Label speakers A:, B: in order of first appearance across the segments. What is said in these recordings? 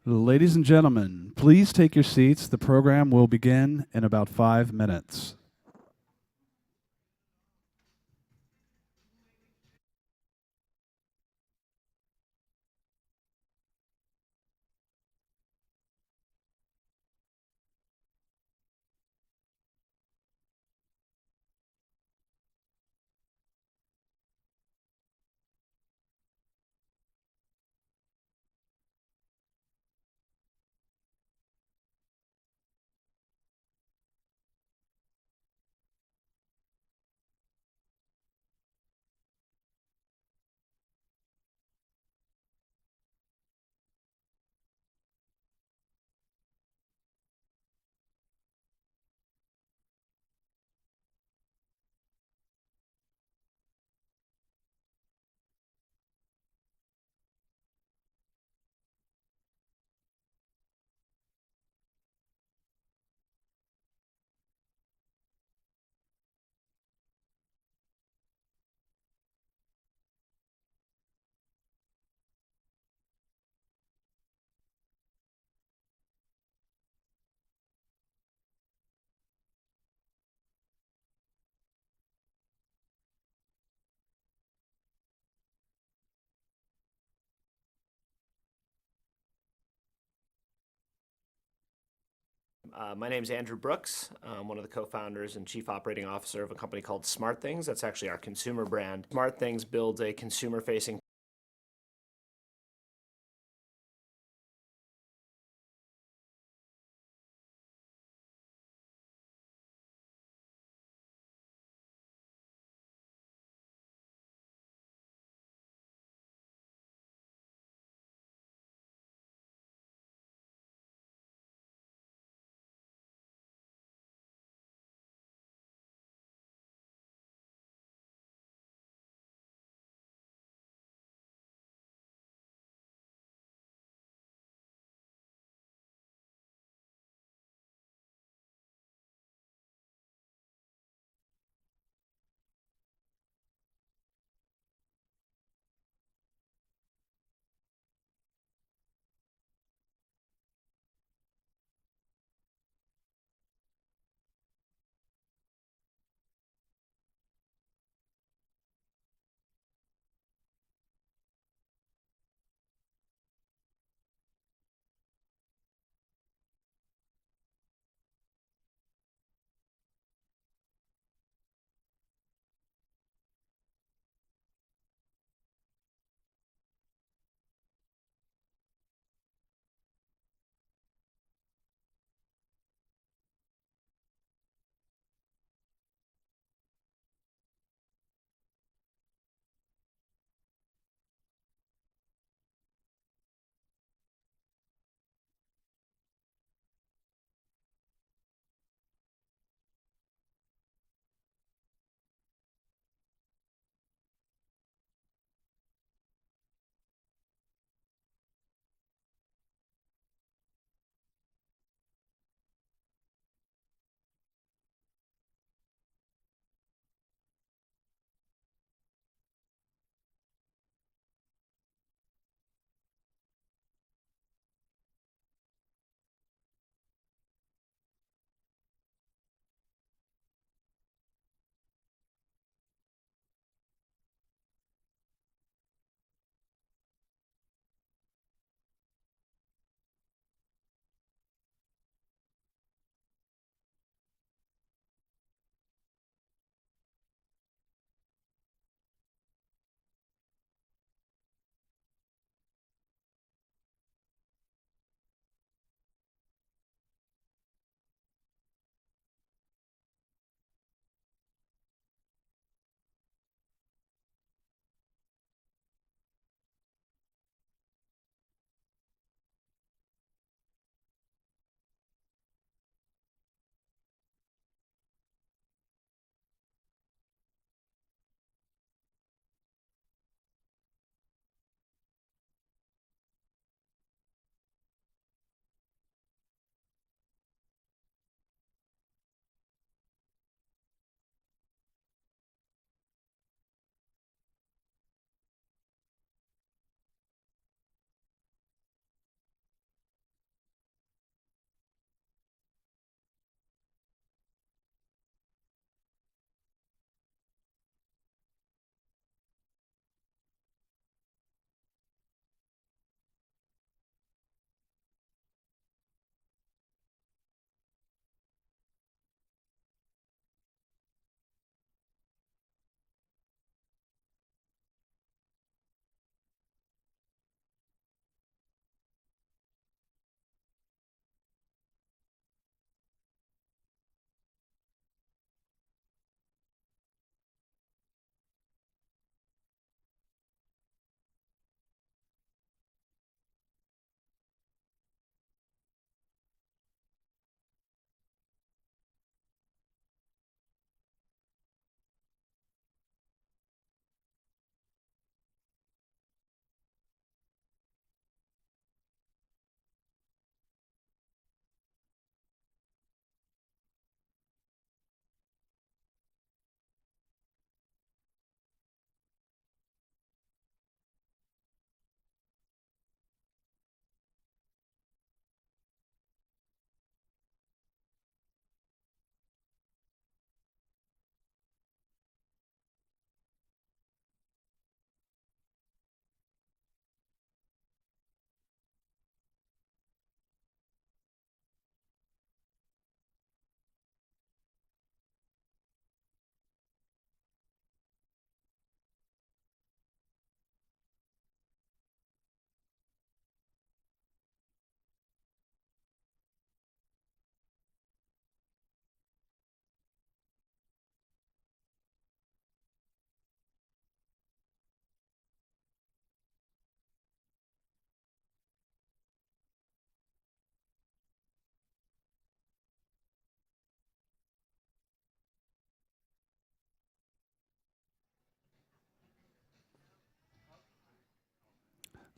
A: Ladies and gentlemen, please take your seats. The program will begin in about 5 minutes.
B: My name is Andrew Brooks. I'm one of the co-founders and chief operating officer of a company called SmartThings. That's actually our consumer brand. SmartThings builds a consumer-facing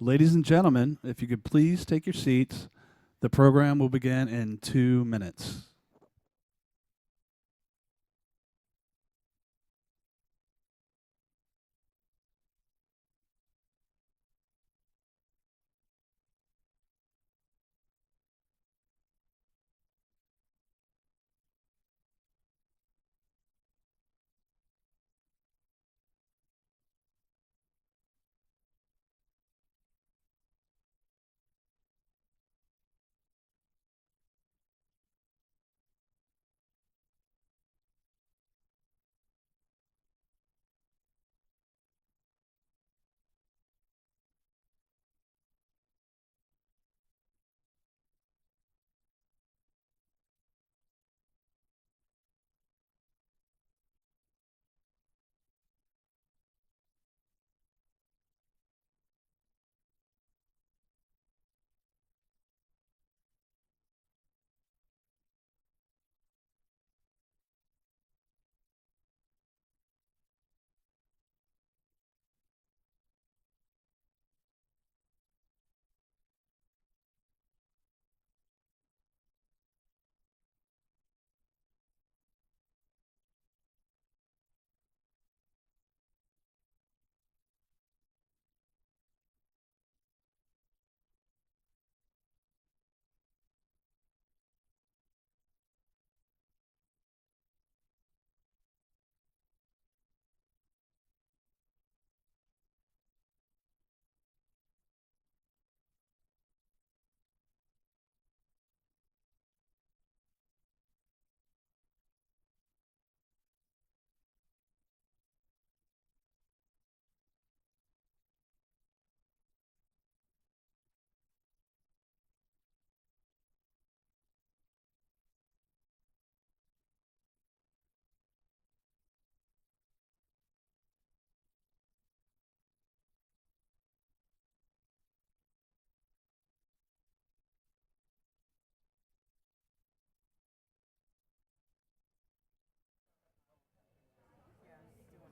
A: Ladies and gentlemen, if you could please take your seats, the program will begin in 2 minutes.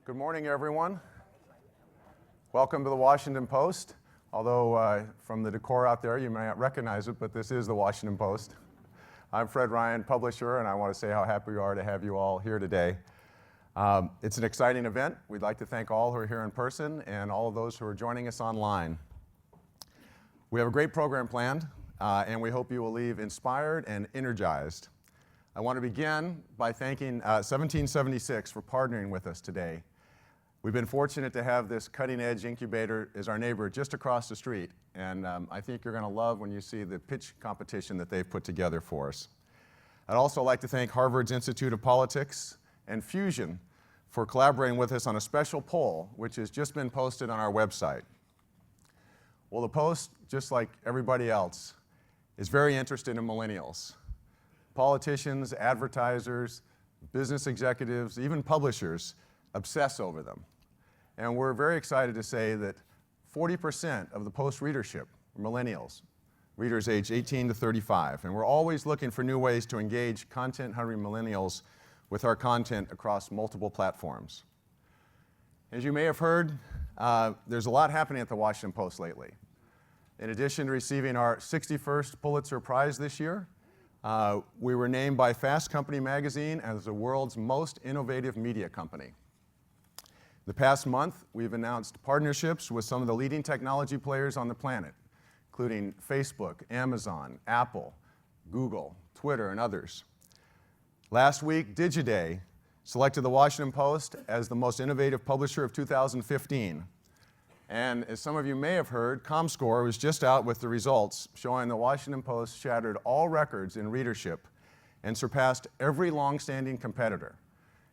C: Good morning, everyone. Welcome to the Washington Post. Although from the decor out there, you may not recognize it, but this is the Washington Post. I'm Fred Ryan, publisher, and I want to say how happy we are to have you all here today. It's an exciting event. We'd like to thank all who are here in person and all of those who are joining us online. We have a great program planned, and we hope you will leave inspired and energized. I want to begin by thanking 1776 for partnering with us today. We've been fortunate to have this cutting-edge incubator as our neighbor just across the street, and I think you're going to love when you see the pitch competition that they've put together for us. I'd also like to thank Harvard's Institute of Politics and Fusion for collaborating with us on a special poll, which has just been posted on our website. Well, the Post, just like everybody else, is very interested in millennials. Politicians, advertisers, business executives, even publishers obsess over them. And we're very excited to say that 40% of the Post readership are millennials, readers aged 18 to 35. And we're always looking for new ways to engage content-hungry millennials with our content across multiple platforms. As you may have heard, there's a lot happening at the Washington Post lately. In addition to receiving our 61st Pulitzer Prize this year, we were named by Fast Company magazine as the world's most innovative media company. The past month, we've announced partnerships with some of the leading technology players on the planet, including Facebook, Amazon, Apple, Google, Twitter, and others. Last week, Digiday selected the Washington Post as the most innovative publisher of 2015. And as some of you may have heard, ComScore was just out with the results showing the Washington Post shattered all records in readership and surpassed every long-standing competitor.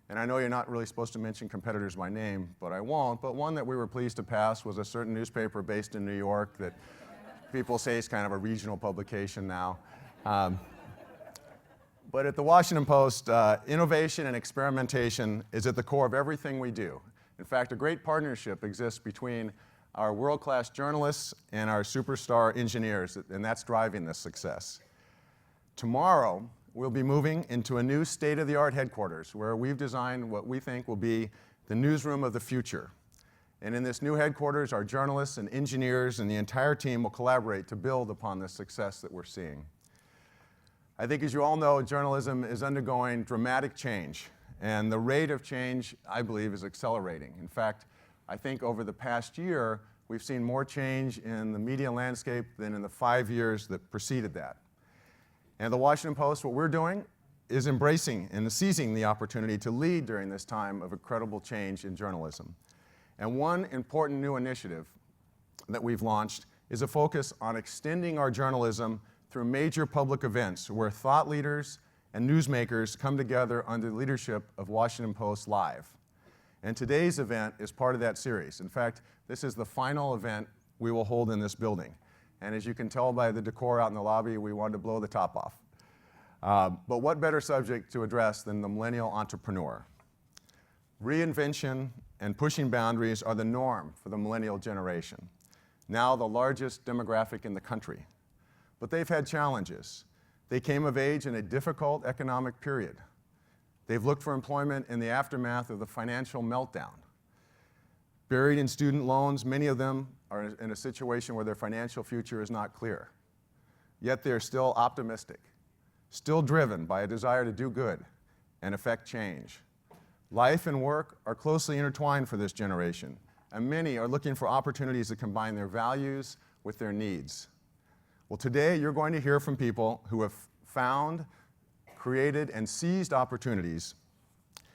C: And I know you're not really supposed to mention competitors by name, but I won't. But one that we were pleased to pass was a certain newspaper based in New York that people say is kind of a regional publication now. But at the Washington Post, innovation and experimentation is at the core of everything we do. In fact, a great partnership exists between our world-class journalists and our superstar engineers, and that's driving this success. Tomorrow, we'll be moving into a new state-of-the-art headquarters where we've designed what we think will be the newsroom of the future. And in this new headquarters, our journalists and engineers and the entire team will collaborate to build upon the success that we're seeing. I think, as you all know, journalism is undergoing dramatic change, and the rate of change, I believe, is accelerating. In fact, I think over the past year, we've seen more change in the media landscape than in the 5 years that preceded that. And the Washington Post, what we're doing is embracing and seizing the opportunity to lead during this time of incredible change in journalism. And one important new initiative that we've launched is a focus on extending our journalism through major public events where thought leaders and newsmakers come together under the leadership of Washington Post Live. And today's event is part of that series. In fact, this is the final event we will hold in this building. And as you can tell by the decor out in the lobby, we wanted to blow the top off. But what better subject to address than the millennial entrepreneur? Reinvention and pushing boundaries are the norm for the millennial generation, now the largest demographic in the country. But they've had challenges. They came of age in a difficult economic period. They've looked for employment in the aftermath of the financial meltdown. Buried in student loans, many of them are in a situation where their financial future is not clear. Yet they're still optimistic, still driven by a desire to do good and affect change. Life and work are closely intertwined for this generation, and many are looking for opportunities to combine their values with their needs. Well, today you're going to hear from people who have found, created, and seized opportunities.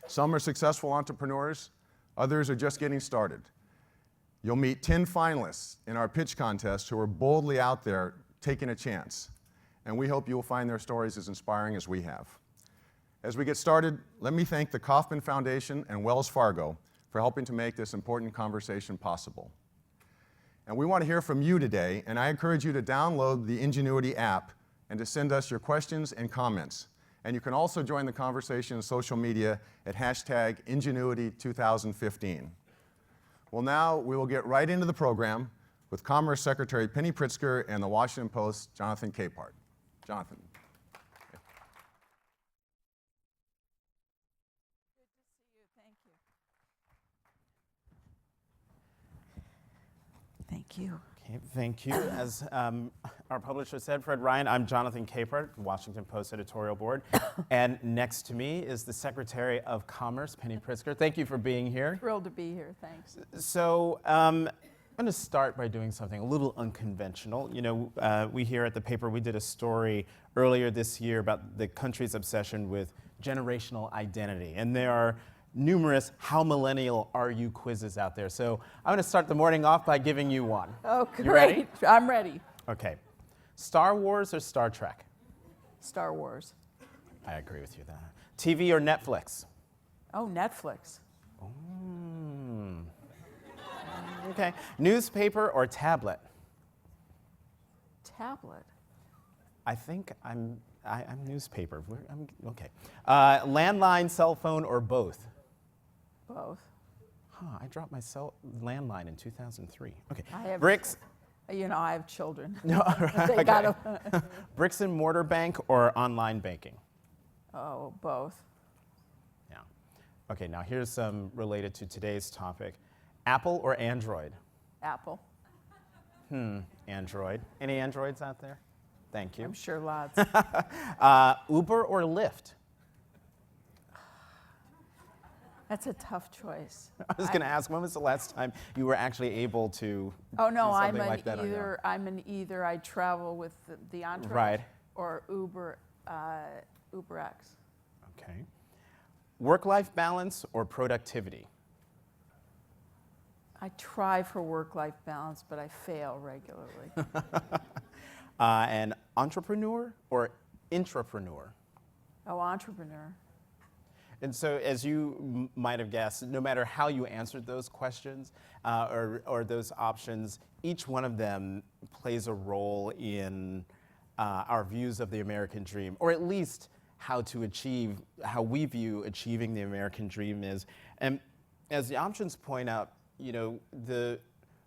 C: Some are successful entrepreneurs, others are just getting started. You'll meet 10 finalists in our pitch contest who are boldly out there taking a chance, and we hope you'll find their stories as inspiring as we have. As we get started, let me thank the Kauffman Foundation and Wells Fargo for helping to make this important conversation possible. And we want to hear from you today, and I encourage you to download the inGENuitY app and to send us your questions and comments. And you can also join the conversation on social media at hashtag inGENuitY2015. Well, now we will get right into the program with Commerce Secretary Penny Pritzker and the Washington Post's Jonathan Capehart. Jonathan.
D: Thank you.
E: Okay, thank you. As our publisher said, Fred Ryan, I'm Jonathan Capehart, Washington Post editorial board. And next to me is the Secretary of Commerce, Penny Pritzker. Thank you for being here.
D: Thrilled to be here, thanks.
E: So I'm going to start by doing something a little unconventional. You know, we here at the paper, we did a story earlier this year about the country's obsession with generational identity. And there are numerous "How Millennial Are You" quizzes out there. So I'm going to start the morning off by giving you one.
D: Oh, great.
E: You ready?
D: I'm ready.
E: Okay. Star Wars or Star Trek?
D: Star Wars.
E: I agree with you there. TV or Netflix?
D: Oh, Netflix.
E: Okay. Newspaper or tablet?
D: Tablet.
E: I think I'm newspaper. Okay. Landline, cell phone, or both?
D: Both.
E: I dropped my landline in 2003. Okay.
D: I have,
E: Bricks.
D: You know, I have children.
E: No,
D: They
E: okay.
D: gotta.
E: Bricks and mortar bank or online banking?
D: Oh, both.
E: Yeah. Okay, now here's some related to today's topic. Apple or Android?
D: Apple.
E: Android. Any Androids out there? Thank you.
D: I'm sure lots.
E: Uber or Lyft?
D: That's a tough choice.
E: I was going to ask, when was the last time you were actually able to
D: Oh no,
E: do
D: I'm
E: something
D: an
E: like that on your
D: either. I'm an either. I travel with the entourage,
E: Right.
D: or UberX.
E: Okay. Work-life balance or productivity?
D: I try for work-life balance, but I fail regularly.
E: An entrepreneur or intrapreneur?
D: Oh, entrepreneur.
E: And so, as you might have guessed, no matter how you answered those questions or those options, each one of them plays a role in our views of the American dream, or at least how we view achieving the American dream is. And as the options point out, you know, the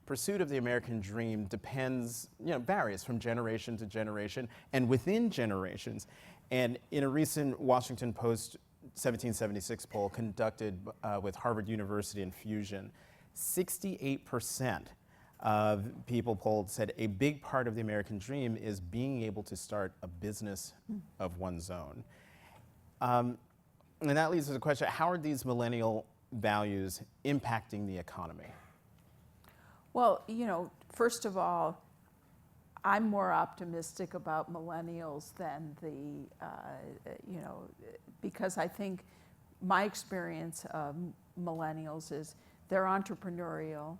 E: pursuit of the American dream depends, varies from generation to generation and within generations. And in a recent Washington Post 1776 poll conducted with Harvard University and Fusion, 68% of people polled said a big part of the American dream is being able to start a business of one's own. And that leads to the question, how are these millennial values impacting the economy?
D: Well, first of all, I'm more optimistic about millennials than because I think my experience of millennials is they're entrepreneurial,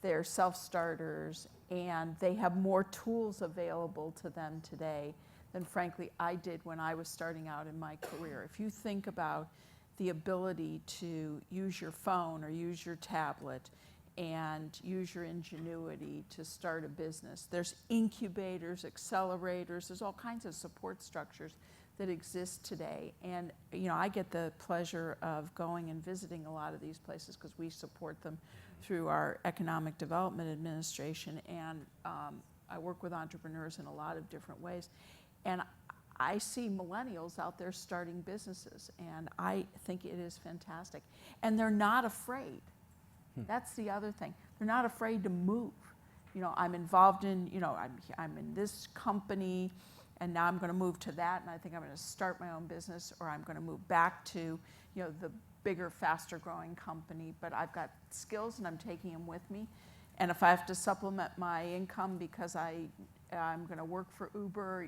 D: they're self-starters, and they have more tools available to them today than frankly I did when I was starting out in my career. If you think about the ability to use your phone or use your tablet and use your ingenuity to start a business. There's incubators, accelerators, there's all kinds of support structures that exist today. And I get the pleasure of going and visiting a lot of these places because we support them through our Economic Development Administration. And I work with entrepreneurs in a lot of different ways. And I see millennials out there starting businesses, and I think it is fantastic. And they're not afraid. That's the other thing. They're not afraid to move. I'm involved in, I'm in this company, and now I'm going to move to that, and I think I'm going to start my own business, or I'm going to move back to, the bigger, faster growing company. But I've got skills, and I'm taking them with me. And if I have to supplement my income because I'm going to work for Uber,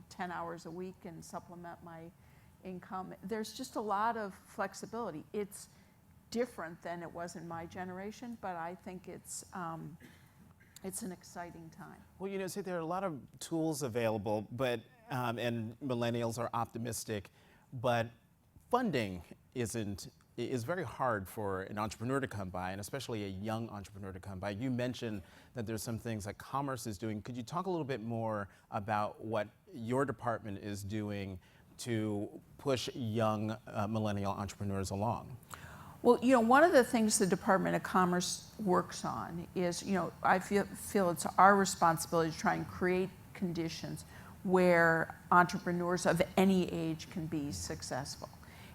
D: 10 hours a week and supplement my income, there's just a lot of flexibility. It's different than it was in my generation, but I think it's an exciting time.
E: Well, so there are a lot of tools available, but and millennials are optimistic, but funding is very hard for an entrepreneur to come by, and especially a young entrepreneur to come by. You mentioned that there's some things that Commerce is doing. Could you talk a little bit more about what your department is doing to push young millennial entrepreneurs along?
D: Well, one of the things the Department of Commerce works on is, I feel it's our responsibility to try and create conditions where entrepreneurs of any age can be successful.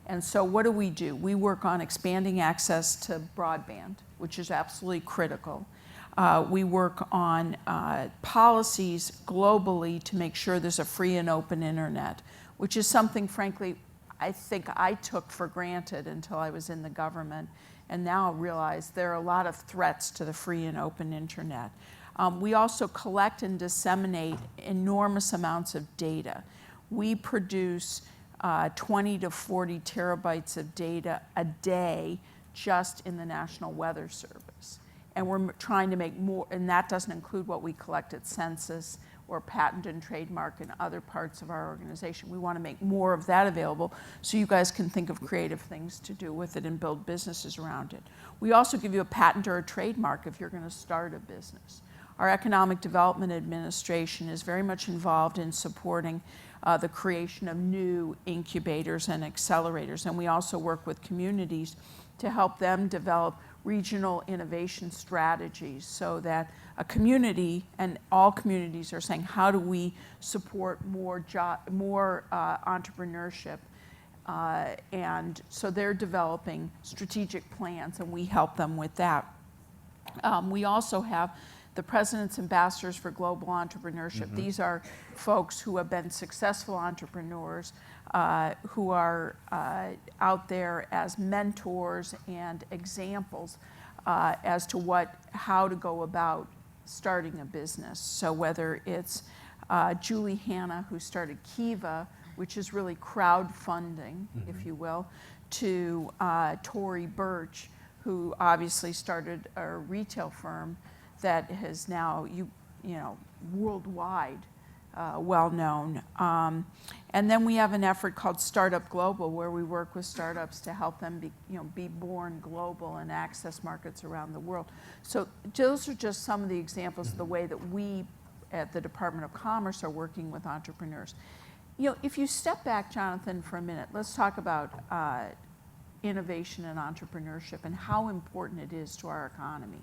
D: And so what do? We work on expanding access to broadband, which is absolutely critical. We work on policies globally to make sure there's a free and open internet, which is something, frankly, I think I took for granted until I was in the government, and now realize there are a lot of threats to the free and open internet. We also collect and disseminate enormous amounts of data. We produce 20 to 40 terabytes of data a day just in the National Weather Service. And we're trying to make more, and that doesn't include what we collect at Census or patent and trademark in other parts of our organization. We want to make more of that available so you guys can think of creative things to do with it and build businesses around it. We also give you a patent or a trademark if you're going to start a business. Our Economic Development Administration is very much involved in supporting the creation of new incubators and accelerators, and we also work with communities to help them develop regional innovation strategies so that a community, and all communities are saying, how do we support more entrepreneurship? And so they're developing strategic plans, and we help them with that. We also have the President's Ambassadors for Global Entrepreneurship. Mm-hmm. These are folks who have been successful entrepreneurs, who are out there as mentors and examples as to how to go about starting a business. So whether it's Julie Hanna, who started Kiva, which is really crowdfunding, mm-hmm. if you will, to Tory Burch, who obviously started a retail firm that has now, worldwide well known. And then we have an effort called Startup Global, where we work with startups to help them be born global and access markets around the world. So those are just some of the examples of the way that we at the Department of Commerce are working with entrepreneurs. If you step back, Jonathan, for a minute, let's talk about innovation and entrepreneurship and how important it is to our economy.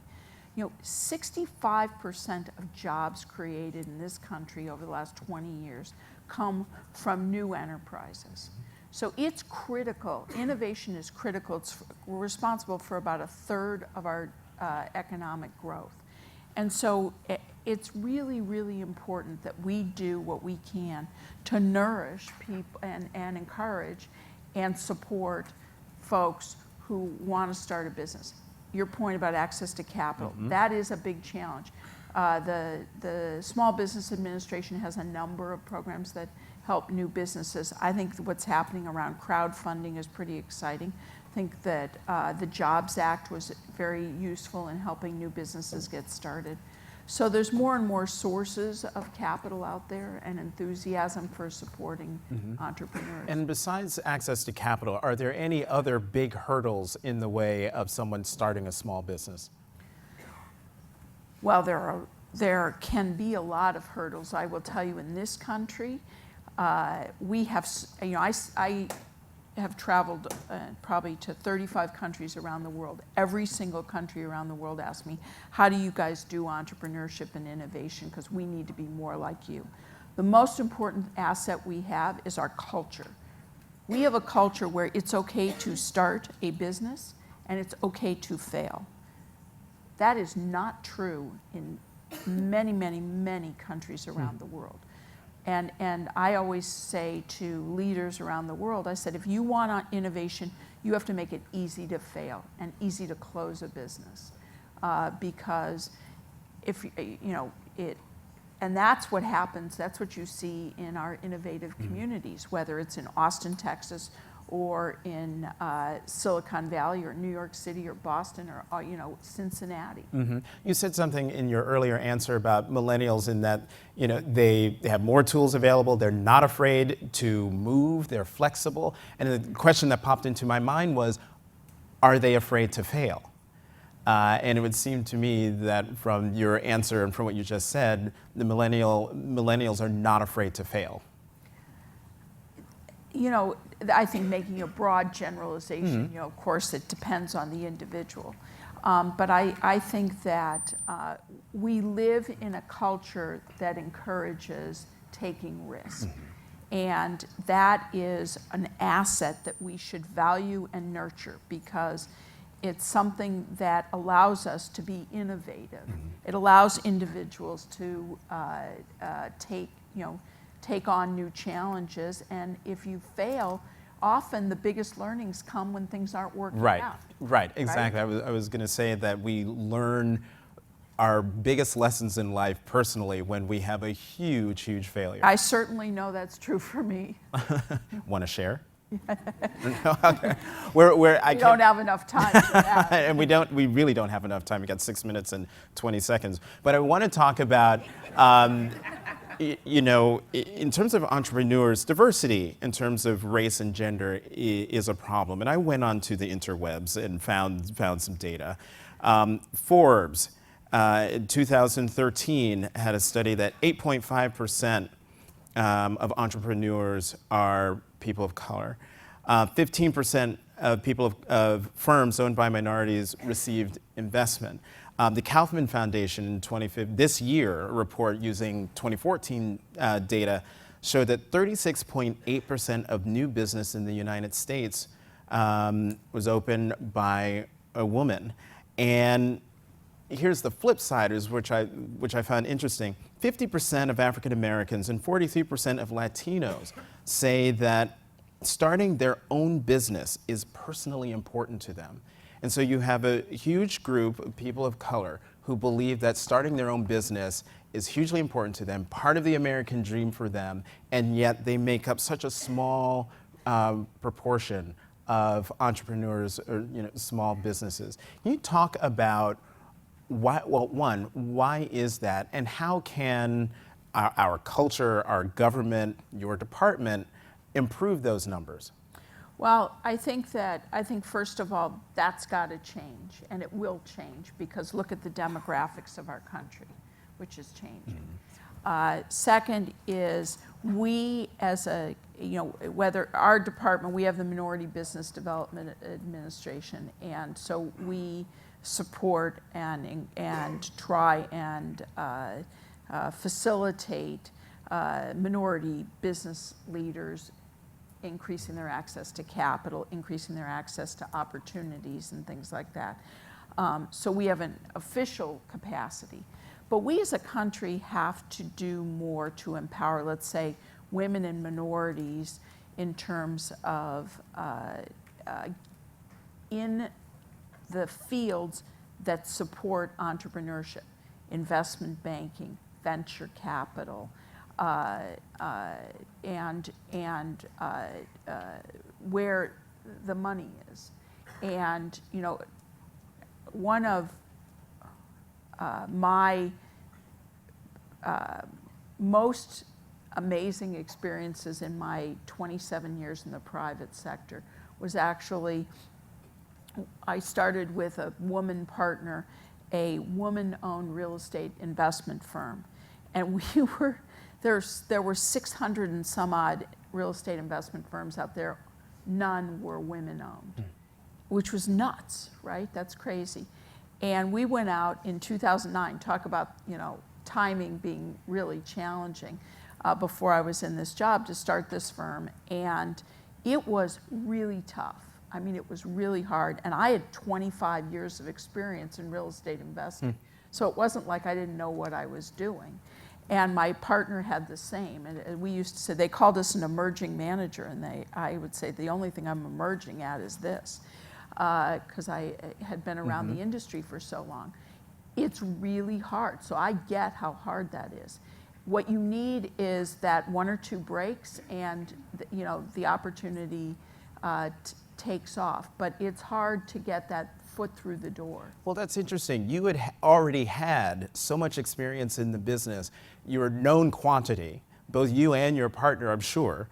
D: 65% of jobs created in this country over the last 20 years come from new enterprises. So it's critical. Innovation is critical. It's responsible for about a third of our economic growth. And so it's really, really important that we do what we can to nourish people and encourage and support folks who want to start a business. Your point about access to capital, that is a big challenge. The Small Business Administration has a number of programs that help new businesses. I think what's happening around crowdfunding is pretty exciting. I think that the Jobs Act was very useful in helping new businesses get started. So there's more and more sources of capital out there and enthusiasm for supporting entrepreneurs.
E: And besides access to capital, are there any other big hurdles in the way of someone starting a small business?
D: Well, there can be a lot of hurdles. I will tell you, in this country, we have, I have traveled probably to 35 countries around the world. Every single country around the world asks me, how do you guys do entrepreneurship and innovation? Because we need to be more like you. The most important asset we have is our culture. We have a culture where it's okay to start a business and it's okay to fail. That is not true in many, many, many countries around the world. And I always say to leaders around the world, I said, if you want innovation, you have to make it easy to fail and easy to close a business. Because if, and that's what happens, that's what you see in our innovative communities, whether it's in Austin, Texas, or in Silicon Valley, or New York City, or Boston, or Cincinnati.
E: You said something in your earlier answer about millennials in that they have more tools available, they're not afraid to move, they're flexible. And the question that popped into my mind was, are they afraid to fail? And it would seem to me that from your answer and from what you just said, the millennials are not afraid to fail.
D: I think making a broad generalization, of course, it depends on the individual. But I think that we live in a culture that encourages taking risk. And that is an asset that we should value and nurture, because it's something that allows us to be innovative. It allows individuals to take on new challenges, and if you fail, often the biggest learnings come when things aren't working out.
E: Right, exactly. Right? I was going to say that we learn our biggest lessons in life personally when we have a huge, huge failure.
D: I certainly know that's true for me.
E: Want to share? No,
D: we don't have enough time for that.
E: And we really don't have enough time. We got 6 minutes and 20 seconds. But I want to talk about in terms of entrepreneurs, diversity in terms of race and gender is a problem. And I went onto the interwebs and found some data. Forbes in 2013 had a study that 8.5% of entrepreneurs are people of color. 15% of firms owned by minorities received investment. The Kaufman Foundation in this year, a report using 2014 data, showed that 36.8% of new business in the United States was opened by a woman. And here's the flip side, which I found interesting. 50% of African Americans and 43% of Latinos say that starting their own business is personally important to them. And so you have a huge group of people of color who believe that starting their own business is hugely important to them, part of the American dream for them, and yet they make up such a small proportion of entrepreneurs or small businesses. Can you talk about why is that, and how can our culture, our government, your department improve those numbers?
D: Well, I think first of all, that's got to change, and it will change, because look at the demographics of our country, which is changing. Second is we as whether our department, we have the Minority Business Development Administration, and so we support and try and facilitate minority business leaders increasing their access to capital, increasing their access to opportunities and things like that. So we have an official capacity. But we as a country have to do more to empower, let's say, women and minorities in terms of in the fields that support entrepreneurship, investment banking, venture capital, and where the money is. And, you know, one of my most amazing experiences in my 27 years in the private sector was actually, I started with a woman partner, a woman-owned real estate investment firm. And there were 600 and some odd real estate investment firms out there. None were women-owned, which was nuts, right? That's crazy. And we went out in 2009, talk about, you know, timing being really challenging, before I was in this job to start this firm. And it was really tough. I mean, it was really hard. And I had 25 years of experience in real estate investing. So it wasn't like I didn't know what I was doing. And my partner had the same. And we used to say, they called us an emerging manager. And I would say, the only thing I'm emerging at is this, because I had been around the industry for so long. It's really hard. So I get how hard that is. What you need is that one or two breaks and you know, the opportunity takes off. But it's hard to get that foot through the door.
E: Well, that's interesting. You had already had so much experience in the business. You were known quantity, both you and your partner, I'm sure.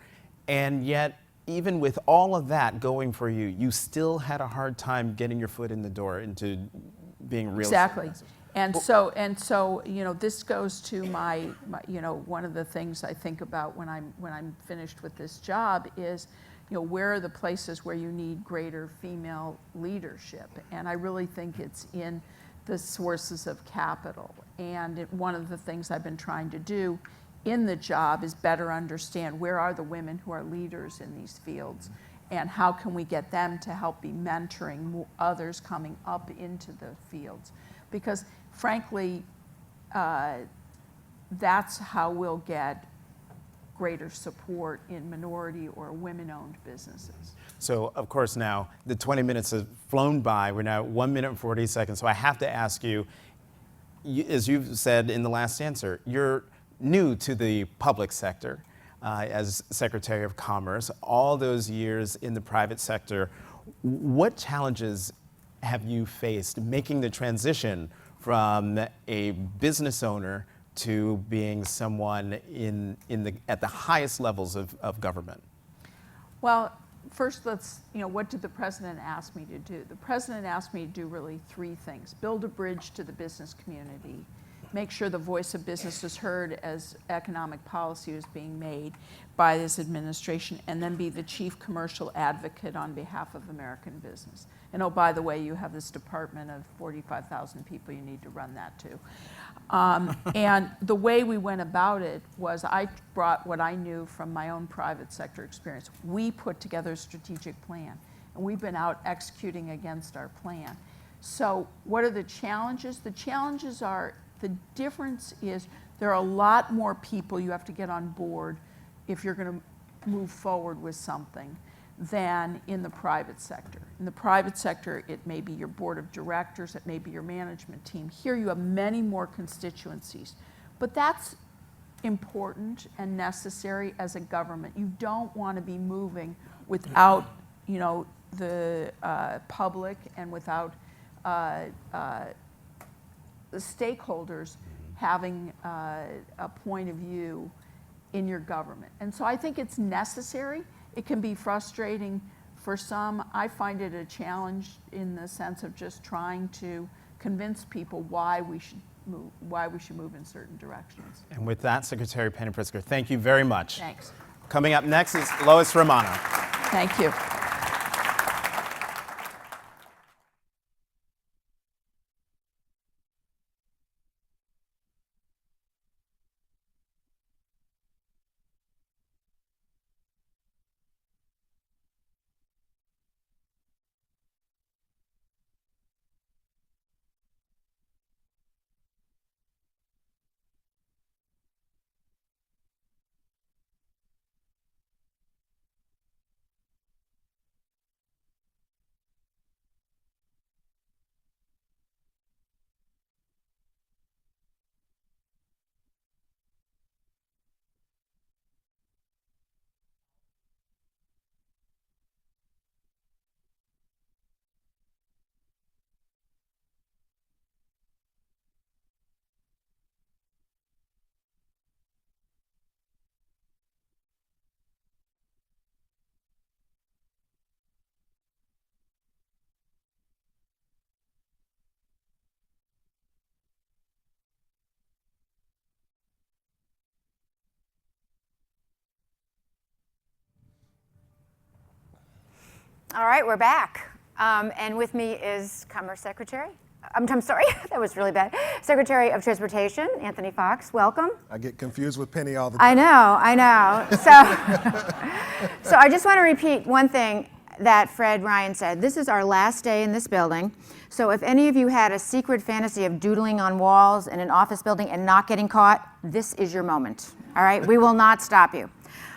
E: And yet, even with all of that going for you, you still had a hard time getting your foot in the door into being real estate
D: Exactly.
E: investor.
D: And so, you know, this goes to my, you know, one of the things I think about when I'm finished with this job is, you know, where are the places where you need greater female leadership? And I really think it's in the sources of capital. And one of the things I've been trying to do in the job is better understand where are the women who are leaders in these fields, and how can we get them to help be mentoring others coming up into the fields. Because frankly, that's how we'll get greater support in minority or women-owned businesses.
E: So, of course, now the 20 minutes have flown by. We're now at 1 minute and 40 seconds. So I have to ask you, as you've said in the last answer, you're new to the public sector as Secretary of Commerce, all those years in the private sector. What challenges have you faced making the transition from a business owner to being someone at the highest levels of government?
D: Well, first what did the president ask me to do? The president asked me to do really three things: build a bridge to the business community, make sure the voice of business is heard as economic policy was being made by this administration, and then be the chief commercial advocate on behalf of American business. And oh, by the way, you have this department of 45,000 people, you need to run that too. And the way we went about it was I brought what I knew from my own private sector experience. We put together a strategic plan, and we've been out executing against our plan. So what are the challenges? The challenges are, the difference is there are a lot more people you have to get on board if you're going to move forward with something than in the private sector. In the private sector, it may be your board of directors, it may be your management team. Here you have many more constituencies. But that's important and necessary as a government. You don't want to be moving without, you know, the public and without the stakeholders having a point of view in your government. And so I think it's necessary. It can be frustrating for some. I find it a challenge in the sense of just trying to convince people why we should move in certain directions.
E: And with that, Secretary Penny Pritzker, thank you very much.
D: Thanks.
E: Coming up next is Lois Romano.
D: Thank you.
F: All right, we're back. And with me is Commerce Secretary. I'm sorry, that was really bad. Secretary of Transportation, Anthony Fox, welcome.
G: I get confused with Penny all the time.
F: I know. So I just want to repeat one thing that Fred Ryan said. This is our last day in this building. So if any of you had a secret fantasy of doodling on walls in an office building and not getting caught, this is your moment. All right, we will not stop you.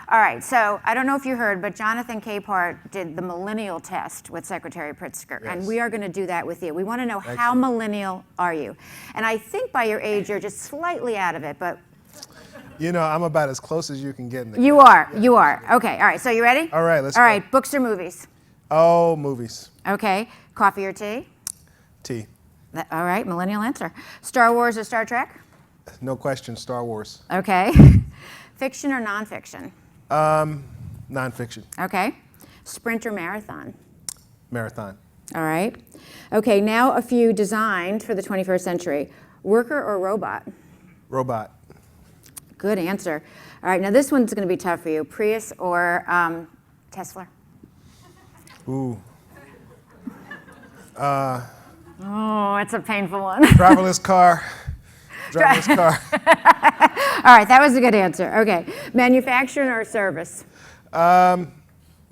F: All right, so I don't know if you heard, but Jonathan Capehart did the millennial test with Secretary Pritzker,
G: Yes.
F: and we are going to do that with you. We want to know how millennial are you? And I think by your age, you're just slightly out of it, but
G: You know, I'm about as close as you can get in the
F: you are. Okay, all right, so you ready?
G: All right, let's
F: All
G: go.
F: right, books or movies?
G: Oh, movies.
F: Okay, coffee or tea?
G: T.
F: All right, millennial answer. Star Wars or Star Trek?
G: No question, Star Wars.
F: Okay. Fiction or nonfiction?
G: Nonfiction.
F: Okay. Sprint or marathon?
G: Marathon.
F: All right. Okay, now a few designed for the 21st century. Worker or robot?
G: Robot.
F: Good answer. All right, now this one's going to be tough for you. Prius or Tesla?
G: Ooh.
F: Oh, it's a painful one.
G: Driverless car. Driverless car.
F: All right, that was a good answer. Okay. Manufacturing or service?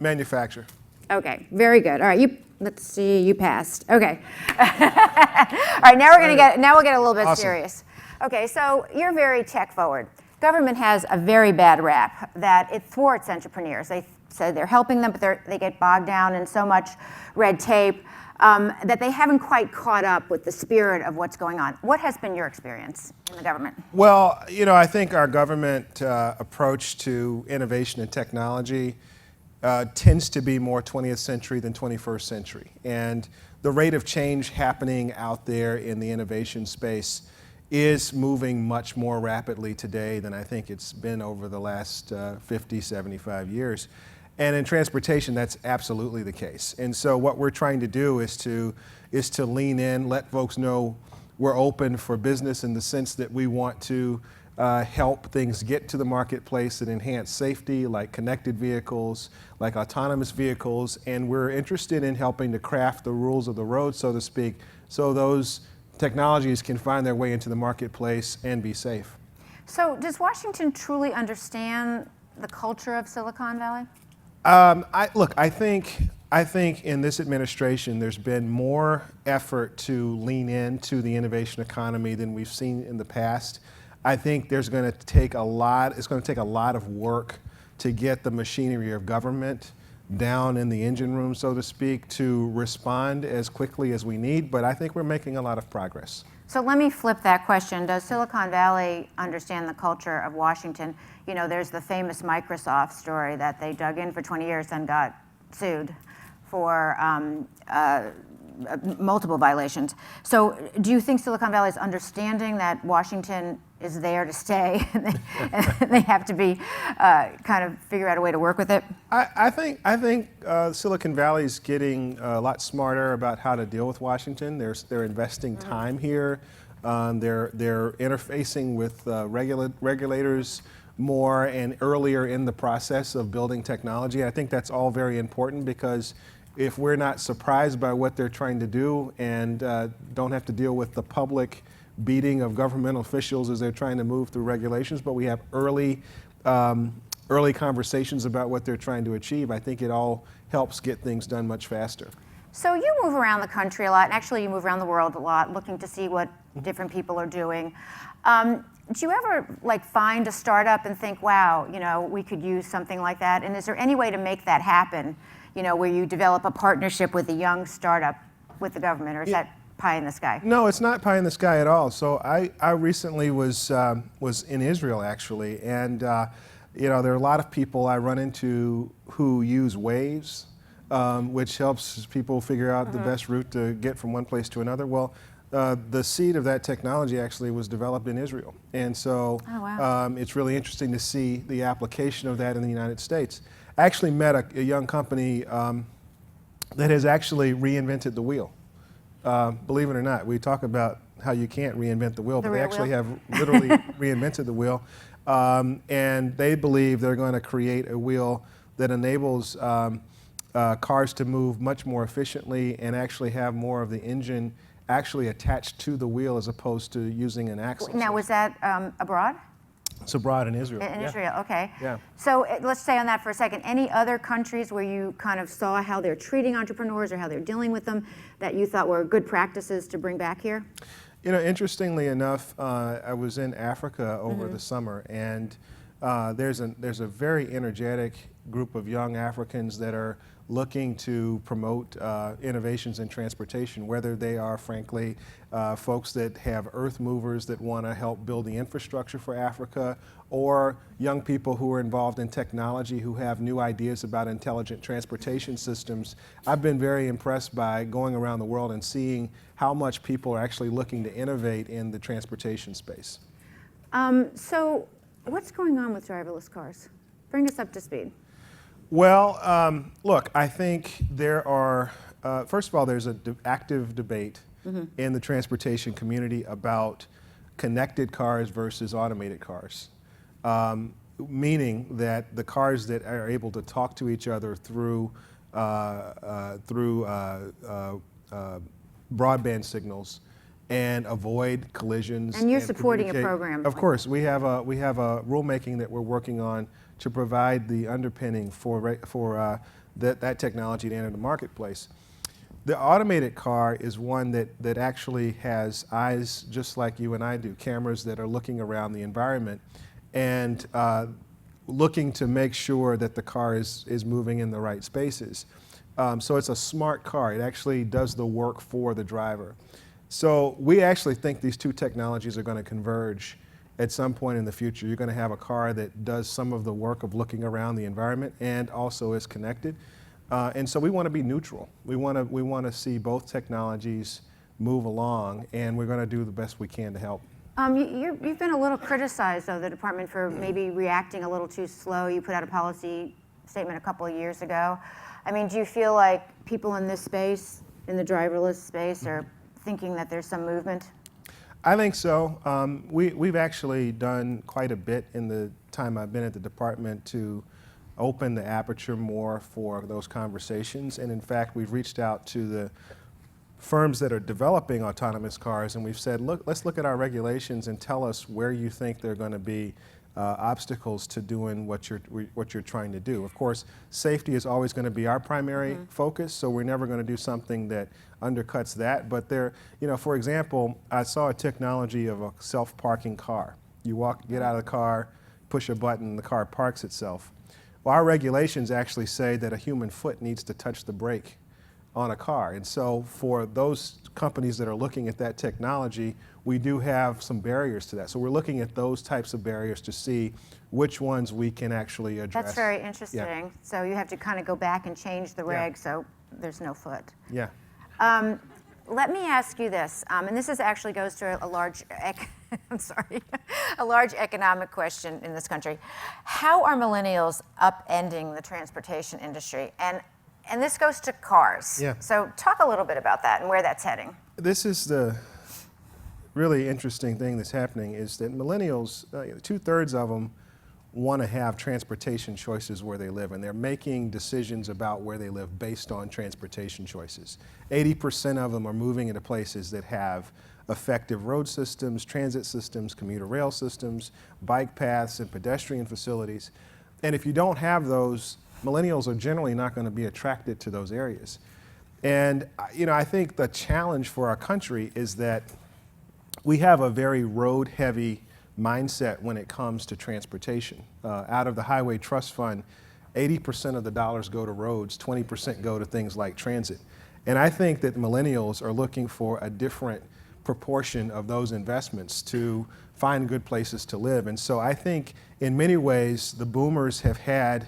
G: Manufacture.
F: Okay, very good. All right, let's see, you passed. Okay. All right, now we'll get a little bit
G: Awesome.
F: serious. Okay, so you're very tech forward. Government has a very bad rap that it thwarts entrepreneurs. They say they're helping them, but they get bogged down in so much red tape that they haven't quite caught up with the spirit of what's going on. What has been your experience in the government?
G: Well, you know, I think our government approach to innovation and technology tends to be more 20th century than 21st century. And the rate of change happening out there in the innovation space is moving much more rapidly today than I think it's been over the last 50, 75 years. And in transportation, that's absolutely the case. And so what we're trying to do is to lean in, let folks know we're open for business in the sense that we want to help things get to the marketplace that enhance safety, like connected vehicles, like autonomous vehicles, and we're interested in helping to craft the rules of the road, so to speak, so those technologies can find their way into the marketplace and be safe.
F: So does Washington truly understand the culture of Silicon Valley?
G: I think in this administration there's been more effort to lean into the innovation economy than we've seen in the past. I think it's going to take a lot of work to get the machinery of government down in the engine room, so to speak, to respond as quickly as we need, but I think we're making a lot of progress.
F: So let me flip that question. Does Silicon Valley understand the culture of Washington? You know, there's the famous Microsoft story that they dug in for 20 years and got sued for multiple violations. So do you think Silicon Valley is understanding that Washington is there to stay and they have to be kind of figure out a way to work with it?
G: I think Silicon Valley is getting a lot smarter about how to deal with Washington. They're investing time here. They're interfacing with regulators more and earlier in the process of building technology. I think that's all very important because if we're not surprised by what they're trying to do and don't have to deal with the public beating of governmental officials as they're trying to move through regulations, but we have early conversations about what they're trying to achieve, I think it all helps get things done much faster.
F: So you move around the country a lot, and actually you move around the world a lot, looking to see what different people are doing. Do you ever find a startup and think, wow, you know, we could use something like that? And is there any way to make that happen, you know, where you develop a partnership with a young startup with the government, or is that pie in the sky?
G: No, it's not pie in the sky at all. So I recently was in Israel actually, and you know, there are a lot of people I run into who use Waze, which helps people figure out the best route to get from one place to another. Well, the seed of that technology actually was developed in Israel, and so it's really interesting to see the application of that in the United States. I actually met a young company that has actually reinvented the wheel. Believe it or not, we talk about how you can't reinvent the wheel, but they actually have literally reinvented the wheel. And they believe they're going to create a wheel that enables cars to move much more efficiently and actually have more of the engine actually attached to the wheel as opposed to using an axle.
F: Now, was that abroad?
G: It's abroad in Israel.
F: In
G: yeah.
F: Israel, okay.
G: Yeah.
F: So let's stay on that for a second. Any other countries where you kind of saw how they're treating entrepreneurs or how they're dealing with them that you thought were good practices to bring back here?
G: You know, interestingly enough, I was in Africa over the summer, and there's a very energetic group of young Africans that are looking to promote innovations in transportation, whether they are, frankly, folks that have earth movers that want to help build the infrastructure for Africa, or young people who are involved in technology who have new ideas about intelligent transportation systems. I've been very impressed by going around the world and seeing how much people are actually looking to innovate in the transportation space.
F: So what's going on with driverless cars? Bring us up to speed.
G: Well, look, I think there are, first of all, there's an active debate in the transportation community about connected cars versus automated cars, meaning that the cars that are able to talk to each other through broadband signals and avoid collisions.
F: And you're supporting a
G: communicate.
F: program.
G: Of course, we have a rulemaking that we're working on to provide the underpinning for that technology to enter the marketplace. The automated car is one that actually has eyes just like you and I do, cameras that are looking around the environment and looking to make sure that the car is moving in the right spaces. So it's a smart car. It actually does the work for the driver. So we actually think these two technologies are going to converge at some point in the future. You're going to have a car that does some of the work of looking around the environment and also is connected. And so we want to be neutral. We want to see both technologies move along, and we're going to do the best we can to help.
F: You've been a little criticized of the department for maybe reacting a little too slow. You put out a policy statement a couple of years ago. I mean, do you feel like people in this space, in the driverless space, are thinking that there's some movement?
G: I think so. We've actually done quite a bit in the time I've been at the department to open the aperture more for those conversations. And in fact, we've reached out to the firms that are developing autonomous cars, and we've said, look, let's look at our regulations and tell us where you think there are going to be obstacles to doing what you're trying to do. Of course, safety is always going to be our primary focus, so we're never going to do something that undercuts that. But there, you know, for example, I saw a technology of a self-parking car. You get out of the car, push a button, and the car parks itself. Well, our regulations actually say that a human foot needs to touch the brake on a car. And so for those companies that are looking at that technology, we do have some barriers to that. So we're looking at those types of barriers to see which ones we can actually address.
F: That's very interesting.
G: Yeah.
F: So you have to kind of go back and change the reg so there's no foot.
G: Yeah.
F: Let me ask you this, and this actually goes to a large, I'm sorry, a large economic question in this country. How are millennials upending the transportation industry? And this goes to cars.
G: Yeah.
F: So talk a little bit about that and where that's heading.
G: This is the really interesting thing that's happening is that millennials, 2/3 of them want to have transportation choices where they live, and they're making decisions about where they live based on transportation choices. 80% of them are moving into places that have effective road systems, transit systems, commuter rail systems, bike paths, and pedestrian facilities. And if you don't have those, millennials are generally not going to be attracted to those areas. And you know, I think the challenge for our country is that we have a very road-heavy mindset when it comes to transportation. Out of the Highway Trust Fund, 80% of the dollars go to roads, 20% go to things like transit. And I think that millennials are looking for a different proportion of those investments to find good places to live. And so I think in many ways, the boomers have had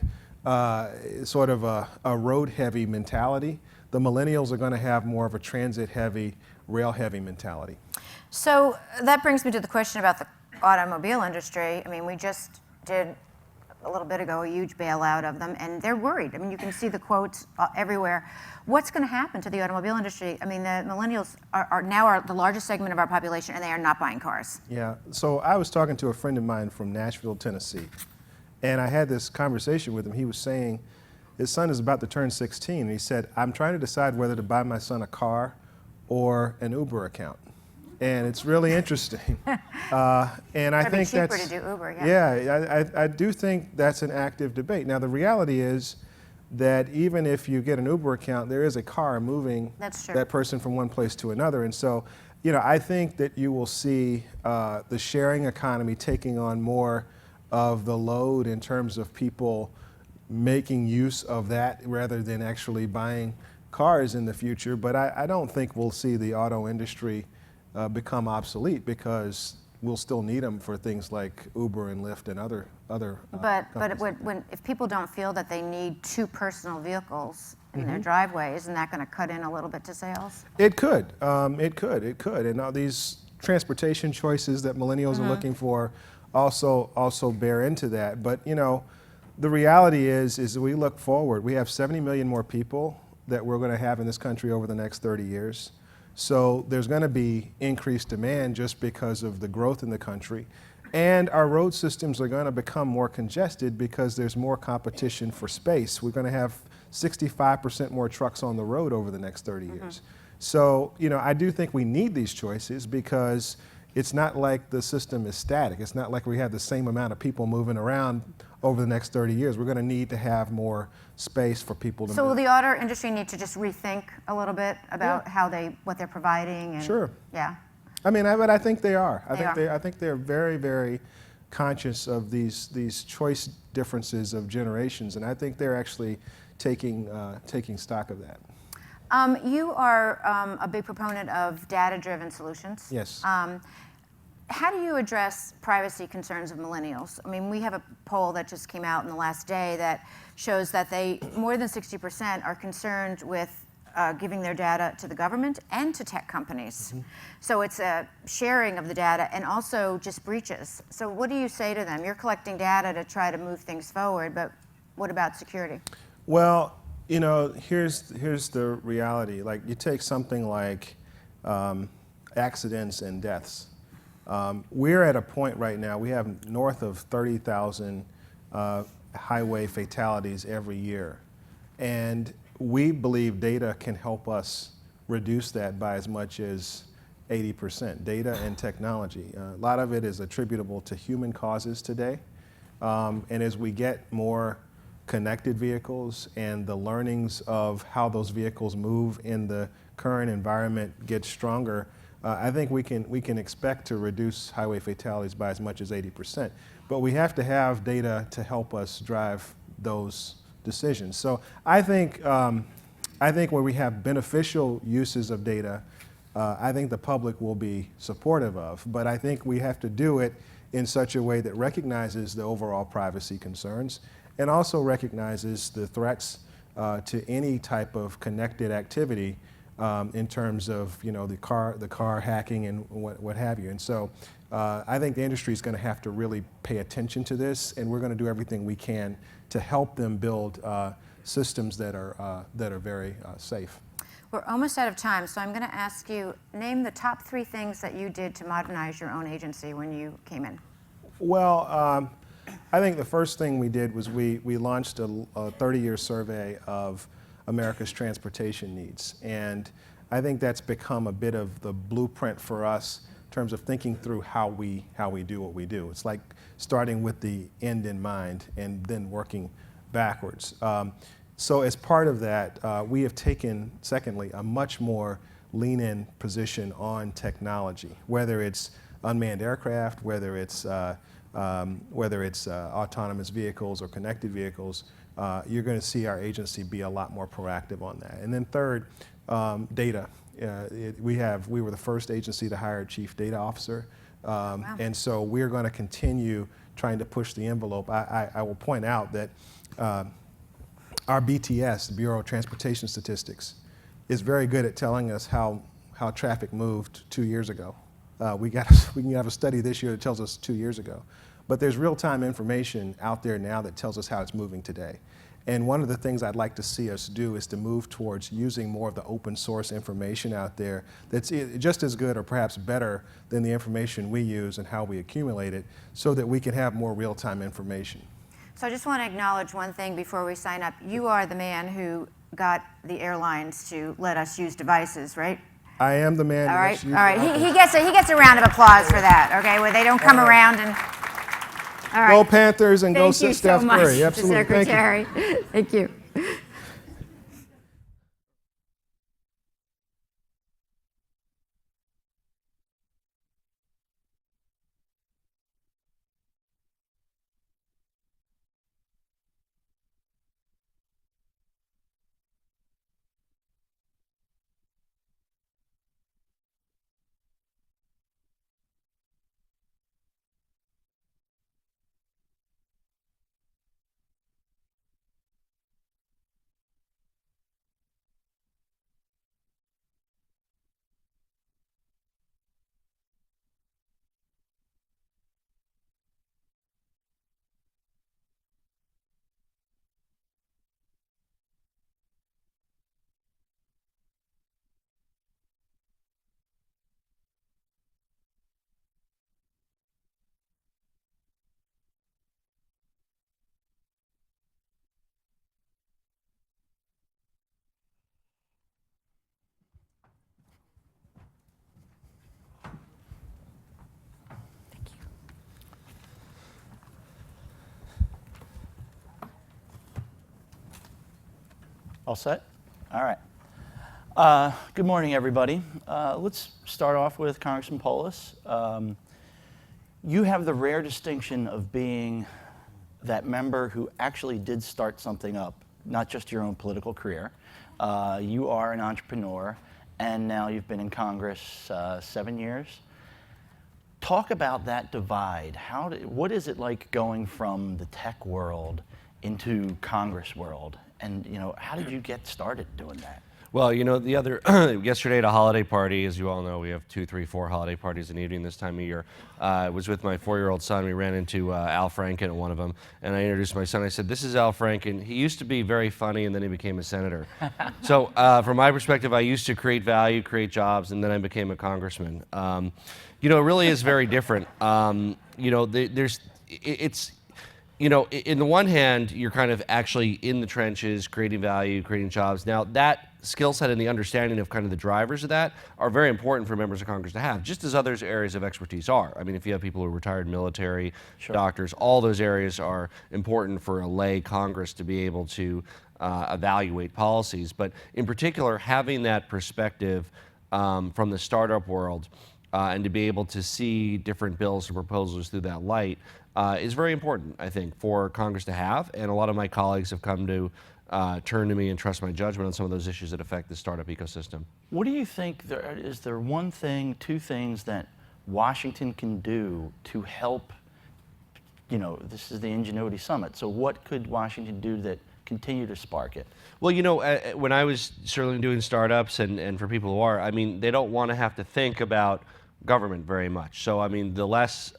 G: sort of a road-heavy mentality. The millennials are going to have more of a transit-heavy, rail-heavy mentality.
F: So that brings me to the question about the automobile industry. I mean, we just did a little bit ago a huge bailout of them, and they're worried. I mean, you can see the quotes everywhere. What's going to happen to the automobile industry? I mean, the millennials are now the largest segment of our population, and they are not buying cars.
G: Yeah, so I was talking to a friend of mine from Nashville, Tennessee, and I had this conversation with him. He was saying, his son is about to turn 16, and he said, I'm trying to decide whether to buy my son a car or an Uber account. And it's really interesting. And I think
F: cheaper
G: that's
F: to do Uber, yeah.
G: I do think that's an active debate. Now, the reality is that even if you get an Uber account, there is a car moving
F: That's true.
G: that person from one place to another. And so, you know, I think that you will see the sharing economy taking on more of the load in terms of people making use of that rather than actually buying cars in the future. But I don't think we'll see the auto industry become obsolete, because we'll still need them for things like Uber and Lyft and other
F: But
G: companies.
F: if people don't feel that they need 2 personal vehicles in their driveway, isn't that going to cut in a little bit to sales?
G: It could. It could. And all these transportation choices that millennials are looking for also bear into that. But, you know, the reality is that we look forward. We have 70 million more people that we're going to have in this country over the next 30 years. So there's going to be increased demand just because of the growth in the country. And our road systems are going to become more congested because there's more competition for space. We're going to have 65% more trucks on the road over the next 30 years. So, you know, I do think we need these choices, because it's not like the system is static. It's not like we have the same amount of people moving around over the next 30 years. We're going to need to have more space for people to
F: So will
G: move.
F: the auto industry need to just rethink a little bit about what they're providing? And,
G: Sure.
F: Yeah.
G: I mean, but I think they are.
F: They
G: I think they're very, very conscious of these choice differences of generations, and I think they're actually taking stock of that.
F: You are a big proponent of data-driven solutions.
G: Yes.
F: How do you address privacy concerns of millennials? I mean, we have a poll that just came out in the last day that shows that more than 60% are concerned with giving their data to the government and to tech companies. So it's a sharing of the data and also just breaches. So what do you say to them? You're collecting data to try to move things forward, but what about security?
G: Well, you know, here's the reality. Like, you take something like accidents and deaths. We're at a point right now, we have north of 30,000 highway fatalities every year. And we believe data can help us reduce that by as much as 80%, data and technology. A lot of it is attributable to human causes today. And as we get more connected vehicles and the learnings of how those vehicles move in the current environment get stronger, I think we can expect to reduce highway fatalities by as much as 80%. But we have to have data to help us drive those decisions. So I think where we have beneficial uses of data, I think the public will be supportive of. But I think we have to do it in such a way that recognizes the overall privacy concerns and also recognizes the threats to any type of connected activity in terms of, you know, the car hacking and what have you. And so I think the industry is going to have to really pay attention to this, and we're going to do everything we can to help them build systems that are very safe.
F: We're almost out of time, so I'm going to ask you, name the top 3 things that you did to modernize your own agency when you came in.
G: Well, I think the first thing we did was we launched a 30-year survey of America's transportation needs. And I think that's become a bit of the blueprint for us in terms of thinking through how we do what we do. It's like starting with the end in mind and then working backwards. So as part of that, we have taken, secondly, a much more lean-in position on technology, whether it's unmanned aircraft, whether it's autonomous vehicles or connected vehicles. You're going to see our agency be a lot more proactive on that. And then third, data. We were the first agency to hire a chief data officer.
F: Wow.
G: And so we're going to continue trying to push the envelope. I will point out that our BTS, the Bureau of Transportation Statistics, is very good at telling us how traffic moved 2 years ago. We can have a study this year that tells us 2 years ago. But there's real-time information out there now that tells us how it's moving today. And one of the things I'd like to see us do is to move towards using more of the open source information out there that's just as good or perhaps better than the information we use and how we accumulate it, so that we can have more real-time information.
F: So I just want to acknowledge one thing before we sign up. You are the man who got the airlines to let us use devices, right?
G: I am the man.
F: All right, all right. He gets a round of applause for that, okay, where they don't come around and, all right.
G: Go Panthers and go
F: Thank you
G: Steph
F: so much,
G: Curry.
F: Mr.
G: Absolutely. Thank you.
F: Secretary. Thank you.
H: All set? All right. Good morning, everybody. Let's start off with Congressman Polis. You have the rare distinction of being that member who actually did start something up, not just your own political career. You are an entrepreneur, and now you've been in Congress 7 years. Talk about that divide. What is it like going from the tech world into Congress world? And how did you get started doing that?
I: Well, the other yesterday at a holiday party, as you all know, we have 2, 3, 4 holiday parties in the evening this time of year. I was with my 4-year-old son. We ran into Al Franken at one of them, and I introduced my son. I said, "This is Al Franken. He used to be very funny, and then he became a senator." So, from my perspective, I used to create value, create jobs, and then I became a congressman. It really is very different. In the one hand, you're kind of actually in the trenches, creating value, creating jobs. Now, that skill set and the understanding of kind of the drivers of that are very important for members of Congress to have, just as other areas of expertise are. I mean, if you have people who are retired military, doctors, all those areas are important for a lay Congress to be able to evaluate policies. But in particular, having that perspective from the startup world and to be able to see different bills and proposals through that light is very important, I think, for Congress to have. And a lot of my colleagues have come to turn to me and trust my judgment on some of those issues that affect the startup ecosystem.
H: What do you think, is there one thing, two things that Washington can do to help, this is the inGENuitY Summit, so what could Washington do that continue to spark it?
I: Well, when I was certainly doing startups and for people who are, I mean, they don't want to have to think about government very much. So, I mean, the less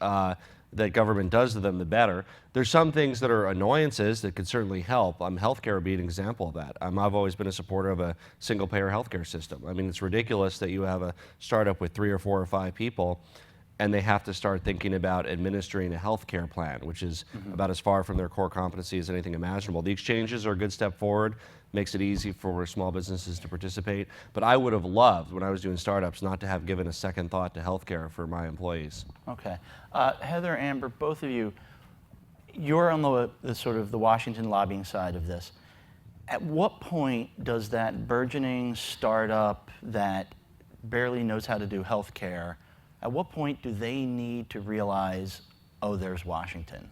I: that government does to them, the better. There's some things that are annoyances that could certainly help. Healthcare would be an example of that. I've always been a supporter of a single-payer healthcare system. I mean, it's ridiculous that you have a startup with 3 or 4 or 5 people and they have to start thinking about administering a healthcare plan, which is about as far from their core competency as anything imaginable. The exchanges are a good step forward, makes it easy for small businesses to participate. But I would have loved, when I was doing startups, not to have given a second thought to healthcare for my employees.
H: Okay. Heather, Amber, both of you, you're on the sort of the Washington lobbying side of this. At what point does that burgeoning startup that barely knows how to do healthcare, at what point do they need to realize, oh, there's Washington?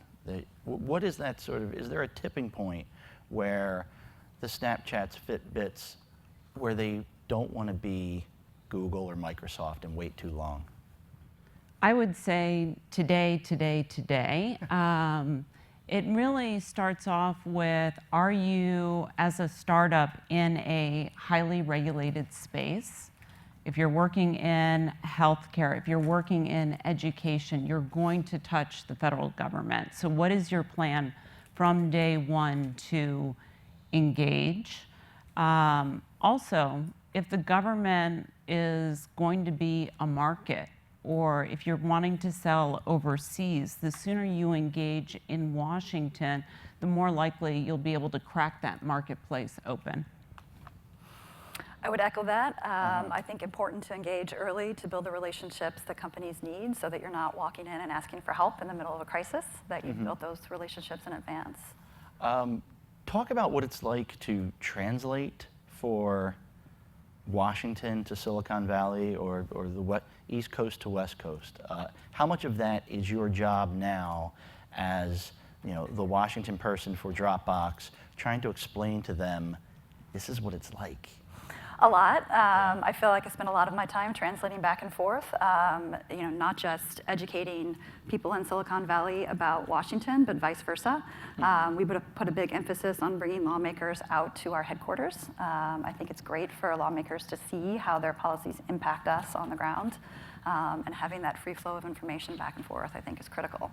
H: What is that sort of, is there a tipping point where the Snapchats, Fitbits, where they don't want to be Google or Microsoft and wait too long?
J: I would say today. It really starts off with, are you, as a startup, in a highly regulated space? If you're working in healthcare, if you're working in education, you're going to touch the federal government. So what is your plan from day one to engage? Also, if the government is going to be a market, or if you're wanting to sell overseas, the sooner you engage in Washington, the more likely you'll be able to crack that marketplace open.
K: I would echo that. I think important to engage early to build the relationships that companies need so that you're not walking in and asking for help in the middle of a crisis, that you've built those relationships in advance.
H: Talk about what it's like to translate for Washington to Silicon Valley or the East Coast to West Coast. How much of that is your job now as the Washington person for Dropbox, trying to explain to them, this is what it's like?
K: A lot. I feel like I spend a lot of my time translating back and forth, not just educating people in Silicon Valley about Washington, but vice versa. We put a big emphasis on bringing lawmakers out to our headquarters. I think it's great for lawmakers to see how their policies impact us on the ground, and having that free flow of information back and forth, I think, is critical.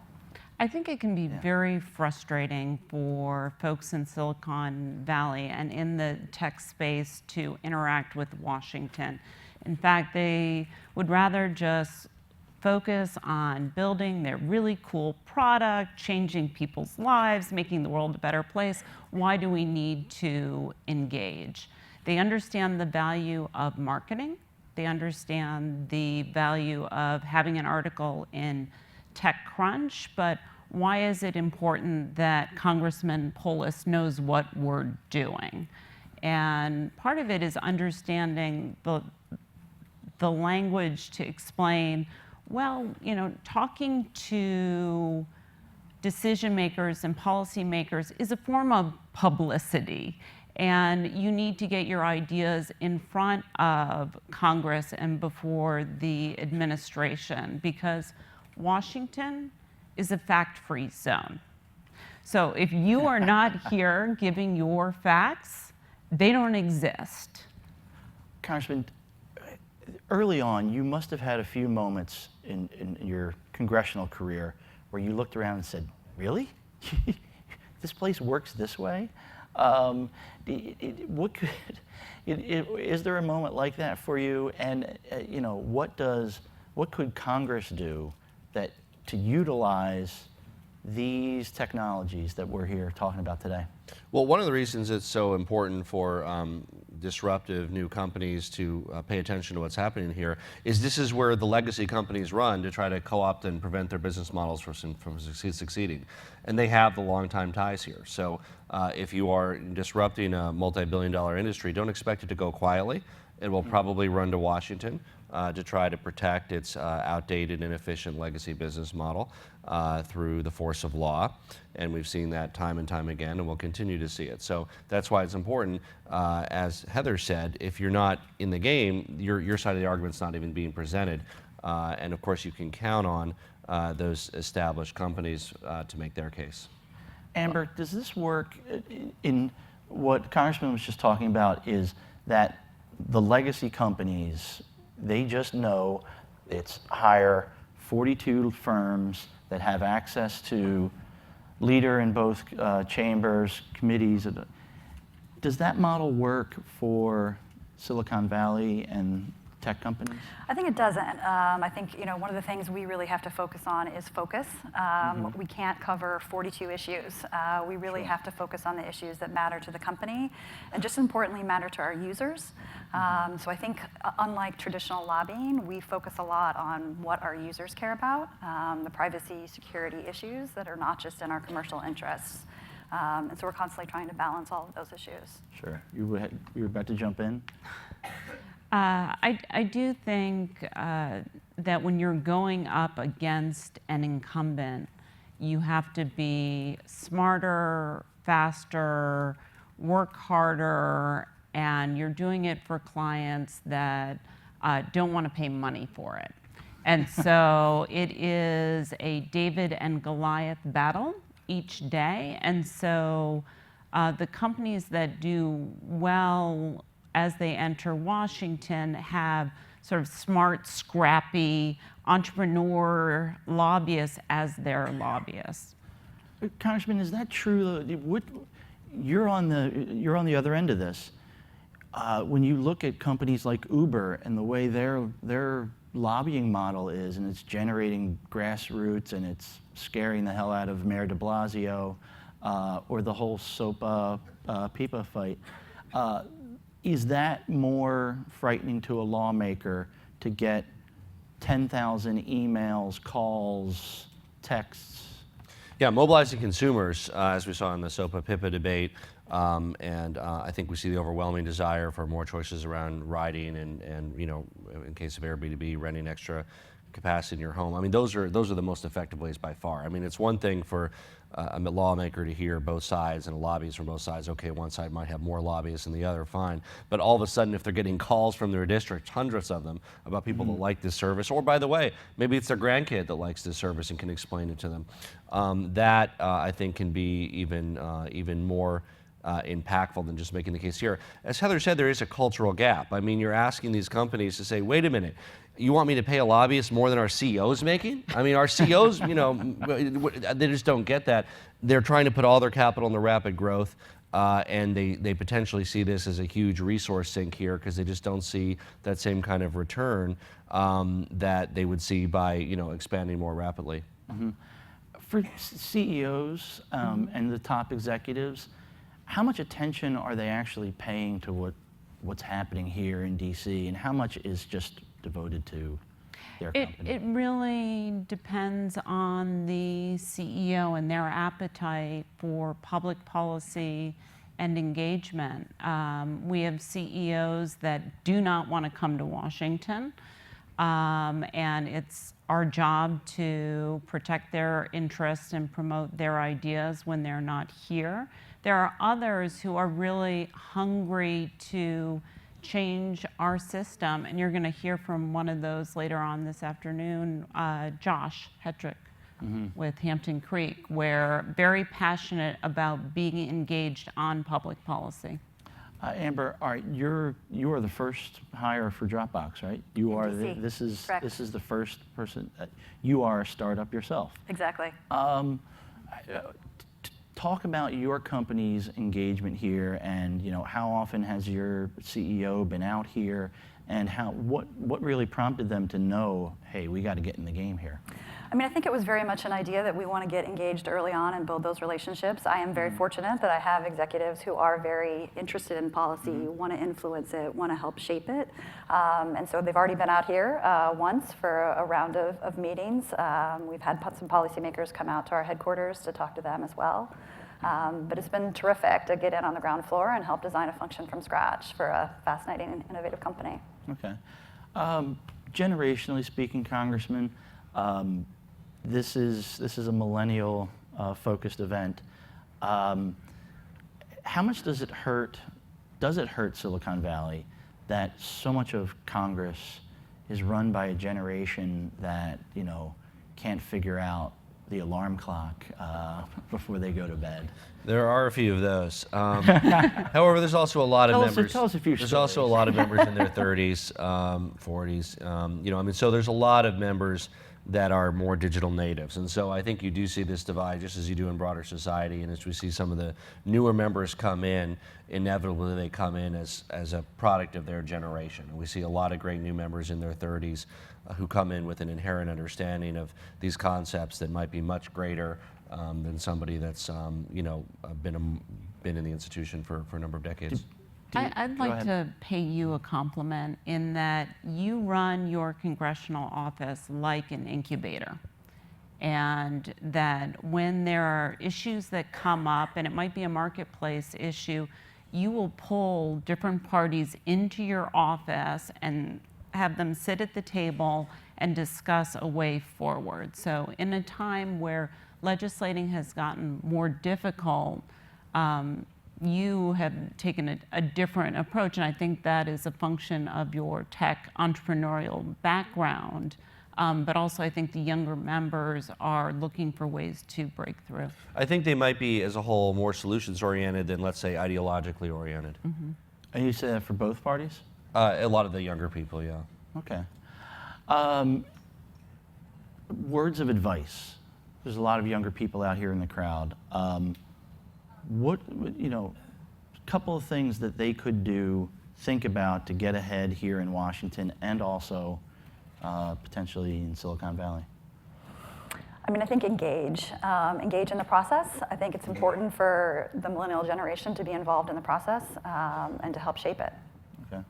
J: I think it can be very frustrating for folks in Silicon Valley and in the tech space to interact with Washington. In fact, they would rather just focus on building their really cool product, changing people's lives, making the world a better place. Why do we need to engage? They understand the value of marketing. They understand the value of having an article in TechCrunch, but why is it important that Congressman Polis knows what we're doing? And part of it is understanding the language to explain, well, talking to decision makers and policymakers is a form of publicity. And you need to get your ideas in front of Congress and before the administration, because Washington is a fact-free zone. So if you are not here giving your facts, they don't exist.
H: Congressman, early on, you must have had a few moments in your congressional career where you looked around and said, really? This place works this way? Is there a moment like that for you? And what could Congress do to utilize these technologies that we're here talking about today?
I: Well, one of the reasons it's so important for disruptive new companies to pay attention to what's happening here is this is where the legacy companies run to try to co-opt and prevent their business models from succeeding. And they have the long-time ties here. So if you are disrupting a multi-billion-dollar industry, don't expect it to go quietly. It will probably run to Washington to try to protect its outdated, inefficient legacy business model through the force of law. And we've seen that time and time again, and we'll continue to see it. So that's why it's important, as Heather said, if you're not in the game, your side of the argument's not even being presented. And of course, you can count on those established companies to make their case.
H: Amber, does this work in what Congressman was just talking about, is that the legacy companies, they just know it's hire 42 firms that have access to leader in both chambers, committees. Does that model work for Silicon Valley and tech companies?
K: I think it doesn't. I think one of the things we really have to focus on is focus. We can't cover 42 issues. We really have to focus on the issues that matter to the company, and just importantly, matter to our users. So I think, unlike traditional lobbying, we focus a lot on what our users care about, the privacy, security issues that are not just in our commercial interests. And so we're constantly trying to balance all of those issues.
H: Sure. You were about to jump in?
J: I do think that when you're going up against an incumbent, you have to be smarter, faster, work harder, and you're doing it for clients that don't want to pay money for it. And so it is a David and Goliath battle each day. And so the companies that do well as they enter Washington have sort of smart, scrappy entrepreneur lobbyists as their lobbyists.
H: Congressman, is that true? You're on the other end of this. When you look at companies like Uber and the way their lobbying model is, and it's generating grassroots and it's scaring the hell out of Mayor de Blasio, or the whole SOPA PIPA fight. Is that more frightening to a lawmaker to get 10,000 emails, calls, texts?
I: Yeah, mobilizing consumers, as we saw in the SOPA PIPA debate, and I think we see the overwhelming desire for more choices around riding and you know, in case of Airbnb, renting extra capacity in your home. I mean, those are the most effective ways by far. I mean, it's one thing for a lawmaker to hear both sides and lobbyists from both sides. Okay, one side might have more lobbyists than the other, fine. But all of a sudden, if they're getting calls from their district, hundreds of them, about people that like this service, or by the way, maybe it's their grandkid that likes this service and can explain it to them, that I think can be even more impactful than just making the case here. As Heather said, there is a cultural gap. I mean, you're asking these companies to say, wait a minute, you want me to pay a lobbyist more than our CEO's making? I mean, our CEOs, you know, they just don't get that. They're trying to put all their capital in the rapid growth, and they potentially see this as a huge resource sink here because they just don't see that same kind of return that they would see by, you know, expanding more rapidly.
H: Mm-hmm. For CEOs and the top executives, how much attention are they actually paying to what's happening here in DC, and how much is just devoted to their company?
J: It really depends on the CEO and their appetite for public policy and engagement. We have CEOs that do not want to come to Washington, and it's our job to protect their interests and promote their ideas when they're not here. There are others who are really hungry to change our system, and you're going to hear from one of those later on this afternoon, Josh Hetrick with Hampton Creek, where very passionate about being engaged on public policy.
H: Amber, you are the first hire for Dropbox, right? You are this is the first person. You are a startup yourself.
K: Exactly.
H: Talk about your company's engagement here, and you know, how often has your CEO been out here, and what really prompted them to know, hey, we got to get in the game here?
K: I mean, I think it was very much an idea that we want to get engaged early on and build those relationships. I am very fortunate that I have executives who are very interested in policy, want to influence it, want to help shape it. And so they've already been out here once for a round of meetings. We've had some policymakers come out to our headquarters to talk to them as well. But it's been terrific to get in on the ground floor and help design a function from scratch for a fascinating and innovative company.
H: Okay. Generationally speaking, Congressman, this is a millennial focused event. How much does it hurt Silicon Valley that so much of Congress is run by a generation that, you know, can't figure out the alarm clock before they go to bed?
I: There are a few of those. However, there's also a lot of members.
H: Tell us a few
I: There's
H: stories.
I: also a lot of members in their 30s, 40s. You know, I mean, so there's a lot of members that are more digital natives. And so I think you do see this divide just as you do in broader society. And as we see some of the newer members come in, inevitably they come in as a product of their generation. And we see a lot of great new members in their 30s who come in with an inherent understanding of these concepts that might be much greater than somebody that's you know, been in the institution for a number of decades.
J: I'd like to pay you a compliment in that you run your congressional office like an incubator. And that when there are issues that come up, and it might be a marketplace issue, you will pull different parties into your office and have them sit at the table and discuss a way forward. So in a time where legislating has gotten more difficult, you have taken a different approach, and I think that is a function of your tech entrepreneurial background. But also I think the younger members are looking for ways to break through.
I: I think they might be, as a whole, more solutions-oriented than, let's say, ideologically oriented.
H: And you say that for both parties?
I: A lot of the younger people, yeah.
H: Okay. Words of advice. There's a lot of younger people out here in the crowd. What, you know, a couple of things that they could do, think about to get ahead here in Washington and also potentially in Silicon Valley?
K: I mean, I think engage in the process. I think it's important for the millennial generation to be involved in the process and to help shape it.
H: Okay.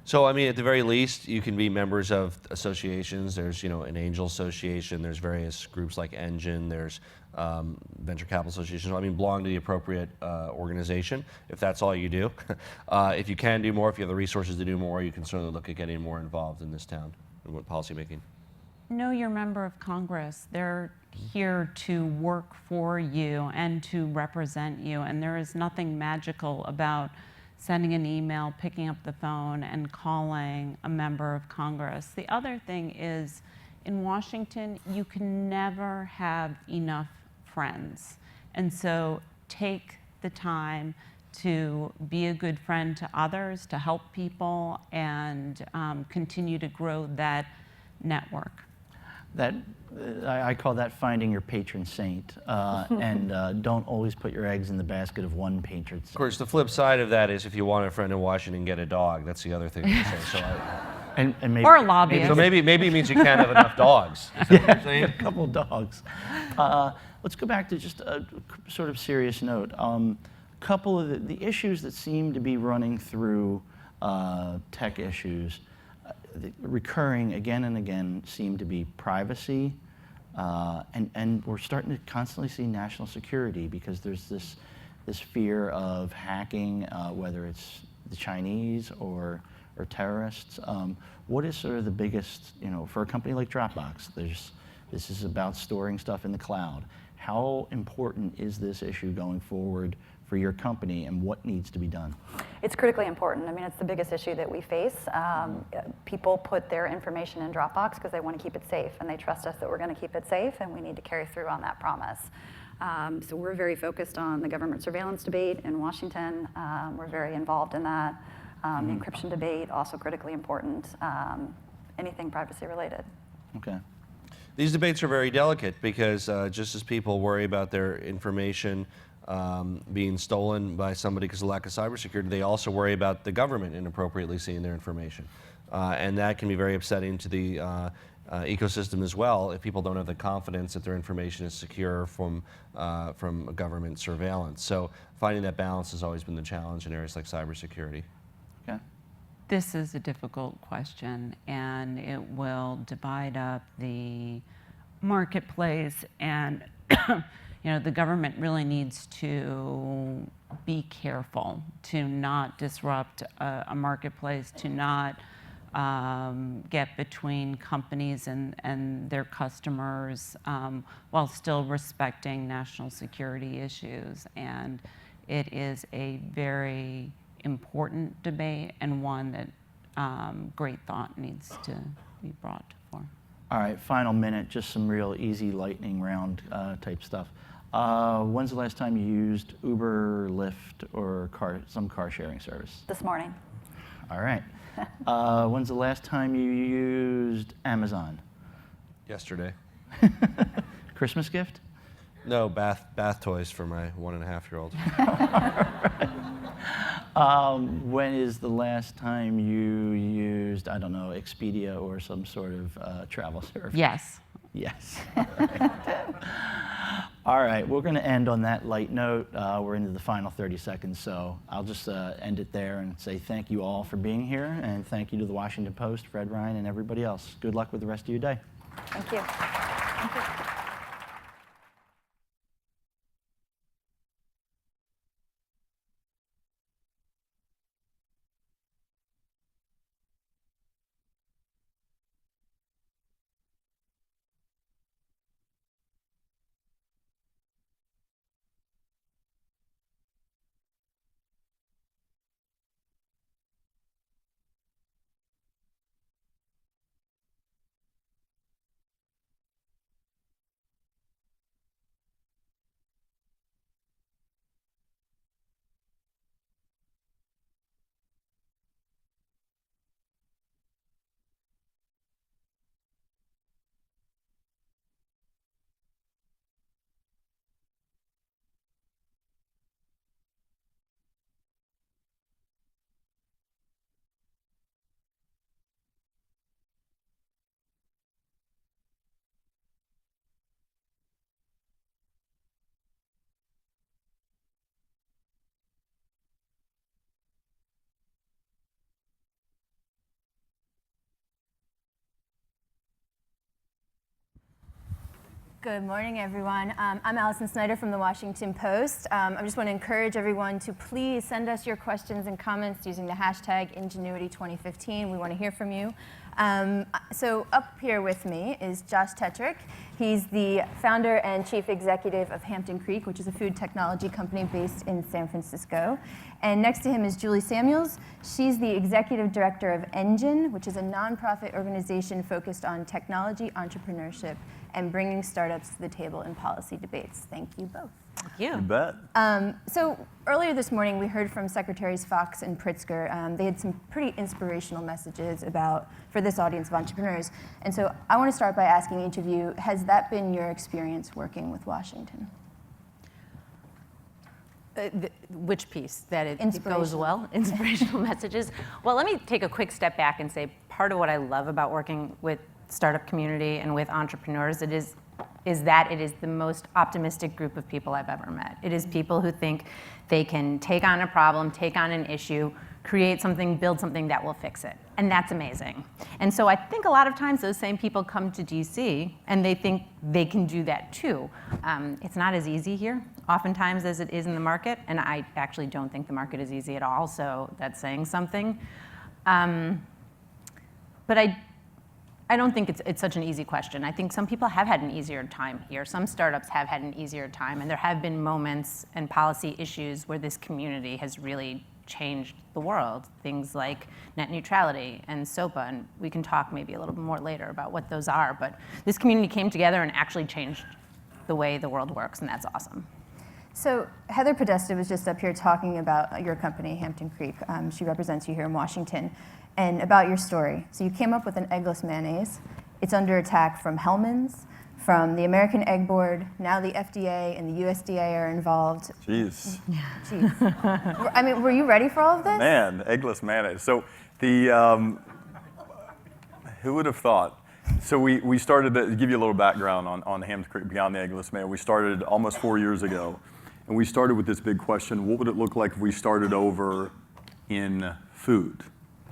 I: So, I mean, at the very least, you can be members of associations. There's, an angel association. There's various groups like inGEN. There's venture capital associations. So, I mean, belong to the appropriate organization if that's all you do. If you can do more, if you have the resources to do more, you can certainly look at getting more involved in this town and what policy making.
J: Know your member of Congress. They're here to work for you and to represent you, and there is nothing magical about sending an email, picking up the phone, and calling a member of Congress. The other thing is, in Washington, you can never have enough friends. And so take the time to be a good friend to others, to help people, and continue to grow that network.
H: That I call that finding your patron saint, and don't always put your eggs in the basket of one patron saint.
I: Of course, the flip side of that is if you want a friend in Washington, get a dog. That's the other thing to say. So
H: and maybe,
J: or a lobbyist.
I: So maybe it means you can't have enough dogs. Is that what you're saying?
H: A couple dogs. Let's go back to just a sort of serious note. Couple of the issues that seem to be running through tech issues, recurring again and again, seem to be privacy, and we're starting to constantly see national security because there's this fear of hacking, whether it's the Chinese or terrorists. What is sort of the biggest, for a company like Dropbox? This is about storing stuff in the cloud. How important is this issue going forward for your company, and what needs to be done?
K: It's critically important. I mean, it's the biggest issue that we face. People put their information in Dropbox because they want to keep it safe, and they trust us that we're going to keep it safe, and we need to carry through on that promise. So we're very focused on the government surveillance debate in Washington. We're very involved in that. The encryption debate, also critically important. Anything privacy related.
H: Okay.
I: These debates are very delicate because just as people worry about their information being stolen by somebody because of lack of cybersecurity, they also worry about the government inappropriately seeing their information. And that can be very upsetting to the ecosystem as well if people don't have the confidence that their information is secure from government surveillance. So finding that balance has always been the challenge in areas like cybersecurity.
H: Okay.
J: This is a difficult question, and it will divide up the marketplace, and the government really needs to be careful to not disrupt a marketplace, to not get between companies and their customers while still respecting national security issues. And it is a very important debate, and one that great thought needs to be brought to fore.
H: All right, final minute, just some real easy lightning round type stuff. When's the last time you used Uber, Lyft, or some car sharing service?
K: This morning.
H: All right. When's the last time you used Amazon?
I: Yesterday.
H: Christmas gift?
I: No, bath toys for my 1.5-year-old.
H: When is the last time you used, I don't know, Expedia or some sort of travel service?
J: Yes.
H: Yes. All right, we're going to end on that light note. We're into the final 30 seconds, so I'll just end it there and say thank you all for being here, and thank you to the Washington Post, Fred Ryan, and everybody else. Good luck with the rest of your day.
K: Thank you. Thank you.
L: Good morning, everyone. I'm Allison Snyder from the Washington Post. I just want to encourage everyone to please send us your questions and comments using the hashtag inGENuitY2015. We want to hear from you. So up here with me is Josh Tetrick. He's the founder and chief executive of Hampton Creek, which is a food technology company based in San Francisco. And next to him is Julie Samuels. She's the executive director of inGEN, which is a nonprofit organization focused on technology, entrepreneurship, and bringing startups to the table in policy debates. Thank you both.
J: Thank you.
M: You bet.
L: So earlier this morning, we heard from Secretaries Fox and Pritzker. They had some pretty inspirational messages for this audience of entrepreneurs. And so I want to start by asking each of you, has that been your experience working with Washington?
N: Which piece? That it goes well? Inspirational messages? Well, let me take a quick step back and say part of what I love about working with startup community and with entrepreneurs is that it is the most optimistic group of people I've ever met. It is people who think they can take on a problem, take on an issue, create something, build something that will fix it. And that's amazing. And so I think a lot of times those same people come to DC and they think they can do that too. It's not as easy here, oftentimes, as it is in the market. And I actually don't think the market is easy at all, so that's saying something. But I don't think it's such an easy question. I think some people have had an easier time here. Some startups have had an easier time, and there have been moments and policy issues where this community has really changed the world. Things like net neutrality and SOPA, and we can talk maybe a little bit more later about what those are. But this community came together and actually changed the way the world works, and that's awesome.
L: So Heather Podesta was just up here talking about your company, Hampton Creek. She represents you here in Washington. And about your story. So you came up with an eggless mayonnaise. It's under attack from Hellmann's, from the American Egg Board. Now the FDA and the USDA are involved.
M: Jeez.
L: Jeez. I mean, were you ready for all of this?
M: Man, eggless mayonnaise. So the, who would have thought? So we started, to give you a little background on Hampton Creek Beyond the Eggless Mayo. We started almost 4 years ago. And we started with this big question, what would it look like if we started over in food?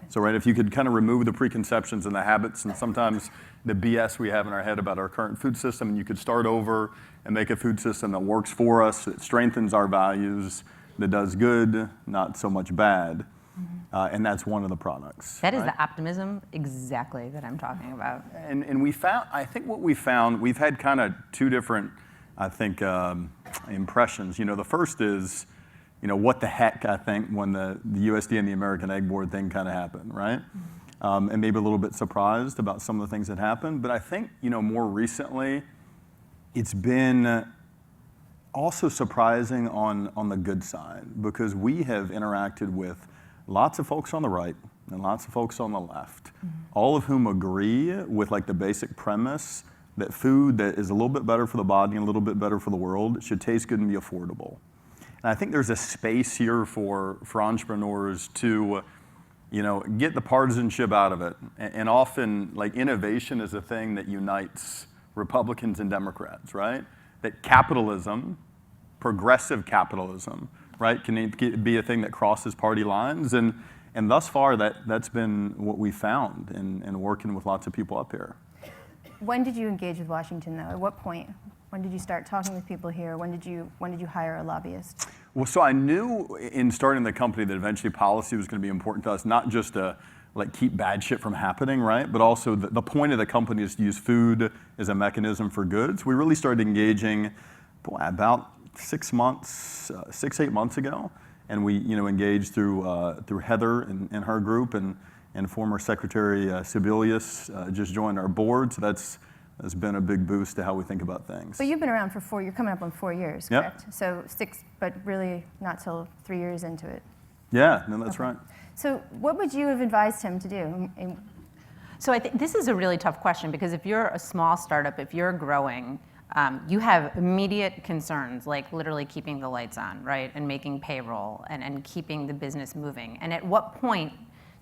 M: So right, if you could kind of remove the preconceptions and the habits and sometimes the BS we have in our head about our current food system, and you could start over and make a food system that works for us, that strengthens our values, that does good, not so much bad. And that's one of the products.
N: That is the optimism exactly that I'm talking about.
M: And we found, I think what we found, we've had kind of two different, I think, impressions. You know, the first is, you know, what the heck, I think, when the USDA and the American Egg Board thing kind of happened, right? And maybe a little bit surprised about some of the things that happened. But I think, you know, more recently, it's been also surprising on the good side, because we have interacted with lots of folks on the right and lots of folks on the left, all of whom agree with like the basic premise that food that is a little bit better for the body and a little bit better for the world should taste good and be affordable. And I think there's a space here for entrepreneurs to, you know, get the partisanship out of it. And often, like, innovation is a thing that unites Republicans and Democrats, right? That capitalism, progressive capitalism, right, can be a thing that crosses party lines. And thus far, that's been what we found in working with lots of people up here.
L: When did you engage with Washington, though? At what point? When did you start talking with people here? When did you hire a lobbyist?
M: Well, so I knew in starting the company that eventually policy was going to be important to us, not just to like keep bad shit from happening, right? But also the point of the company is to use food as a mechanism for good. So we really started engaging about 6 months, 8 months ago, and we engaged through Heather and her group, and former Secretary Sebelius just joined our board. So that's been a big boost to how we think about things.
L: But you've been around for you're coming up on 4 years, correct? Yep. So 6, but really not till 3 years into it.
M: Yeah, no, that's right.
L: So what would you have advised him to do?
N: So I think this is a really tough question, because if you're a small startup, if you're growing, you have immediate concerns, like literally keeping the lights on, right? And making payroll and keeping the business moving. And at what point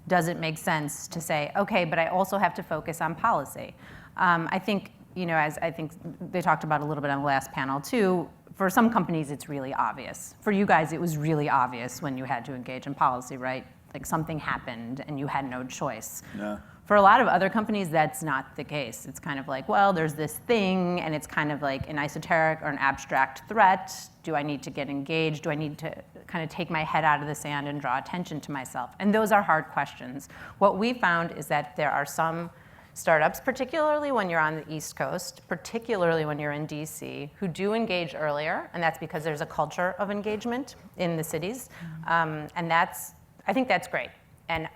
N: does it make sense to say, okay, but I also have to focus on policy? I think, as I think they talked about a little bit on the last panel too, for some companies it's really obvious. For you guys, it was really obvious when you had to engage in policy, right? Like something happened and you had no choice.
M: Yeah.
N: For a lot of other companies, that's not the case. It's kind of like, well, there's this thing, and it's kind of like an esoteric or an abstract threat. Do I need to get engaged? Do I need to kind of take my head out of the sand and draw attention to myself? And those are hard questions. What we found is that there are some startups, particularly when you're on the East Coast, particularly when you're in DC, who do engage earlier, and that's because there's a culture of engagement in the cities. And I think that's great. And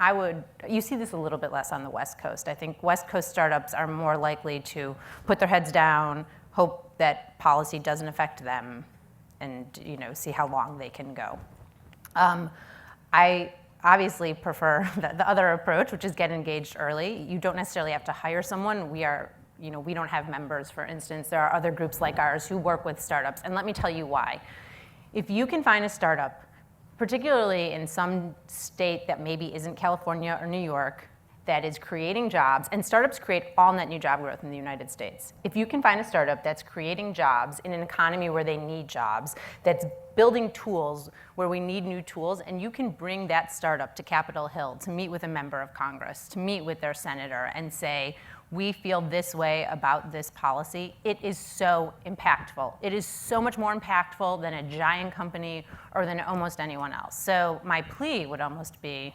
N: you see this a little bit less on the West Coast. I think West Coast startups are more likely to put their heads down, hope that policy doesn't affect them, and see how long they can go. I obviously prefer the other approach, which is get engaged early. You don't necessarily have to hire someone. We don't have members, for instance. There are other groups like ours who work with startups, and let me tell you why. If you can find a startup, particularly in some state that maybe isn't California or New York, that is creating jobs, and startups create all net new job growth in the United States. If you can find a startup that's creating jobs in an economy where they need jobs, that's building tools where we need new tools, and you can bring that startup to Capitol Hill to meet with a member of Congress, to meet with their senator and say, we feel this way about this policy, it is so impactful. It is so much more impactful than a giant company or than almost anyone else. So my plea would almost be,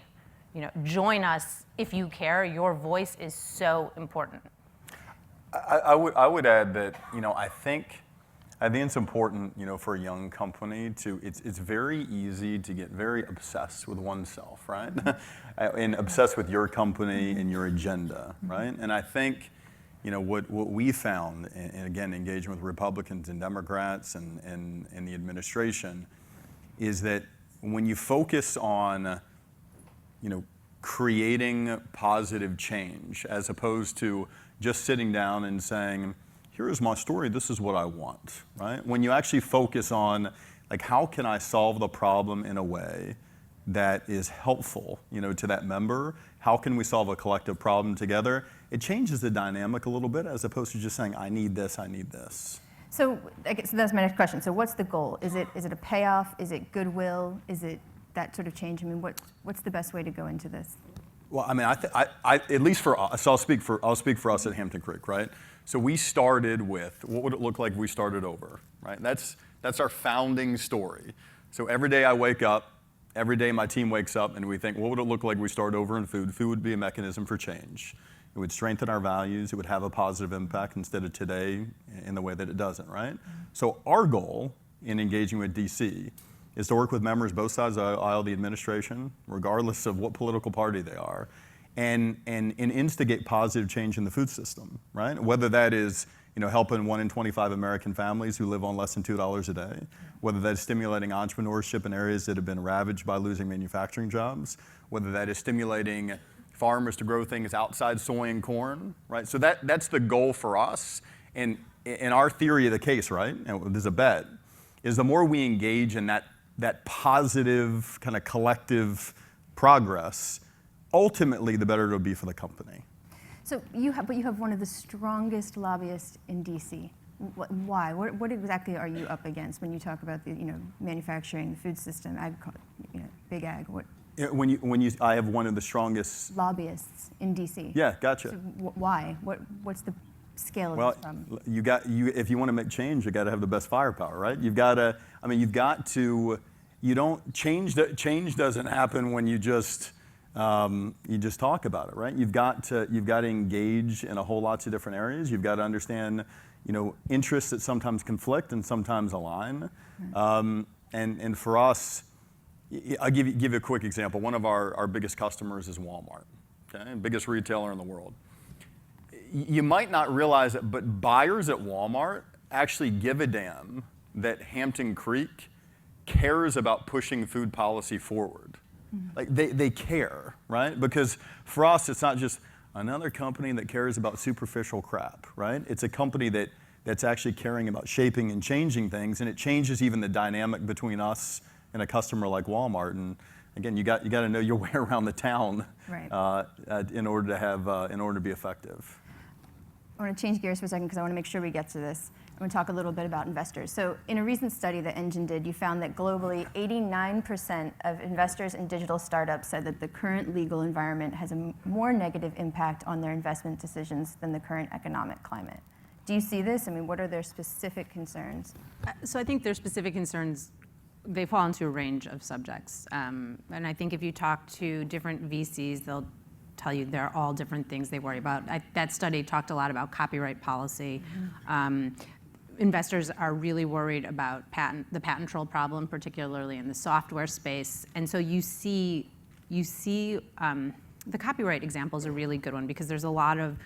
N: join us if you care. Your voice is so important.
M: I would add that, I think it's important, for a young company it's very easy to get very obsessed with oneself, right? And obsessed with your company and your agenda, right? And I think, what we found, and again, engaging with Republicans and Democrats and the administration, is that when you focus on, creating positive change as opposed to just sitting down and saying, here's my story, this is what I want, right? When you actually focus on, how can I solve the problem in a way that is helpful, to that member? How can we solve a collective problem together? It changes the dynamic a little bit as opposed to just saying, I need this, I need this.
L: So that's my next question. So what's the goal? Is it a payoff? Is it goodwill? Is it that sort of change? I mean, what's the best way to go into this?
M: Well, I mean, I at least for us, so I'll speak for us at Hampton Creek, right? So we started with, what would it look like if we started over, right? That's our founding story. So every day I wake up, every day my team wakes up, and we think, what would it look like if we start over in food? Food would be a mechanism for change. It would strengthen our values. It would have a positive impact instead of today in the way that it doesn't, right? Mm-hmm. So our goal in engaging with DC is to work with members both sides of the aisle of the administration, regardless of what political party they are, and instigate positive change in the food system, right? Whether that is helping 1 in 25 American families who live on less than $2 a day, whether that is stimulating entrepreneurship in areas that have been ravaged by losing manufacturing jobs, whether that is stimulating farmers to grow things outside soy and corn, right? So that's the goal for us. And in our theory of the case, right, and there's a bet, is the more we engage in that positive kind of collective progress, ultimately the better it'll be for the company.
L: So you have one of the strongest lobbyists in DC. Why? What exactly are you up against when you talk about the manufacturing, the food system, big ag? What?
M: I have one of the strongest
L: lobbyists in DC.
M: Yeah, gotcha.
L: So why? What's the scale of this problem?
M: Well, if you want to make change, you got to have the best firepower, right? Change doesn't happen when you just talk about it, right? You've got to engage in a whole lots of different areas. You've got to understand, interests that sometimes conflict and sometimes align. Right. And for us, I'll give you a quick example. One of our biggest customers is Walmart, okay? Biggest retailer in the world. You might not realize it, but buyers at Walmart actually give a damn that Hampton Creek cares about pushing food policy forward. Mm-hmm. Like they care, right? Because for us, it's not just another company that cares about superficial crap, right? It's a company that's actually caring about shaping and changing things, and it changes even the dynamic between us and a customer like Walmart. And again, you got to know your way around the town, right, in order to be effective.
L: I want to change gears for a second because I want to make sure we get to this. I want to talk a little bit about investors. So in a recent study that inGen did, you found that globally 89% of investors in digital startups said that the current legal environment has a more negative impact on their investment decisions than the current economic climate. Do you see this? I mean, what are their specific concerns?
N: So I think their specific concerns, they fall into a range of subjects. And I think if you talk to different VCs, they'll tell you they're all different things they worry about. That study talked a lot about copyright policy. Investors are really worried about the patent troll problem, particularly in the software space. And so you see the copyright example is a really good one because there's a lot of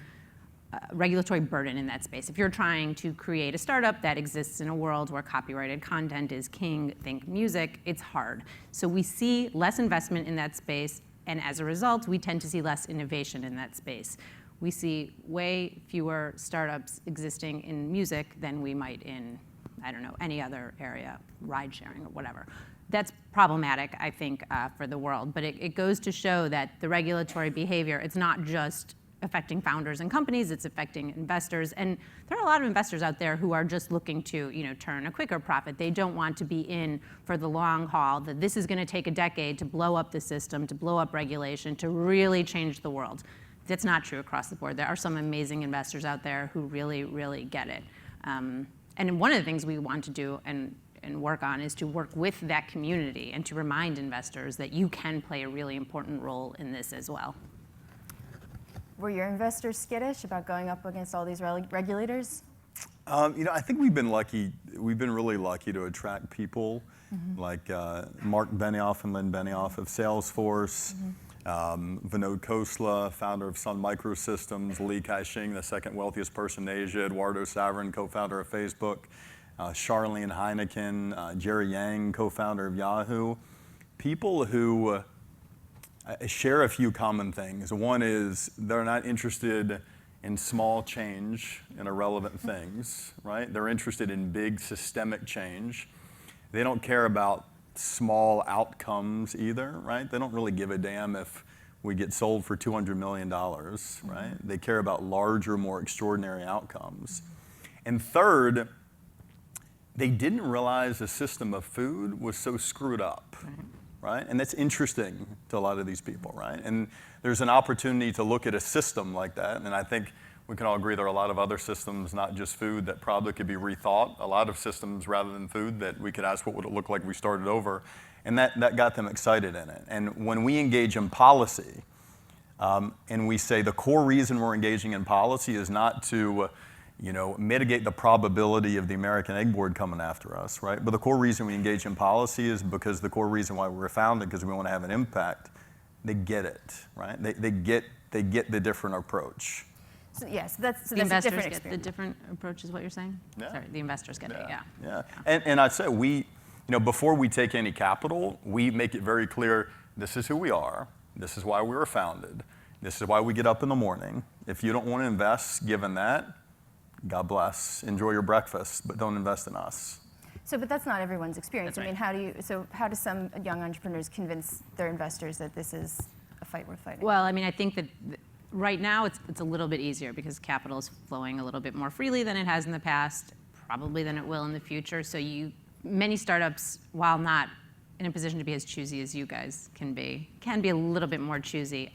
N: regulatory burden in that space. If you're trying to create a startup that exists in a world where copyrighted content is king, think music, it's hard. So we see less investment in that space, and as a result, we tend to see less innovation in that space. We see way fewer startups existing in music than we might in, I don't know, any other area, ride sharing or whatever. That's problematic, I think, for the world. But it goes to show that the regulatory behavior, it's not just affecting founders and companies, it's affecting investors. And there are a lot of investors out there who are just looking to, turn a quicker profit. They don't want to be in for the long haul, that this is going to take a decade to blow up the system, to blow up regulation, to really change the world. That's not true across the board. There are some amazing investors out there who really, really get it. And one of the things we want to do and work on is to work with that community and to remind investors that you can play a really important role in this as well.
L: Were your investors skittish about going up against all these regulators?
M: I think we've been lucky. We've been really lucky to attract people like Mark Benioff and Lynn Benioff of Salesforce. Vinod Khosla, founder of Sun Microsystems, Li Ka-shing, the second wealthiest person in Asia, Eduardo Saverin, co-founder of Facebook, Charlene Heineken, Jerry Yang, co-founder of Yahoo. People who share a few common things. One is they're not interested in small change and irrelevant things, right? They're interested in big systemic change. They don't care about small outcomes either, right? They don't really give a damn if we get sold for $200 million, right? They care about larger, more extraordinary outcomes. And third, they didn't realize the system of food was so screwed up, right? And that's interesting to a lot of these people, right? And there's an opportunity to look at a system like that, and I think we can all agree there are a lot of other systems, not just food, that probably could be rethought. A lot of systems rather than food that we could ask what would it look like if we started over. And that got them excited in it. And when we engage in policy, and we say the core reason we're engaging in policy is not to mitigate the probability of the American Egg Board coming after us, right? But the core reason we engage in policy is because the core reason why we were founded, because we want to have an impact. They get it, right? They get the different approach.
L: So yes, that's
N: The
L: a
N: investors
L: different
N: get
L: experience.
N: the different approach is what you're saying?
M: Yeah.
N: Sorry, the investors get it, yeah.
M: Yeah, and I'd say we, before we take any capital, we make it very clear, this is who we are, this is why we were founded, this is why we get up in the morning. If you don't want to invest, given that, God bless, enjoy your breakfast, but don't invest in us.
L: So, but that's not everyone's experience.
N: That's
L: I mean, how do some young entrepreneurs convince their investors that this is a fight worth fighting?
N: Well, I mean, I think that right now it's a little bit easier because capital is flowing a little bit more freely than it has in the past, probably than it will in the future. So many startups, while not in a position to be as choosy as you guys can be a little bit more choosy.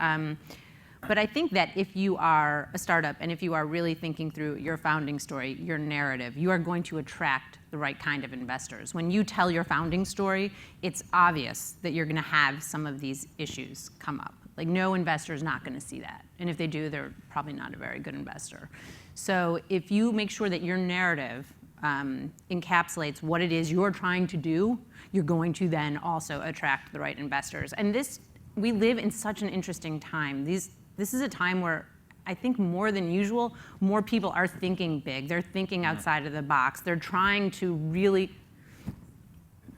N: But I think that if you are a startup and if you are really thinking through your founding story, your narrative, you are going to attract the right kind of investors. When you tell your founding story, it's obvious that you're going to have some of these issues come up. Like, no investor is not going to see that. And if they do, they're probably not a very good investor. So if you make sure that your narrative encapsulates what it is you're trying to do, you're going to then also attract the right investors. And we live in such an interesting time. This is a time where I think more than usual, more people are thinking big. They're thinking outside of the box. They're trying to really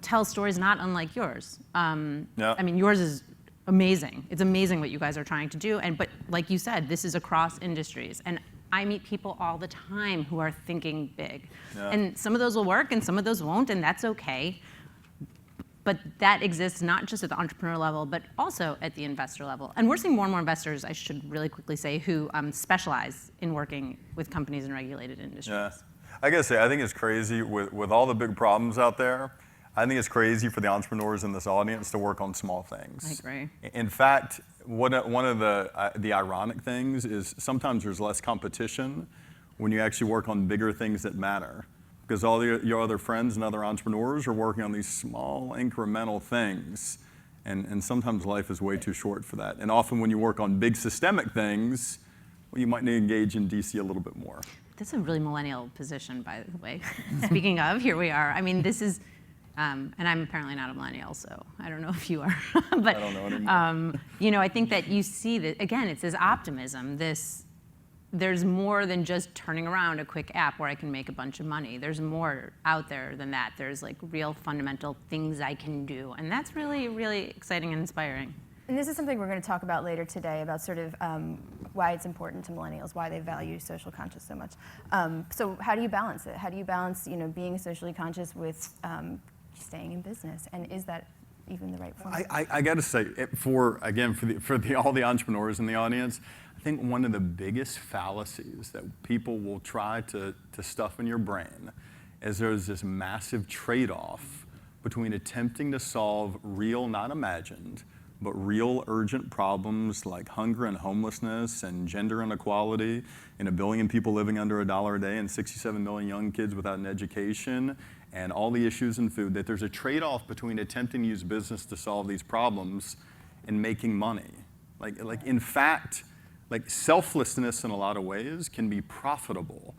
N: tell stories not unlike yours. I mean, yours is amazing. It's amazing what you guys are trying to do. But like you said, this is across industries. And I meet people all the time who are thinking big. And some of those will work and some of those won't, and that's okay. but that exists not just at the entrepreneur level, but also at the investor level. And we're seeing more and more investors, I should really quickly say, who specialize in working with companies in regulated industries.
M: Yeah. I gotta say, I think it's crazy with all the big problems out there. I think it's crazy for the entrepreneurs in this audience to work on small things.
N: I agree.
M: In fact, one of the ironic things is sometimes there's less competition when you actually work on bigger things that matter. Because all your other friends and other entrepreneurs are working on these small incremental things. And sometimes life is way too short for that. And often when you work on big systemic things, well, you might need to engage in DC a little bit more.
N: This is a really millennial position, by the way. Speaking of, here we are. I mean, this is, and I'm apparently not a millennial, so I don't know if you are. But,
M: I don't know anymore.
N: you know, I think that you see that, again, it's this optimism, there's more than just turning around a quick app where I can make a bunch of money. There's more out there than that. There's like real fundamental things I can do. And that's really, really exciting and inspiring.
L: And this is something we're going to talk about later today, about sort of why it's important to millennials, why they value social conscious so much. So how do you balance it? How do you balance, you know, being socially conscious with staying in business? And is that even the right form?
M: I got to say, for all the entrepreneurs in the audience, I think one of the biggest fallacies that people will try to stuff in your brain is there's this massive trade-off between attempting to solve real, not imagined, but real urgent problems like hunger and homelessness and gender inequality and 1 billion people living under $1 a day and 67 million young kids without an education and all the issues in food, that there's a trade-off between attempting to use business to solve these problems and making money. Like in fact, like selflessness in a lot of ways can be profitable.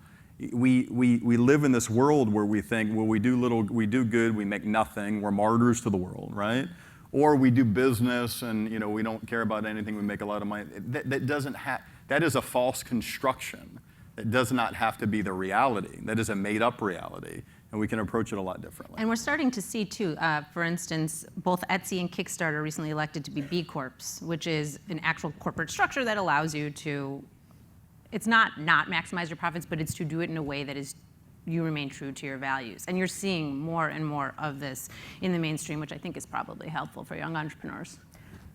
M: We live in this world where we think, well, we do good, we make nothing, we're martyrs to the world, right? Or we do business and we don't care about anything, we make a lot of money. That is a false construction. That does not have to be the reality. That is a made-up reality, and we can approach it a lot differently.
N: And we're starting to see too, for instance, both Etsy and Kickstarter recently elected to be B Corps, which is an actual corporate structure that allows you to, it's not maximize your profits, but it's to do it in a way that is you remain true to your values. And you're seeing more and more of this in the mainstream, which I think is probably helpful for young entrepreneurs.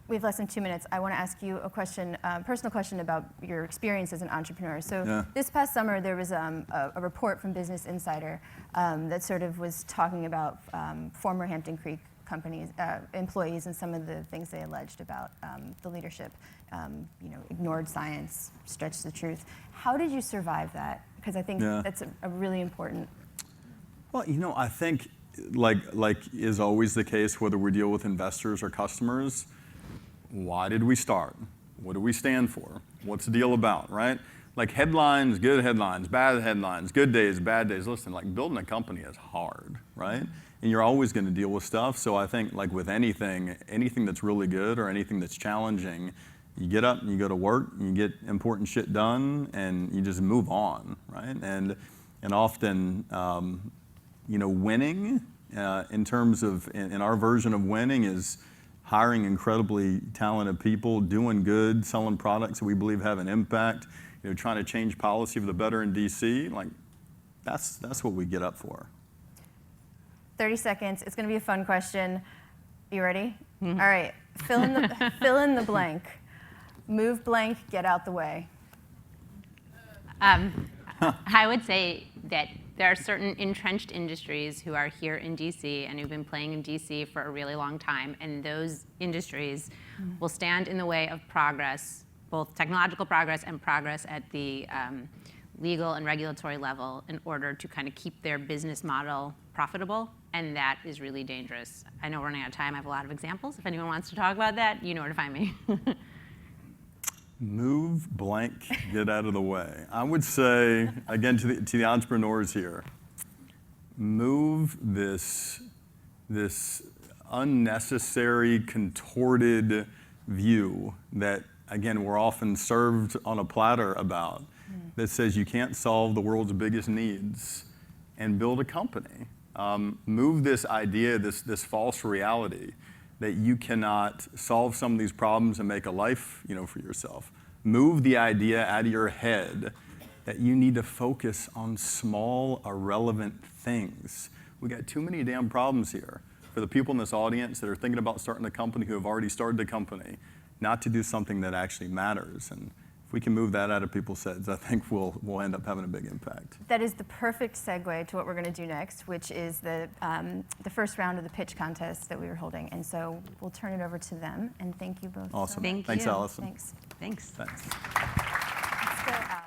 L: We have less than 2 minutes. I want to ask you a question, personal question about your experience as an entrepreneur. So This past summer, there was a report from Business Insider that sort of was talking about former Hampton Creek companies, employees, and some of the things they alleged about the leadership. Ignored science, stretched the truth. How did you survive that? Because I think that's a really important.
M: Well, I think like is always the case, whether we deal with investors or customers, why did we start? What do we stand for? What's the deal about, right? Like headlines, good headlines, bad headlines, good days, bad days. Listen, like building a company is hard, right? And you're always going to deal with stuff. So I think like with anything that's really good or anything that's challenging, you get up and you go to work, and you get important shit done, and you just move on, right? And often, winning in terms of in our version of winning is hiring incredibly talented people, doing good, selling products that we believe have an impact, trying to change policy for the better in DC. Like that's what we get up for.
L: 30 seconds. It's going to be a fun question. You ready? Mm-hmm. All right. Fill in the blank. Move blank, get out the way.
N: I would say that there are certain entrenched industries who are here in DC and who've been playing in DC for a really long time, and those industries will stand in the way of progress, both technological progress and progress at the legal and regulatory level, in order to kind of keep their business model profitable, and that is really dangerous. I know we're running out of time. I have a lot of examples. If anyone wants to talk about that, you know where to find me.
M: Move blank, get out of the way. I would say, again, to the entrepreneurs here, move this unnecessary, contorted view that, again, we're often served on a platter about, that says you can't solve the world's biggest needs and build a company. Move this idea, this false reality, that you cannot solve some of these problems and make a life, for yourself. Move the idea out of your head that you need to focus on small, irrelevant things. We got too many damn problems here. for the people in this audience that are thinking about starting a company, who have already started a company, not to do something that actually matters. And if we can move that out of people's heads, I think we'll end up having a big impact.
L: That is the perfect segue to what we're going to do next, which is the first round of the pitch contest that we were holding. And so we'll turn it over to them. And thank you both.
M: Awesome.
L: So much.
M: Thanks, Allison.
L: Thanks.
N: Thanks.
M: Thanks.
L: Let's go out.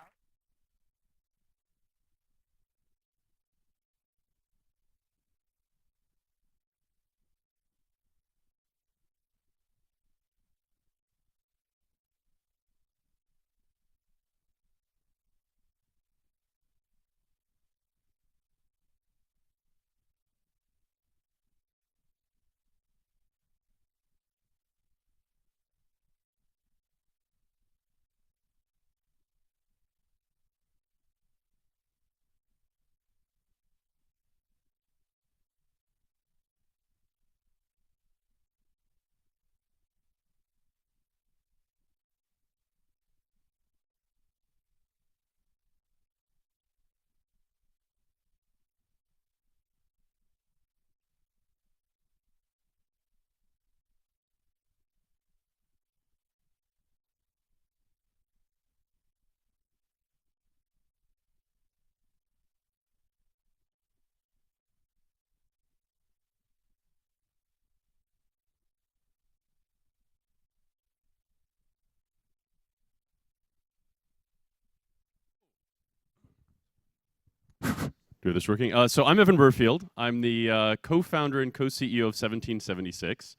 O: Is this working? So I'm Evan Burfield. I'm the co-founder and co-CEO of 1776.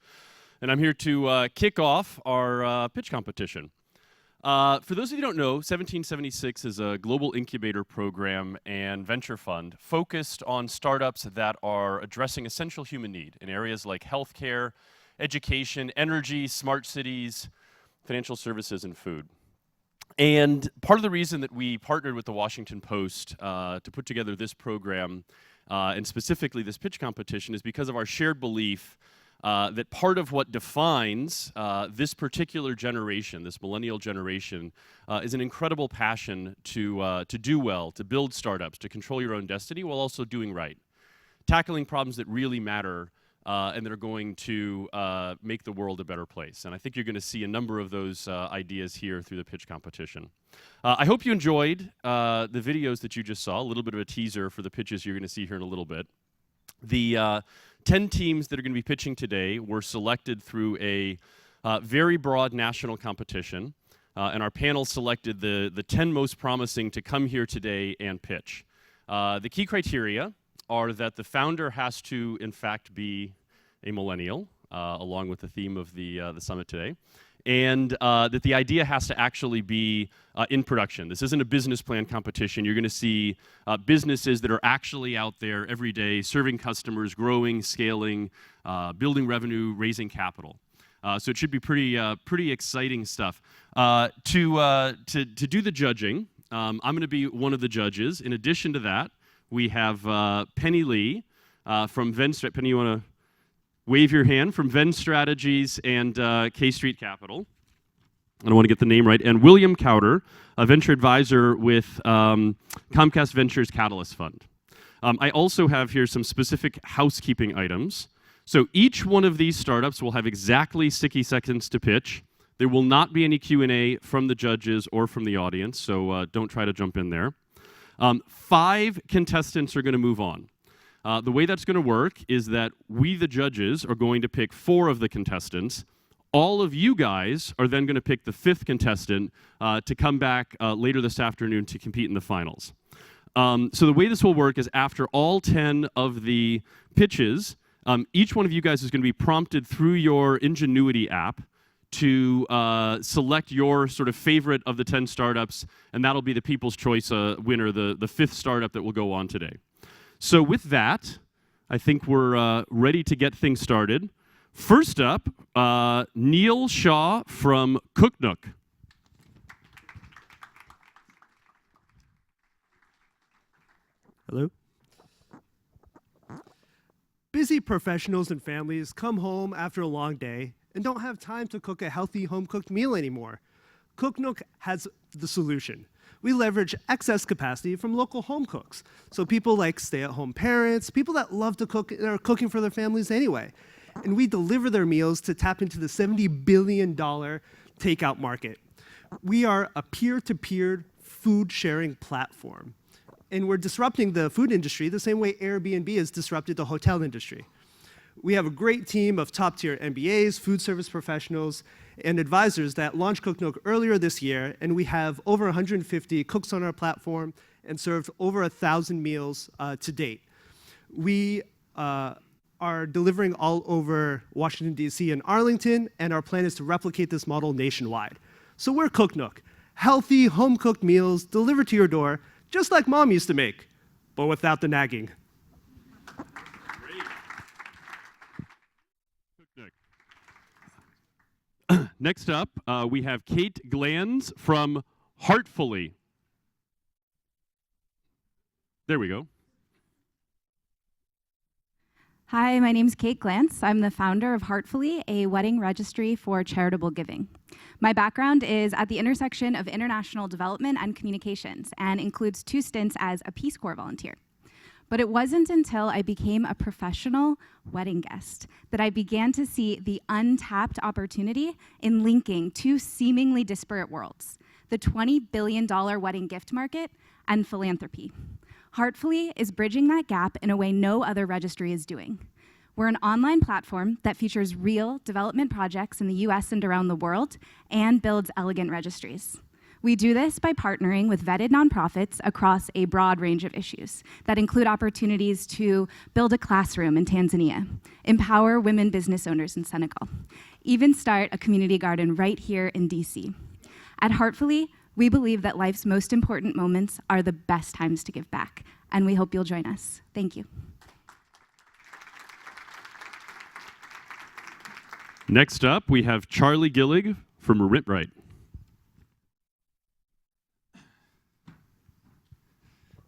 O: And I'm here to kick off our pitch competition. For those of you who don't know, 1776 is a global incubator program and venture fund focused on startups that are addressing essential human need in areas like healthcare, education, energy, smart cities, financial services, and food. And part of the reason that we partnered with the Washington Post to put together this program, and specifically this pitch competition, is because of our shared belief that part of what defines this particular generation, this millennial generation, is an incredible passion to do well, to build startups, to control your own destiny while also doing right, tackling problems that really matter and that are going to make the world a better place. And I think you're going to see a number of those ideas here through the pitch competition. I hope you enjoyed the videos that you just saw, a little bit of a teaser for the pitches you're going to see here in a little bit. The 10 teams that are going to be pitching today were selected through a very broad national competition, and our panel selected the 10 most promising to come here today and pitch. The key criteria are that the founder has to, in fact, be a millennial, along with the theme of the summit today, and that the idea has to actually be in production. This isn't a business plan competition. You're going to see businesses that are actually out there every day serving customers, growing, scaling, building revenue, raising capital. So it should be pretty exciting stuff. To do the judging, I'm going to be one of the judges. In addition to that, we have Penny Lee from Venn. Penny, you want to wave your hand, from Venn Strategies and K Street Capital. I don't want to get the name right. And William Cowder, a venture advisor with Comcast Ventures Catalyst Fund. I also have here some specific housekeeping items. So each one of these startups will have exactly 60 seconds to pitch. There will not be any Q&A from the judges or from the audience, so don't try to jump in there. 5 contestants are going to move on. The way that's going to work is that we, the judges, are going to pick 4 of the contestants. All of you guys are then going to pick the 5th contestant to come back later this afternoon to compete in the finals. So the way this will work is after all 10 of the pitches, each one of you guys is going to be prompted through your inGENuitY app to select your sort of favorite of the 10 startups, and that'll be the People's Choice winner, the 5th startup that will go on today. So with that, I think we're ready to get things started. First up, Neil Shaw from Cooknook.
P: Hello. Busy professionals and families come home after a long day and don't have time to cook a healthy home-cooked meal anymore. Cooknook has the solution. We leverage excess capacity from local home cooks. So people like stay-at-home parents, people that love to cook and are cooking for their families anyway. And we deliver their meals to tap into the $70 billion takeout market. We are a peer-to-peer food sharing platform. And we're disrupting the food industry the same way Airbnb has disrupted the hotel industry. We have a great team of top-tier MBAs, food service professionals, and advisors that launched Cook Nook earlier this year, and we have over 150 cooks on our platform and served over 1,000 meals to date. We are delivering all over Washington, D.C. and Arlington, and our plan is to replicate this model nationwide. So we're Cook Nook, healthy, home-cooked meals delivered to your door, just like Mom used to make, but without the nagging.
O: Next up, we have Kate Glanz from Heartfully. There we go.
Q: Hi, my name's Kate Glantz. I'm the founder of Heartfully, a wedding registry for charitable giving. My background is at the intersection of international development and communications and includes 2 stints as a Peace Corps volunteer. But it wasn't until I became a professional wedding guest that I began to see the untapped opportunity in linking 2 seemingly disparate worlds, the $20 billion wedding gift market and philanthropy. Heartfully is bridging that gap in a way no other registry is doing. We're an online platform that features real development projects in the US and around the world and builds elegant registries. We do this by partnering with vetted nonprofits across a broad range of issues that include opportunities to build a classroom in Tanzania, empower women business owners in Senegal, even start a community garden right here in DC. At Heartfully, we believe that life's most important moments are the best times to give back, and we hope you'll join us. Thank you.
O: Next up, we have Charlie Gillig from RemitRight.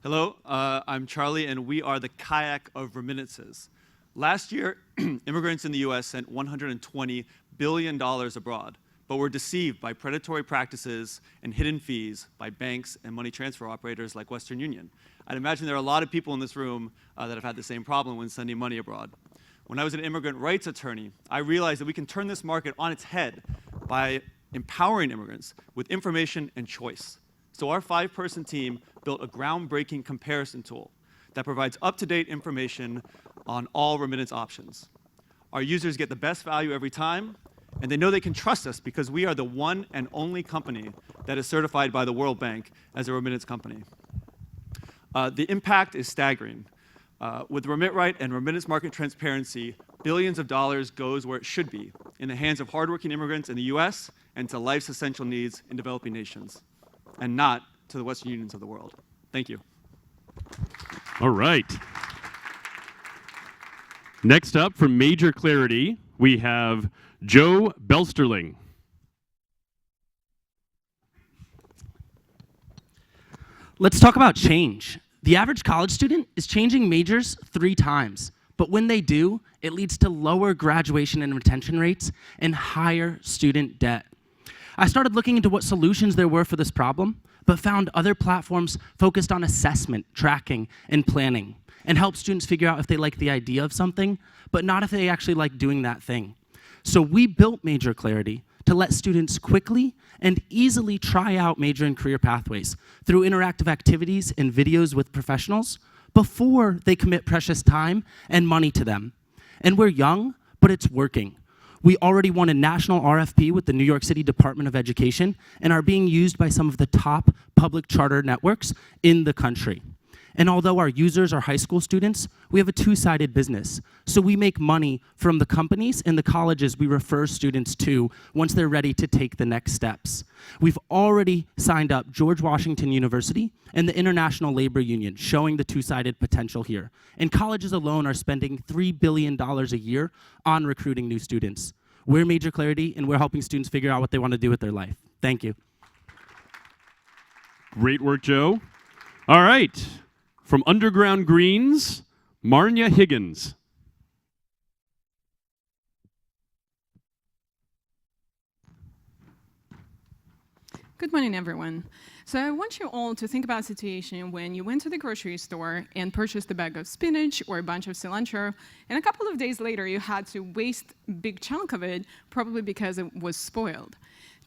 R: Hello, I'm Charlie, and we are the kayak of remittances. Last year, immigrants in the US sent $120 billion abroad, but were deceived by predatory practices and hidden fees by banks and money transfer operators like Western Union. I'd imagine there are a lot of people in this room that have had the same problem when sending money abroad. When I was an immigrant rights attorney, I realized that we can turn this market on its head by empowering immigrants with information and choice. So our 5-person team built a groundbreaking comparison tool that provides up-to-date information on all remittance options. Our users get the best value every time, and they know they can trust us because we are the one and only company that is certified by the World Bank as a remittance company. The impact is staggering. With RemitRight and remittance market transparency, billions of dollars goes where it should be, in the hands of hardworking immigrants in the US and to life's essential needs in developing nations, and not to the Western Unions of the world. Thank you.
O: All right. Next up, from Major Clarity, we have Joe Belsterling.
S: Let's talk about change. The average college student is changing majors 3 times, but when they do, it leads to lower graduation and retention rates and higher student debt. I started looking into what solutions there were for this problem, but found other platforms focused on assessment, tracking, and planning, and help students figure out if they like the idea of something, but not if they actually like doing that thing. So we built Major Clarity to let students quickly and easily try out major and career pathways through interactive activities and videos with professionals before they commit precious time and money to them. And we're young, but it's working. We already won a national RFP with the New York City Department of Education and are being used by some of the top public charter networks in the country. And although our users are high school students, we have a 2-sided business. So we make money from the companies and the colleges we refer students to once they're ready to take the next steps. We've already signed up George Washington University and the International Labor Union, showing the 2-sided potential here. And colleges alone are spending $3 billion a year on recruiting new students. We're Major Clarity, and we're helping students figure out what they want to do with their life. Thank you.
O: Great work, Joe. All right. From Underground Greens, Marnia Higgins.
T: Good morning, everyone. So I want you all to think about a situation when you went to the grocery store and purchased a bag of spinach or a bunch of cilantro, and a couple of days later you had to waste a big chunk of it, probably because it was spoiled.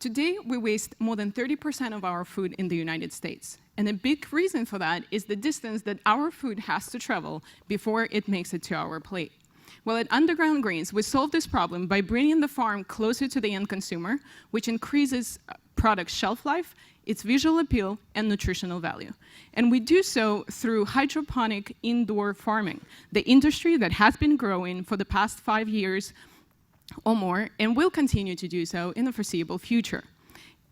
T: Today, we waste more than 30% of our food in the United States. And a big reason for that is the distance that our food has to travel before it makes it to our plate. Well, at Underground Greens, we solve this problem by bringing the farm closer to the end consumer, which increases product shelf life, its visual appeal, and nutritional value. And we do so through hydroponic indoor farming, the industry that has been growing for the past 5 years or more, and will continue to do so in the foreseeable future.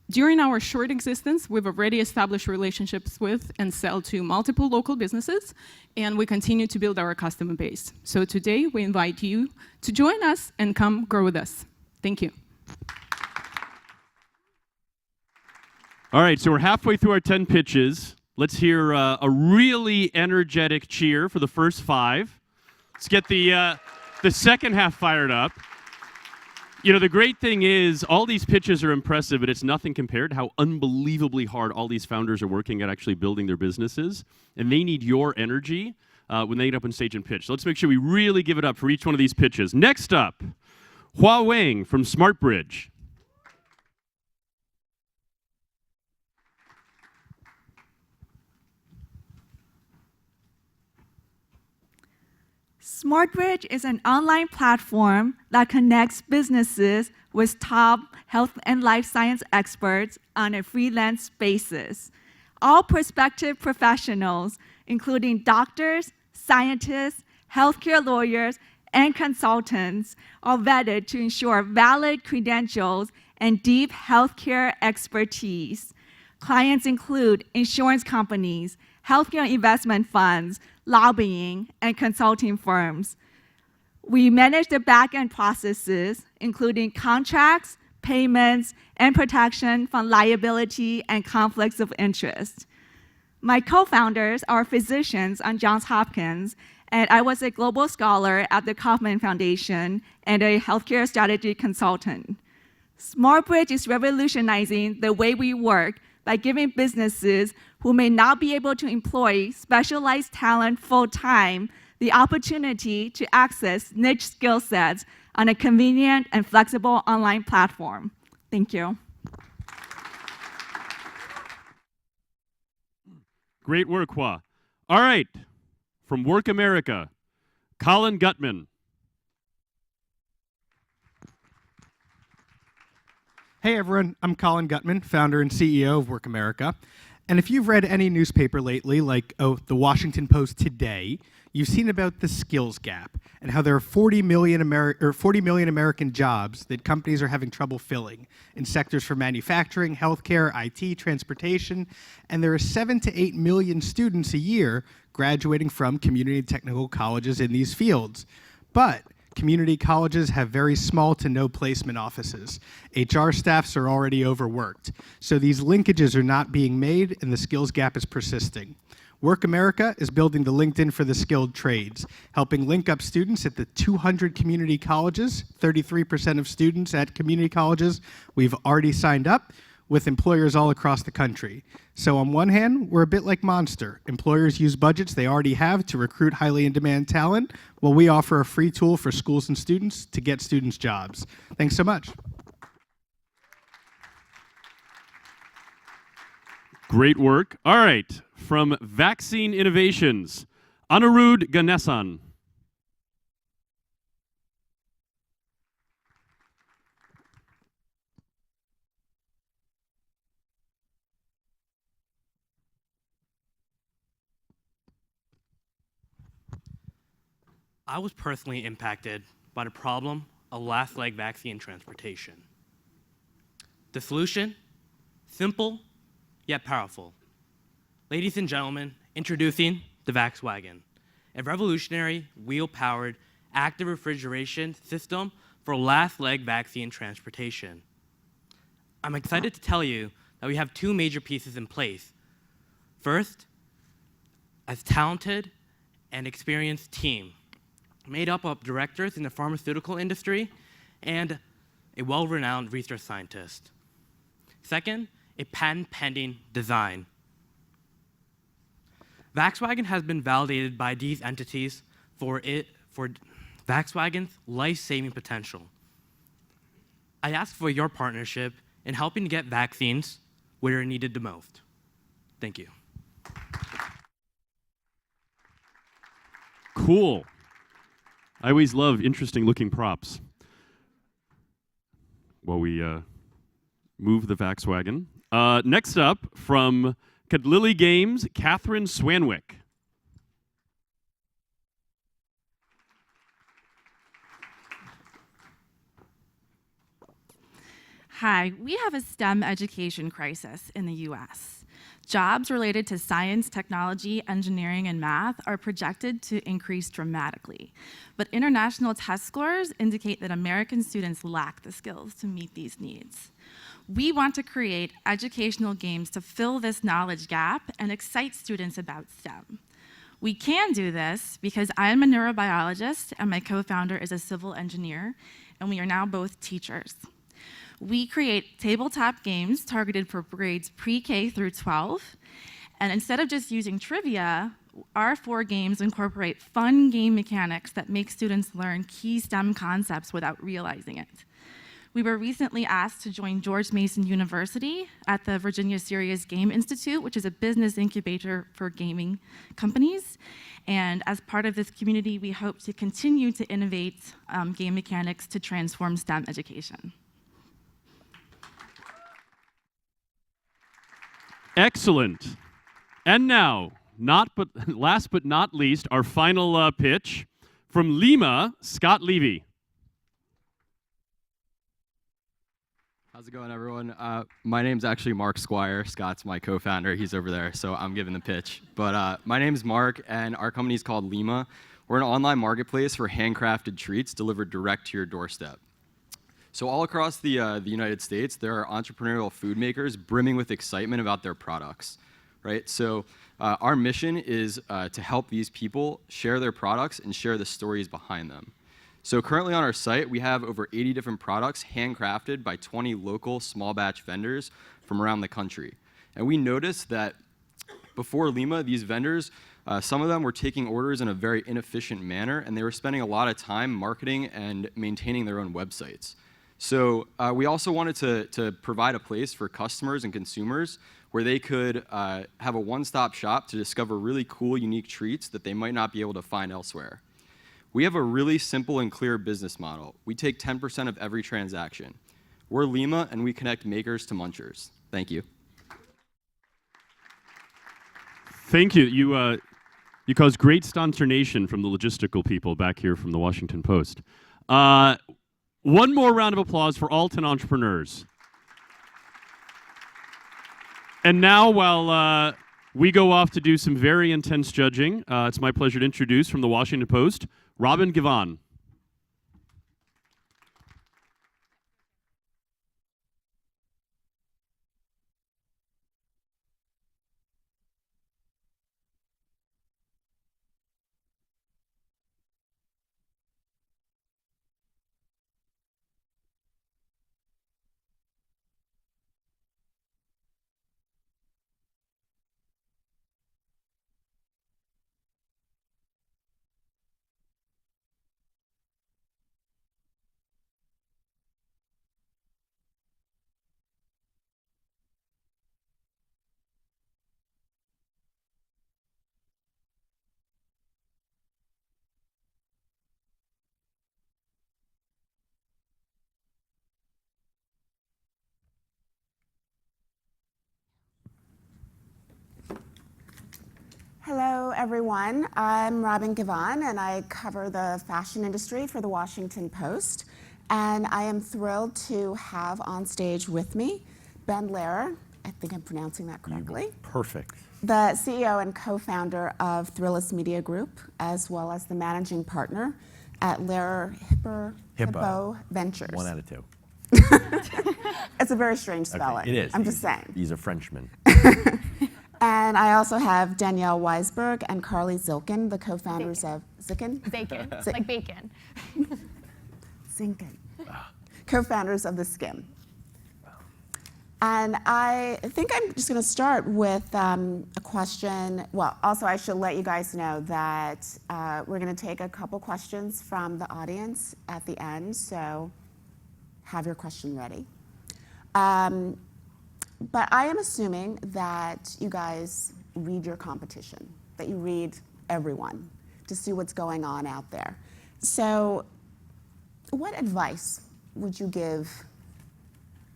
T: During our short existence, we've already established relationships with and sell to multiple local businesses, and we continue to build our customer base. So today, we invite you to join us and come grow with us. Thank you.
O: All right, so we're halfway through our 10 pitches. Let's hear a really energetic cheer for the first 5. Let's get the second half fired up. You know, the great thing is all these pitches are impressive, but it's nothing compared to how unbelievably hard all these founders are working at actually building their businesses. And they need your energy when they get up on stage and pitch. So let's make sure we really give it up for each one of these pitches. Next up, Hua Wang from SmartBridge.
U: SmartBridge is an online platform that connects businesses with top health and life science experts on a freelance basis. All prospective professionals, including doctors, scientists, healthcare lawyers, and consultants, are vetted to ensure valid credentials and deep healthcare expertise. Clients include insurance companies, healthcare investment funds, lobbying, and consulting firms. We manage the back-end processes, including contracts, payments, and protection from liability and conflicts of interest. My co-founders are physicians on Johns Hopkins, and I was a global scholar at the Kauffman Foundation and a healthcare strategy consultant. SmartBridge is revolutionizing the way we work by giving businesses who may not be able to employ specialized talent full-time the opportunity to access niche skill sets on a convenient and flexible online platform. Thank you.
O: Great work, Hua. All right, from Work America, Colin Gutman.
V: Hey everyone, I'm Colin Gutman, founder and CEO of Work America. And if you've read any newspaper lately, like the Washington Post today, you've seen about the skills gap and how there are 40 million American jobs that companies are having trouble filling in sectors for manufacturing, healthcare, IT, transportation, and there are 7 to 8 million students a year graduating from community and technical colleges in these fields. But community colleges have very small to no placement offices. HR staffs are already overworked. So these linkages are not being made and the skills gap is persisting. Work America is building the LinkedIn for the skilled trades, helping link up students at the 200 community colleges, 33% of students at community colleges we've already signed up, with employers all across the country. So on one hand, we're a bit like Monster. Employers use budgets they already have to recruit highly in-demand talent, while we offer a free tool for schools and students to get students jobs. Thanks so much.
O: Great work. All right, from Vaccine Innovations, Anirudh Ganesan.
S: I was personally impacted by the problem of last leg vaccine transportation. The solution? Simple, yet powerful. Ladies and gentlemen, introducing the VaxWagon, a revolutionary wheel-powered active refrigeration system for last leg vaccine transportation. I'm excited to tell you that we have 2 major pieces in place. First, a talented and experienced team made up of directors in the pharmaceutical industry and a well-renowned research scientist. Second, a patent-pending design. Volkswagen has been validated by these entities for Volkswagen's life-saving potential. I ask for your partnership in helping to get vaccines where they're needed the most. Thank you.
O: Cool. I always love interesting looking props. While we move the Volkswagen. Next up, from Cadlilly Games, Catherine Swanwick.
A: Hi, we have a STEM education crisis in the US. Jobs related to science, technology, engineering, and math are projected to increase dramatically. But international test scores indicate that American students lack the skills to meet these needs. We want to create educational games to fill this knowledge gap and excite students about STEM. We can do this because I'm a neurobiologist and my co-founder is a civil engineer, and we are now both teachers. We create tabletop games targeted for grades pre-K through 12, and instead of just using trivia, our 4 games incorporate fun game mechanics that make students learn key STEM concepts without realizing it. We were recently asked to join George Mason University at the Virginia Serious Game Institute, which is a business incubator for gaming companies. And as part of this community, we hope to continue to innovate game mechanics to transform STEM education.
O: Excellent. And now, last but not least, our final pitch from Lima, Scott Levy.
B: How's it going, everyone? My name's actually Mark Squire. Scott's my co-founder. He's over there, so I'm giving the pitch. But my name's Mark, and our company's called Lima. We're an online marketplace for handcrafted treats delivered direct to your doorstep. So all across the United States, there are entrepreneurial food makers brimming with excitement about their products, right? So our mission is to help these people share their products and share the stories behind them. So currently on our site, we have over 80 different products handcrafted by 20 local small batch vendors from around the country. And we noticed that before Lima, these vendors, some of them were taking orders in a very inefficient manner, and they were spending a lot of time marketing and maintaining their own websites. So we also wanted to provide a place for customers and consumers where they could have a one-stop shop to discover really cool, unique treats that they might not be able to find elsewhere. We have a really simple and clear business model. We take 10% of every transaction. We're Lima, and we connect makers to munchers. Thank you.
O: Thank you. You caused great consternation from the logistical people back here from the Washington Post. One more round of applause for all 10 entrepreneurs. And now, while we go off to do some very intense judging, it's my pleasure to introduce from the Washington Post, Robin Givhan.
W: Hello, everyone. I'm Robin Givhan, and I cover the fashion industry for the Washington Post. And I am thrilled to have on stage with me Ben Lehrer. I think I'm pronouncing that correctly.
X: Perfect.
W: The CEO and co-founder of Thrillist Media Group, as well as the managing partner at Lehrer Hippo Ventures.
X: 1 out of 2.
W: It's a very strange spelling.
X: Okay, it is.
W: I'm just saying.
X: He's a Frenchman.
W: And I also have Danielle Weisberg and Carly Zilkin, the co-founders of Zilkin?
L: Bacon, like bacon.
W: Zinkin. Co-founders of The Skim. And I think I'm just going to start with a question. Well, also I should let you guys know that we're going to take a couple questions from the audience at the end, so have your question ready. But I am assuming that you guys read your competition, that you read everyone to see what's going on out there. So what advice would you give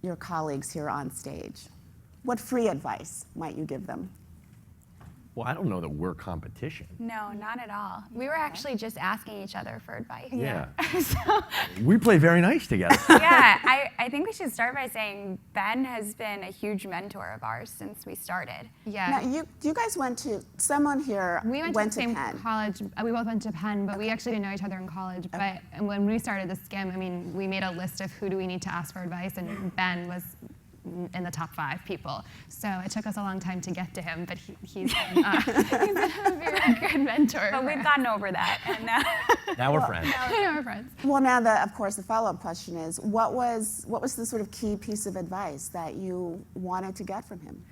W: your colleagues here on stage? What free advice might you give them?
C: Well, I don't know that we're competition.
D: No, not at all. We were actually just asking each other for advice.
C: Yeah.
D: So,
C: We play very nice together.
D: yeah, I think we should start by saying Ben has been a huge mentor of ours since we started.
W: Now, you guys went to, someone here
E: We went to the same
W: Penn.
E: college. We both went to Penn, but we actually didn't know each other in college. But when we started the skim, I mean, we made a list of who do we need to ask for advice, and Ben was in the top 5 people. So it took us a long time to get to him, but he's been a very good mentor.
D: But we've gotten over that. And
C: now we're friends.
E: Now we're friends.
W: Well, now of course, the follow-up question is, what was the sort of key piece of advice that you wanted to get from him?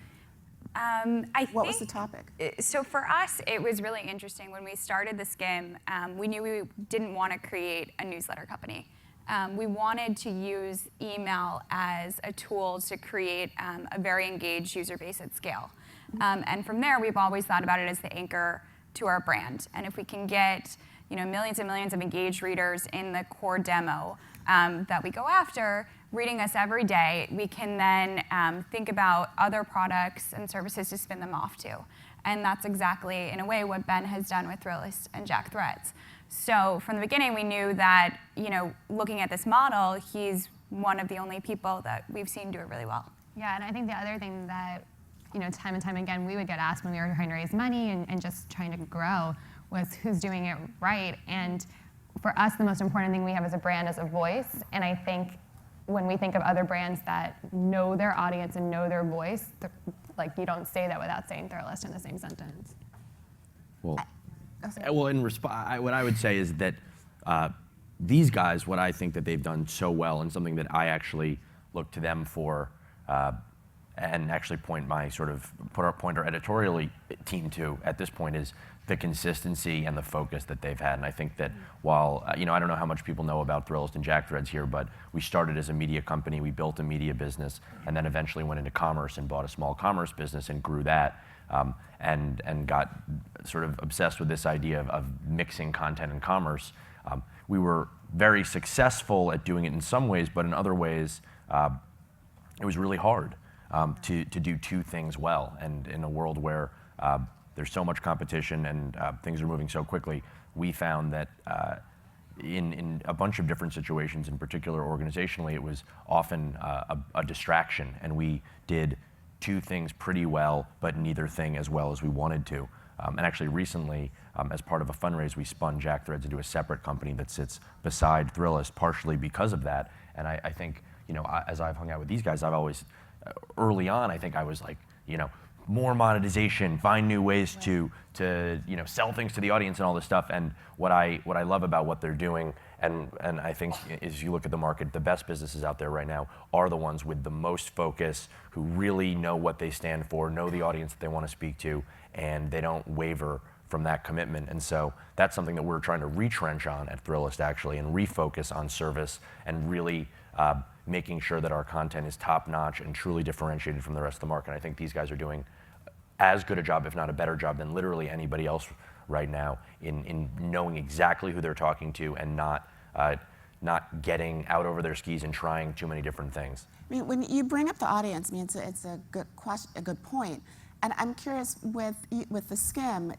W: What was the topic?
D: So for us, it was really interesting. When we started the skim, we knew we didn't want to create a newsletter company. We wanted to use email as a tool to create a very engaged user base at scale. And from there, we've always thought about it as the anchor to our brand. And if we can get millions and millions of engaged readers in the core demo that we go after, reading us every day, we can then think about other products and services to spin them off to. And that's exactly, in a way, what Ben has done with Thrillist and Jack Threads. So from the beginning, we knew that, looking at this model, he's one of the only people that we've seen do it really well.
E: Yeah, and I think the other thing that, time and time again, we would get asked when we were trying to raise money and just trying to grow was who's doing it right. And for us, the most important thing we have as a brand is a voice. And I think when we think of other brands that know their audience and know their voice, you don't say that without saying Thrillist in the same sentence.
C: Well, in what I would say is that these guys, what I think that they've done so well, and something that I actually look to them for, and actually point our editorial team to at this point, is the consistency and the focus that they've had. And I think that while, I don't know how much people know about Thrillist and Jack Threads here, but we started as a media company, we built a media business, and then eventually went into commerce and bought a small commerce business and grew that. And got sort of obsessed with this idea of mixing content and commerce. We were very successful at doing it in some ways, but in other ways, it was really hard to do two things well. And in a world where there's so much competition and things are moving so quickly, we found that in a bunch of different situations, in particular organizationally, it was often a distraction, and we did two things pretty well, but neither thing as well as we wanted to. And actually recently, as part of a fundraise, we spun Jack Threads into a separate company that sits beside Thrillist, partially because of that. And I think, as I've hung out with these guys, I've always, early on, I think I was like, more monetization, find new ways to sell things to the audience and all this stuff. And what I love about what they're doing, and I think as you look at the market, the best businesses out there right now are the ones with the most focus, who really know what they stand for, know the audience that they want to speak to, and they don't waver from that commitment. And so that's something that we're trying to retrench on at Thrillist, actually, and refocus on service and really making sure that our content is top-notch and truly differentiated from the rest of the market. I think these guys are doing as good a job, if not a better job, than literally anybody else right now in knowing exactly who they're talking to and not getting out over their skis and trying too many different things.
W: I mean, when you bring up the audience, it's a good question, a good point. And I'm curious, with the skim,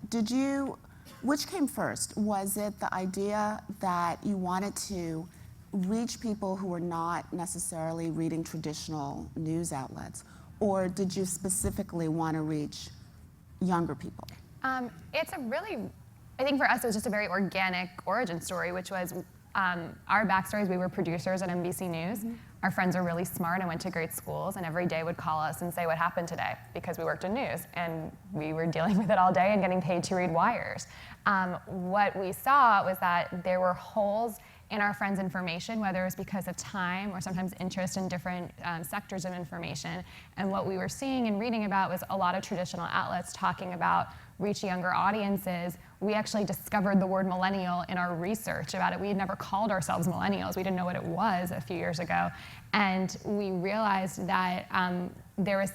W: which came first? Was it the idea that you wanted to reach people who were not necessarily reading traditional news outlets? Or did you specifically want to reach younger people?
E: It's I think for us, it was just a very organic origin story, which was our backstories. We were producers at NBC News. Mm-hmm. Our friends are really smart and went to great schools, and every day would call us and say what happened today, because we worked in news, and we were dealing with it all day and getting paid to read wires. What we saw was that there were holes in our friends' information, whether it's because of time or sometimes interest in different sectors of information. And what we were seeing and reading about was a lot of traditional outlets talking about reach younger audiences. We actually discovered the word millennial in our research about it. We had never called ourselves millennials. We didn't know what it was a few years ago. And we realized that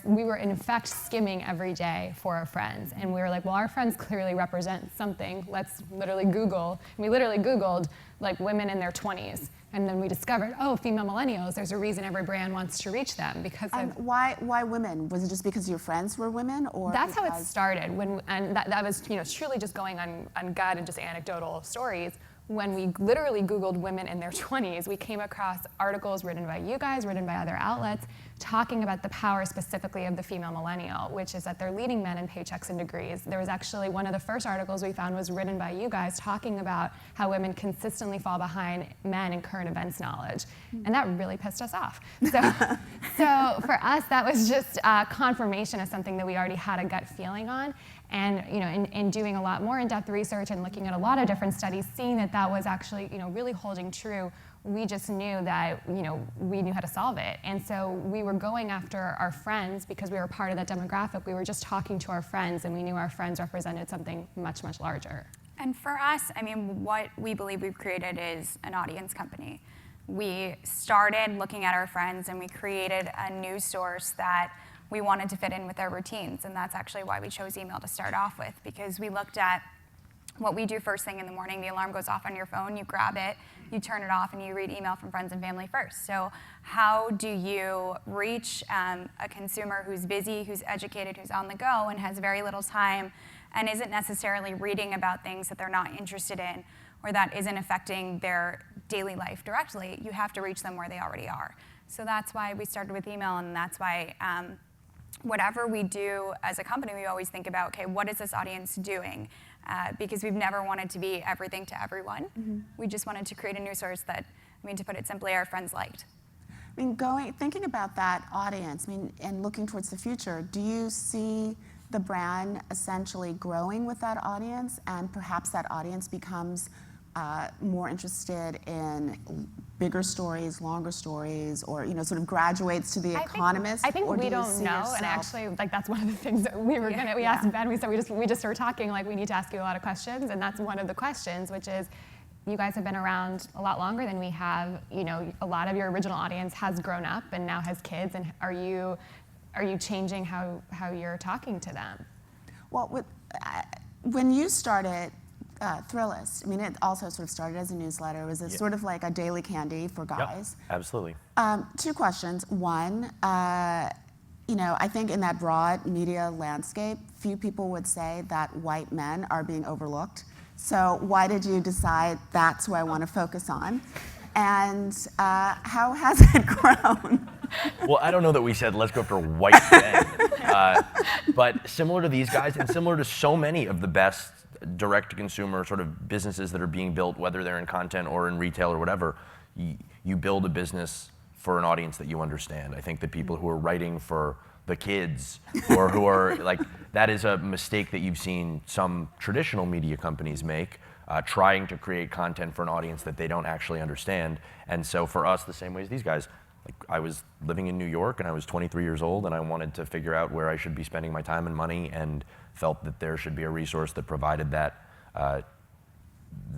E: we were in fact skimming every day for our friends. And we were like, well, our friends clearly represent something. Let's literally Google. And we literally Googled like women in their 20s. And then we discovered, oh, female millennials, there's a reason every brand wants to reach them because of...
W: Why women? Was it just because your friends were women, or
E: That's how it started, and that was truly just going on gut and just anecdotal stories. When we literally Googled women in their 20s, we came across articles written by you guys, written by other outlets, talking about the power specifically of the female millennial, which is that they're leading men in paychecks and degrees. There was actually one of the first articles we found was written by you guys talking about how women consistently fall behind men in current events knowledge. And that really pissed us off. So for us, that was just confirmation of something that we already had a gut feeling on. And in doing a lot more in-depth research and looking at a lot of different studies, seeing that that was actually really holding true, we just knew that we knew how to solve it. And so we were going after our friends because we were part of that demographic. We were just talking to our friends, and we knew our friends represented something much, much larger.
D: And for us, what we believe we've created is an audience company. We started looking at our friends, and we created a news source that we wanted to fit in with our routines, and that's actually why we chose email to start off with, because we looked at what we do first thing in the morning. The alarm goes off on your phone, you grab it, you turn it off, and you read email from friends and family first. So how do you reach a consumer who's busy, who's educated, who's on the go, and has very little time, and isn't necessarily reading about things that they're not interested in, or that isn't affecting their daily life directly? You have to reach them where they already are. So that's why we started with email, and that's why whatever we do as a company, we always think about, okay, what is this audience doing? Because we've never wanted to be everything to everyone. We just wanted to create a news source that, to put it simply, our friends liked.
W: Thinking about that audience, and looking towards the future, do you see the brand essentially growing with that audience, and perhaps that audience becomes more interested in bigger stories, longer stories, or sort of graduates to the Economist?
E: I think we don't know, and actually, that's one of the things that we asked Ben. We said we just started talking we need to ask you a lot of questions, and that's one of the questions, which is, you guys have been around a lot longer than we have. A lot of your original audience has grown up and now has kids, and are you changing how you're talking to them?
W: Well, when you started Thrillist, it also sort of started as a newsletter. Was it sort of like a daily candy for guys?
C: Yep, absolutely.
W: Two questions. One, I think in that broad media landscape, few people would say that white men are being overlooked. So why did you decide that's who I want to focus on? And how has it grown?
C: Well, I don't know that we said let's go for white men, but similar to these guys, and similar to so many of the best direct-to-consumer sort of businesses that are being built, whether they're in content or in retail or whatever, you build a business for an audience that you understand. I think that people who are writing for the kids, or who are that is a mistake that you've seen some traditional media companies make, trying to create content for an audience that they don't actually understand. And so for us, the same way as these guys, I was living in New York and I was 23 years old, and I wanted to figure out where I should be spending my time and money, and felt that there should be a resource that provided that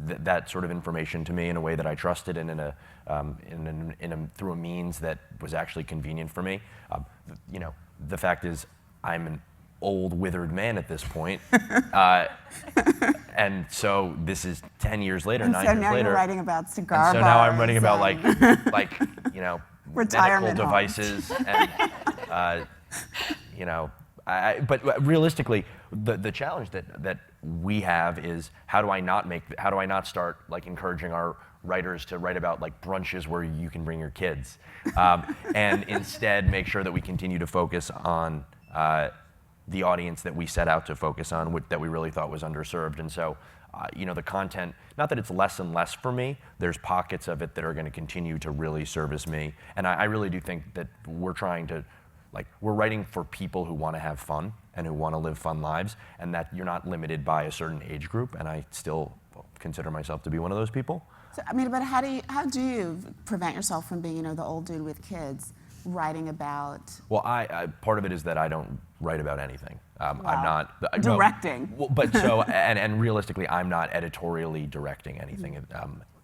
C: that sort of information to me in a way that I trusted, and through a means that was actually convenient for me. The fact is, I'm an old, withered man at this point, and so this is 10 years later, 9 years later.
W: So now you're writing about cigar
C: and so now I'm writing about
W: retirement
C: medical devices and but realistically, the challenge that we have is how do I not start encouraging our writers to write about brunches where you can bring your kids, and instead make sure that we continue to focus on the audience that we set out to focus on, that we really thought was underserved. And so the content, not that it's less and less for me, there's pockets of it that are going to continue to really service me. And I really do think that we're trying to, we're writing for people who want to have fun and who want to live fun lives, and that you're not limited by a certain age group. And I still consider myself to be one of those people.
W: So, I mean, but how do you prevent yourself from being, the old dude with kids writing about?
C: Well, I part of it is that I don't write about anything. I'm not
W: directing.
C: No, but so and realistically, I'm not editorially directing anything,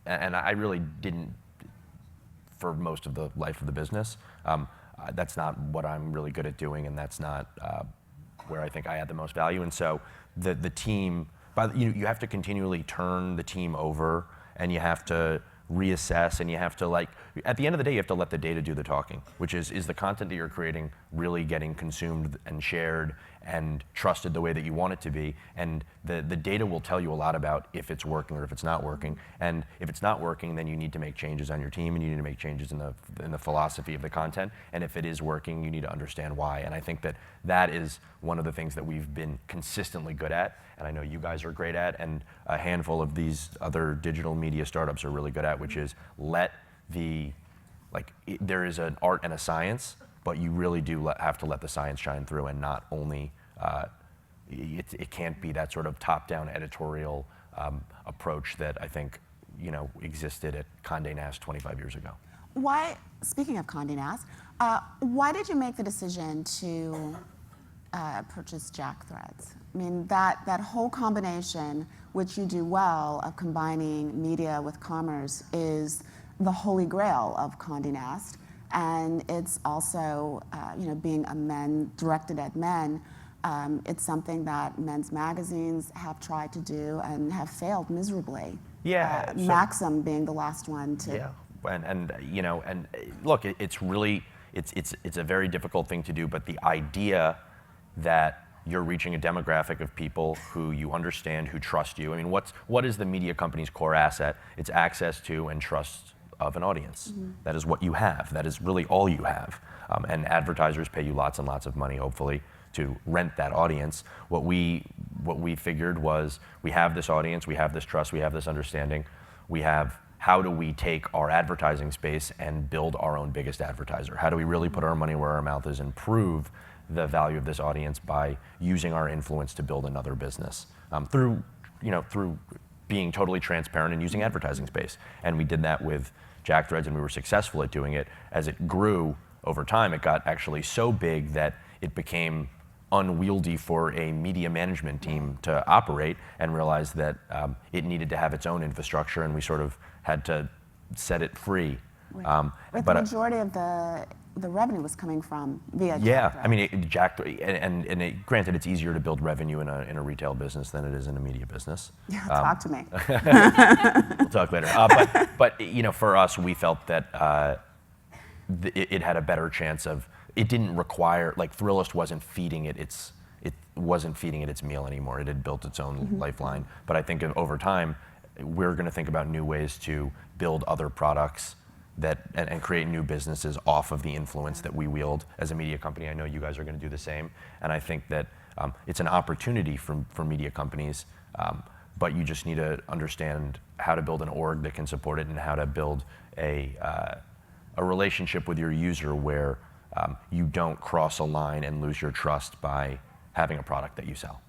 C: and I really didn't for most of the life of the business. That's not what I'm really good at doing, and that's not where I think I add the most value. And so the team, you have to continually turn the team over, and you have to reassess, and you have to at the end of the day, you have to let the data do the talking, which is the content that you're creating really getting consumed and shared and trusted the way that you want it to be, and the data will tell you a lot about if it's working or if it's not working. And if it's not working, then you need to make changes on your team, and you need to make changes in the philosophy of the content. And if it is working, you need to understand why. And I think that is one of the things that we've been consistently good at, and I know you guys are great at, and a handful of these other digital media startups are really good at, which is there is an art and a science, but you really do have to let the science shine through, and not only, it can't be that sort of top-down editorial approach that I think existed at Condé Nast 25 years ago.
W: Speaking of Condé Nast, why did you make the decision to purchase Jack Threads? I mean, that whole combination, which you do well, of combining media with commerce, is the holy grail of Condé Nast. And it's also, being directed at men, it's something that men's magazines have tried to do and have failed miserably.
C: Yeah.
W: Maxim being the last one to.
C: Yeah, and look, it's really, it's a very difficult thing to do, but the idea that you're reaching a demographic of people who you understand, who trust you. I mean, what is the media company's core asset? It's access to and trust of an audience. Mm-hmm. That is what you have. That is really all you have. And advertisers pay you lots and lots of money, hopefully, to rent that audience. What we figured was, we have this audience, we have this trust, we have this understanding. How do we take our advertising space and build our own biggest advertiser? How do we really put our money where our mouth is and prove the value of this audience by using our influence to build another business through being totally transparent and using advertising space? And we did that with Jack Threads, and we were successful at doing it. As it grew over time, it got actually so big that it became unwieldy for a media management team to operate, and realized that it needed to have its own infrastructure, and we sort of had to set it free.
W: But the majority of the revenue was coming from via Jack
C: Yeah,
W: Threads.
C: I mean, granted, it's easier to build revenue in a retail business than it is in a media business.
W: Yeah, talk to me.
C: We'll talk later. But for us, we felt that it had a better chance of. It didn't require, Thrillist wasn't feeding it its meal anymore. It had built its own lifeline. But I think over time, we're going to think about new ways to build other products and create new businesses off of the influence that we wield as a media company. I know you guys are going to do the same. And I think that it's an opportunity for media companies, but you just need to understand how to build an org that can support it, and how to build a relationship with your user where you don't cross a line and lose your trust by having a product that you sell.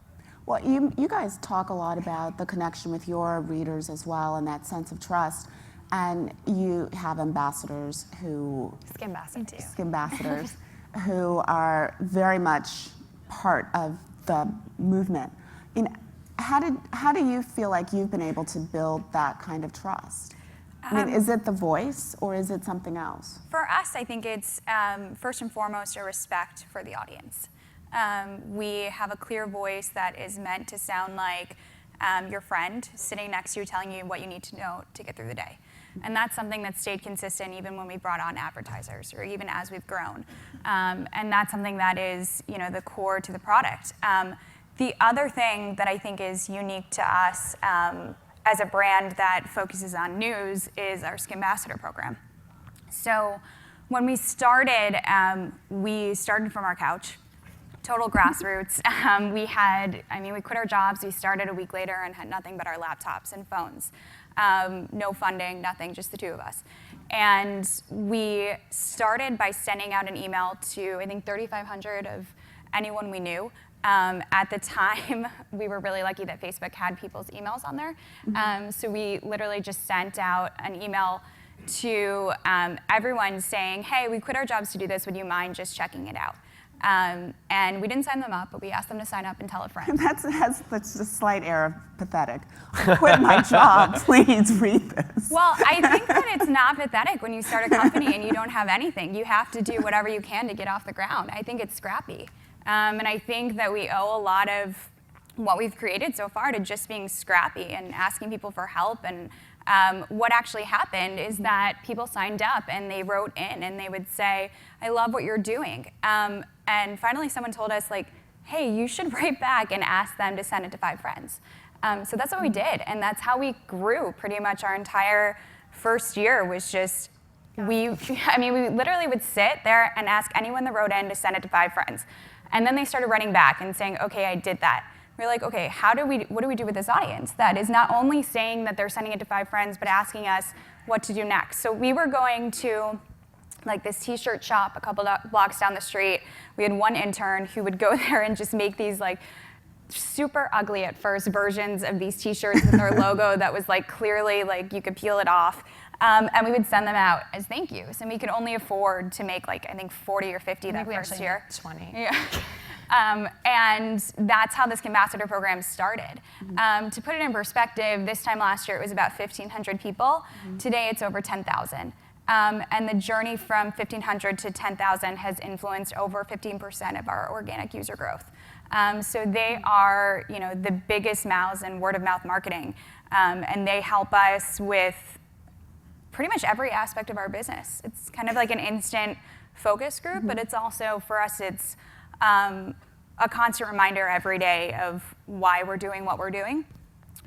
W: Well, you guys talk a lot about the connection with your readers as well, and that sense of trust. And you have ambassadors who... Skambassadors who are very much part of the movement. How do you feel like you've been able to build that kind of trust? I mean, is it the voice, or is it something else?
D: For us, I think it's first and foremost a respect for the audience. We have a clear voice that is meant to sound like your friend sitting next to you, telling you what you need to know to get through the day. And that's something that stayed consistent even when we brought on advertisers, or even as we've grown. And that's something that is, the core to the product. The other thing that I think is unique to us as a brand that focuses on news is our Skambassador program. So when we started from our couch, total grassroots. We quit our jobs, we started a week later and had nothing but our laptops and phones. No funding, nothing, just the two of us. And we started by sending out an email to, I think, 3,500 of anyone we knew, At the time, we were really lucky that Facebook had people's emails on there. So we literally just sent out an email to everyone saying, hey, we quit our jobs to do this. Would you mind just checking it out? And we didn't sign them up, but we asked them to sign up and tell a friend.
W: That's a slight air of pathetic. I quit my job, please read this.
D: Well, I think that it's not pathetic when you start a company and you don't have anything. You have to do whatever you can to get off the ground. I think it's scrappy. And I think that we owe a lot of what we've created so far to just being scrappy and asking people for help. And what actually happened is that people signed up and they wrote in and they would say, I love what you're doing. And finally someone told us, like, hey, you should write back and ask them to send it to 5 friends. So that's what we did. And that's how we grew pretty much our entire first year was just, we literally would sit there and ask anyone that wrote in to send it to 5 friends. And then they started writing back and saying, okay, I did that. We're like, okay, what do we do with this audience that is not only saying that they're sending it to 5 friends, but asking us what to do next? So we were going to like this t-shirt shop a couple blocks down the street. We had one intern who would go there and just make these like super ugly at first versions of these t-shirts with their logo that was like clearly like you could peel it off. And we would send them out as thank yous. And we could only afford to make like, I think 40 or 50 that first year.
E: 20.
D: Yeah. And that's how this ambassador program started. To put it in perspective, this time last year it was about 1,500 people. Today it's over 10,000. And the journey from 1,500 to 10,000 has influenced over 15% of our organic user growth. So they are, the biggest mouths in word-of-mouth marketing, and they help us with pretty much every aspect of our business. It's kind of like an instant focus group, but it's also, for us, it's a constant reminder every day of why we're doing what we're doing.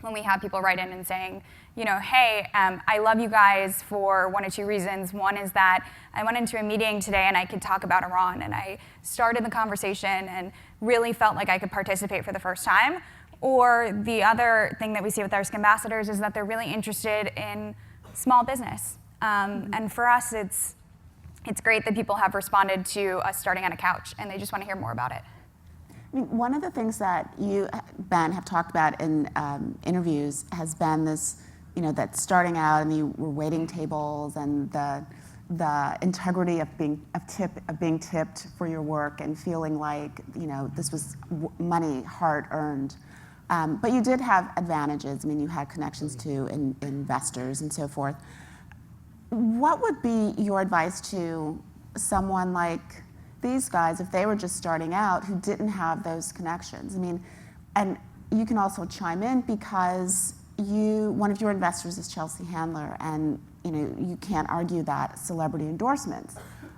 D: When we have people write in and saying, hey, I love you guys for 1 or 2 reasons. One is that I went into a meeting today and I could talk about Iran, and I started the conversation and really felt like I could participate for the first time. Or the other thing that we see with our ambassadors is that they're really interested in small business. And for us, it's great that people have responded to us starting on a couch and they just want to hear more about it.
W: I mean, one of the things that you, Ben, have talked about in interviews has been this, that starting out and you were waiting tables and the integrity of being tipped for your work and feeling like, this was money hard earned. But you did have advantages. I mean, you had connections to investors and so forth. What would be your advice to someone like these guys if they were just starting out who didn't have those connections? I mean, and you can also chime in because one of your investors is Chelsea Handler, and you can't argue that celebrity endorsements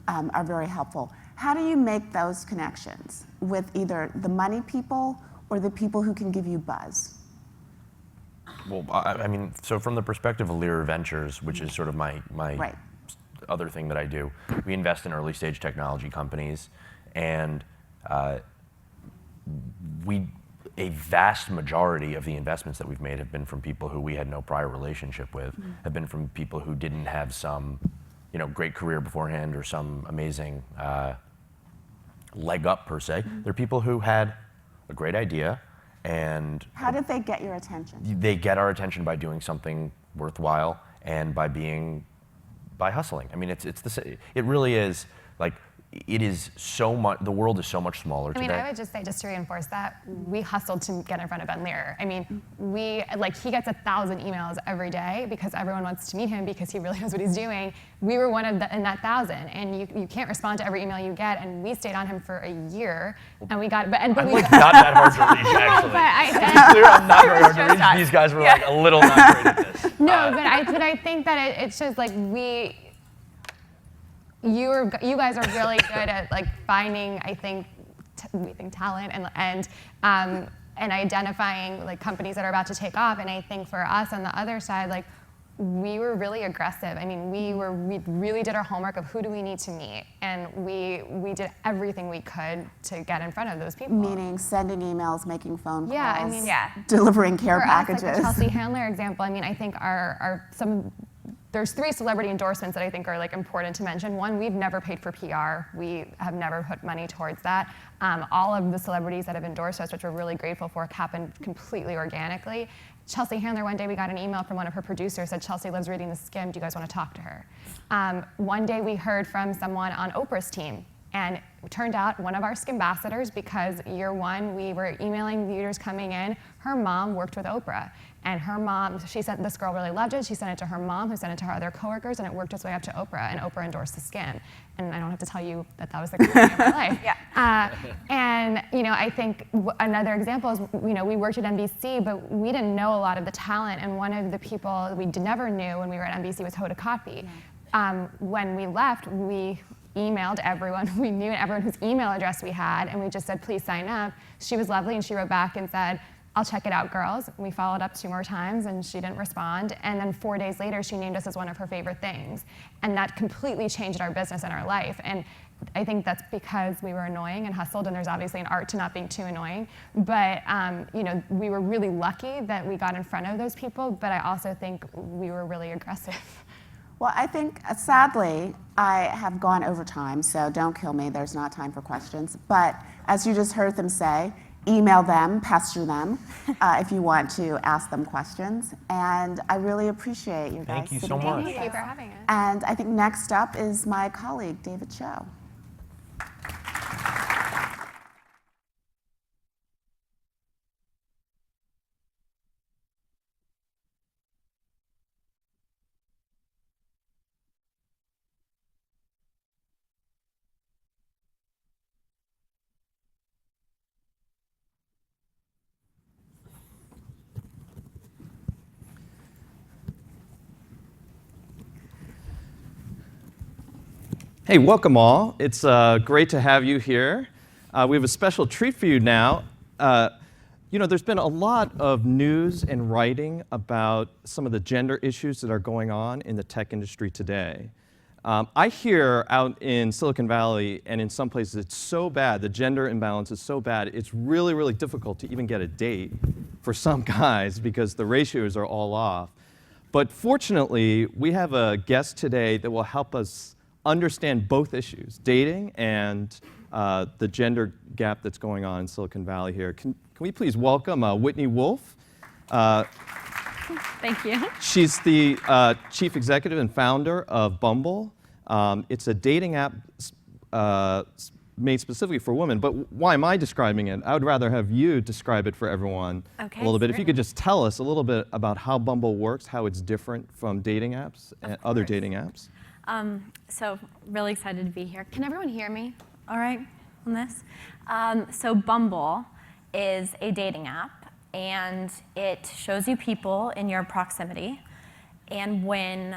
W: are very helpful. How do you make those connections with either the money people or the people who can give you buzz?
C: Well, I mean, so from the perspective of Lear Ventures, which is sort of my
W: right.
C: other thing that I do, we invest in early stage technology companies, and a vast majority of the investments that we've made have been from people who we had no prior relationship with, have been from people who didn't have some, great career beforehand or some amazing leg up per se. They're people who had a great idea. And
W: how did they get your attention?
C: They get our attention by doing something worthwhile and by hustling. I mean, it really is like, it is so much, the world is so much smaller today.
E: I mean, I would just say, just to reinforce that, we hustled to get in front of Ben Lear. I mean, he gets 1,000 emails every day because everyone wants to meet him because he really knows what he's doing. We were one of in that 1,000, and you can't respond to every email you get, and we stayed on him for a year, and we got,
C: I'm like not that hard to reach, actually. To be clear, I'm not very hard to reach. These guys were like a little not great at this.
E: No, but I think that it's just like you guys are really good at like finding, I think, we think talent and identifying like companies that are about to take off. And I think for us on the other side, like we were really aggressive. I mean, we really did our homework of who do we need to meet, and we did everything we could to get in front of those people.
W: Meaning sending emails, making phone calls,
E: I mean,
W: delivering care
E: for
W: packages.
E: Us, like the Chelsea Handler example, I mean, I think some there's 3 celebrity endorsements that I think are like important to mention. One, we've never paid for PR. We have never put money towards that. All of the celebrities that have endorsed us, which we're really grateful for, happened completely organically. Chelsea Handler, one day we got an email from one of her producers, said, Chelsea loves reading The Skim, do you guys want to talk to her? One day we heard from someone on Oprah's team, and it turned out one of our Skimbassadors, because year 1 we were emailing viewers coming in, her mom worked with Oprah. And her mom, she said this girl really loved it. She sent it to her mom, who sent it to her other coworkers, and it worked its way up to Oprah, and Oprah endorsed The Skim. And I don't have to tell you that that was the greatest day of my life. And I think another example is, we worked at NBC, but we didn't know a lot of the talent, and one of the people we never knew when we were at NBC was Hoda Kotb. When we left, we emailed everyone we knew, everyone whose email address we had, and we just said, please sign up. She was lovely, and she wrote back and said, I'll check it out, girls. We followed up 2 more times, and she didn't respond. And then 4 days later, she named us as one of her favorite things. And that completely changed our business and our life. And I think that's because we were annoying and hustled, and there's obviously an art to not being too annoying. But we were really lucky that we got in front of those people, but I also think we were really aggressive.
W: Well, I think, sadly, I have gone over time, so don't kill me. There's not time for questions. But as you just heard them say, email them, pester them, if you want to ask them questions. And I really appreciate you guys.
C: Thank you so
W: sitting here.
C: much.
E: Thank you for having us.
W: And I think next up is my colleague, David Cho.
F: Hey, welcome all. It's great to have you here. We have a special treat for you now. There's been a lot of news and writing about some of the gender issues that are going on in the tech industry today. I hear out in Silicon Valley and in some places it's so bad, the gender imbalance is so bad, it's really, really difficult to even get a date for some guys because the ratios are all off. But fortunately, we have a guest today that will help us understand both issues, dating and the gender gap that's going on in Silicon Valley here. Can we please welcome Whitney Wolfe?
G: Thank you.
F: She's the chief executive and founder of Bumble. It's a dating app made specifically for women, but why am I describing it? I would rather have you describe it for everyone a little bit. If you could just tell us a little bit about how Bumble works, how it's different from dating apps and other dating apps.
G: So really excited to be here. Can everyone hear me all right on this? So Bumble is a dating app, and it shows you people in your proximity. And when,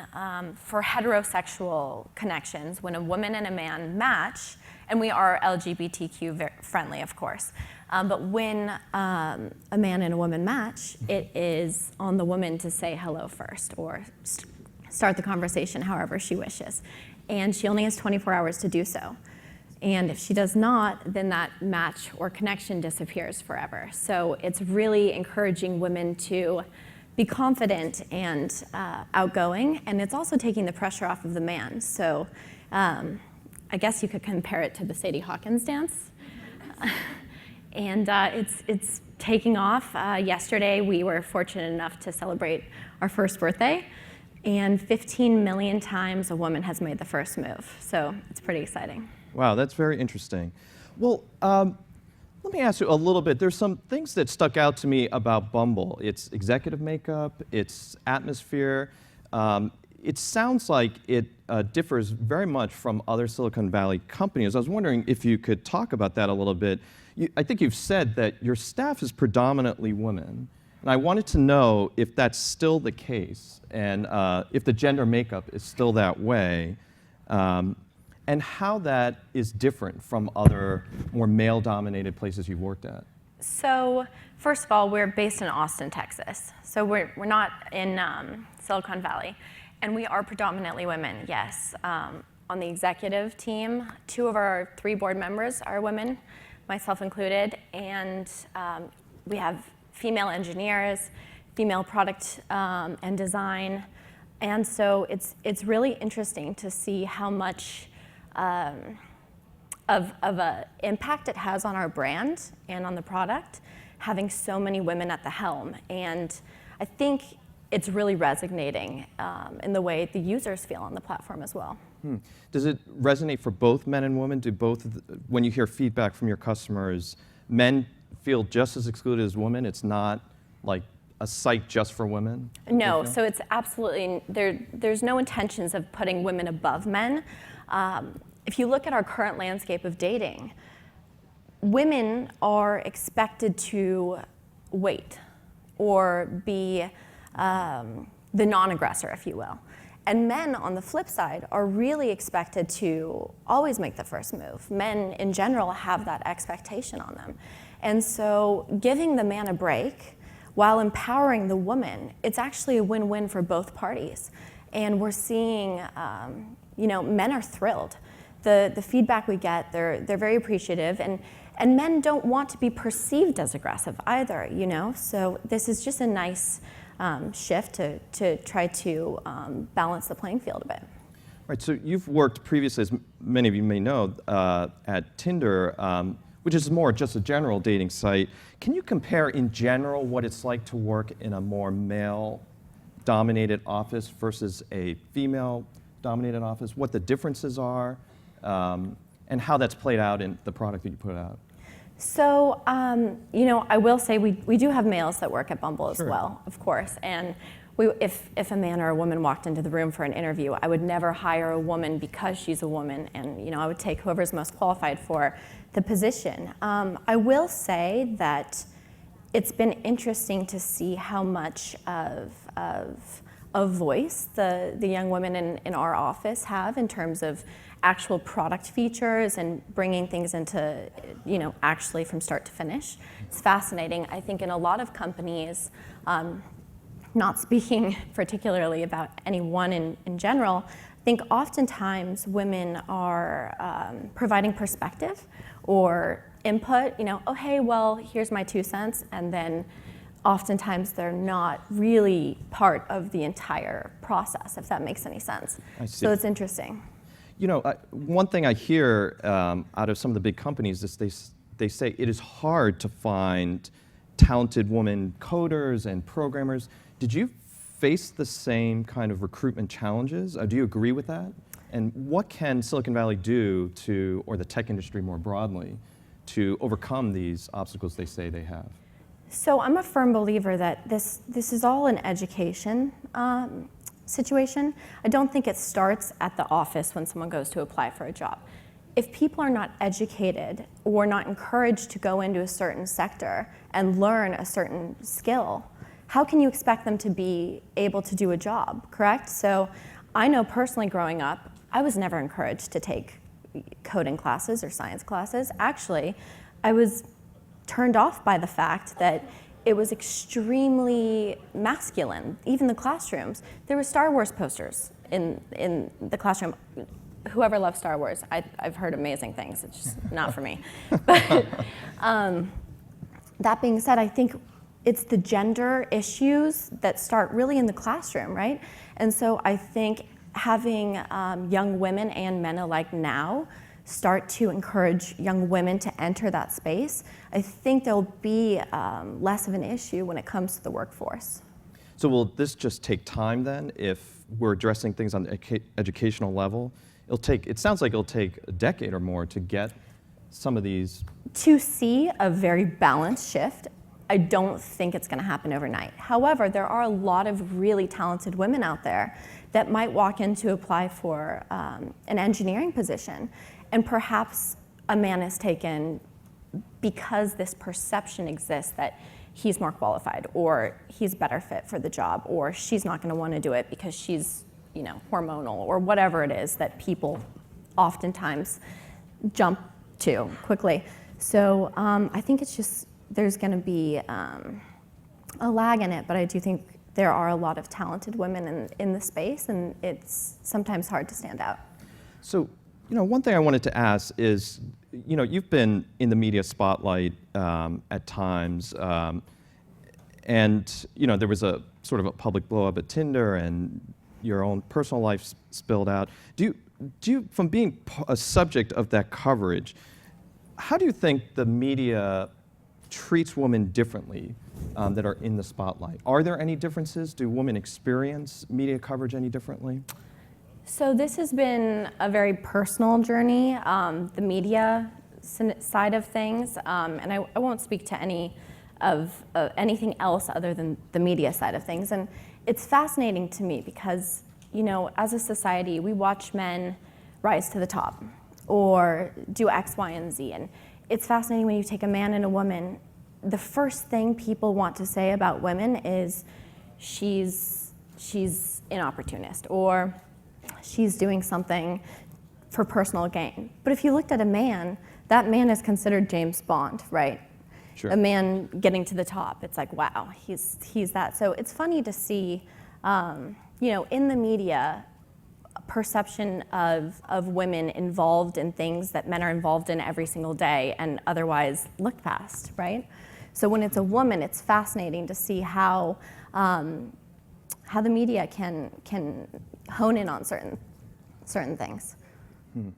G: for heterosexual connections, when a woman and a man match, and we are LGBTQ friendly, of course, but when a man and a woman match, it is on the woman to say hello first, or start the conversation however she wishes. And she only has 24 hours to do so. And if she does not, then that match or connection disappears forever. So it's really encouraging women to be confident and outgoing, and it's also taking the pressure off of the man. So I guess you could compare it to the Sadie Hawkins dance. And it's taking off. Yesterday, we were fortunate enough to celebrate our first birthday, and 15 million times a woman has made the first move. So it's pretty exciting.
F: Wow, that's very interesting. Well, let me ask you a little bit. There's some things that stuck out to me about Bumble. Its executive makeup, its atmosphere. It sounds like it differs very much from other Silicon Valley companies. I was wondering if you could talk about that a little bit. I think you've said that your staff is predominantly women. And I wanted to know if that's still the case, and if the gender makeup is still that way, and how that is different from other more male-dominated places you've worked at.
G: So first of all, we're based in Austin, Texas. So we're not in Silicon Valley. And we are predominantly women, yes. On the executive team, 2 of our 3 board members are women, myself included. And we have female engineers, female product and design, And so it's really interesting to see how much of an impact it has on our brand and on the product, having so many women at the helm. And I think it's really resonating in the way the users feel on the platform as well.
F: Does it resonate for both men and women? Do both, when you hear feedback from your customers, men feel just as excluded as women? It's not like a site just for women?
G: No, so it's absolutely, there's no intentions of putting women above men. If you look at our current landscape of dating, women are expected to wait or be the non-aggressor, if you will. And men, on the flip side, are really expected to always make the first move. Men, in general, have that expectation on them. And so giving the man a break while empowering the woman, it's actually a win-win for both parties. And we're seeing, men are thrilled. The feedback we get, they're very appreciative, and men don't want to be perceived as aggressive either, So this is just a nice shift to try to balance the playing field a bit.
F: Right, so you've worked previously, as many of you may know, at Tinder, which is more just a general dating site. Can you compare in general what it's like to work in a more male-dominated office versus a female-dominated office, what the differences are, and how that's played out in the product that you put out?
G: So, I will say we do have males that work at Bumble as well, of course. And if a man or a woman walked into the room for an interview, I would never hire a woman because she's a woman, and I would take whoever's most qualified for the position. I will say that it's been interesting to see how much of a voice the young women in our office have in terms of actual product features and bringing things into, actually from start to finish. It's fascinating. I think in a lot of companies, not speaking particularly about anyone in general, I think oftentimes women are providing perspective or input, oh, hey, well, here's my 2 cents, and then oftentimes they're not really part of the entire process, if that makes any sense.
F: I see.
G: So it's interesting.
F: One thing I hear out of some of the big companies is they say it is hard to find talented women coders and programmers. Did you face the same kind of recruitment challenges? Do you agree with that? And what can Silicon Valley do to, or the tech industry more broadly, to overcome these obstacles they say they have?
G: So I'm a firm believer that this is all an education situation. I don't think it starts at the office when someone goes to apply for a job. If people are not educated or not encouraged to go into a certain sector and learn a certain skill, how can you expect them to be able to do a job, correct? So I know personally growing up, I was never encouraged to take coding classes or science classes. Actually, I was turned off by the fact that it was extremely masculine. Even the classrooms, there were Star Wars posters in the classroom. Whoever loves Star Wars, I've heard amazing things. It's just not for me. But that being said, I think it's the gender issues that start really in the classroom, right? And so I think having young women and men alike now start to encourage young women to enter that space, I think there'll be less of an issue when it comes to the workforce.
F: So will this just take time then, if we're addressing things on the educational level? It sounds like it'll take a decade or more to get some of these.
G: To see a very balanced shift, I don't think it's going to happen overnight. However, there are a lot of really talented women out there that might walk in to apply for an engineering position, and perhaps a man is taken because this perception exists that he's more qualified, or he's better fit for the job, or she's not going to want to do it because she's, hormonal, or whatever it is that people oftentimes jump to quickly. So I think it's just, there's going to be a lag in it, but I do think there are a lot of talented women in the space, and it's sometimes hard to stand out.
F: So, one thing I wanted to ask is, you've been in the media spotlight at times, and there was a sort of a public blow up at Tinder, and your own personal life spilled out. Do you, from being a subject of that coverage, how do you think the media treats women differently that are in the spotlight? Are there any differences? Do women experience media coverage any differently?
G: So this has been a very personal journey, the media side of things, and I won't speak to anything else other than the media side of things. And it's fascinating to me because, you know, as a society, we watch men rise to the top or do X, Y, and Z. And it's fascinating when you take a man and a woman, the first thing people want to say about women is she's an opportunist or she's doing something for personal gain. But if you looked at a man, that man is considered James Bond, right?
F: Sure.
G: A man getting to the top. It's like, wow, he's that. So it's funny to see, you know, in the media, perception of women involved in things that men are involved in every single day and otherwise looked past, right? So when it's a woman, it's fascinating to see how the media can hone in on certain things.
F: You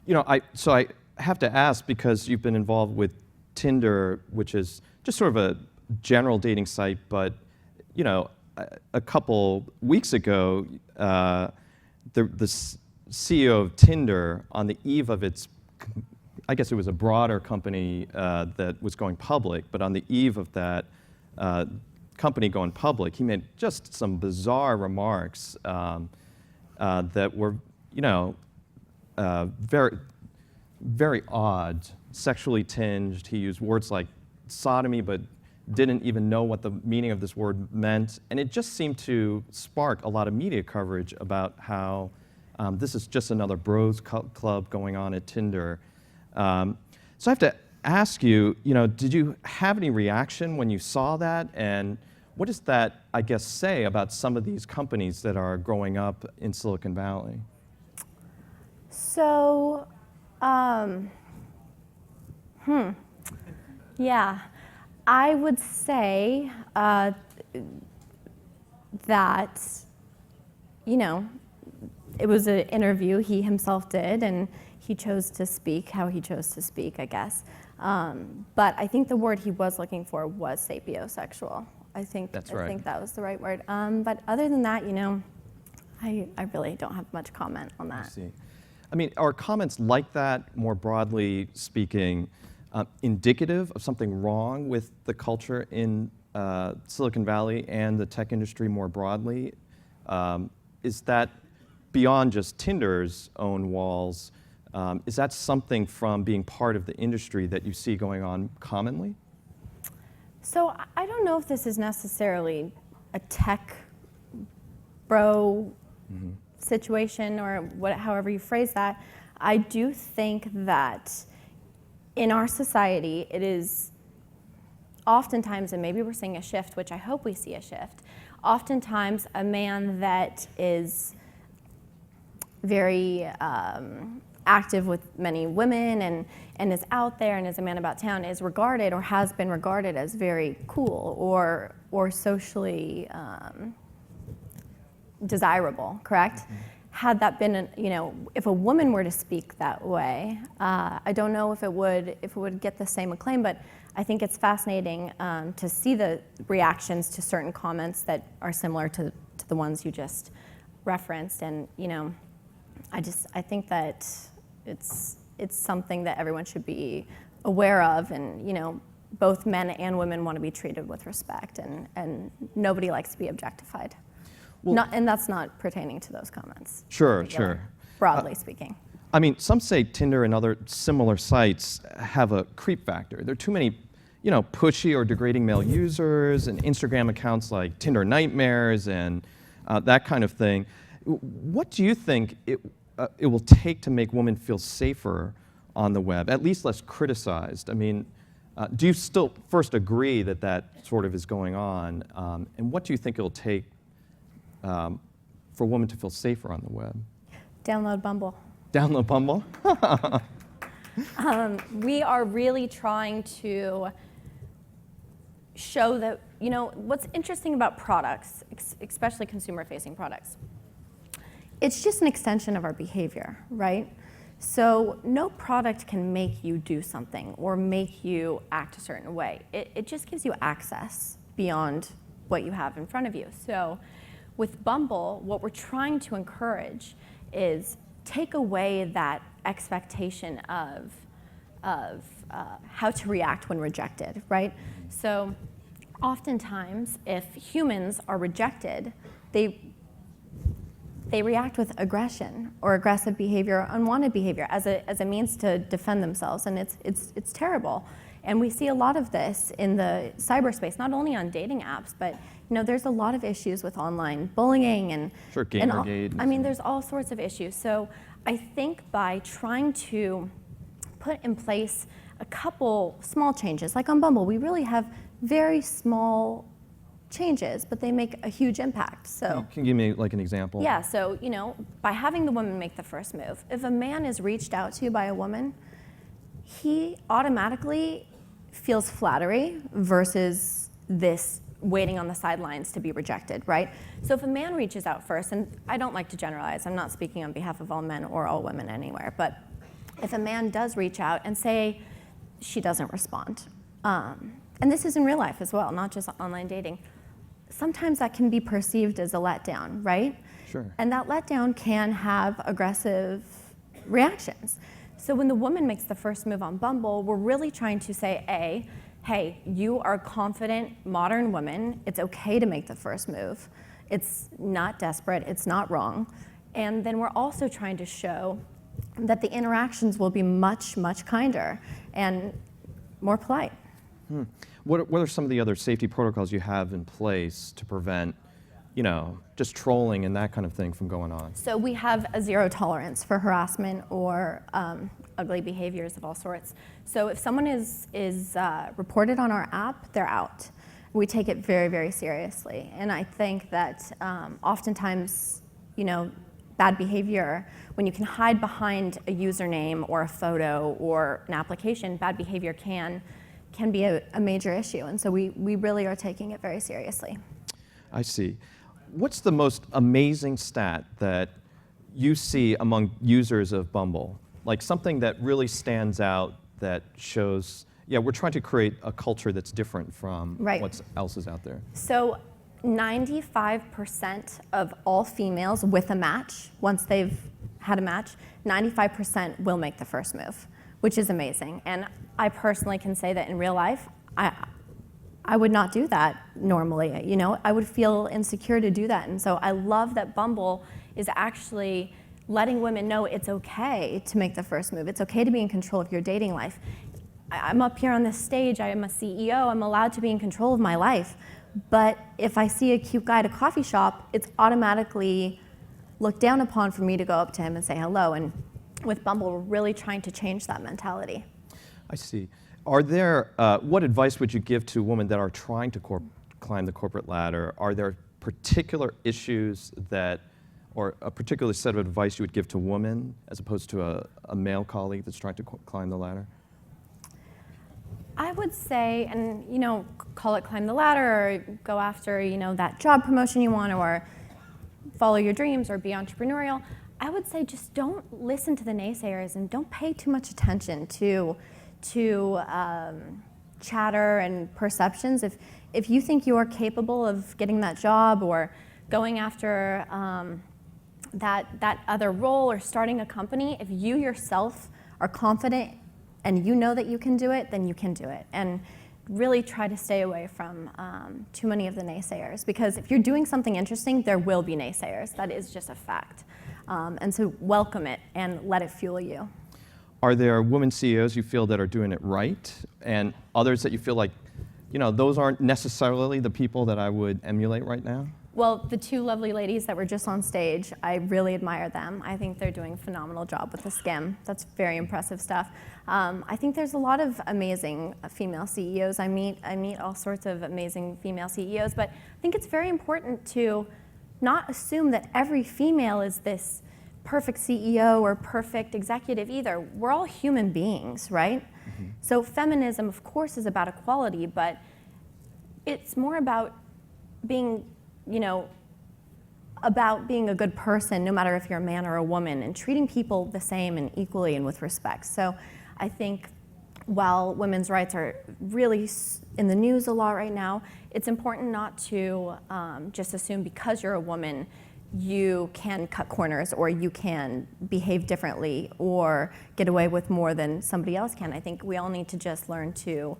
F: know, so I have to ask, because you've been involved with Tinder, which is just sort of a general dating site, but you know, a couple weeks ago, the CEO of Tinder, on the eve of its, I guess it was a broader company that was going public, but on the eve of that company going public, he made just some bizarre remarks that were, you know, very, very odd, sexually tinged. He used words like sodomy, but didn't even know what the meaning of this word meant. And it just seemed to spark a lot of media coverage about how this is just another bros club going on at Tinder. So I have to ask you, you know, did you have any reaction when you saw that? And what does that, I guess, say about some of these companies that are growing up in Silicon Valley?
G: So, yeah, I would say that, you know, it was an interview he himself did, and he chose to speak how he chose to speak, I guess. But I think the word he was looking for was sapiosexual. I think
F: That's right.
G: I think that was the right word. But other than that, you know, I really don't have much comment on that.
F: I see. I mean, are comments like that, more broadly speaking, indicative of something wrong with the culture in Silicon Valley and the tech industry more broadly? Is that beyond just Tinder's own walls? Is that something from being part of the industry that you see going on commonly?
G: So I don't know if this is necessarily a tech bro situation or however you phrase that. I do think that in our society, it is oftentimes, and maybe we're seeing a shift, which I hope we see a shift, oftentimes a man that is very active with many women and is out there and is a man about town is regarded or has been regarded as very cool or socially desirable, correct? Had that been, you know, if a woman were to speak that way, I don't know if it would get the same acclaim, but I think it's fascinating to see the reactions to certain comments that are similar to the ones you just referenced, and you know, I think that it's something that everyone should be aware of, and you know, both men and women want to be treated with respect, and nobody likes to be objectified.
F: Well,
G: And that's not pertaining to those comments.
F: Sure, sure.
G: Broadly speaking.
F: I mean, some say Tinder and other similar sites have a creep factor. There are too many, you know, pushy or degrading male users, and Instagram accounts like Tinder Nightmares and that kind of thing. What do you think it will take to make women feel safer on the web, at least less criticized? I mean, do you still first agree that that sort of is going on? And what do you think it'll take for women to feel safer on the web?
G: Download Bumble.
F: Download Bumble?
G: We are really trying to show that, you know, what's interesting about products, especially consumer-facing products, it's just an extension of our behavior, right? So no product can make you do something or make you act a certain way. It just gives you access beyond what you have in front of you. So with Bumble, what we're trying to encourage is take away that expectation of how to react when rejected, right? So oftentimes, if humans are rejected, they react with aggression or aggressive behavior, unwanted behavior as a means to defend themselves, and it's terrible. And we see a lot of this in the cyberspace, not only on dating apps, but there's a lot of issues with online bullying and
F: sure, Gamergate.
G: I mean, there's all sorts of issues. So I think by trying to put in place a couple small changes, like on Bumble, we really have very small changes, but they make a huge impact. So
F: can you give me like an example?
G: yeah, so by having the woman make the first move, if a man is reached out to by a woman, he automatically feels flattery versus this waiting on the sidelines to be rejected, right? So if a man reaches out first, and I don't like to generalize, I'm not speaking on behalf of all men or all women anywhere, but if a man does reach out and say she doesn't respond, and this is in real life as well, not just online dating, sometimes that can be perceived as a letdown, right?
F: Sure.
G: And that letdown can have aggressive reactions. So when the woman makes the first move on Bumble, we're really trying to say, hey, you are a confident, modern woman. It's okay to make the first move. It's not desperate. It's not wrong. And then we're also trying to show that the interactions will be much, much kinder and more polite.
F: What are some of the other safety protocols you have in place to prevent, just trolling and that kind of thing from going on?
G: So we have a zero tolerance for harassment or ugly behaviors of all sorts. So if someone is reported on our app, they're out. We take it very, very seriously. And I think that oftentimes, bad behavior, when you can hide behind a username or a photo or an application, bad behavior can be a major issue. And so we really are taking it very seriously.
F: I see. What's the most amazing stat that you see among users of Bumble? Like something that really stands out that shows, we're trying to create a culture that's different from what else is out there.
G: So 95% of all females with a match, once they've had a match, 95% will make the first move, which is amazing. And I personally can say that in real life, I would not do that normally. I would feel insecure to do that. And so I love that Bumble is actually letting women know it's okay to make the first move. It's okay to be in control of your dating life. I'm up here on this stage, I am a CEO, I'm allowed to be in control of my life. But if I see a cute guy at a coffee shop, it's automatically looked down upon for me to go up to him and say hello. And with Bumble, we're really trying to change that mentality.
F: I see. Are there, what advice would you give to women that are trying to climb the corporate ladder? Are there particular issues or a particular set of advice you would give to women as opposed to a male colleague that's trying to climb the ladder?
G: I would say, and call it climb the ladder or go after that job promotion you want or follow your dreams or be entrepreneurial. I would say just don't listen to the naysayers and don't pay too much attention to chatter and perceptions. If you think you are capable of getting that job or going after that other role or starting a company, if you yourself are confident and you know that you can do it, then you can do it. And really try to stay away from too many of the naysayers, because if you're doing something interesting, there will be naysayers. That is just a fact. And so welcome it and let it fuel you.
F: Are there women CEOs you feel that are doing it right, and others that you feel like, those aren't necessarily the people that I would emulate right now?
G: Well, the two lovely ladies that were just on stage, I really admire them. I think they're doing a phenomenal job with the skim. That's very impressive stuff. I think there's a lot of amazing female CEOs. I meet all sorts of amazing female CEOs, but I think it's very important to not assume that every female is this perfect CEO or perfect executive either. We're all human beings, right? Mm-hmm. So feminism, of course, is about equality, but it's more about being, about being a good person, no matter if you're a man or a woman, and treating people the same and equally and with respect. So I think while women's rights are really in the news a lot right now, it's important not to just assume because you're a woman, you can cut corners or you can behave differently or get away with more than somebody else can. I think we all need to just learn to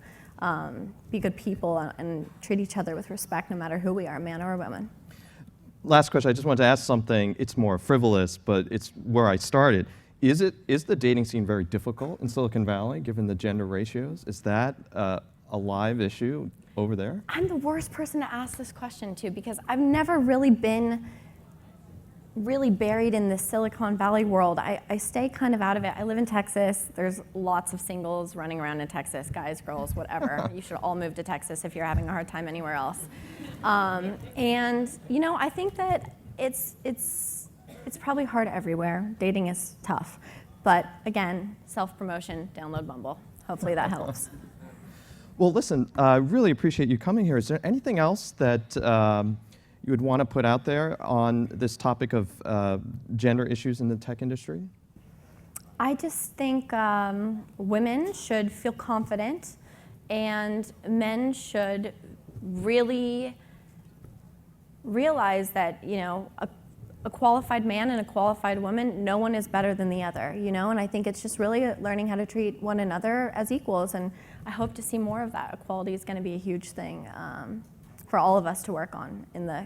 G: be good people and treat each other with respect no matter who we are, man or woman.
F: Last question, I just wanted to ask something. It's more frivolous, but it's where I started. Is the dating scene very difficult in Silicon Valley, given the gender ratios? Is that a live issue over there?
G: I'm the worst person to ask this question to because I've never really been buried in the Silicon Valley world. I stay kind of out of it. I live in Texas. There's lots of singles running around in Texas, guys, girls, whatever. You should all move to Texas if you're having a hard time anywhere else. And I think that it's probably hard everywhere. Dating is tough. But again, self-promotion, download Bumble. Hopefully that helps.
F: Well, listen, I really appreciate you coming here. Is there anything else that you would want to put out there on this topic of gender issues in the tech industry?
G: I just think women should feel confident and men should really realize that, a qualified man and a qualified woman, no one is better than the other, and I think it's just really learning how to treat one another as equals, and I hope to see more of that. Equality is going to be a huge thing for all of us to work on in the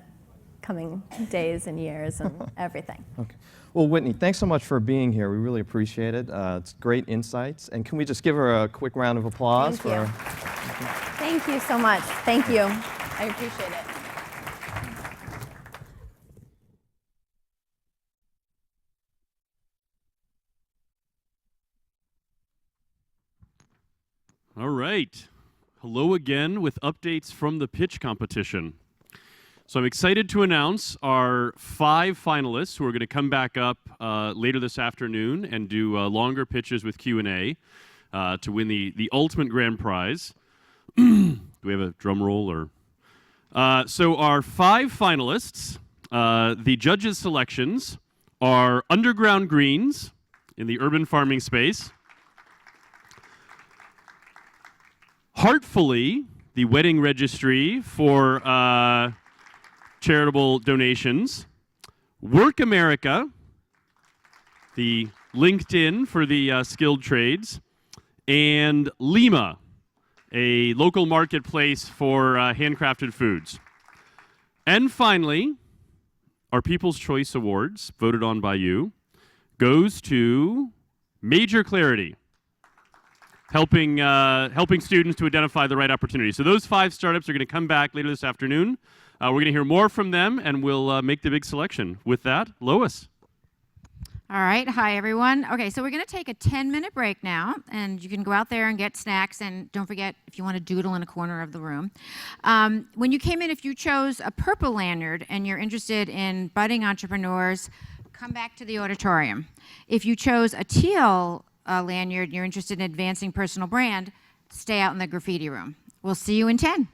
G: coming days and years and everything.
F: Okay. Well, Whitney, thanks so much for being here. We really appreciate it. It's great insights. And can we just give her a quick round of applause?
G: Thank you. Thank you so much. Thank you. I appreciate it.
O: All right. Hello again with updates from the pitch competition. So I'm excited to announce our 5 finalists who are going to come back up later this afternoon and do longer pitches with Q&A to win the ultimate grand prize. Do we have a drum roll? So our 5 finalists, the judges' selections are Underground Greens in the urban farming space, Heartfully, the wedding registry for charitable donations, Work America, the LinkedIn for the skilled trades, and Lima, a local marketplace for handcrafted foods. And finally, our People's Choice Awards, voted on by you, goes to Major Clarity, helping students to identify the right opportunities. So those 5 startups are going to come back later this afternoon. We're going to hear more from them, and we'll make the big selection. With that, Lois.
H: All right. Hi, everyone. Okay, so we're going to take a 10-minute break now, and you can go out there and get snacks, and don't forget if you want to doodle in a corner of the room. When you came in, if you chose a purple lanyard and you're interested in budding entrepreneurs, come back to the auditorium. If you chose a teal lanyard and you're interested in advancing personal brand, stay out in the graffiti room. We'll see you in 10.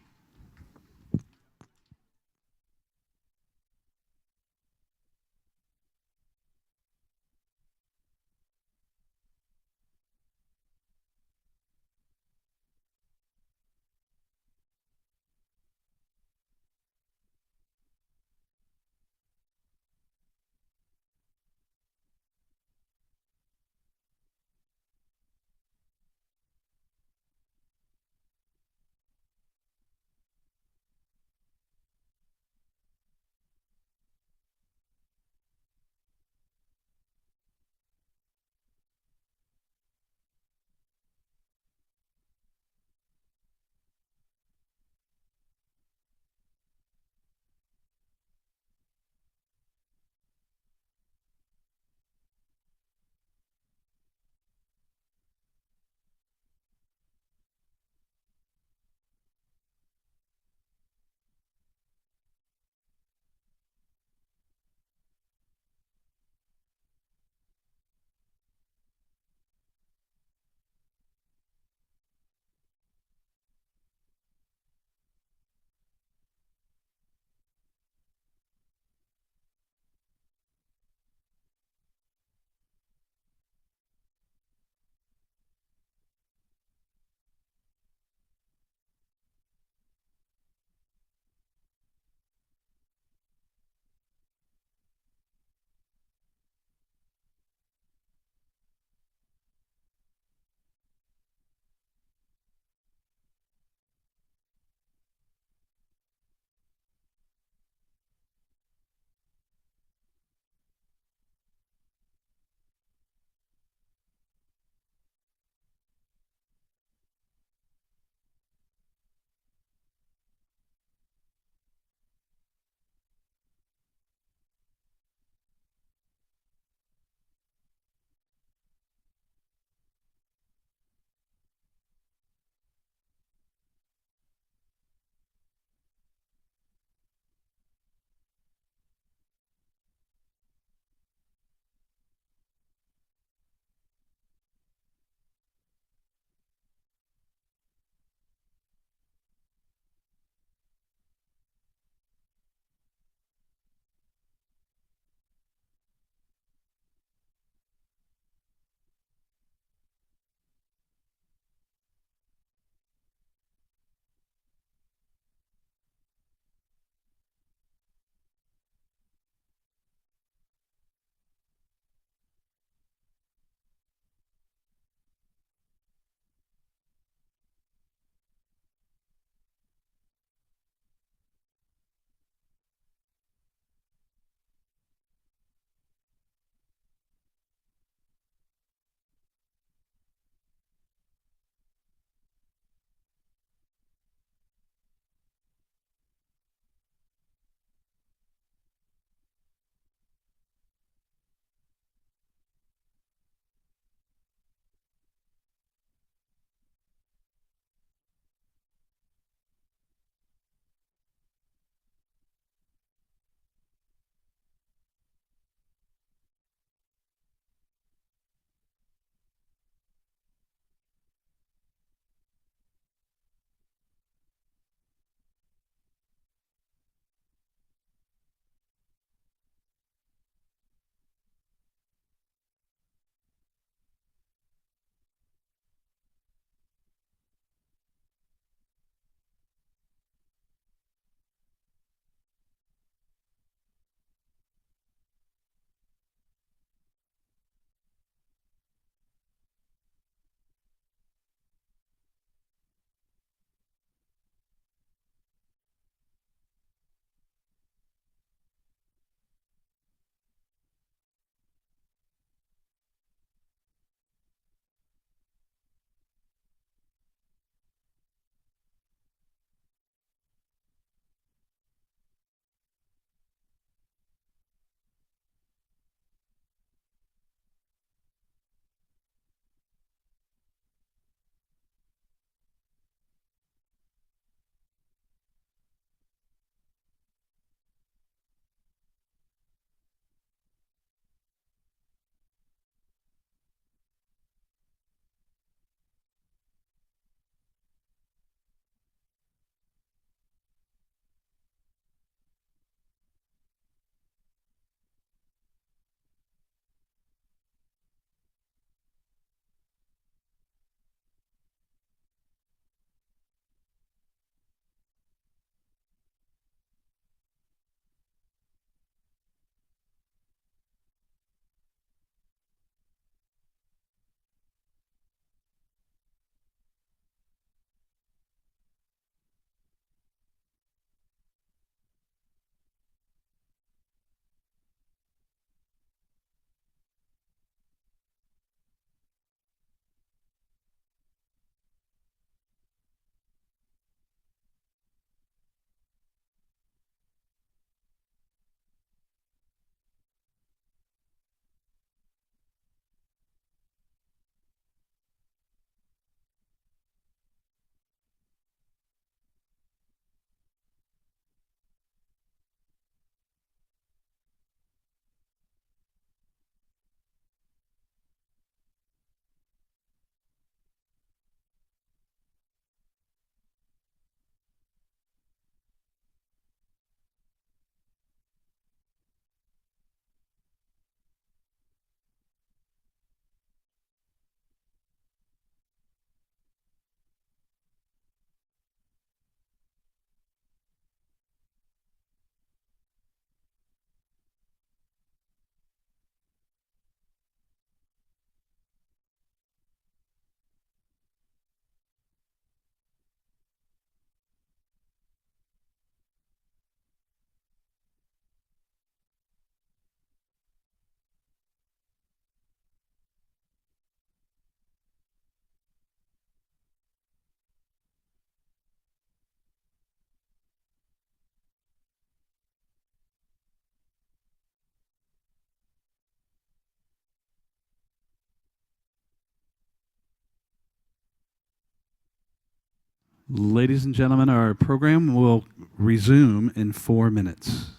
I: Ladies and gentlemen, our program will resume in 4 minutes.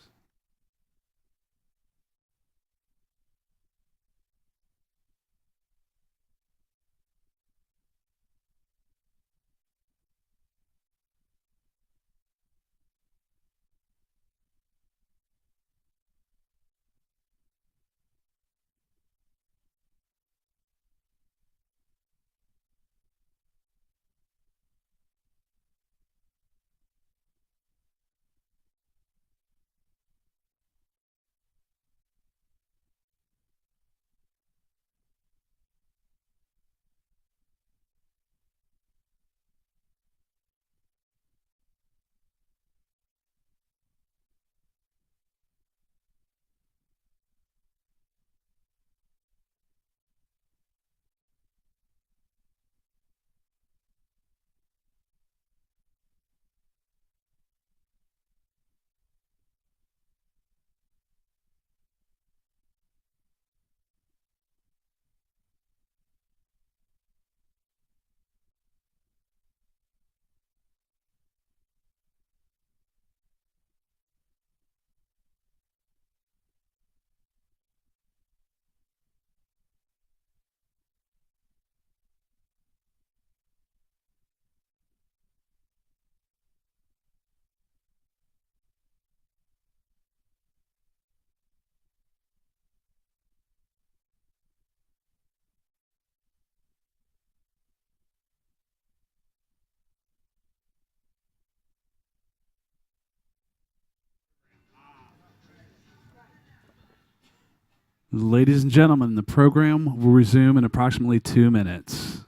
I: Ladies and gentlemen, the program will resume in approximately 2 minutes.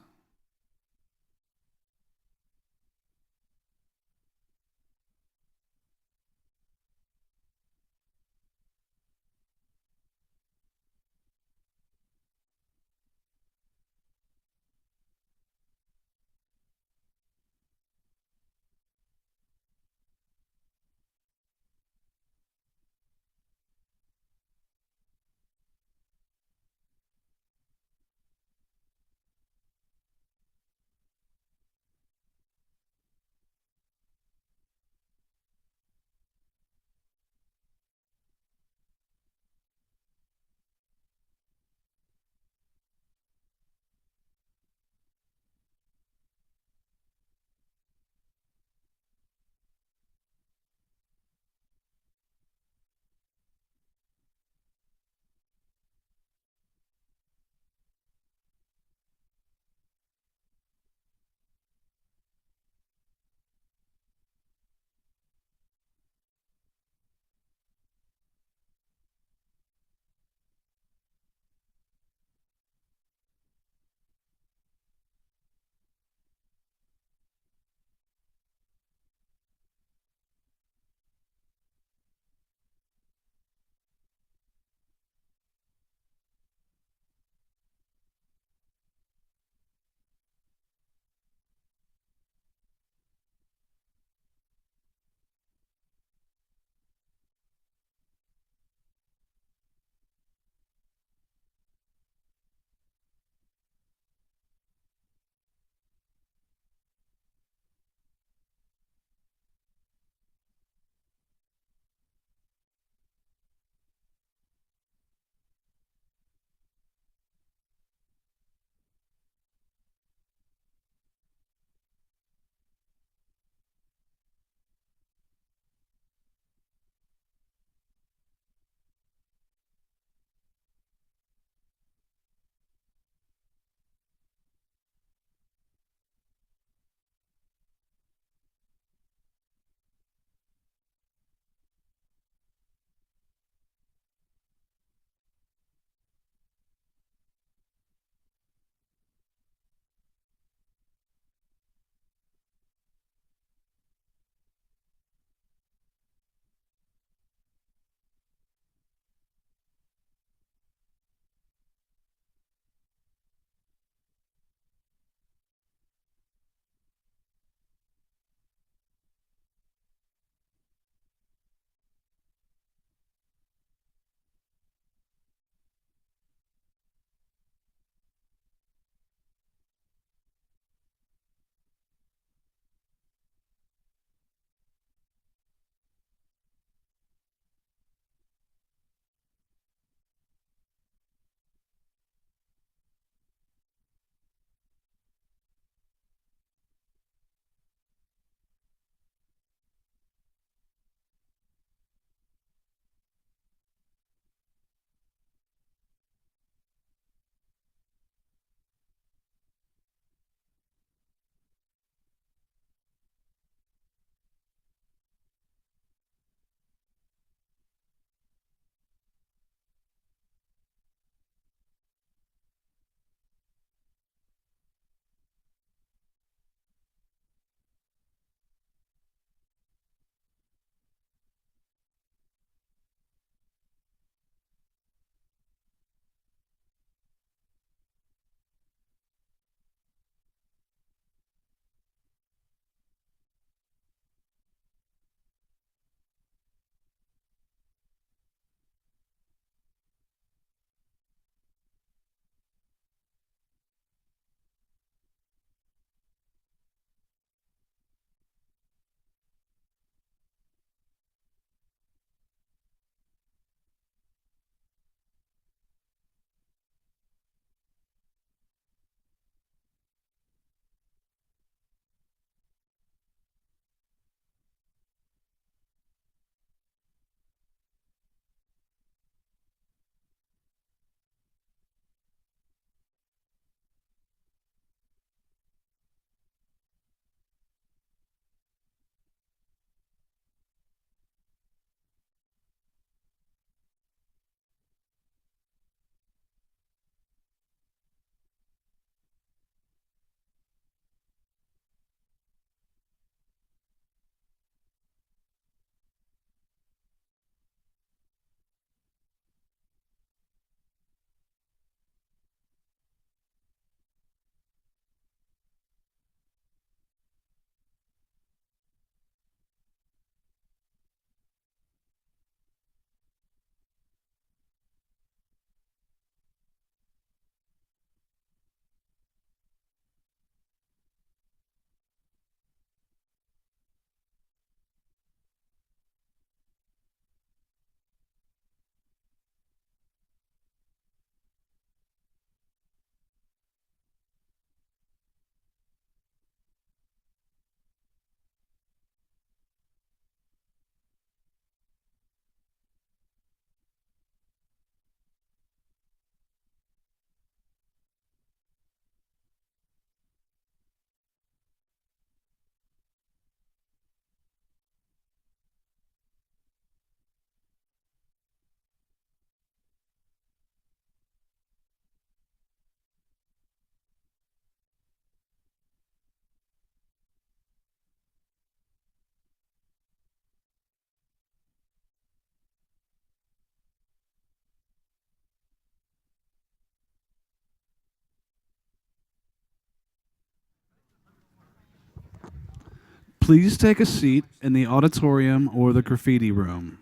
I: please take a seat in the auditorium or the graffiti room.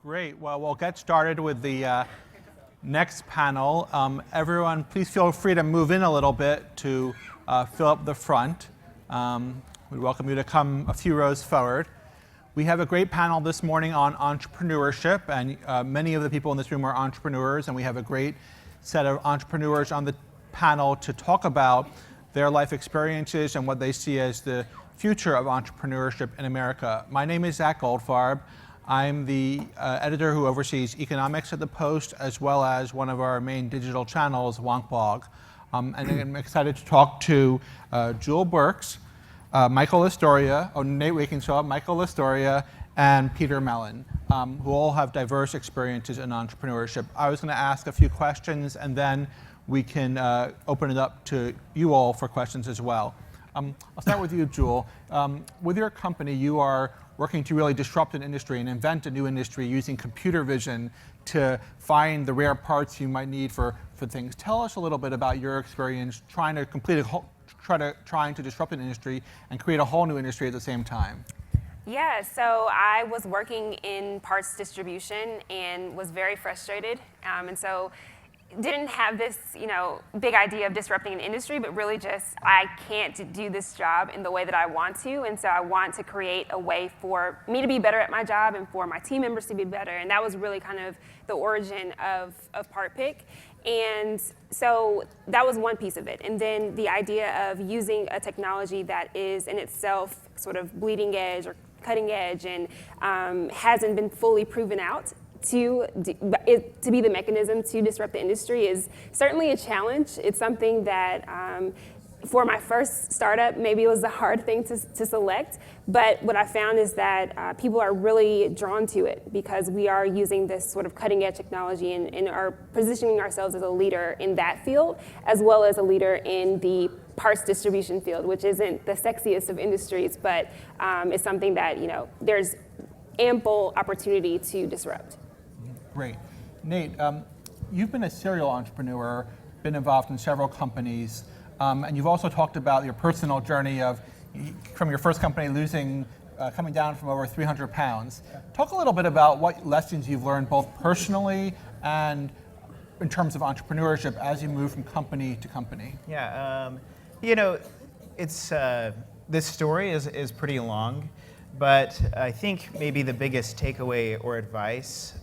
J: Great. Well, we'll get started with the next panel. Everyone, please feel free to move in a little bit to fill up the front. We welcome you to come a few rows forward. We have a great panel this morning on entrepreneurship, and many of the people in this room are entrepreneurs, and we have a great set of entrepreneurs on the panel to talk about their life experiences and what they see as the future of entrepreneurship in America. My name is Zach Goldfarb. I'm the editor who oversees economics at the Post, as well as one of our main digital channels, Wonkblog. And I'm excited to talk to Jewel Burks, Michael Astoria, Nate Wakingshaw, Michael Astoria, and Peter Mellon, who all have diverse experiences in entrepreneurship. I was going to ask a few questions, and then we can open it up to you all for questions as well. I'll start with you, Jewel. With your company, you are working to really disrupt an industry and invent a new industry using computer vision to find the rare parts you might need for things. Tell us a little bit about your experience trying to disrupt an industry and create a whole new industry at the same time.
K: Yeah, so I was working in parts distribution and was very frustrated, and so didn't have this, big idea of disrupting an industry, but really just, I can't do this job in the way that I want to, and so I want to create a way for me to be better at my job and for my team members to be better, and that was really kind of the origin of PartPick. And so that was one piece of it. And then the idea of using a technology that is in itself sort of bleeding edge or cutting edge and hasn't been fully proven out to be the mechanism to disrupt the industry is certainly a challenge. It's something that for my first startup, maybe it was a hard thing to select, but what I found is that people are really drawn to it because we are using this sort of cutting edge technology and are positioning ourselves as a leader in that field, as well as a leader in the parts distribution field, which isn't the sexiest of industries, but it's something that, there's ample opportunity to disrupt.
J: Great. Nate, you've been a serial entrepreneur, been involved in several companies, and you've also talked about your personal journey of, from your first company, coming down from over 300 pounds. Talk a little bit about what lessons you've learned both personally and in terms of entrepreneurship as you move from company to company.
N: Yeah, it's this story is pretty long, but I think maybe the biggest takeaway or advice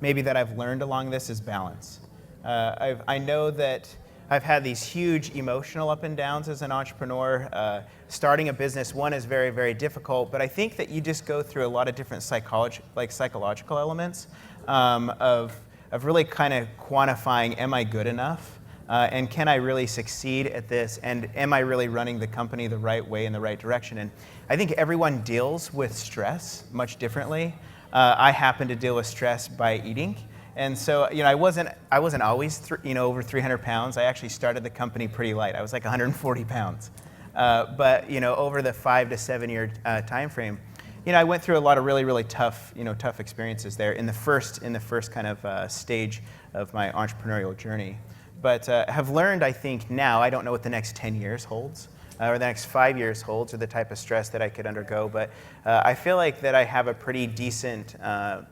N: maybe that I've learned along this is balance. I know that I've had these huge emotional up and downs as an entrepreneur. Starting a business, one, is very, very difficult, but I think that you just go through a lot of different psychological elements of really kind of quantifying, am I good enough? And can I really succeed at this? And am I really running the company the right way in the right direction? And I think everyone deals with stress much differently. I happen to deal with stress by eating. And so, I wasn't always, over 300 pounds. I actually started the company pretty light. I was like 140 pounds. But, over the 5 to 7 year time frame, I went through a lot of really, really tough experiences there in the first kind of stage of my entrepreneurial journey. But have learned, I think now, I don't know what the next 10 years holds, or the next 5 years holds, or the type of stress that I could undergo. But I feel like that I have a pretty decent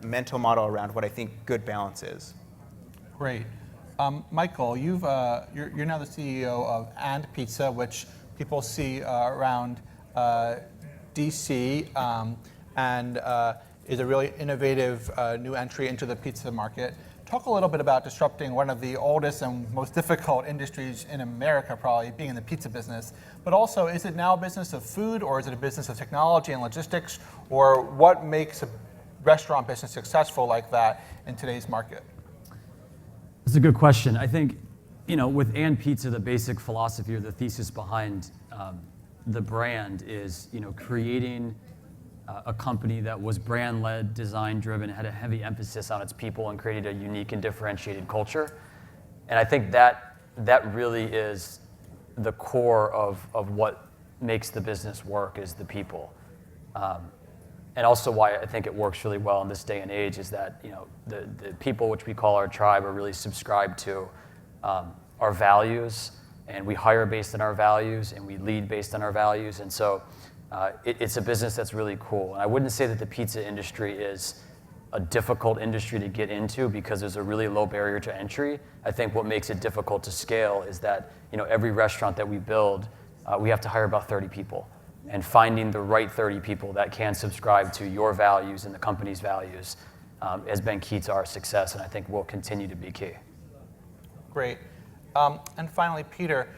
N: mental model around what I think good balance is.
J: Great. Michael, you're now the CEO of And Pizza, which people see around DC, and is a really innovative new entry into the pizza market. Talk a little bit about disrupting one of the oldest and most difficult industries in America, probably, being in the pizza business. But also, is it now a business of food, or is it a business of technology and logistics? Or what makes a restaurant business successful like that in today's market?
M: That's a good question. I think, with And Pizza, the basic philosophy or the thesis behind the brand is, creating a company that was brand-led, design-driven, had a heavy emphasis on its people, and created a unique and differentiated culture. And I think that really is the core of what makes the business work, is the people. And also why I think it works really well in this day and age is that the people, which we call our tribe, are really subscribed to our values, and we hire based on our values, and we lead based on our values. And so it's a business that's really cool. And I wouldn't say that the pizza industry is a difficult industry to get into because there's a really low barrier to entry. I think what makes it difficult to scale is that every restaurant that we build, we have to hire about 30 people. And finding the right 30 people that can subscribe to your values and the company's values has been key to our success, and I think will continue to be key.
J: Great. And finally, Peter,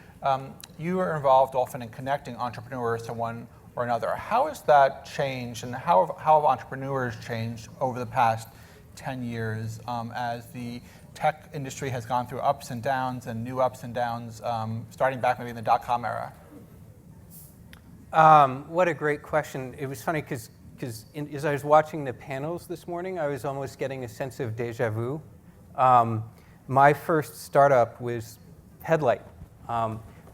J: you are involved often in connecting entrepreneurs to one or another. How has that changed, and how have entrepreneurs changed over the past 10 years as the tech industry has gone through ups and downs and new ups and downs, starting back maybe in the dot-com era?
P: What a great question. It was funny because as I was watching the panels this morning, I was almost getting a sense of deja vu. My first startup was Headlight,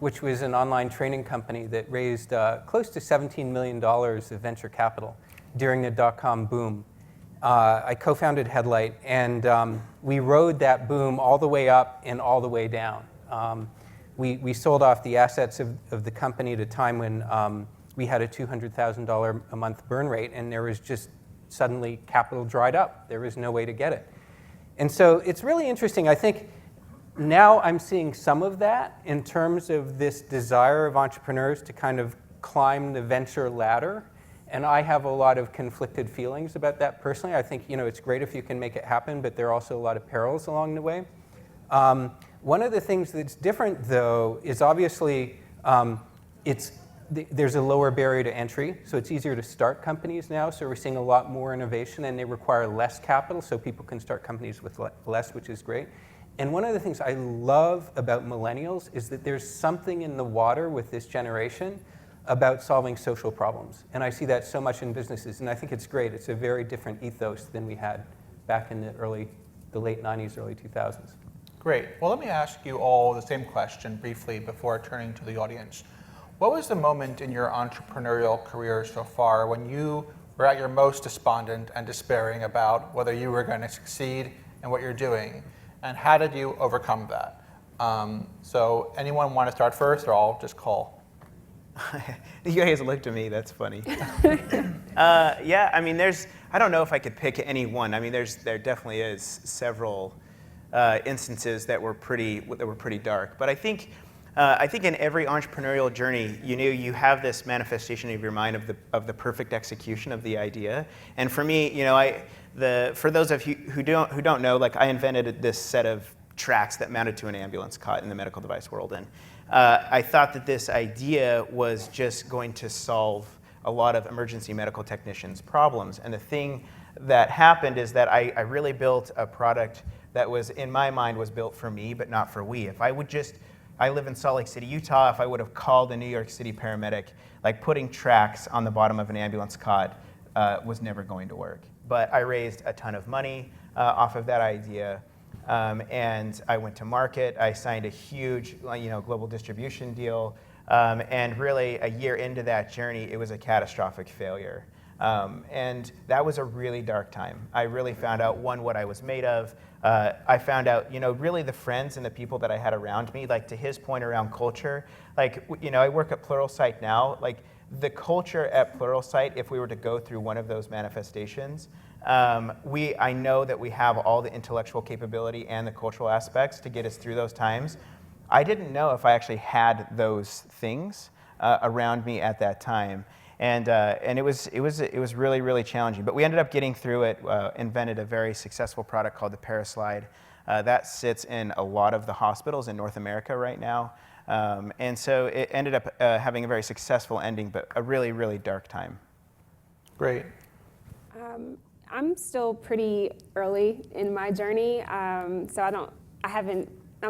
P: which was an online training company that raised close to $17 million of venture capital during the dot-com boom. I co-founded Headlight, and we rode that boom all the way up and all the way down. We sold off the assets of the company at a time when we had a $200,000 a month burn rate, and there was just suddenly capital dried up. There was no way to get it. And so it's really interesting. I think now I'm seeing some of that in terms of this desire of entrepreneurs to kind of climb the venture ladder. And I have a lot of conflicted feelings about that personally. I think it's great if you can make it happen, but there are also a lot of perils along the way. One of the things that's different, though, is obviously there's a lower barrier to entry, so it's easier to start companies now. So we're seeing a lot more innovation, and they require less capital, so people can start companies with less, which is great. And one of the things I love about millennials is that there's something in the water with this generation about solving social problems. And I see that so much in businesses, and I think it's great. It's a very different ethos than we had back in the late 90s, early 2000s.
J: Great. Well, let me ask you all the same question briefly before turning to the audience. What was the moment in your entrepreneurial career so far when you were at your most despondent and despairing about whether you were going to succeed in what you're doing? And how did you overcome that? So anyone want to start first, or I'll just call?
N: You guys looked at me, that's funny. Yeah, I mean, I don't know if I could pick any one. I mean, there definitely is several instances that were pretty dark. But I think in every entrepreneurial journey, you have this manifestation of your mind of the perfect execution of the idea. And for me, for those of you who don't know, like I invented this set of tracks that mounted to an ambulance cot in the medical device world, and I thought that this idea was just going to solve a lot of emergency medical technicians' problems. And the thing that happened is that I really built a product that was, in my mind, was built for me, but not for we. If I would I live in Salt Lake City, Utah. If I would have called a New York City paramedic, like putting tracks on the bottom of an ambulance cot was never going to work. But I raised a ton of money off of that idea, and I went to market. I signed a huge, global distribution deal, and really a year into that journey, it was a catastrophic failure. And that was a really dark time. I really found out, what I was made of. I found out, really the friends and the people that I had around me, like to his point around culture, like, I work at Pluralsight now, like the culture at Pluralsight, if we were to go through one of those manifestations, I know that we have all the intellectual capability and the cultural aspects to get us through those times. I didn't know if I actually had those things around me at that time. And it was really, really challenging. But we ended up getting through it, invented a very successful product called the Paraslide. That sits in a lot of the hospitals in North America right now. And so it ended up having a very successful ending, but a really, really dark time.
J: Great.
K: I'm still pretty early in my journey, so I don't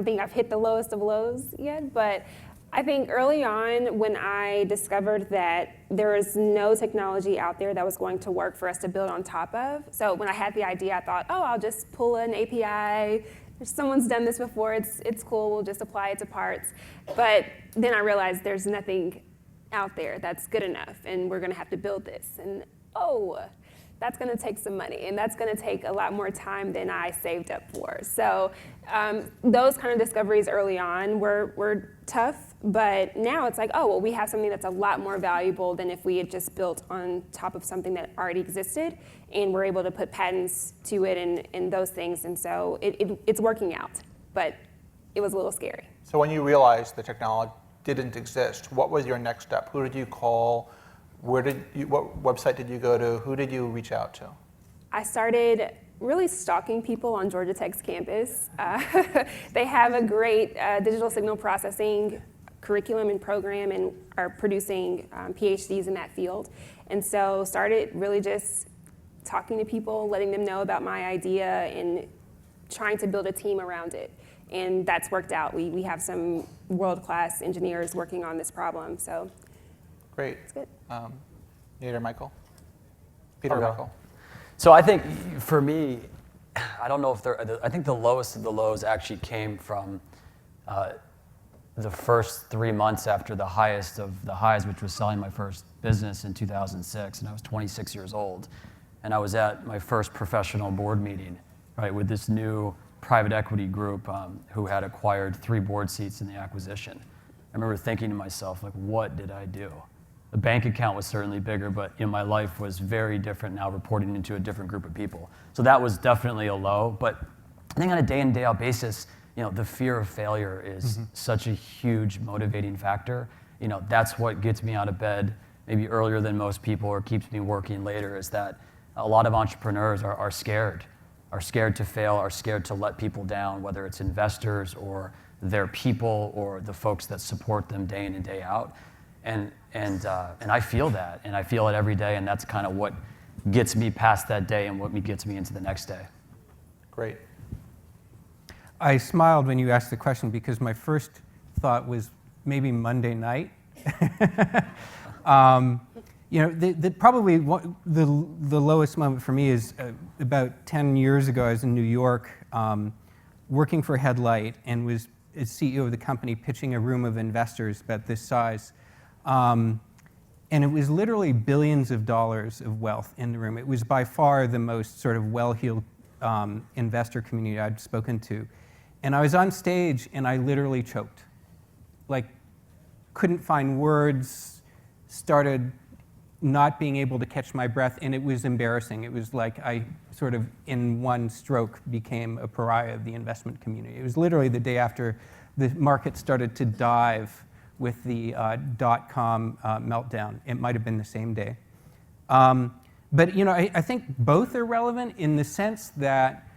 K: think I've hit the lowest of lows yet, but I think early on when I discovered that there was no technology out there that was going to work for us to build on top of. So when I had the idea, I thought, oh, I'll just pull an API. Someone's done this before, it's cool, we'll just apply it to parts. But then I realized there's nothing out there that's good enough, and we're gonna have to build this. And oh, that's going to take some money, and that's going to take a lot more time than I saved up for. So those kind of discoveries early on were tough, but now it's like, oh, well, we have something that's a lot more valuable than if we had just built on top of something that already existed, and we're able to put patents to it and those things, and so it's working out, but it was a little scary.
J: So when you realized the technology didn't exist, what was your next step? Who did you call? What website did you go to? Who did you reach out to?
K: I started really stalking people on Georgia Tech's campus. They have a great digital signal processing curriculum and program and are producing PhDs in that field. And so started really just talking to people, letting them know about my idea and trying to build a team around it. And that's worked out. We have some world-class engineers working on this problem. So.
J: Great.
K: It's good.
J: Peter Michael.
M: So I think for me, I don't know if I think the lowest of the lows actually came from the first 3 months after the highest of the highs, which was selling my first business in 2006, and I was 26 years old. And I was at my first professional board meeting, right, with this new private equity group who had acquired 3 board seats in the acquisition. I remember thinking to myself, like, what did I do? The bank account was certainly bigger, but my life was very different now, reporting into a different group of people. So that was definitely a low. But I think on a day in, day out basis, the fear of failure is such a huge motivating factor. That's what gets me out of bed maybe earlier than most people or keeps me working later, is that a lot of entrepreneurs are scared to fail, are scared to let people down, whether it's investors or their people or the folks that support them day in and day out. And I feel that, and I feel it every day, and that's kind of what gets me past that day and what gets me into the next day.
J: Great.
P: I smiled when you asked the question because my first thought was maybe Monday night. Probably the lowest moment for me is about 10 years ago. I was in New York working for Headlight and was as CEO of the company pitching a room of investors about this size. And it was literally billions of dollars of wealth in the room. It was by far the most sort of well-heeled investor community I'd spoken to. And I was on stage and I literally choked. Like, couldn't find words, started not being able to catch my breath, and it was embarrassing. It was like I sort of, in one stroke, became a pariah of the investment community. It was literally the day after the market started to dive with the dot-com meltdown. It might have been the same day. But I think both are relevant in the sense that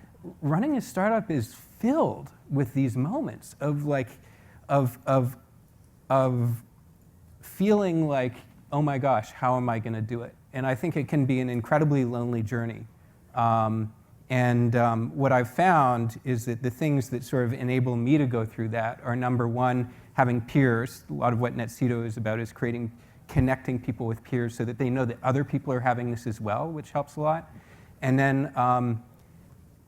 P: running a startup is filled with these moments of feeling like, oh my gosh, how am I going to do it? And I think it can be an incredibly lonely journey. What I've found is that the things that sort of enable me to go through that are, number one, having peers. A lot of what NetCedo is about is connecting people with peers so that they know that other people are having this as well, which helps a lot. And then,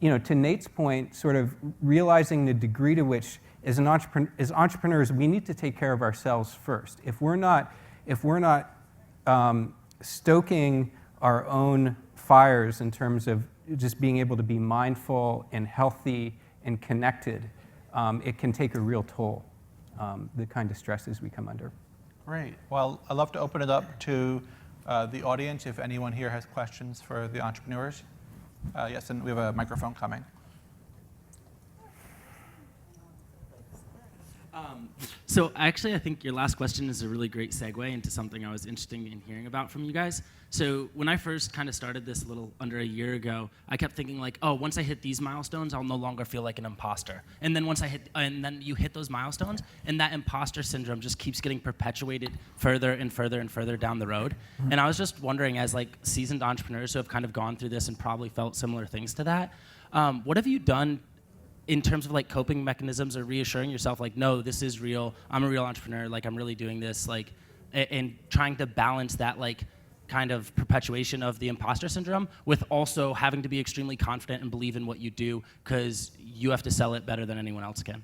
P: to Nate's point, sort of realizing the degree to which, as entrepreneurs, we need to take care of ourselves first. If we're not stoking our own fires in terms of just being able to be mindful and healthy and connected, it can take a real toll, the kind of stresses we come under.
J: Great. Well, I'd love to open it up to the audience if anyone here has questions for the entrepreneurs. Yes, and we have a microphone coming.
S: So actually, I think your last question is a really great segue into something I was interested in hearing about from you guys. So when I first kind of started this a little under a year ago, I kept thinking like, oh, once I hit these milestones, I'll no longer feel like an imposter. And then and then you hit those milestones, and that imposter syndrome just keeps getting perpetuated further and further and further down the road. And I was just wondering, as like seasoned entrepreneurs who have kind of gone through this and probably felt similar things to that, what have you done in terms of like coping mechanisms or reassuring yourself like, no, this is real, I'm a real entrepreneur, like I'm really doing this, like, and trying to balance that like kind of perpetuation of the imposter syndrome with also having to be extremely confident and believe in what you do because you have to sell it better than anyone else can?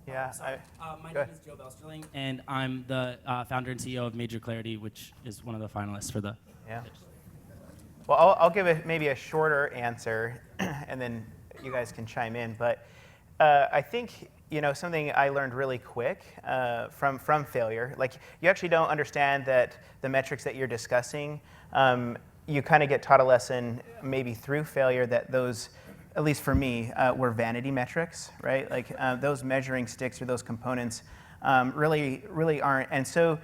N: Yeah,
S: my name is Joe Belsterling, and I'm the founder and CEO of Major Clarity, which is one of the finalists for the
N: Yeah. Well, I'll give maybe a shorter answer, and then you guys can chime in. But I think something I learned really quick from failure. Like you actually don't understand that the metrics that you're discussing. You kind of get taught a lesson maybe through failure that those, at least for me, were vanity metrics, right? Like those measuring sticks or those components really aren't. And so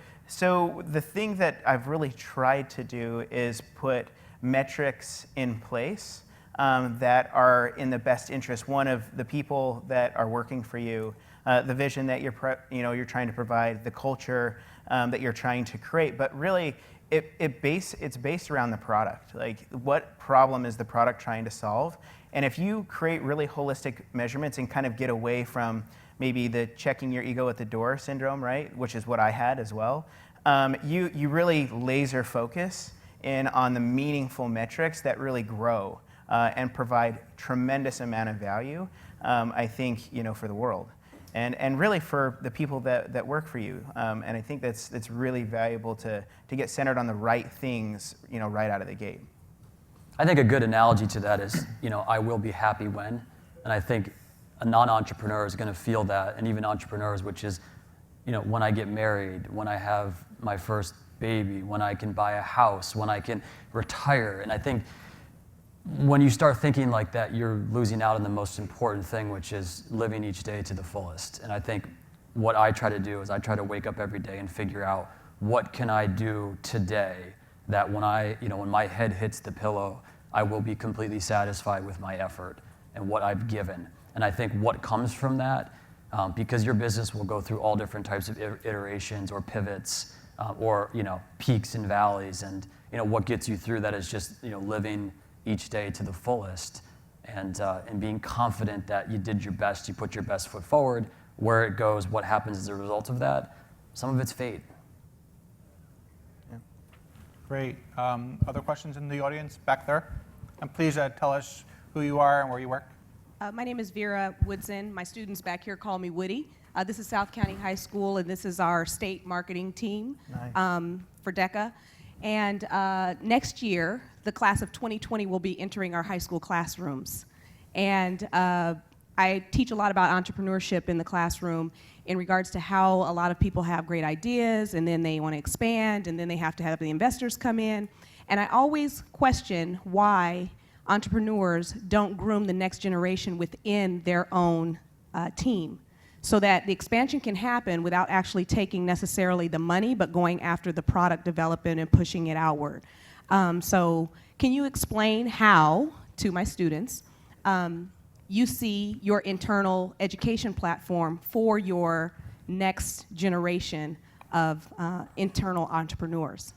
N: the thing that I've really tried to do is put metrics in place that are in the best interest, one, of the people that are working for you, the vision that you're trying to provide, the culture that you're trying to create. But really, it's based around the product. Like, what problem is the product trying to solve? And if you create really holistic measurements and kind of get away from maybe the checking your ego at the door syndrome, right, which is what I had as well, you really laser focus in on the meaningful metrics that really grow and provide tremendous amount of value, I think, for the world. And really for the people that work for you. And I think that's really valuable to get centered on the right things, right out of the gate.
M: I think a good analogy to that is, I will be happy when. And I think a non-entrepreneur is going to feel that, and even entrepreneurs, which is, when I get married, when I have my first baby, when I can buy a house, when I can retire. And I think when you start thinking like that, you're losing out on the most important thing, which is living each day to the fullest. And I think what I try to do is I try to wake up every day and figure out what can I do today that when when my head hits the pillow, I will be completely satisfied with my effort and what I've given. And I think what comes from that, because your business will go through all different types of iterations or pivots, or peaks and valleys, and what gets you through that is just living each day to the fullest, and being confident that you did your best, you put your best foot forward. Where it goes, what happens as a result of that, some of it's fate.
J: Yeah. Great. Other questions in the audience back there? And please tell us who you are and where you work.
Q: My name is Vera Woodson. My students back here call me Woody. This is South County High School, and this is our state marketing team. Nice. For DECA. And next year, the class of 2020 will be entering our high school classrooms. And I teach a lot about entrepreneurship in the classroom in regards to how a lot of people have great ideas, and then they want to expand, and then they have to have the investors come in. And I always question why entrepreneurs don't groom the next generation within their own team, so that the expansion can happen without actually taking necessarily the money, but going after the product development and pushing it outward. So can you explain how, to my students, you see your internal education platform for your next generation of internal entrepreneurs?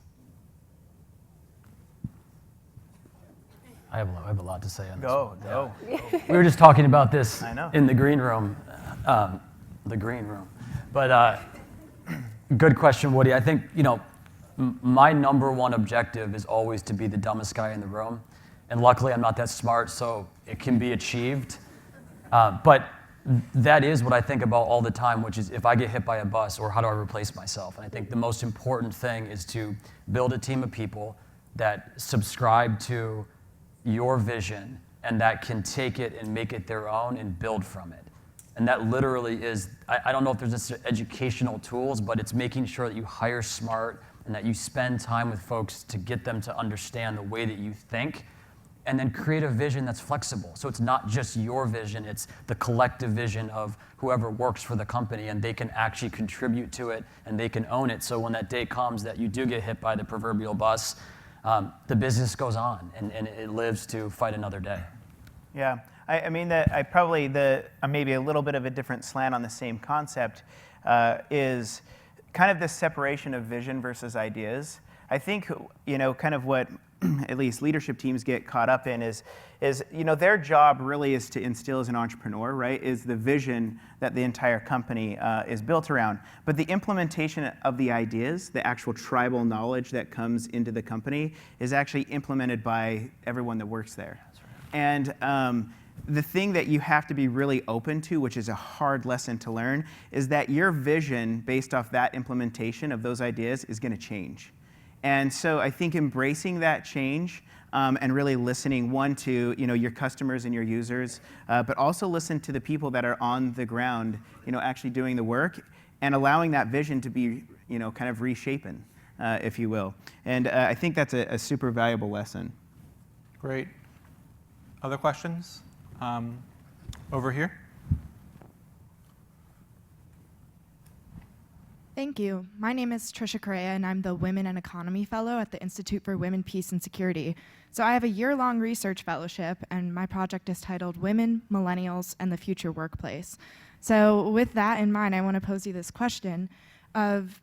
M: I have a lot to say on this.
N: Go.
M: We were just talking about this
N: I know.
M: in the green room. But good question, Woody. I think, my number one objective is always to be the dumbest guy in the room. And luckily, I'm not that smart, so it can be achieved. But that is what I think about all the time, which is if I get hit by a bus, or how do I replace myself? And I think the most important thing is to build a team of people that subscribe to your vision and that can take it and make it their own and build from it. And that literally is, I don't know if there's just educational tools, but it's making sure that you hire smart and that you spend time with folks to get them to understand the way that you think. and then create a vision that's flexible. So it's not just your vision, it's the collective vision of whoever works for the company, and they can actually contribute to it and they can own it. So when that day comes that you do get hit by the proverbial bus, the business goes on and it lives to fight another day.
N: Yeah, I mean, maybe a little bit of a different slant on the same concept is kind of this separation of vision versus ideas. I think, kind of what at least leadership teams get caught up in is their job really is to instill as an entrepreneur, right, is the vision that the entire company is built around. But the implementation of the ideas, the actual tribal knowledge that comes into the company is actually implemented by everyone that works there. And the thing that you have to be really open to, which is a hard lesson to learn, is that your vision based off that implementation of those ideas is going to change. And so I think embracing that change and really listening, one, to your customers and your users, but also listen to the people that are on the ground, actually doing the work, and allowing that vision to be, kind of reshapen, if you will. And I think that's a super valuable lesson.
J: Great. Other questions? Over here.
R: Thank you. My name is Trisha Correa, and I'm the Women and Economy Fellow at the Institute for Women, Peace, and Security. So I have a year-long research fellowship, and my project is titled Women, Millennials, and the Future Workplace. So with that in mind, I want to pose you this question of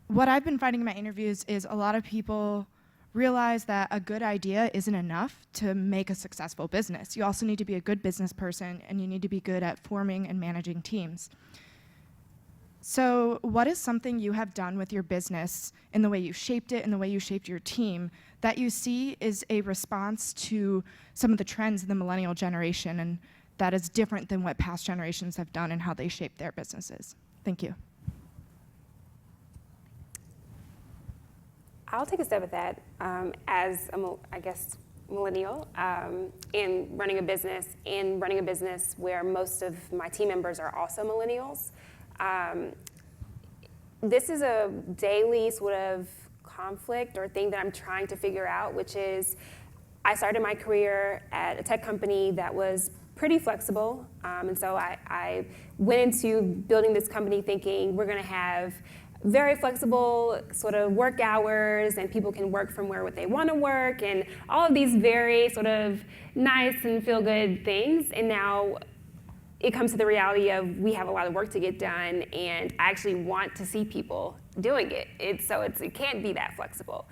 R: what I've been finding in my interviews is a lot of people realize that a good idea isn't enough to make a successful business. You also need to be a good business person, and you need to be good at forming and managing teams. So what is something you have done with your business in the way you shaped it, in the way you shaped your team, that you see is a response to some of the trends in the millennial generation and that is different than what past generations have done and how they shape their businesses? Thank you.
K: I'll take a stab at that as I guess millennial in running a business where most of my team members are also millennials. This is a daily sort of conflict or thing that I'm trying to figure out, which is I started my career at a tech company that was pretty flexible. And so I went into building this company thinking we're going to have very flexible sort of work hours and people can work from where they want to work and all of these very sort of nice and feel good things. And now it comes to the reality of we have a lot of work to get done and I actually want to see people doing it. It can't be that flexible.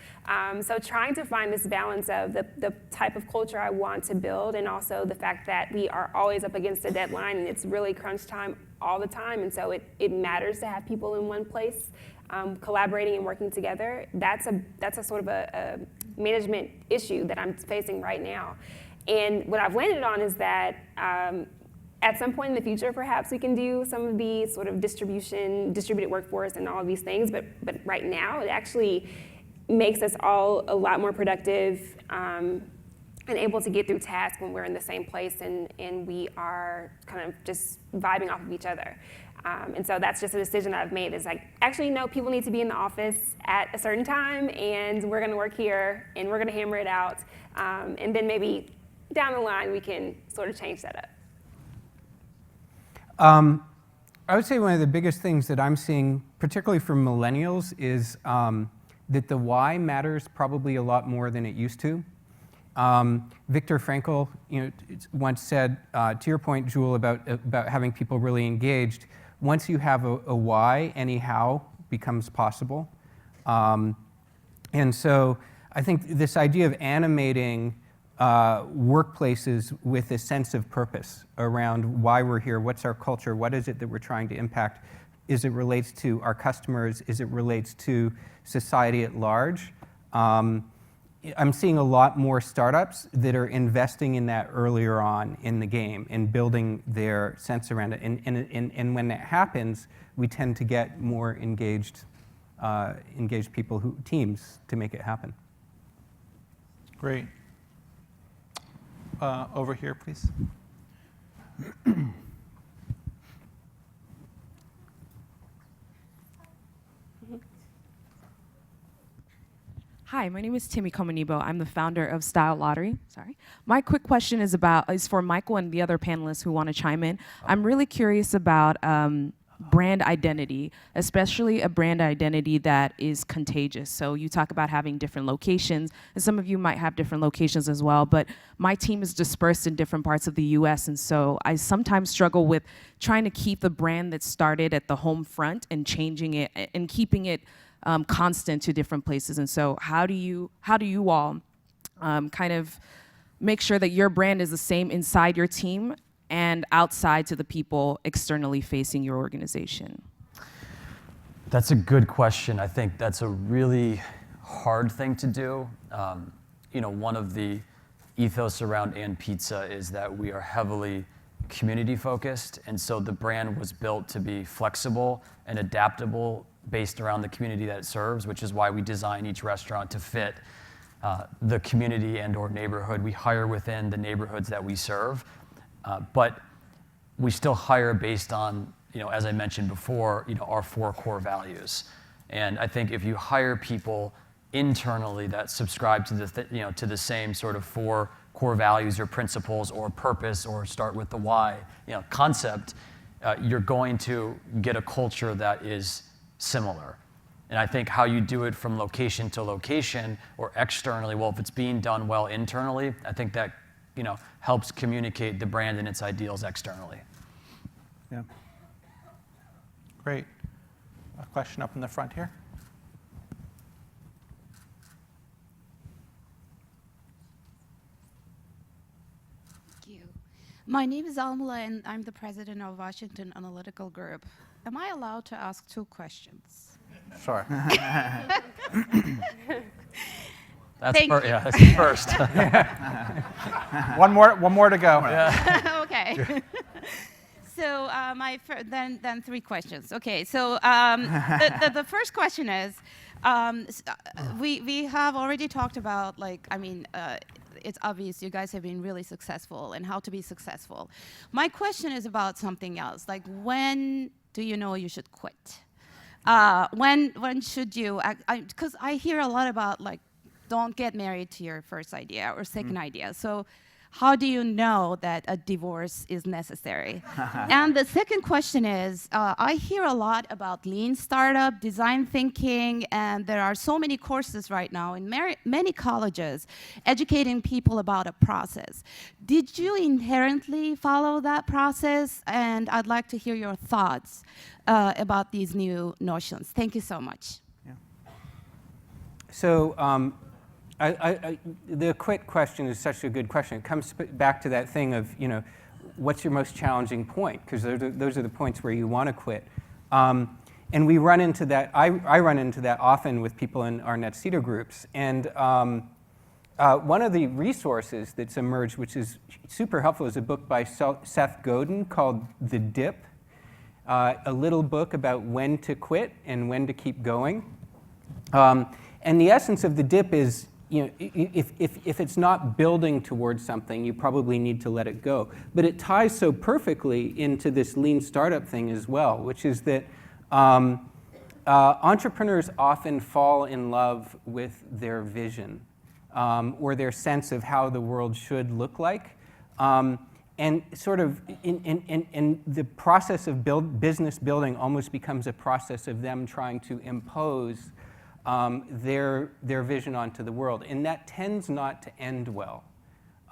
K: So trying to find this balance of the type of culture I want to build and also the fact that we are always up against a deadline and it's really crunch time all the time. And so it matters to have people in one place collaborating and working together. That's a sort of a management issue that I'm facing right now. And what I've landed on is that at some point in the future, perhaps we can do some of the sort of distributed workforce and all of these things, but right now it actually makes us all a lot more productive and able to get through tasks when we're in the same place and we are kind of just vibing off of each other. And so that's just a decision I've made is like, actually, no, people need to be in the office at a certain time and we're gonna work here and we're gonna hammer it out. And then maybe down the line, we can sort of change that up.
P: I would say one of the biggest things that I'm seeing, particularly from millennials, is that the why matters probably a lot more than it used to. Viktor Frankl, once said, to your point, Jewel, about having people really engaged. Once you have a why, any how becomes possible. And so I think this idea of animating workplaces with a sense of purpose around why we're here, what's our culture, what is it that we're trying to impact, as it relates to our customers, as it relates to society at large. I'm seeing a lot more startups that are investing in that earlier on in the game and building their sense around it. And when that happens, we tend to get more engaged people, teams, to make it happen.
J: Great. Over here, please.
T: Hi, my name is Timmy Komanibo. I'm the founder of Style Lottery. Sorry. My quick question is for Michael and the other panelists who want to chime in. I'm really curious about brand identity, especially a brand identity that is contagious. So you talk about having different locations, and some of you might have different locations as well, but my team is dispersed in different parts of the US, and so I sometimes struggle with trying to keep the brand that started at the home front and changing it and keeping it constant to different places. And so how do you all kind of make sure that your brand is the same inside your team and outside to the people externally facing your organization?
M: That's a good question. I think that's a really hard thing to do. One of the ethos around And Pizza is that we are heavily community focused, and so the brand was built to be flexible and adaptable based around the community that it serves, which is why we design each restaurant to fit the community and or neighborhood. We hire within the neighborhoods that we serve, but we still hire based on, as I mentioned before, our 4 core values. And I think if you hire people internally that subscribe to to the same sort of 4 core values or principles or purpose or start with the why, concept, you're going to get a culture that is similar. And I think how you do it from location to location or externally, well, if it's being done well internally, I think that helps communicate the brand and its ideals externally.
J: Yeah. Great. A question up in the front here.
U: Thank you. My name is Almala, and I'm the president of Washington Analytical Group. Am I allowed to ask 2 questions?
J: Sure.
M: That's first.
J: One more to go.
U: Okay. So then 3 questions. Okay. So the first question is, we have already talked about it's obvious you guys have been really successful and how to be successful. My question is about something else. Like, when do you know you should quit? When should you? Because I hear a lot about don't get married to your first idea or second idea. So how do you know that a divorce is necessary? And the second question is, I hear a lot about lean startup, design thinking, and there are so many courses right now in many colleges educating people about a process. Did you inherently follow that process? And I'd like to hear your thoughts about these new notions. Thank you so much.
P: Yeah. So the quit question is such a good question. It comes back to that thing of, what's your most challenging point? Because those are the points where you want to quit. And we run into that, I run into that often with people in our NetCedar groups. And one of the resources that's emerged, which is super helpful, is a book by Seth Godin called The Dip, a little book about when to quit and when to keep going. And the essence of The Dip is, if it's not building towards something, you probably need to let it go. But it ties so perfectly into this lean startup thing as well, which is that entrepreneurs often fall in love with their vision or their sense of how the world should look like. And sort of in the process of business building almost becomes a process of them trying to impose their vision onto the world. And that tends not to end well.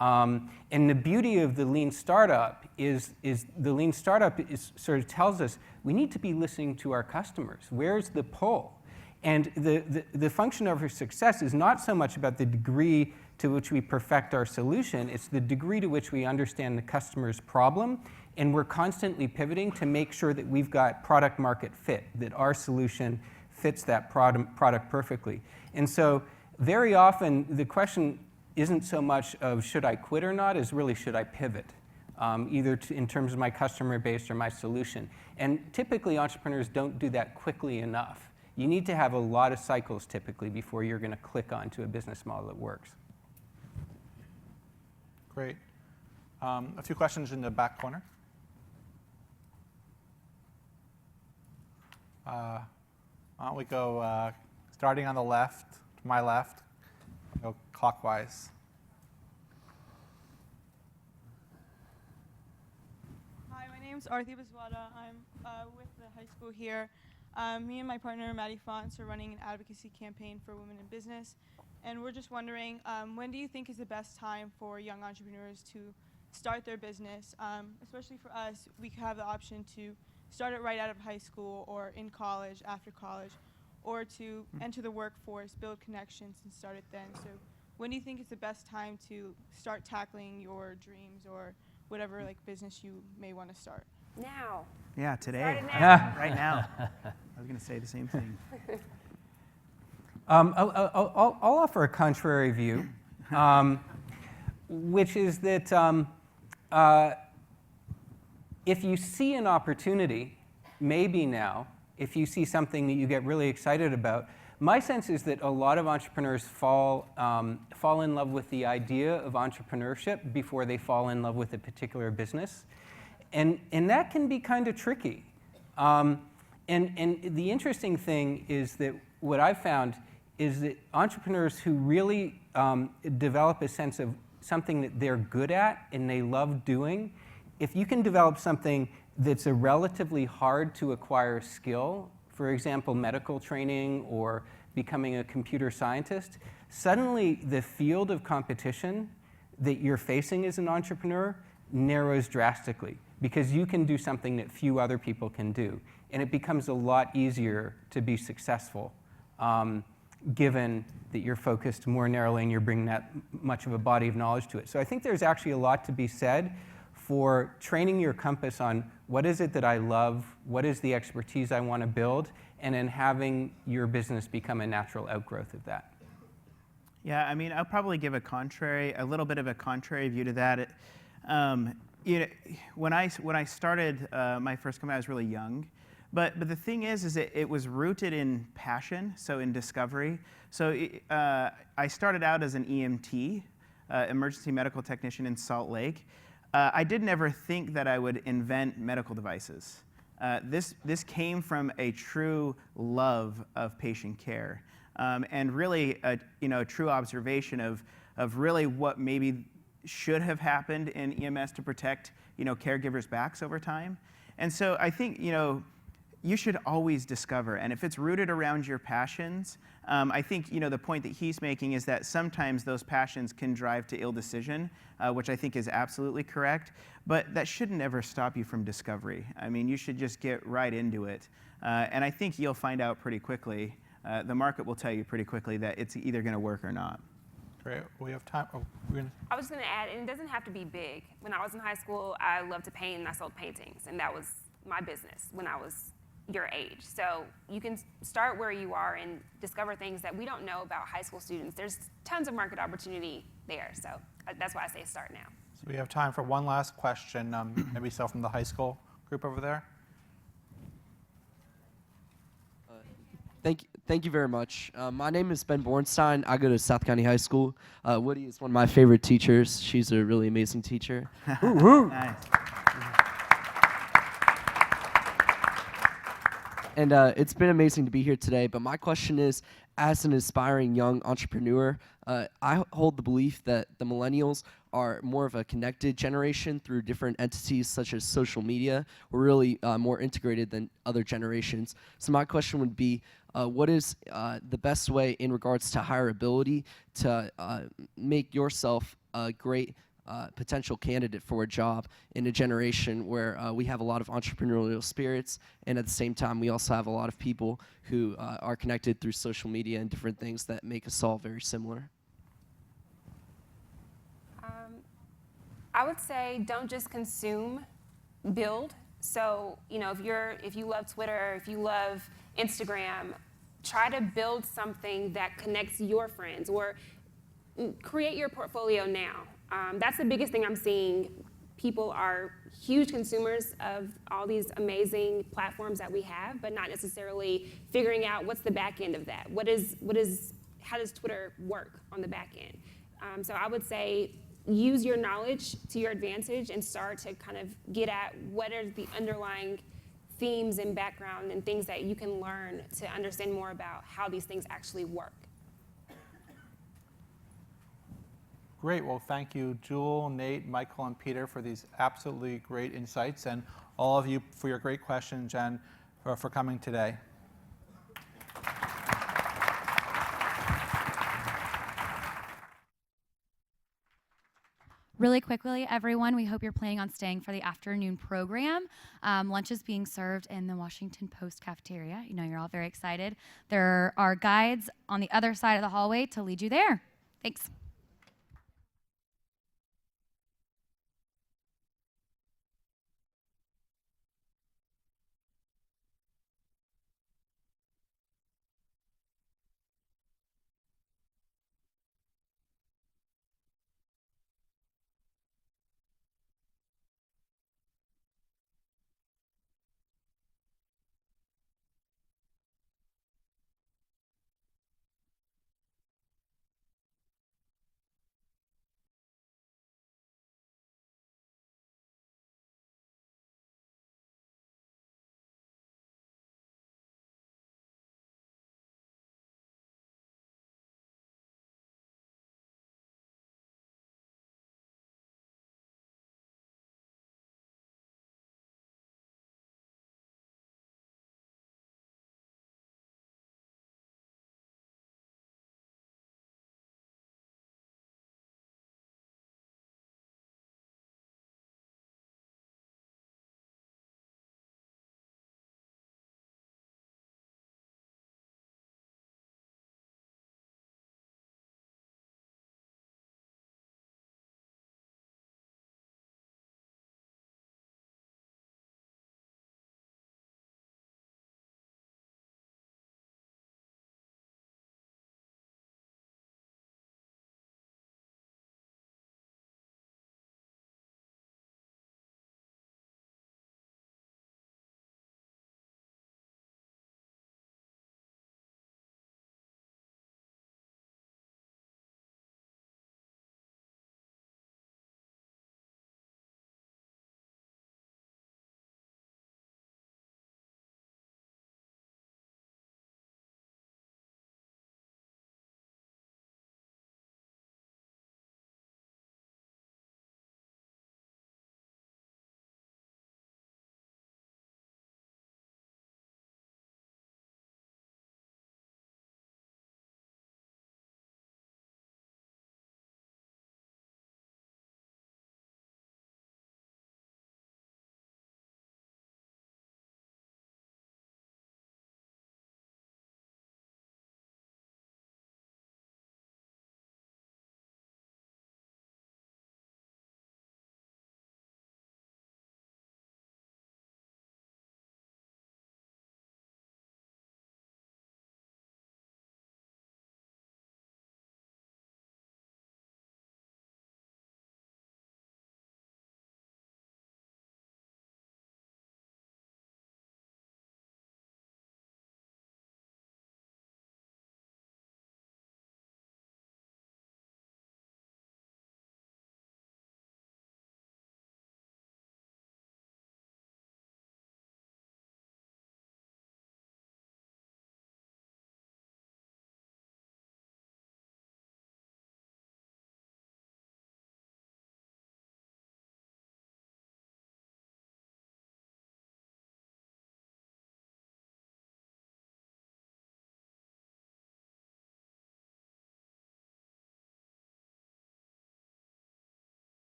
P: And the beauty of the lean startup is sort of tells us we need to be listening to our customers. Where's the pull? And the function of our success is not so much about the degree to which we perfect our solution, it's the degree to which we understand the customer's problem, and we're constantly pivoting to make sure that we've got product market fit, that our solution fits that product perfectly. And so very often the question isn't so much of should I quit or not, is really should I pivot, either in terms of my customer base or my solution. And typically entrepreneurs don't do that quickly enough. You need to have a lot of cycles typically before you're going to click onto a business model that works.
J: Great. A few questions in the back corner. Why don't we go starting on the left, to my left, clockwise.
A: Hi, my name's Arthi Baswada. I'm with the high school here. Me and my partner, Maddie Fonts, are running an advocacy campaign for women in business. And we're just wondering, when do you think is the best time for young entrepreneurs to start their business? Especially for us, we have the option to start it right out of high school or in college, after college, or to enter the workforce, build connections, and start it then. So when do you think is the best time to start tackling your dreams or whatever business you may want to start?
K: Now.
N: Yeah, today.
K: Start it now.
N: Right now. I was going to say the same thing.
P: I'll offer a contrary view, which is that if you see an opportunity, maybe now, if you see something that you get really excited about, my sense is that a lot of entrepreneurs fall in love with the idea of entrepreneurship before they fall in love with a particular business. And that can be kind of tricky. And the interesting thing is that what I've found is that entrepreneurs who really develop a sense of something that they're good at and they love doing, if you can develop something that's a relatively hard to acquire skill, for example, medical training or becoming a computer scientist, suddenly the field of competition that you're facing as an entrepreneur narrows drastically because you can do something that few other people can do. And it becomes a lot easier to be successful, given that you're focused more narrowly and you're bringing that much of a body of knowledge to it. So I think there's actually a lot to be said for training your compass on what is it that I love, what is the expertise I want to build, and then having your business become a natural outgrowth of that.
N: Yeah, I mean, I'll probably give a little bit of a contrary view to that. When I started my first company, I was really young. But the thing is it was rooted in passion, so in discovery. So I started out as an EMT, emergency medical technician in Salt Lake. I didn't ever think that I would invent medical devices. This came from a true love of patient care, and really a true observation of really what maybe should have happened in EMS to protect caregivers' backs over time. And so I think you should always discover, and if it's rooted around your passions, I think the point that he's making is that sometimes those passions can drive to ill decision, which I think is absolutely correct, but that shouldn't ever stop you from discovery. I mean, you should just get right into it, and I think you'll find out pretty quickly, the market will tell you pretty quickly that it's either going to work or not.
J: Great, we have time.
K: I was going to add, and it doesn't have to be big. When I was in high school, I loved to paint and I sold paintings, and that was my business when I was your age. So you can start where you are and discover things that we don't know about high school students. There's tons of market opportunity there, so that's why I say start now.
J: So we have time for one last question, maybe so from the high school group over there.
B: Thank you very much. My name is Ben Bornstein. I go to South County High School. Woody is one of my favorite teachers. She's a really amazing teacher.
N: Nice.
B: And it's been amazing to be here today, but my question is, as an aspiring young entrepreneur, I hold the belief that the millennials are more of a connected generation through different entities such as social media. We're really more integrated than other generations. So my question would be, what is the best way in regards to hireability to make yourself a great potential candidate for a job in a generation where we have a lot of entrepreneurial spirits, and at the same time we also have a lot of people who are connected through social media and different things that make us all very similar?
K: I would say don't just consume, build. So if you love Twitter, if you love Instagram, try to build something that connects your friends or create your portfolio now. That's the biggest thing I'm seeing. People are huge consumers of all these amazing platforms that we have, but not necessarily figuring out what's the back end of that. How does Twitter work on the back end? So I would say use your knowledge to your advantage and start to kind of get at what are the underlying themes and background and things that you can learn to understand more about how these things actually work.
J: Great. Well, thank you, Jewel, Nate, Michael, and Peter for these absolutely great insights, and all of you for your great questions and for coming today.
D: Really quickly, everyone, we hope you're planning on staying for the afternoon program. Lunch is being served in the Washington Post cafeteria. You know, you're all very excited. There are guides on the other side of the hallway to lead you there. Thanks.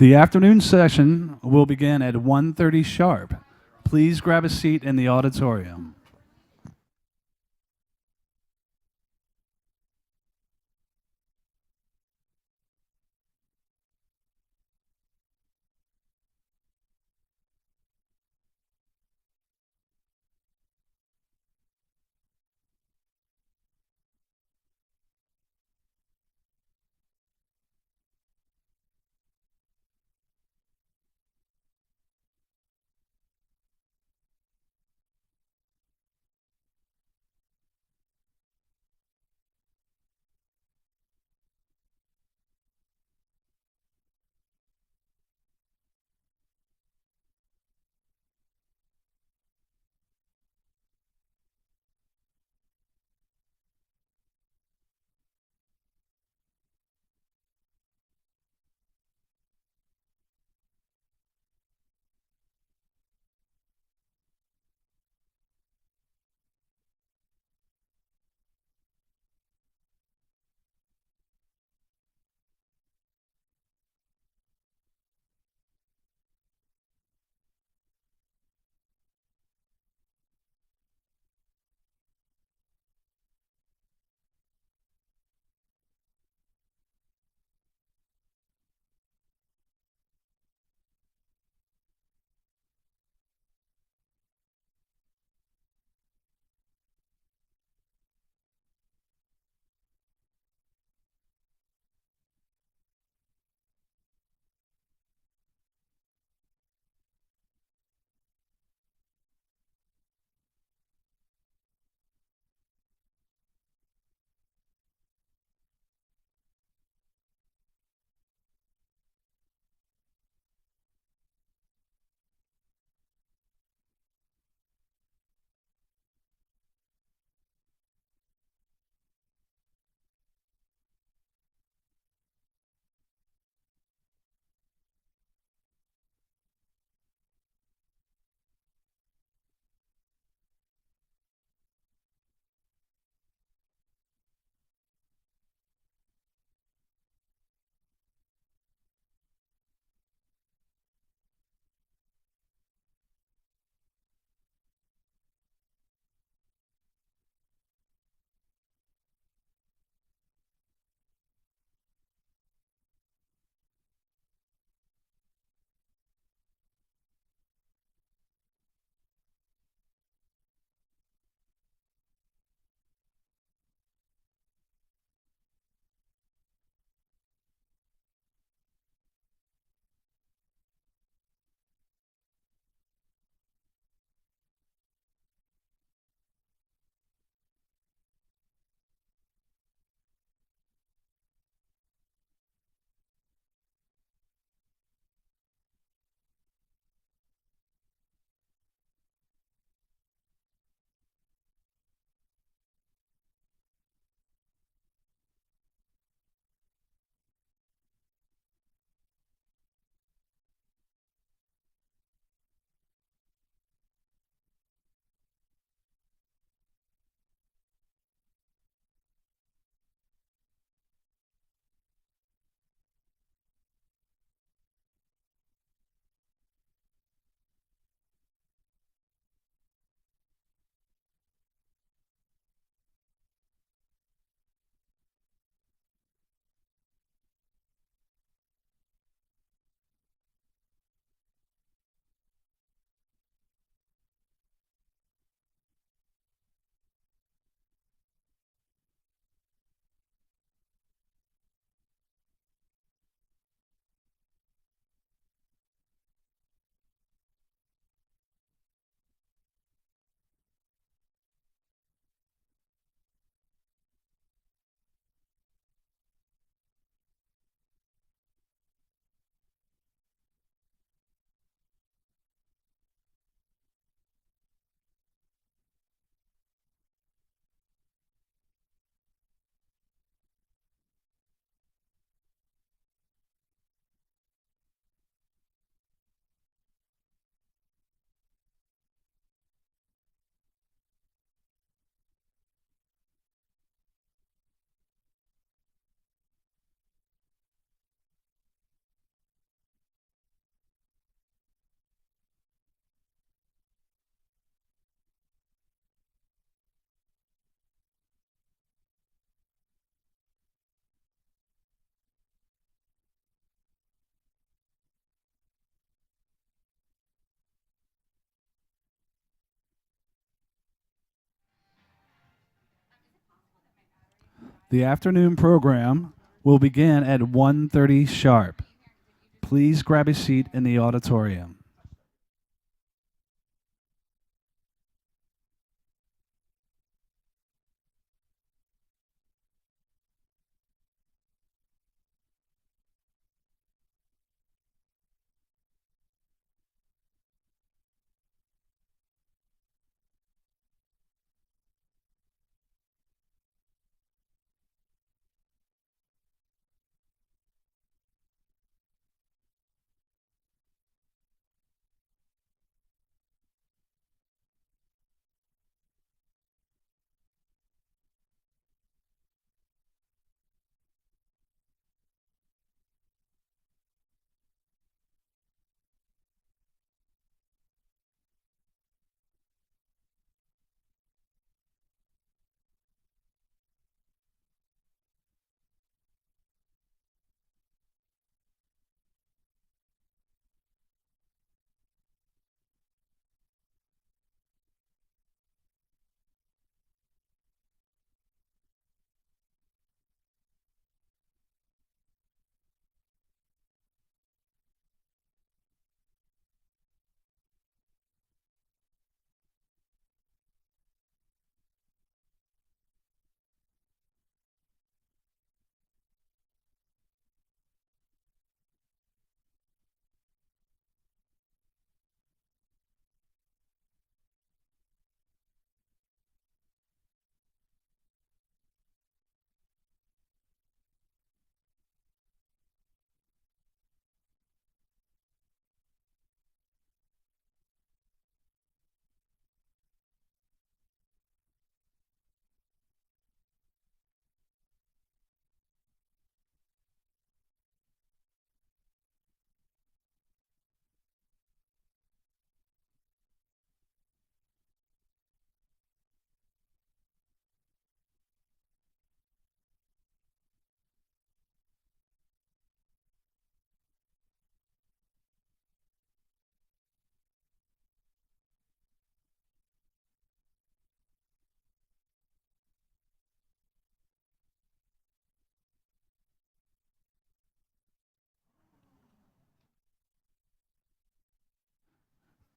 I: The afternoon session will begin at 1:30 sharp. Please grab a seat in the auditorium. The afternoon program will begin at 1:30 sharp. Please grab a seat in the auditorium.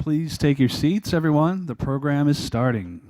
I: Please take your seats, everyone. The program is starting.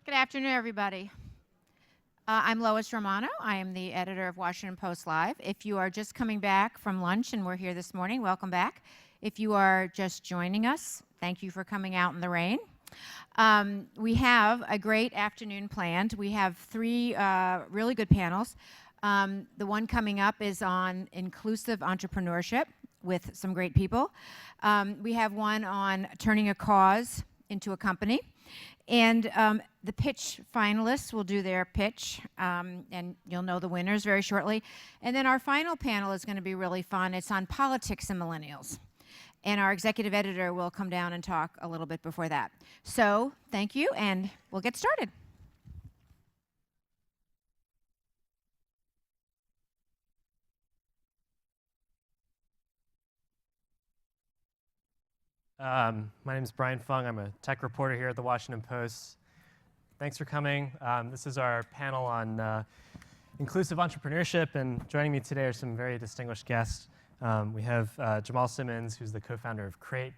H: Good afternoon, everybody. I'm Lois Romano. I am the editor of Washington Post Live. If you are just coming back from lunch and we're here this morning, welcome back. If you are just joining us, thank you for coming out in the rain. We have a great afternoon planned. We have three really good panels. The one coming up is on inclusive entrepreneurship with some great people. We have one on turning a cause into a company. And the pitch finalists will do their pitch, and you'll know the winners very shortly. And then our final panel is going to be really fun. It's on politics and millennials. And our executive editor will come down and talk a little bit before that. So thank you, and we'll get started.
C: My name is Brian Fung. I'm a tech reporter here at the Washington Post. Thanks for coming. This is our panel on inclusive entrepreneurship, and joining me today are some very distinguished guests. We have Jamal Simmons, who's the co-founder of Crate.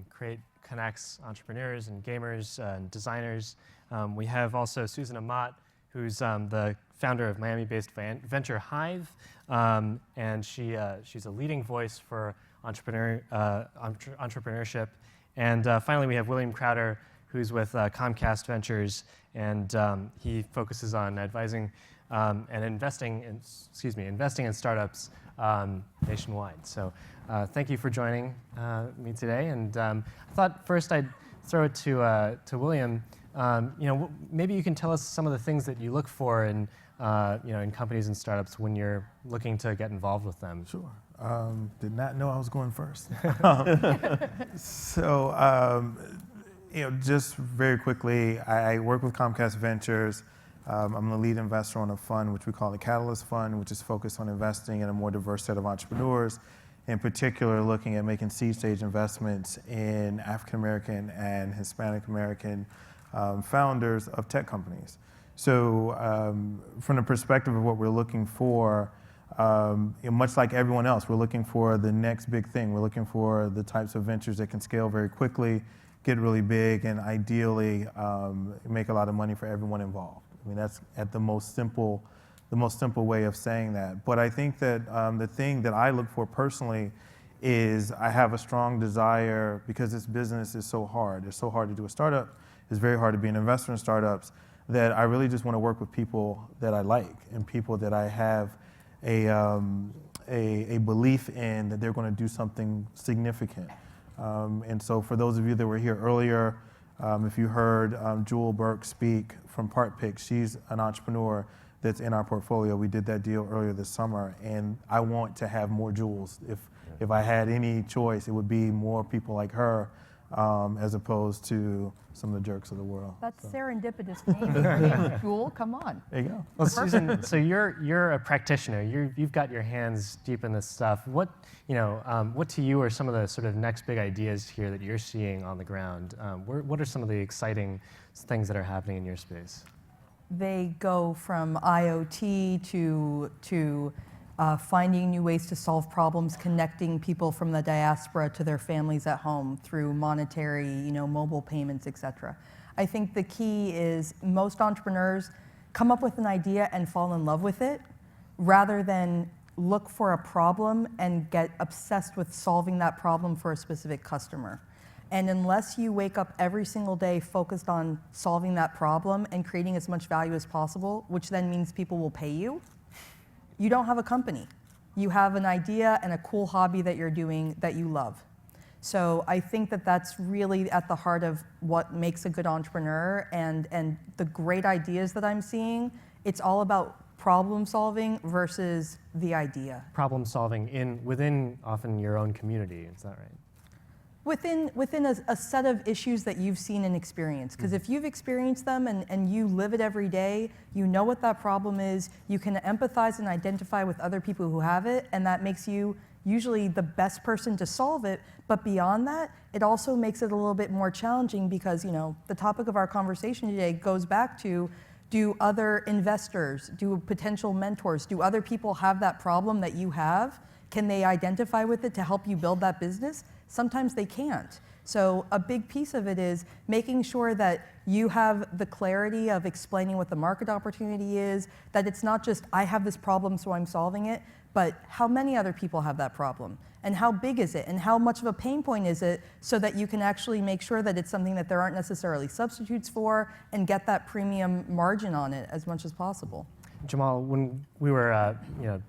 C: Crate connects entrepreneurs and gamers and designers. We have also Susan Amat, who's the founder of Miami-based venture Hive, and she's a leading voice for entrepreneurship. And finally, we have William Crowder, who's with Comcast Ventures, and he focuses on advising and investing in startups nationwide. So thank you for joining me today. And I thought first I'd throw it to William. Maybe you can tell us some of the things that you look for in companies and startups when you're looking to get involved with them.
L: Sure. Did not know I was going first. Just very quickly, I work with Comcast Ventures. I'm the lead investor on a fund which we call the Catalyst Fund, which is focused on investing in a more diverse set of entrepreneurs, in particular looking at making seed stage investments in African American and Hispanic American founders of tech companies. So from the perspective of what we're looking for, much like everyone else, we're looking for the next big thing. We're looking for the types of ventures that can scale very quickly, get really big, and ideally make a lot of money for everyone involved. I mean, that's at the most simple way of saying that. But I think that the thing that I look for personally is I have a strong desire, because this business is so hard. It's so hard to do a startup. It's very hard to be an investor in startups, that I really just want to work with people that I like and people that I have a belief in that they're going to do something significant. And so for those of you that were here earlier, if you heard Jewel Burke speak from PartPick, she's an entrepreneur that's in our portfolio. We did that deal earlier this summer, and I want to have more Jewels. If I had any choice, it would be more people like her, as opposed to some of the jerks of the world.
V: That's serendipitous name. Jewel, come on.
L: There you go.
C: Well, Susan, so you're a practitioner. You've got your hands deep in this stuff. What to you are some of the sort of next big ideas here that you're seeing on the ground? What are some of the exciting things that are happening in your space?
V: They go from IoT to finding new ways to solve problems, connecting people from the diaspora to their families at home through monetary, mobile payments, et cetera. I think the key is most entrepreneurs come up with an idea and fall in love with it, rather than look for a problem and get obsessed with solving that problem for a specific customer. And unless you wake up every single day focused on solving that problem and creating as much value as possible, which then means people will pay you, you don't have a company. You have an idea and a cool hobby that you're doing that you love. So I think that that's really at the heart of what makes a good entrepreneur, and the great ideas that I'm seeing, it's all about problem solving versus the idea.
C: Problem solving within often your own community, is that right?
V: Within a set of issues that you've seen and experienced. Because if you've experienced them and you live it every day, you know what that problem is, you can empathize and identify with other people who have it, and that makes you usually the best person to solve it. But beyond that, it also makes it a little bit more challenging, because the topic of our conversation today goes back to, do other investors, do potential mentors, do other people have that problem that you have? Can they identify with it to help you build that business? Sometimes they can't. So a big piece of it is making sure that you have the clarity of explaining what the market opportunity is, that it's not just, I have this problem, so I'm solving it, but how many other people have that problem? And how big is it? And how much of a pain point is it, so that you can actually make sure that it's something that there aren't necessarily substitutes for, and get that premium margin on it as much as possible.
C: Jamal, when we were,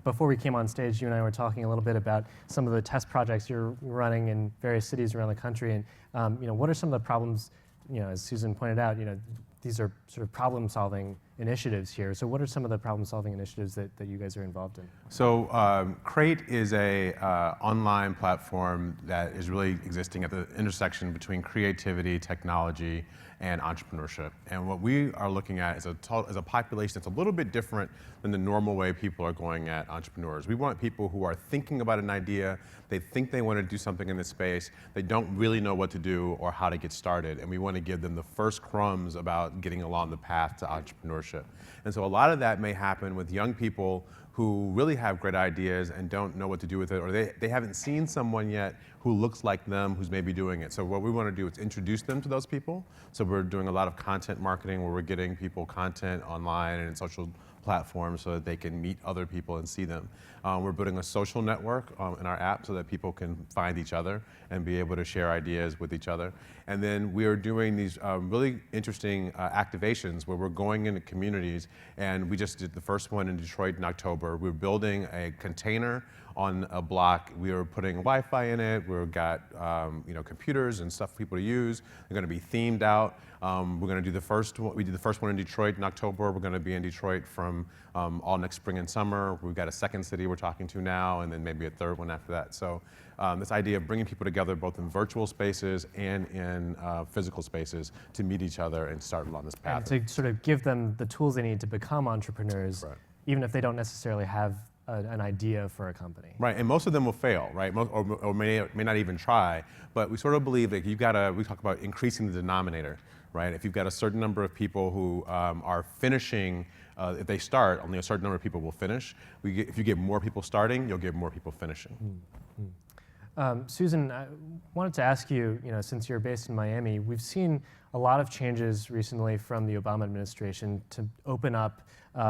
C: before we came on stage, you and I were talking a little bit about some of the test projects you're running in various cities around the country, and what are some of the problems? As Susan pointed out, these are sort of problem-solving initiatives here. So what are some of the problem-solving initiatives that you guys are involved in?
E: So Crate is a online platform that is really existing at the intersection between creativity, technology, and entrepreneurship. And what we are looking at is a population that's a little bit different than the normal way people are going at entrepreneurs. We want people who are thinking about an idea, they think they want to do something in this space, they don't really know what to do or how to get started, and we want to give them the first crumbs about getting along the path to entrepreneurship. And so a lot of that may happen with young people who really have great ideas and don't know what to do with it, or they haven't seen someone yet who looks like them who's maybe doing it. So what we want to do is introduce them to those people. So we're doing a lot of content marketing where we're getting people content online and in social platforms so that they can meet other people and see them. We're building a social network in our app so that people can find each other and be able to share ideas with each other. And then we are doing these really interesting activations where we're going into communities, and we just did the first one in Detroit in October. We're building a container on a block. We are putting Wi-Fi in it. We've got computers and stuff for people to use. They're going to be themed out. We're going to do the first one. We did the first one in Detroit in October. We're going to be in Detroit from all next spring and summer. We've got a second city we're talking to now, and then maybe a third one after that. So this idea of bringing people together both in virtual spaces and in physical spaces to meet each other and start along this path.
C: And to sort of give them the tools they need to become entrepreneurs, right, even if they don't necessarily have an idea for a company.
E: Right, and most of them will fail, right? Or may not even try. But we sort of believe that we talk about increasing the denominator, right? If you've got a certain number of people who are finishing, if they start, only a certain number of people will finish. If you get more people starting, you'll get more people finishing.
C: Susan, I wanted to ask you, since you're based in Miami, we've seen a lot of changes recently from the Obama administration to open up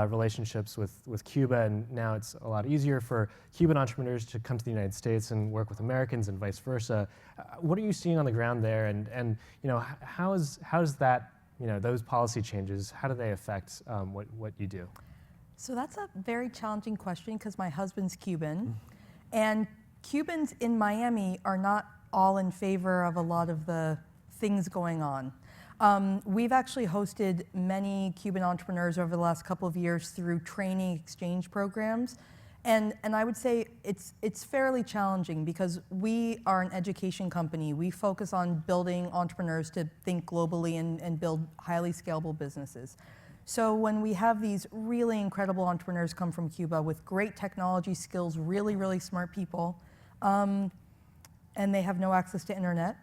C: relationships with Cuba, and now it's a lot easier for Cuban entrepreneurs to come to the United States and work with Americans and vice versa. What are you seeing on the ground there, and how is that, those policy changes, how do they affect what you do?
V: So that's a very challenging question because my husband's Cuban, and Cubans in Miami are not all in favor of a lot of the things going on. We've actually hosted many Cuban entrepreneurs over the last couple of years through training exchange programs. And I would say it's fairly challenging because we are an education company. We focus on building entrepreneurs to think globally and build highly scalable businesses. So when we have these really incredible entrepreneurs come from Cuba with great technology skills, really, really smart people, and they have no access to internet,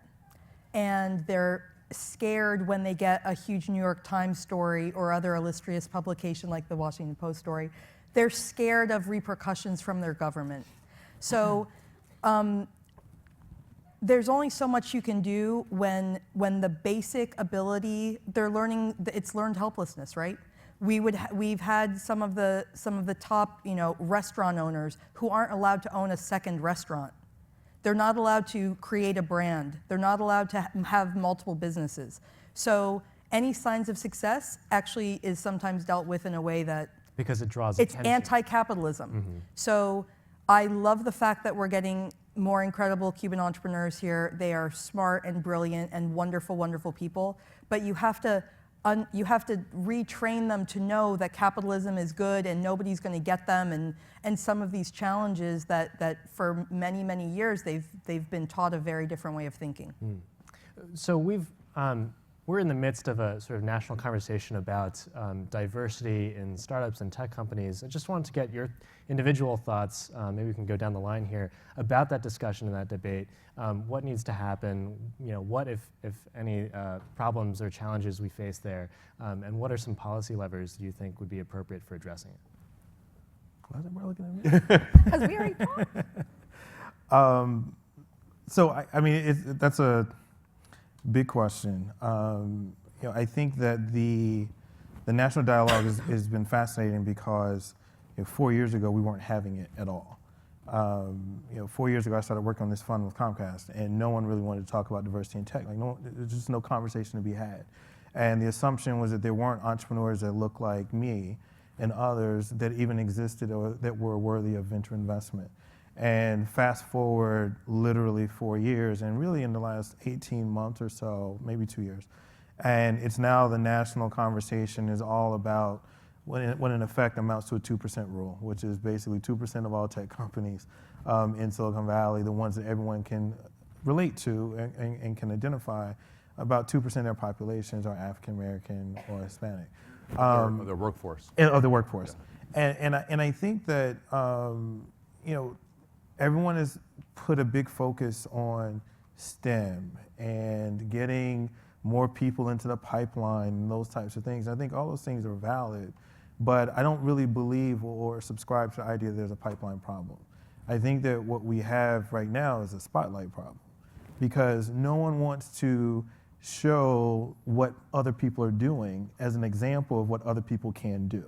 V: and they're scared when they get a huge New York Times story or other illustrious publication like the Washington Post story, they're scared of repercussions from their government. So there's only so much you can do when the basic ability, they're learning, it's learned helplessness, right? We've had some of the top restaurant owners who aren't allowed to own a second restaurant. They're not allowed to create a brand. They're not allowed to have multiple businesses. So any signs of success actually is sometimes dealt with in a way that
C: because it draws
V: it's
C: attention.
V: Anti-capitalism. Mm-hmm. So I love the fact that we're getting more incredible Cuban entrepreneurs here. They are smart and brilliant and wonderful, wonderful people. But you have to retrain them to know that capitalism is good and nobody's going to get them, and some of these challenges that for many, many years they've been taught a very different way of thinking.
C: So we're in the midst of a sort of national conversation about diversity in startups and tech companies. I just wanted to get your individual thoughts, maybe we can go down the line here, about that discussion and that debate. What needs to happen? What, if any, problems or challenges we face there? And what are some policy levers you think would be appropriate for addressing it?
L: Why is everybody looking at me?
V: Because we already talked.
L: So, I mean, that's a Big question. I think that the national dialogue has been fascinating because 4 years ago we weren't having it at all. 4 years ago I started working on this fund with Comcast, and no one really wanted to talk about diversity in tech. There's just no conversation to be had. And the assumption was that there weren't entrepreneurs that looked like me and others that even existed or that were worthy of venture investment. And fast forward literally 4 years, and really in the last 18 months or so, maybe 2 years, and it's now the national conversation is all about what in effect amounts to a 2% rule, which is basically 2% of all tech companies in Silicon Valley, the ones that everyone can relate to and can identify, about 2% of their populations are African American or Hispanic.
E: Of their workforce.
L: Of the workforce. Yeah. And I think that everyone has put a big focus on STEM and getting more people into the pipeline and those types of things. I think all those things are valid, but I don't really believe or subscribe to the idea that there's a pipeline problem. I think that what we have right now is a spotlight problem because no one wants to show what other people are doing as an example of what other people can do.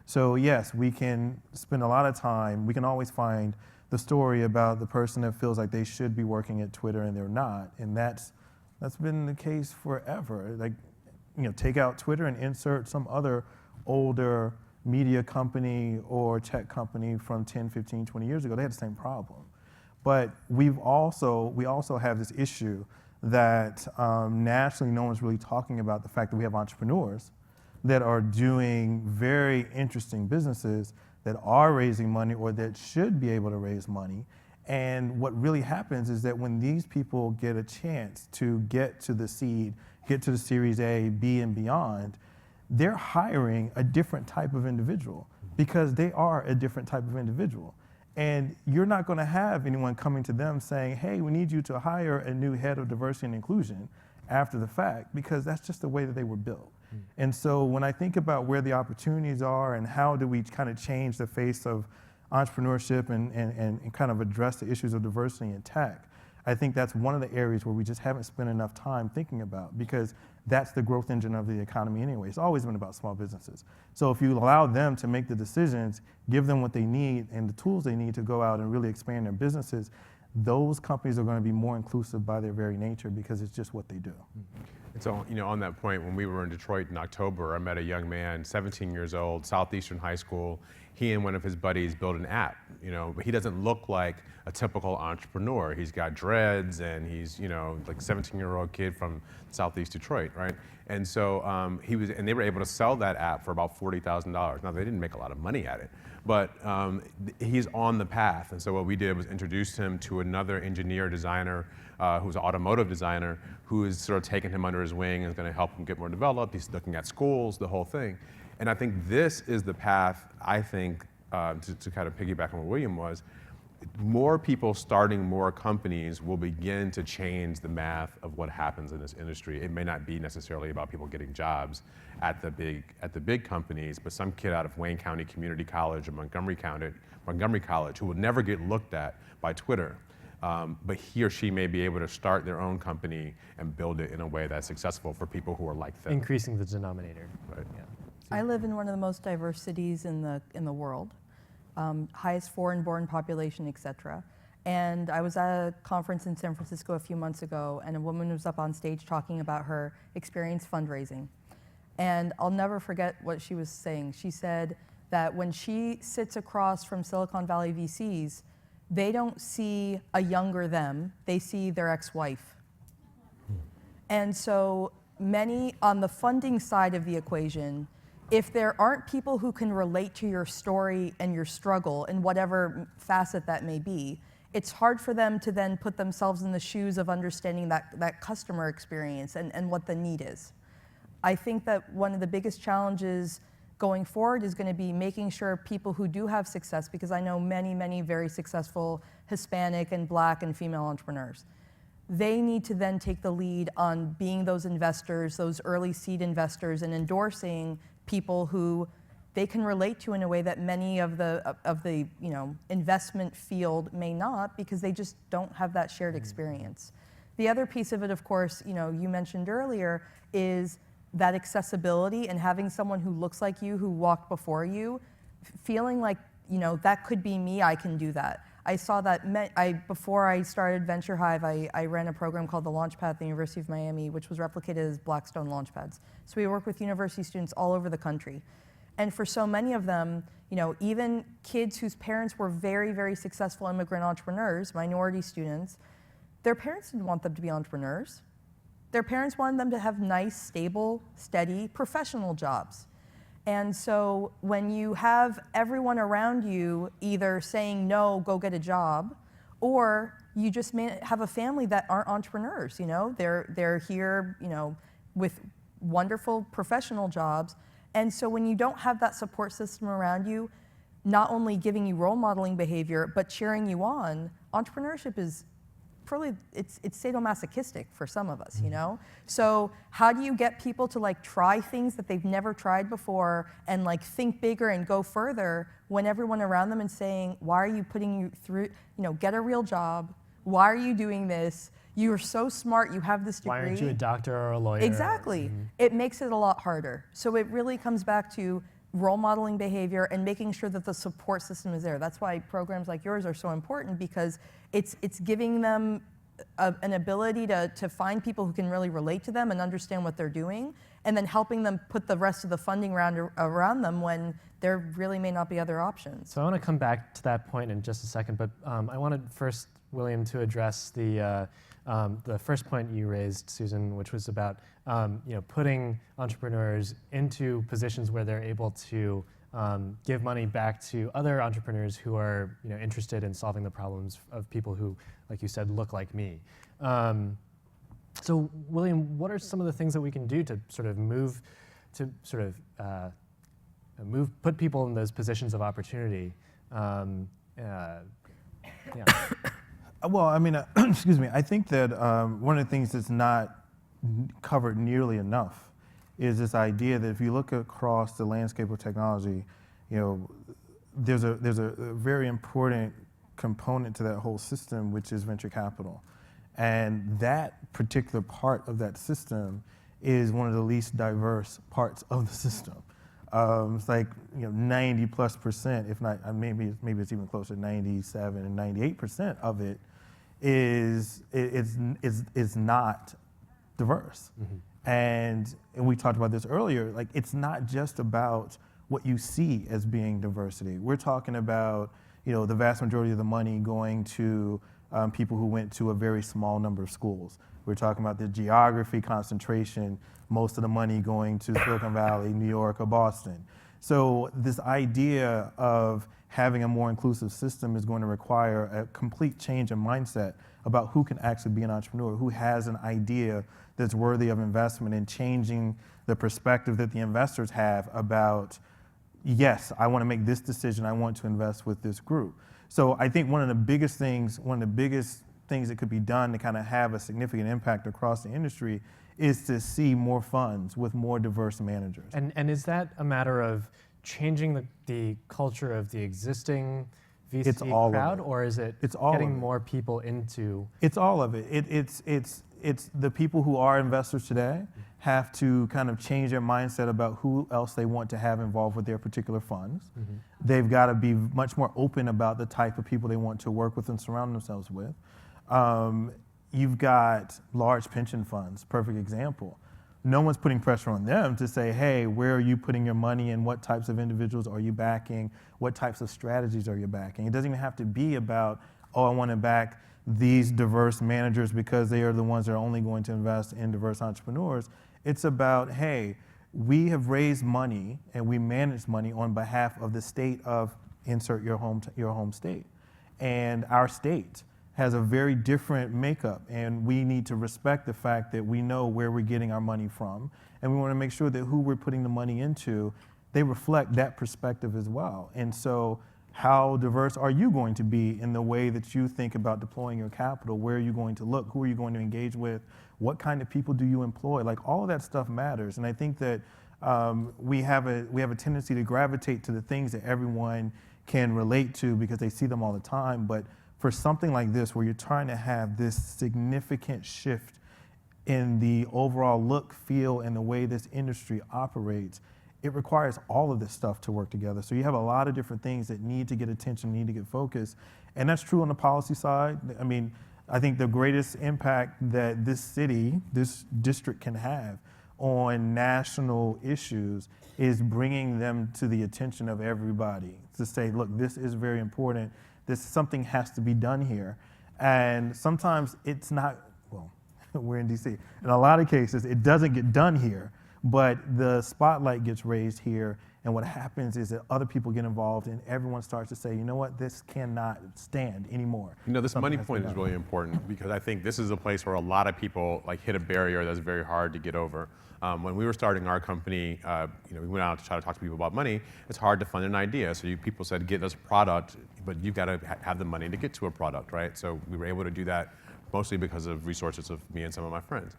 L: So yes, we can spend a lot of time, we can always find the story about the person that feels like they should be working at Twitter and they're not, and that's been the case forever. Take out Twitter and insert some other older media company or tech company from 10, 15, 20 years ago. They had the same problem. But we also have this issue that nationally no one's really talking about the fact that we have entrepreneurs that are doing very interesting businesses that are raising money or that should be able to raise money. And what really happens is that when these people get a chance to get to the seed, get to the Series A, B, and beyond, they're hiring a different type of individual because they are a different type of individual. And you're not going to have anyone coming to them saying, hey, we need you to hire a new head of diversity and inclusion after the fact, because that's just the way that they were built. And so when I think about where the opportunities are and how do we kind of change the face of entrepreneurship and kind of address the issues of diversity in tech, I think that's one of the areas where we just haven't spent enough time thinking about, because that's the growth engine of the economy anyway. It's always been about small businesses. So if you allow them to make the decisions, give them what they need and the tools they need to go out and really expand their businesses, those companies are going to be more inclusive by their very nature because it's just what they do.
E: And so, on that point, when we were in Detroit in October, I met a young man, 17 years old, Southeastern High School. He and one of his buddies built an app, but he doesn't look like a typical entrepreneur. He's got dreads and he's, like a 17-year-old kid from Southeast Detroit, right? And so and they were able to sell that app for about $40,000. Now, they didn't make a lot of money at it, but he's on the path. And so what we did was introduce him to another engineer designer who's an automotive designer who is sort of taking him under his wing and is going to help him get more developed. He's looking at schools, the whole thing. And I think this is the path, I think, to kind of piggyback on what William was, more people starting more companies will begin to change the math of what happens in this industry. It may not be necessarily about people getting jobs at the big companies, but some kid out of Wayne County Community College or Montgomery College who would never get looked at by Twitter, but he or she may be able to start their own company and build it in a way that's successful for people who are like them.
C: Increasing the denominator.
E: Right.
C: Yeah.
F: I live in one of the most diverse cities in the world, highest foreign-born population, et cetera. And I was at a conference in San Francisco a few months ago, and a woman was up on stage talking about her experience fundraising. And I'll never forget what she was saying. She said that when she sits across from Silicon Valley VCs, they don't see a younger them, they see their ex-wife. And so many, on the funding side of the equation, if there aren't people who can relate to your story and your struggle in whatever facet that may be, it's hard for them to then put themselves in the shoes of understanding that customer experience and what the need is. I think that one of the biggest challenges going forward is going to be making sure people who do have success, because I know many, many very successful Hispanic and Black and female entrepreneurs, they need to then take the lead on being those investors, those early seed investors, and endorsing people who they can relate to in a way that many of the investment field may not, because they just don't have that shared experience.
V: The other piece of it, of course, you mentioned earlier, is that accessibility and having someone who looks like you, who walked before you, feeling like, that could be me, I can do that. I saw that, before I started Venture Hive, I ran a program called the Launchpad at the University of Miami, which was replicated as Blackstone Launchpads. So we work with university students all over the country. And for so many of them, even kids whose parents were very, very successful immigrant entrepreneurs, minority students, their parents didn't want them to be entrepreneurs. Their parents wanted them to have nice, stable, steady, professional jobs. And so when you have everyone around you either saying, no, go get a job, or you just have a family that aren't entrepreneurs, they're here, with wonderful professional jobs. And so when you don't have that support system around you, not only giving you role modeling behavior, but cheering you on, entrepreneurship is probably, it's sadomasochistic for some of us, So how do you get people to try things that they've never tried before and think bigger and go further when everyone around them is saying, why are you putting you through, get a real job, why are you doing this? You are so smart, you have this degree.
C: Why aren't you a doctor or a lawyer?
V: Exactly. It makes it a lot harder. So it really comes back to role modeling behavior and making sure that the support system is there. That's why programs like yours are so important, because it's giving them an ability to find people who can really relate to them and understand what they're doing, and then helping them put the rest of the funding around them when there really may not be other options.
C: So I want to come back to that point in just a second, but I wanted first, William, to address the first point you raised, Susan, which was about putting entrepreneurs into positions where they're able to give money back to other entrepreneurs who are interested in solving the problems of people who, like you said, look like me. So, William, what are some of the things that we can do to put people in those positions of opportunity?
L: Well, I mean, excuse me. I think that one of the things that's not covered nearly enough is this idea that if you look across the landscape of technology, there's a very important component to that whole system, which is venture capital. And that particular part of that system is one of the least diverse parts of the system. It's 90+%, if not, maybe it's even closer to 97 and 98% of it is not diverse. And we talked about this earlier, it's not just about what you see as being diversity. We're talking about, the vast majority of the money going to people who went to a very small number of schools. We're talking about the geography concentration, most of the money going to Silicon Valley, New York, or Boston. So this idea of having a more inclusive system is going to require a complete change in mindset about who can actually be an entrepreneur, who has an idea that's worthy of investment, and changing the perspective that the investors have about, yes, I want to make this decision, I want to invest with this group. So I think one of the biggest things that could be done to kind of have a significant impact across the industry is to see more funds with more diverse managers.
C: And is that a matter of changing the culture of the existing VC crowd, or is it getting more people into?
L: It's all of it. It's the people who are investors today have to kind of change their mindset about who else they want to have involved with their particular funds. They've got to be much more open about the type of people they want to work with and surround themselves with. You've got large pension funds, perfect example. No one's putting pressure on them to say, hey, where are you putting your money in? What types of individuals are you backing? What types of strategies are you backing? It doesn't even have to be about, oh, I want to back these diverse managers because they are the ones that are only going to invest in diverse entrepreneurs. It's about, hey, we have raised money and we manage money on behalf of the state of, insert your home state. And our state has a very different makeup, and we need to respect the fact that we know where we're getting our money from, and we want to make sure that who we're putting the money into, they reflect that perspective as well. And so how diverse are you going to be in the way that you think about deploying your capital? Where are you going to look? Who are you going to engage with? What kind of people do you employ? All of that stuff matters. And I think that we have a tendency to gravitate to the things that everyone can relate to because they see them all the time. But for something like this, where you're trying to have this significant shift in the overall look, feel, and the way this industry operates, it requires all of this stuff to work together. So you have a lot of different things that need to get attention, need to get focused. And that's true on the policy side. I mean, I think the greatest impact that this city, this district can have on national issues is bringing them to the attention of everybody to say, look, this is very important. Something has to be done here. And sometimes it's not, well, we're in DC. In a lot of cases, it doesn't get done here, but the spotlight gets raised here. And what happens is that other people get involved and everyone starts to say, you know what, this cannot stand anymore.
E: You know, this money point is really important because I think this is a place where a lot of people like hit a barrier that's very hard to get over. When we were starting our company, we went out to try to talk to people about money. It's hard to fund an idea. So people said, get us a product, but you've got to have the money to get to a product, right? So we were able to do that mostly because of resources of me and some of my friends.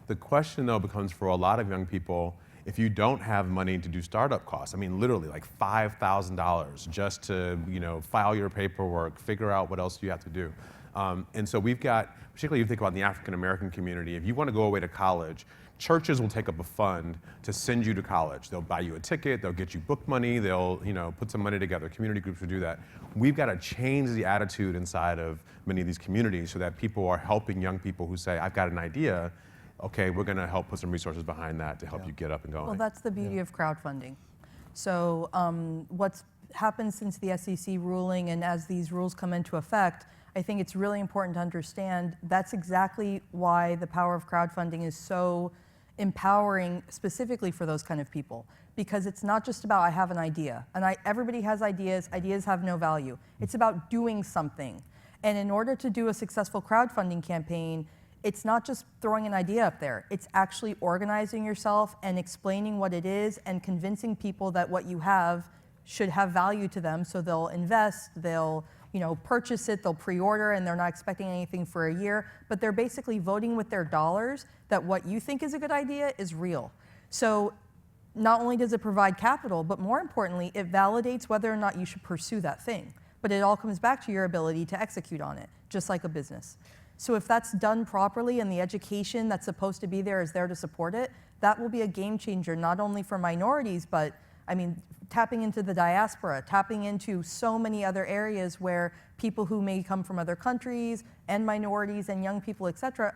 E: The question, though, becomes for a lot of young people, if you don't have money to do startup costs, I mean, literally like $5,000 just to, file your paperwork, figure out what else you have to do. And so we've got, particularly if you think about the African American community, if you want to go away to college, churches will take up a fund to send you to college. They'll buy you a ticket, they'll get you book money, they'll put some money together. Community groups will do that. We've got to change the attitude inside of many of these communities so that people are helping young people who say, I've got an idea, okay, we're going to help put some resources behind that to help you get up and going.
V: Well, that's the beauty of crowdfunding. So what's happened since the SEC ruling and as these rules come into effect, I think it's really important to understand that's exactly why the power of crowdfunding is so empowering specifically for those kind of people. Because it's not just about I have an idea. And everybody has ideas. Ideas have no value. It's about doing something. And in order to do a successful crowdfunding campaign, it's not just throwing an idea up there. It's actually organizing yourself and explaining what it is and convincing people that what you have should have value to them, so they'll invest, they'll purchase it, they'll pre-order, and they're not expecting anything for a year, but they're basically voting with their dollars that what you think is a good idea is real. So not only does it provide capital, but more importantly, it validates whether or not you should pursue that thing. But it all comes back to your ability to execute on it, just like a business. So if that's done properly and the education that's supposed to be there is there to support it, that will be a game changer, not only for minorities, but tapping into the diaspora, tapping into so many other areas where people who may come from other countries and minorities and young people, et cetera.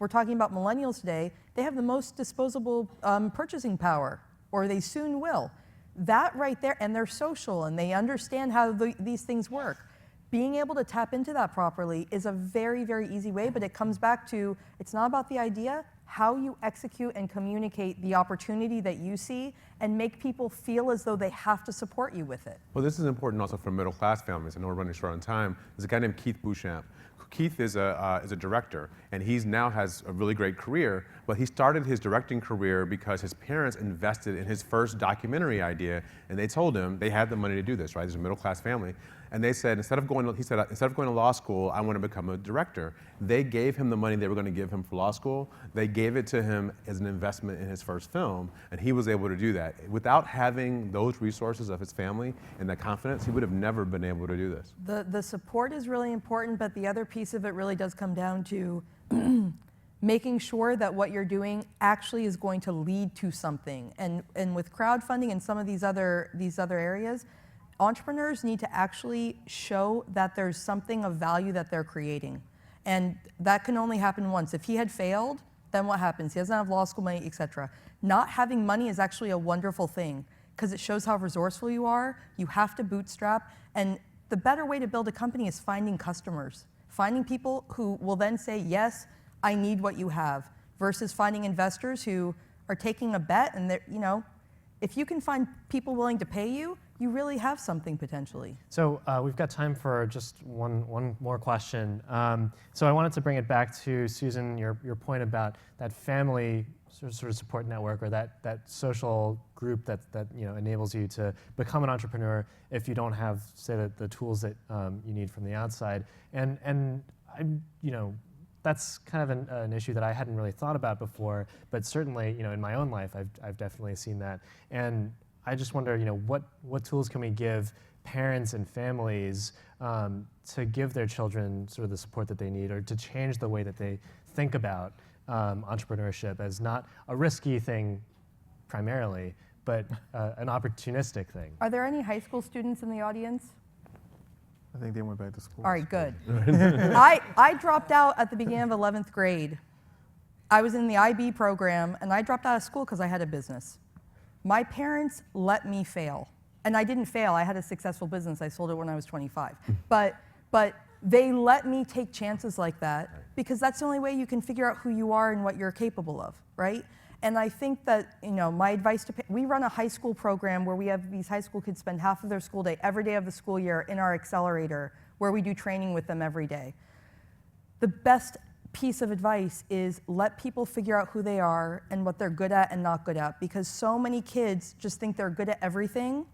V: We're talking about millennials today. They have the most disposable purchasing power, or they soon will. That right there, and they're social and they understand how these things work. Being able to tap into that properly is a very, very easy way, but it comes back to, it's not about the idea, how you execute and communicate the opportunity that you see and make people feel as though they have to support you with it.
E: Well, this is important also for middle class families. I know we're running short on time. There's a guy named Keith Beauchamp. Keith is a director, and he now has a really great career, but he started his directing career because his parents invested in his first documentary idea, and they told him they had the money to do this, right? There's a middle class family. And they said, instead of going to law school, I want to become a director. They gave him the money they were going to give him for law school. They gave it to him as an investment in his first film, and he was able to do that. Without having those resources of his family and that confidence, he would have never been able to do this.
V: The support is really important, but the other piece of it really does come down to making sure that what you're doing actually is going to lead to something. And with crowdfunding and some of these other areas, entrepreneurs need to actually show that there's something of value that they're creating. And that can only happen once. If he had failed, then what happens? He doesn't have law school money, etc. Not having money is actually a wonderful thing because it shows how resourceful you are. You have to bootstrap. And the better way to build a company is finding customers, finding people who will then say, yes, I need what you have, versus finding investors who are taking a bet and if you can find people willing to pay you, you really have something potentially.
C: So we've got time for just one more question. So I wanted to bring it back to Susan, your point about that family sort of support network, or that social group that enables you to become an entrepreneur if you don't have, say, the tools that you need from the outside. And that's kind of an issue that I hadn't really thought about before, but certainly, in my own life, I've definitely seen that. And I just wonder, what tools can we give parents and families to give their children sort of the support that they need, or to change the way that they think about entrepreneurship as not a risky thing primarily, but an opportunistic thing.
V: Are there any high school students in the audience?
L: I think they went back to school.
V: All right, good. I dropped out at the beginning of 11th grade. I was in the IB program, and I dropped out of school because I had a business. My parents let me fail. And I didn't fail. I had a successful business. I sold it when I was 25. But they let me take chances like that because that's the only way you can figure out who you are and what you're capable of, right? And I think that, my advice to we run a high school program where we have these high school kids spend half of their school day, every day of the school year, in our accelerator, where we do training with them every day. The best piece of advice is let people figure out who they are and what they're good at and not good at, because so many kids just think they're good at everything.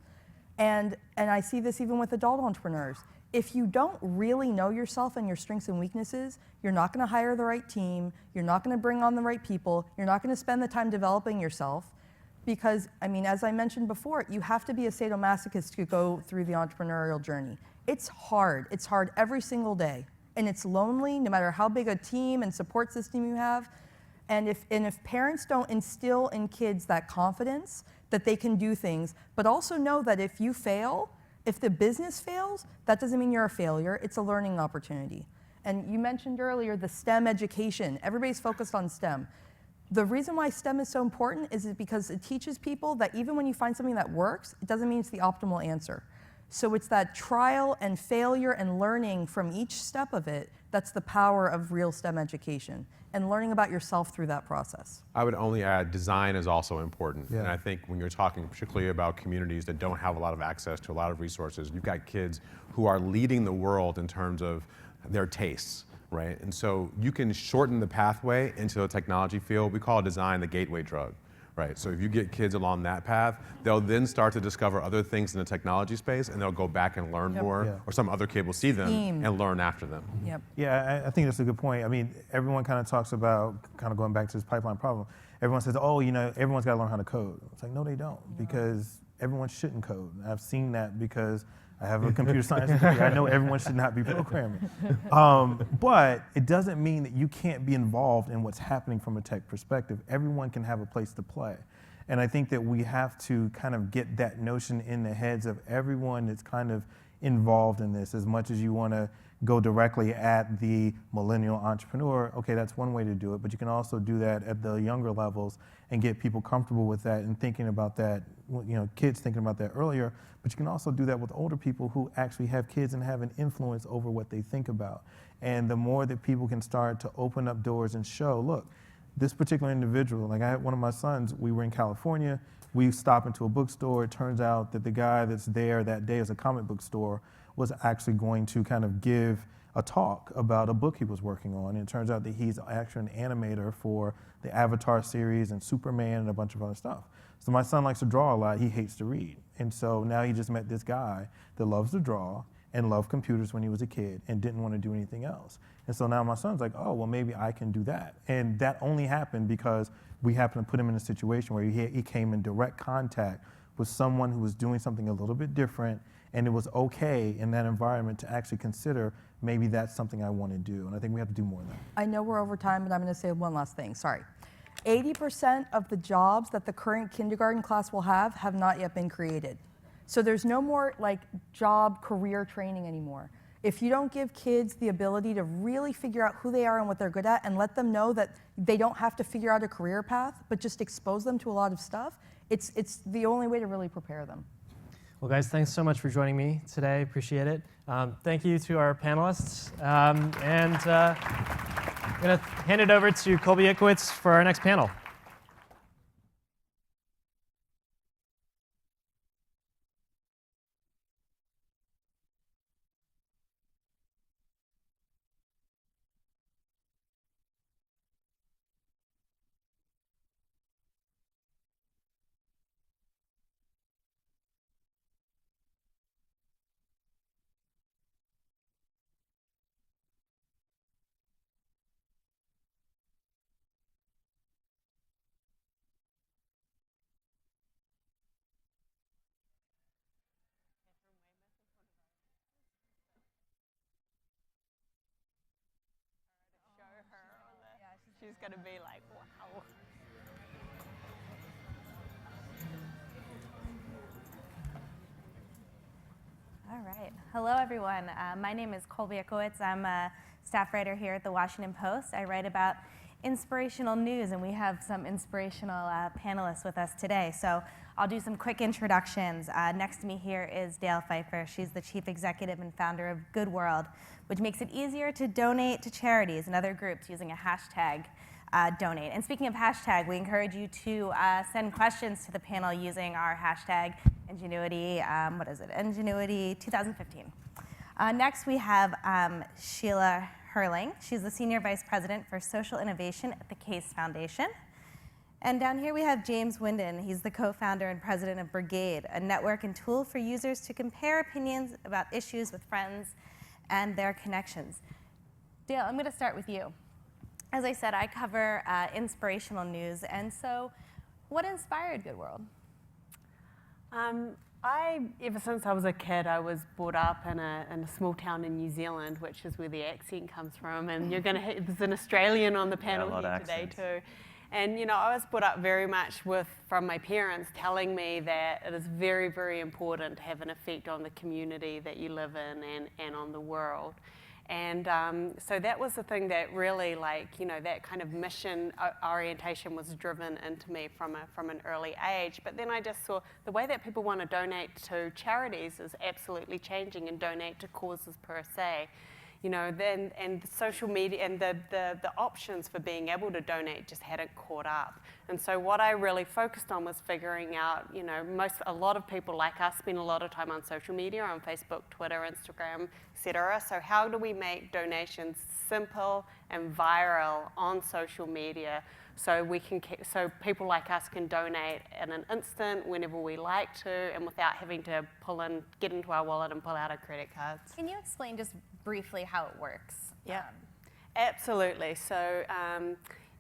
V: And I see this even with adult entrepreneurs. If you don't really know yourself and your strengths and weaknesses, you're not going to hire the right team, you're not going to bring on the right people, you're not going to spend the time developing yourself, because, as I mentioned before, you have to be a sadomasochist to go through the entrepreneurial journey. It's hard every single day, and it's lonely no matter how big a team and support system you have. And if parents don't instill in kids that confidence that they can do things, but also know that if you fail, if the business fails, that doesn't mean you're a failure. It's a learning opportunity. And you mentioned earlier the STEM education. Everybody's focused on STEM. The reason why STEM is so important is because it teaches people that even when you find something that works, it doesn't mean it's the optimal answer. So it's that trial and failure and learning from each step of it that's the power of real STEM education, and learning about yourself through that process.
E: I would only add design is also important.
L: Yeah.
E: And I think when you're talking particularly about communities that don't have a lot of access to a lot of resources, you've got kids who are leading the world in terms of their tastes, right? And so you can shorten the pathway into the technology field. We call design the gateway drug, right? So if you get kids along that path, they'll then start to discover other things in the technology space, and they'll go back and learn more, or some other kid will see them and learn after them.
V: Yep.
L: Yeah, I think that's a good point. Everyone kind of talks about, kind of going back to this pipeline problem, everyone says, oh, everyone's got to learn how to code. It's like, no, they don't, because everyone shouldn't code. I've seen that because I have a computer science degree. I know everyone should not be programming. But it doesn't mean that you can't be involved in what's happening from a tech perspective. Everyone can have a place to play. And I think that we have to kind of get that notion in the heads of everyone that's kind of involved in this. As much as you want to go directly at the millennial entrepreneur, okay, that's one way to do it, but you can also do that at the younger levels and get people comfortable with that and thinking about that, kids thinking about that earlier, but you can also do that with older people who actually have kids and have an influence over what they think about. And the more that people can start to open up doors and show, look, this particular individual, like I had one of my sons, we were in California, we stopped into a bookstore, it turns out that the guy that's there that day as a comic book store was actually going to kind of give a talk about a book he was working on. And it turns out that he's actually an animator for the Avatar series and Superman and a bunch of other stuff. So my son likes to draw a lot, he hates to read. And so now he just met this guy that loves to draw and loved computers when he was a kid and didn't want to do anything else. And so now my son's like, oh, well, maybe I can do that. And that only happened because we happened to put him in a situation where he came in direct contact with someone who was doing something a little bit different, and it was okay in that environment to actually consider maybe that's something I want to do. And I think we have to do more of that.
V: I know we're over time, but I'm going to say one last thing. Sorry. 80% of the jobs that the current kindergarten class will have not yet been created. So there's no more job career training anymore. If you don't give kids the ability to really figure out who they are and what they're good at and let them know that they don't have to figure out a career path, but just expose them to a lot of stuff, it's the only way to really prepare them.
C: Well, guys, thanks so much for joining me today. Appreciate it. Thank you to our panelists. I'm going to hand it over to Colby Ickowitz for our next panel.
G: she's going to be like, wow.
O: All right. Hello, everyone. My name is Colby Ickowitz. I'm a staff writer here at the Washington Post. I write about inspirational news, and we have some inspirational panelists with us today. So I'll do some quick introductions. Next to me here is Dale Pfeiffer. She's the chief executive and founder of Good World, which makes it easier to donate to charities and other groups using a hashtag donate. And speaking of hashtag, we encourage you to send questions to the panel using our hashtag inGENuitY, what is it, inGENuitY 2015. Next we have Sheila Herling. She's the Senior Vice President for Social Innovation at the Case Foundation. And down here we have James Winden. He's the co-founder and president of Brigade, a network and tool for users to compare opinions about issues with friends and their connections. Dale, I'm gonna start with you. As I said, I cover inspirational news, and so what inspired Good World?
G: Ever since I was a kid, I was brought up in a small town in New Zealand, which is where the accent comes from, and there's an Australian on the panel here today too. And you know, I was brought up very much from my parents telling me that it is very, very important to have an effect on the community that you live in and on the world. And so that was the thing that really, that kind of mission orientation was driven into me from an early age. But then I just saw the way that people want to donate to charities is absolutely changing, and donate to causes per se. And social media and the options for being able to donate just hadn't caught up. And so what I really focused on was figuring out, a lot of people like us spend a lot of time on social media, on Facebook, Twitter, Instagram, etc. So how do we make donations simple and viral on social media so people like us can donate in an instant whenever we like to, and without having to get into our wallet and pull out our credit cards.
O: Can you explain just briefly how it works?
G: Yeah, absolutely. So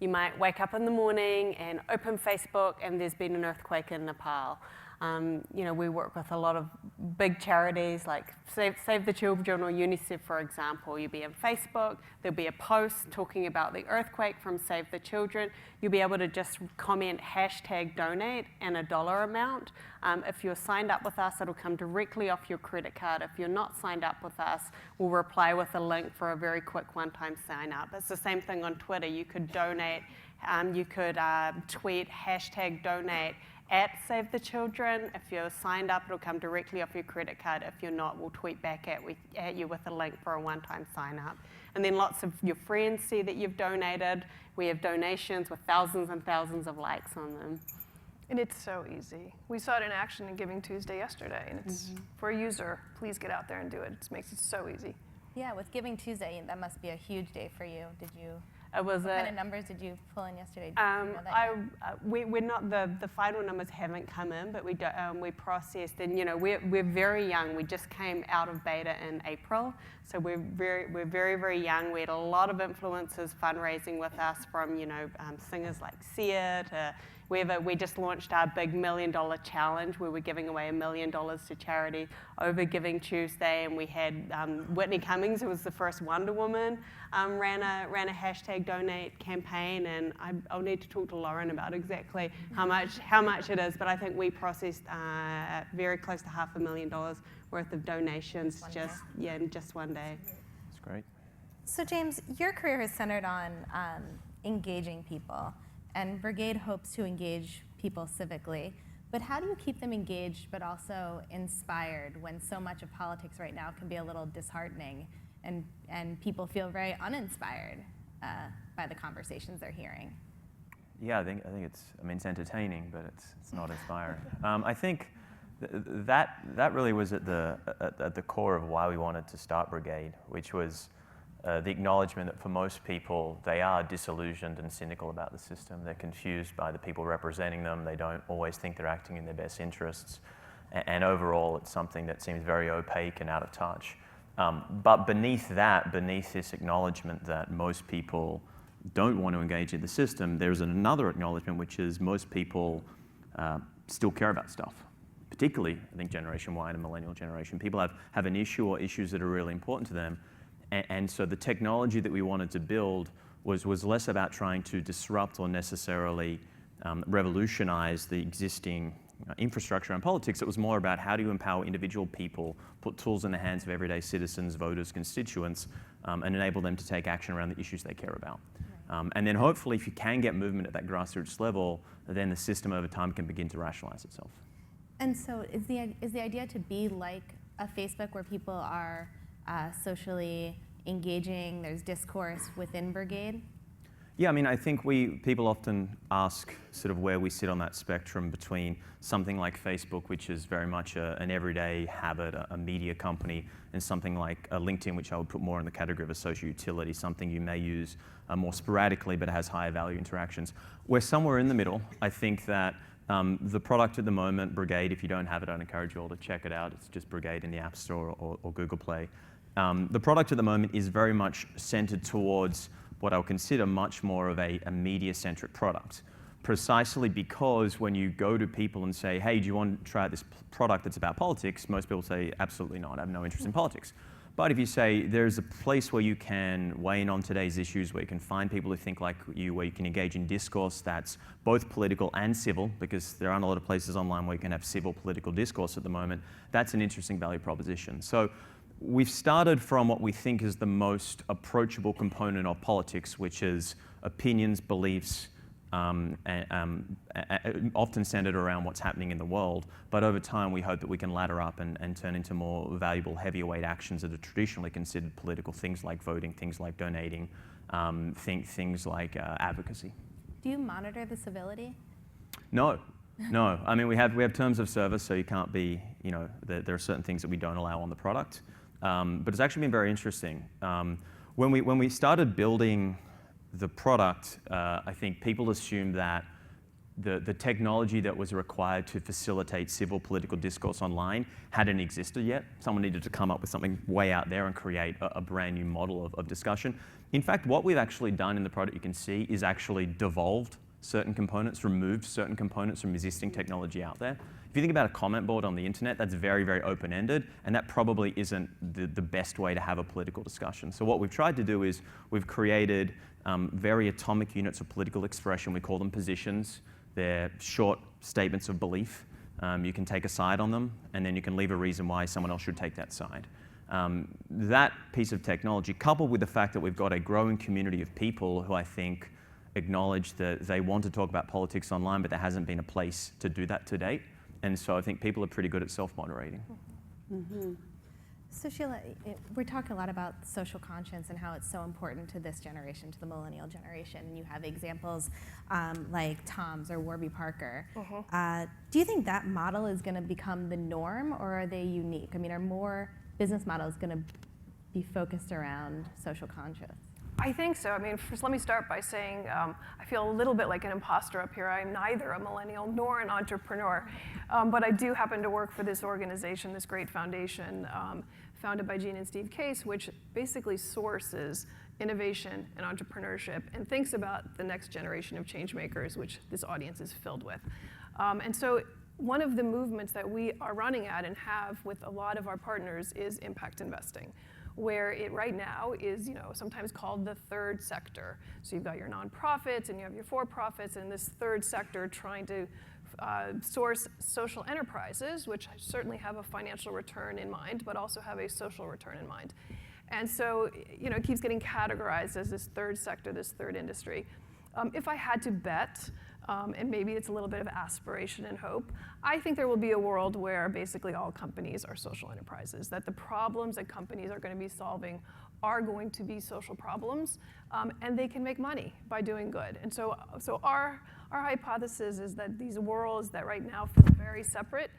G: you might wake up in the morning and open Facebook, and there's been an earthquake in Nepal. We work with a lot of big charities like Save the Children or UNICEF, for example. You'll be on Facebook, there'll be a post talking about the earthquake from Save the Children. You'll be able to just comment hashtag donate and a dollar amount. If you're signed up with us, it'll come directly off your credit card. If you're not signed up with us, we'll reply with a link for a very quick one-time sign up. It's the same thing on Twitter. You could donate, you could tweet hashtag donate at Save the Children. If you're signed up, it'll come directly off your credit card. If you're not, we'll tweet back at you with a link for a one-time sign up. And then lots of your friends see that you've donated. We have donations with thousands and thousands of likes on them.
W: And it's so easy. We saw it in action in Giving Tuesday yesterday, and it's for a user, please get out there and do it. It makes it so easy.
O: Yeah, with Giving Tuesday, that must be a huge day for you.
G: What
O: kind of numbers did you pull in yesterday?
G: We're not the final numbers haven't come in, but we processed, and we're very young. We just came out of beta in April, so we're very, very young. We had a lot of influencers fundraising with us, from singers like Sia to we just launched our big $1 million challenge, where we're giving away $1 million to charity over Giving Tuesday, and we had Whitney Cummings, who was the first Wonder Woman, ran a hashtag donate campaign, and I'll need to talk to Lauren about exactly how much it is, but I think we processed very close to $500,000 worth of donations in just one day.
X: That's great.
O: So James, your career is centered on engaging people, and Brigade hopes to engage people civically. But how do you keep them engaged but also inspired when so much of politics right now can be a little disheartening, and people feel very uninspired by the conversations they're hearing?
X: Yeah, I think it's entertaining, but it's not inspiring. I think that really was at the core of why we wanted to start Brigade, which was the acknowledgement that for most people, they are disillusioned and cynical about the system. They're confused by the people representing them. They don't always think they're acting in their best interests. And overall, it's something that seems very opaque and out of touch. But beneath this acknowledgement that most people don't want to engage in the system, there's another acknowledgement, which is most people still care about stuff. Particularly, I think, Generation Y and the millennial generation. People have an issue or issues that are really important to them. And so the technology that we wanted to build was less about trying to disrupt or necessarily revolutionize the existing infrastructure and politics. It was more about how do you empower individual people, put tools in the hands of everyday citizens, voters, constituents, and enable them to take action around the issues they care about. And then hopefully, if you can get movement at that grassroots level, then the system over time can begin to rationalize itself.
O: And so is the idea to be like a Facebook where people are socially engaging, there's discourse within Brigade?
X: Yeah, I mean, I think people often ask sort of where we sit on that spectrum between something like Facebook, which is very much an everyday habit, a media company, and something like LinkedIn, which I would put more in the category of a social utility, something you may use more sporadically, but it has higher value interactions. We're somewhere in the middle. I think that the product at the moment, Brigade, if you don't have it, I'd encourage you all to check it out. It's just Brigade in the App Store or Google Play. The product at the moment is very much centered towards what I would consider much more of a media-centric product, precisely because when you go to people and say, hey, do you want to try out this product that's about politics? Most people say, absolutely not, I have no interest in politics. But if you say there's a place where you can weigh in on today's issues, where you can find people who think like you, where you can engage in discourse that's both political and civil, because there aren't a lot of places online where you can have civil political discourse at the moment, that's an interesting value proposition. So we've started from what we think is the most approachable component of politics, which is opinions, beliefs, often centered around what's happening in the world. But over time, we hope that we can ladder up and turn into more valuable, heavier weight actions that are traditionally considered political, things like voting, things like donating, things like advocacy.
O: Do you monitor the civility?
X: No. No. I mean, we have terms of service, so you can't be, there are certain things that we don't allow on the product. But it's actually been very interesting. When we started building the product, I think people assumed that the technology that was required to facilitate civil political discourse online hadn't existed yet. Someone needed to come up with something way out there and create a brand new model of discussion. In fact, what we've actually done in the product, you can see, is actually devolved certain components, removed certain components from existing technology out there. If you think about a comment board on the internet, that's very, very open-ended, and that probably isn't the best way to have a political discussion. So what we've tried to do is we've created very atomic units of political expression. We call them positions. They're short statements of belief. You can take a side on them, and then you can leave a reason why someone else should take that side. That piece of technology, coupled with the fact that we've got a growing community of people who I think acknowledge that they want to talk about politics online, but there hasn't been a place to do that to date. And so I think people are pretty good at self-moderating.
O: Mm-hmm. So Sheila, we're talking a lot about social conscience and how it's so important to this generation, to the millennial generation. And you have examples like Tom's or Warby Parker. Mm-hmm. Do you think that model is going to become the norm, or are they unique? I mean, are more business models going to be focused around social conscience?
W: I think so. I mean, first, let me start by saying I feel a little bit like an imposter up here. I'm neither a millennial nor an entrepreneur, but I do happen to work for this organization, this great foundation, founded by Gene and Steve Case, which basically sources innovation and entrepreneurship and thinks about the next generation of change makers, which this audience is filled with. And so one of the movements that we are running at and have with a lot of our partners is impact investing, where it right now is, sometimes called the third sector. So you've got your nonprofits and you have your for-profits, and this third sector trying to source social enterprises, which certainly have a financial return in mind, but also have a social return in mind. And so, it keeps getting categorized as this third sector, this third industry. If I had to bet, and maybe it's a little bit of aspiration and hope, I think there will be a world where basically all companies are social enterprises, that the problems that companies are going to be solving are going to be social problems, and they can make money by doing good. And so our hypothesis is that these worlds that right now feel very separate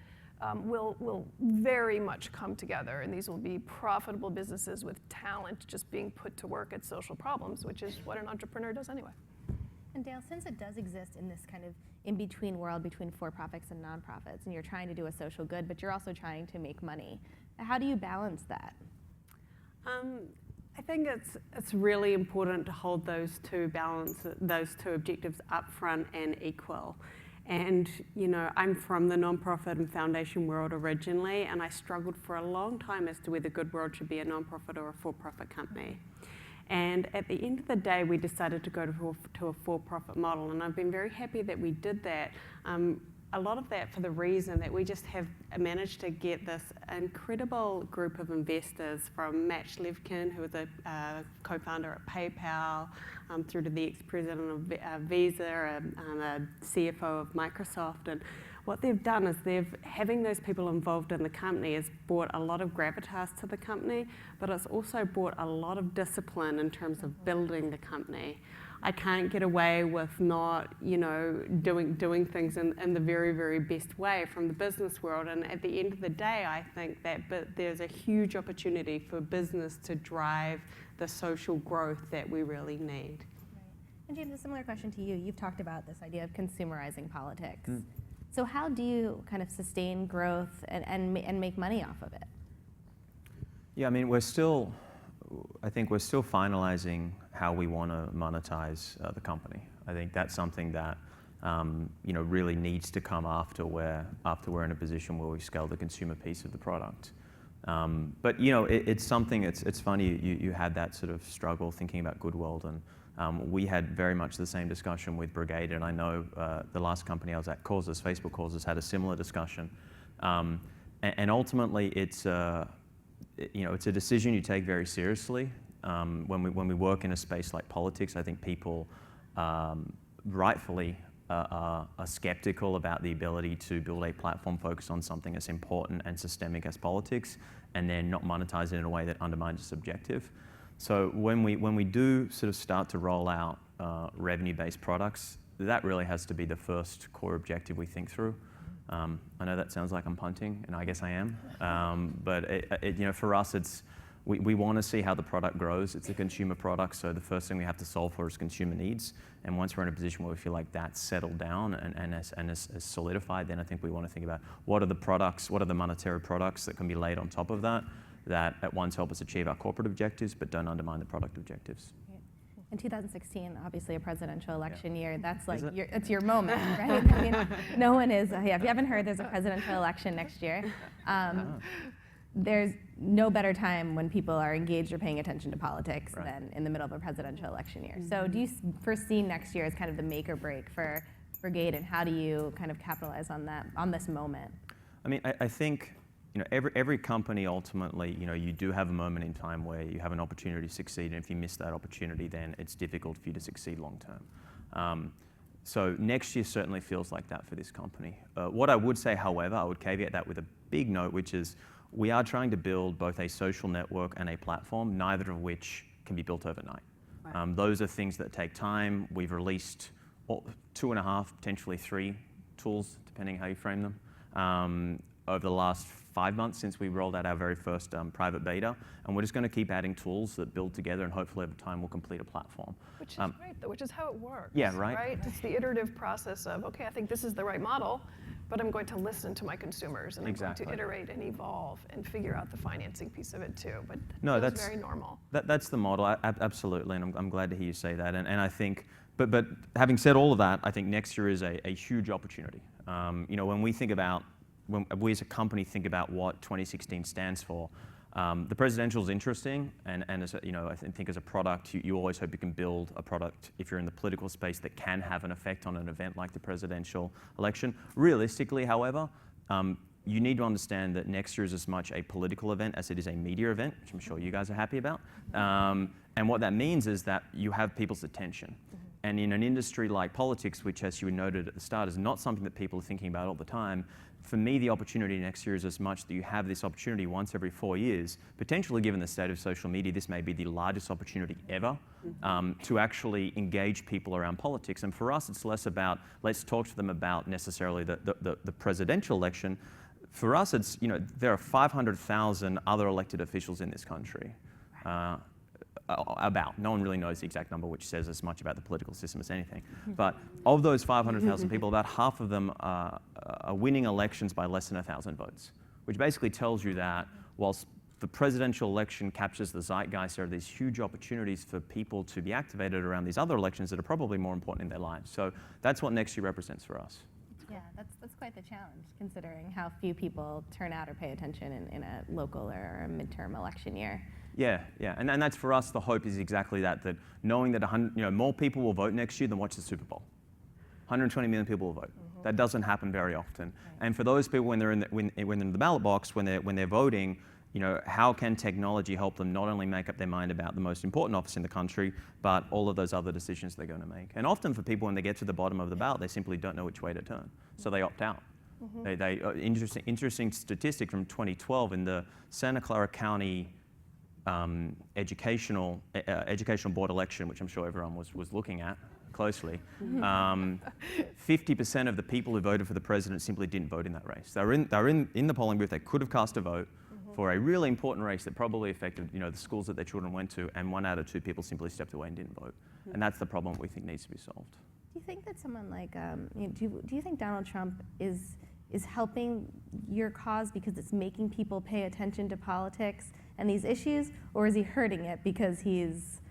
W: will very much come together, and these will be profitable businesses with talent just being put to work at social problems, which is what an entrepreneur does anyway.
O: And Dale, since it does exist in this kind of in-between world between for-profits and nonprofits, and you're trying to do a social good, but you're also trying to make money, how do you balance that?
G: I think it's really important to hold those two objectives up front and equal. And I'm from the nonprofit and foundation world originally, and I struggled for a long time as to whether Good World should be a nonprofit or a for-profit company. And at the end of the day, we decided to go to a for-profit model, and I've been very happy that we did that. A lot of that for the reason that we just have managed to get this incredible group of investors, from Matt Levkin, who was a co-founder at PayPal, through to the ex-president of Visa, a CFO of Microsoft. And what they've done is having those people involved in the company has brought a lot of gravitas to the company, but it's also brought a lot of discipline in terms of building the company. I can't get away with not, doing things in the very, very best way from the business world. And at the end of the day, I think that there's a huge opportunity for business to drive the social growth that we really need.
O: Right. And James, a similar question to you. You've talked about this idea of consumerizing politics. So how do you kind of sustain growth and make money off of it?
X: Yeah, I mean, I think we're still finalizing how we want to monetize the company. I think that's something that really needs to come after we're in a position where we scale the consumer piece of the product. But it's something. It's funny you had that sort of struggle thinking about Goodworld, and we had very much the same discussion with Brigade, and I know the last company I was at, Causes, Facebook Causes, had a similar discussion, and ultimately it's a decision you take very seriously. When we work in a space like politics, I think people rightfully are skeptical about the ability to build a platform focused on something as important and systemic as politics, and then not monetize it in a way that undermines its objective. So when we do sort of start to roll out revenue-based products, that really has to be the first core objective we think through. I know that sounds like I'm punting, and I guess I am. But for us, we want to see how the product grows. It's a consumer product, so the first thing we have to solve for is consumer needs. And once we're in a position where we feel like that's settled down and is solidified, then I think we want to think about what are the monetary products that can be laid on top of that at once help us achieve our corporate objectives, but don't undermine the product objectives.
O: In 2016, obviously a presidential election year, that's like it's your moment, right? I mean, no one is. If you haven't heard, there's a presidential election next year. There's no better time when people are engaged or paying attention to politics than in the middle of a presidential election year. So do you foresee next year as kind of the make or break for Brigade, and how do you kind of capitalize on this moment?
X: I mean, I think every company ultimately, you do have a moment in time where you have an opportunity to succeed, and if you miss that opportunity, then it's difficult for you to succeed long term. So next year certainly feels like that for this company. What I would say, however, I would caveat that with a big note, which is we are trying to build both a social network and a platform, neither of which can be built overnight. Right. Those are things that take time. We've released 2.5, potentially 3 tools, depending how you frame them, over the last 5 months since we rolled out our very first private beta. And we're just going to keep adding tools that build together, and hopefully over time we'll complete a platform.
W: Which is great, though, which is how it works.
X: Yeah, right.
W: Right? It's the iterative process of, okay, I think this is the right model, but I'm going to listen to my consumers, and I'm going to iterate and evolve and figure out the financing piece of it too. But that's very normal.
X: That's the model, absolutely, and I'm glad to hear you say that. And I think, but having said all of that, I think next year is a huge opportunity. When we as a company think about what 2016 stands for, the presidential is interesting, and as I think as a product, you always hope you can build a product if you're in the political space that can have an effect on an event like the presidential election. Realistically, however, you need to understand that next year is as much a political event as it is a media event, which I'm sure you guys are happy about. And what that means is that you have people's attention. And in an industry like politics, which, as you noted at the start, is not something that people are thinking about all the time, for me, the opportunity next year is as much that you have this opportunity once every 4 years. Potentially, given the state of social media, this may be the largest opportunity ever to actually engage people around politics. And for us, it's less about, let's talk to them about necessarily the presidential election. For us, it's, there are 500,000 other elected officials in this country. No one really knows the exact number, which says as much about the political system as anything. But of those 500,000 people, about half of them are winning elections by less than 1,000 votes, which basically tells you that whilst the presidential election captures the zeitgeist, there are these huge opportunities for people to be activated around these other elections that are probably more important in their lives. So that's what next year represents for us.
O: Yeah, that's quite the challenge, considering how few people turn out or pay attention in a local or a midterm election year.
X: Yeah, yeah, and that's for us. The hope is exactly that knowing that more people will vote next year than watch the Super Bowl. 120 million people will vote. That doesn't happen very often. Right. And for those people, when they're in the ballot box, when they're voting, how can technology help them not only make up their mind about the most important office in the country, but all of those other decisions they're going to make? And often for people, when they get to the bottom of the ballot, they simply don't know which way to turn, so they opt out. Interesting statistic from 2012 in the Santa Clara County educational board election, which I'm sure everyone was looking at closely. 50% of the people who voted for the president simply didn't vote in that race. They were in the polling booth. They could have cast a vote for a really important race that probably affected the schools that their children went to, and 1 out of 2 people simply stepped away and didn't vote. And that's the problem we think needs to be solved.
O: Do you think that someone like, do you think Donald Trump is helping your cause because it's making people pay attention to politics and these issues, or is he hurting it because he's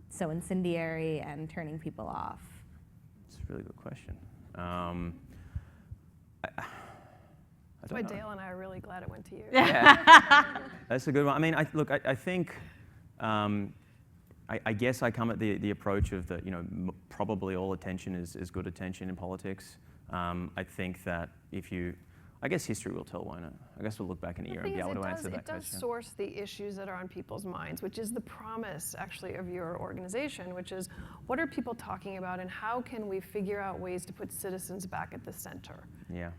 O: so incendiary and turning people off?
X: It's a really good question.
W: That's why Dale and I are really glad it went to you.
X: Yeah. That's a good one. I mean, I think, I guess I come at the approach of that, probably all attention is good attention in politics. I think that I guess history will tell, won't it? I guess we'll look back in a year and be able to answer that question.
W: It does source the issues that are on people's minds, which is the promise, actually, of your organization, which is what are people talking about and how can we figure out ways to put citizens back at the center,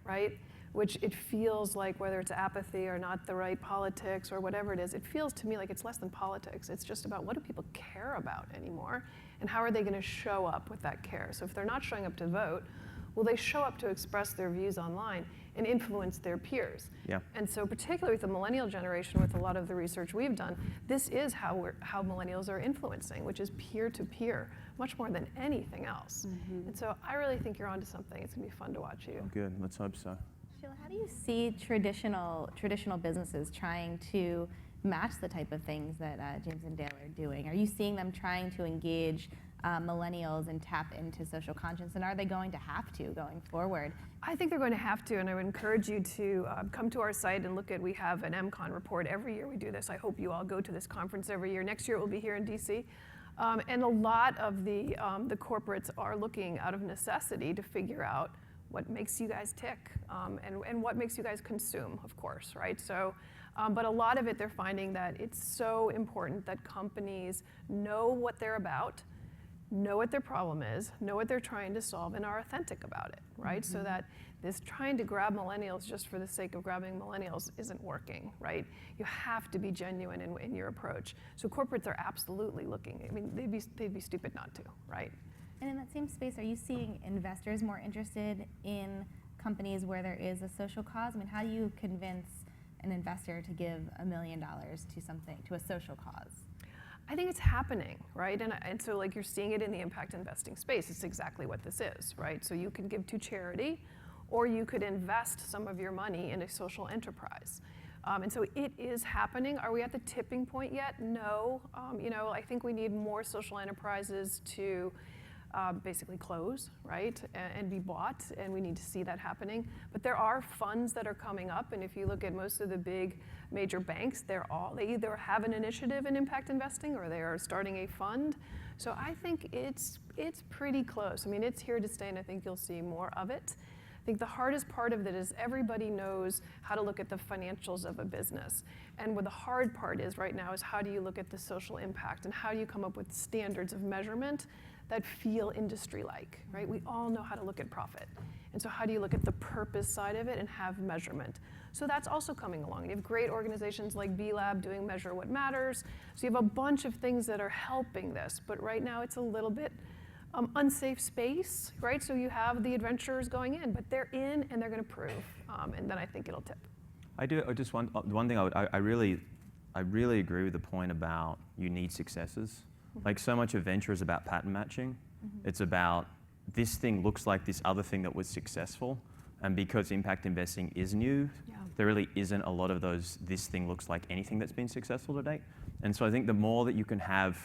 W: right? Which it feels like, whether it's apathy or not the right politics or whatever it is, it feels to me like it's less than politics. It's just about what do people care about anymore, and how are they going to show up with that care? So if they're not showing up to vote, will they show up to express their views online and influence their peers?
X: Yeah.
W: And so particularly with the millennial generation, with a lot of the research we've done, this is how millennials are influencing, which is peer-to-peer, much more than anything else. And so I really think you're onto something. It's going to be fun to watch you.
X: Good, let's hope so.
O: Sheila, how do you see traditional businesses trying to match the type of things that James and Dale are doing? Are you seeing them trying to engage millennials and tap into social conscience, and are they going to have to going forward?
W: I think they're going to have to, and I would encourage you to come to our site and look at, we have an MCon report. Every year we do this. I hope you all go to this conference every year. Next year it will be here in DC. And a lot of the corporates are looking out of necessity to figure out what makes you guys tick, and what makes you guys consume, of course, right? So, but a lot of it, they're finding that it's so important that companies know what they're about, know what their problem is, know what they're trying to solve, and are authentic about it, right? So that this trying to grab millennials just for the sake of grabbing millennials isn't working, right? You have to be genuine in your approach. So corporates are absolutely looking. I mean, they'd be stupid not to, right?
O: And in that same space, are you seeing investors more interested in companies where there is a social cause? I mean, how do you convince an investor to give $1 million to a social cause?
W: I think it's happening, right? And so like you're seeing it in the impact investing space. It's exactly what this is, right? So you can give to charity, or you could invest some of your money in a social enterprise. And so it is happening. Are we at the tipping point yet? No. I think we need more social enterprises to basically close, right, and be bought, and we need to see that happening. But there are funds that are coming up, and if you look at most of the big major banks, they either have an initiative in impact investing or they are starting a fund. So I think it's pretty close. I mean, it's here to stay, and I think you'll see more of it. I think the hardest part of it is everybody knows how to look at the financials of a business. And what the hard part is right now is how do you look at the social impact, and how do you come up with standards of measurement that feel industry-like, right? We all know how to look at profit. And so how do you look at the purpose side of it and have measurement? So that's also coming along. You have great organizations like B-Lab doing Measure What Matters. So you have a bunch of things that are helping this, but right now it's a little bit unsafe space, right? So you have the adventurers going in, but they're in and they're gonna prove, and then I think it'll tip.
X: Just one thing I really agree with the point about you need successes. Like so much of venture is about pattern matching. It's about this thing looks like this other thing that was successful, and because impact investing is new, there really isn't a lot of those, this thing looks like anything that's been successful to date. And so I think the more that you can have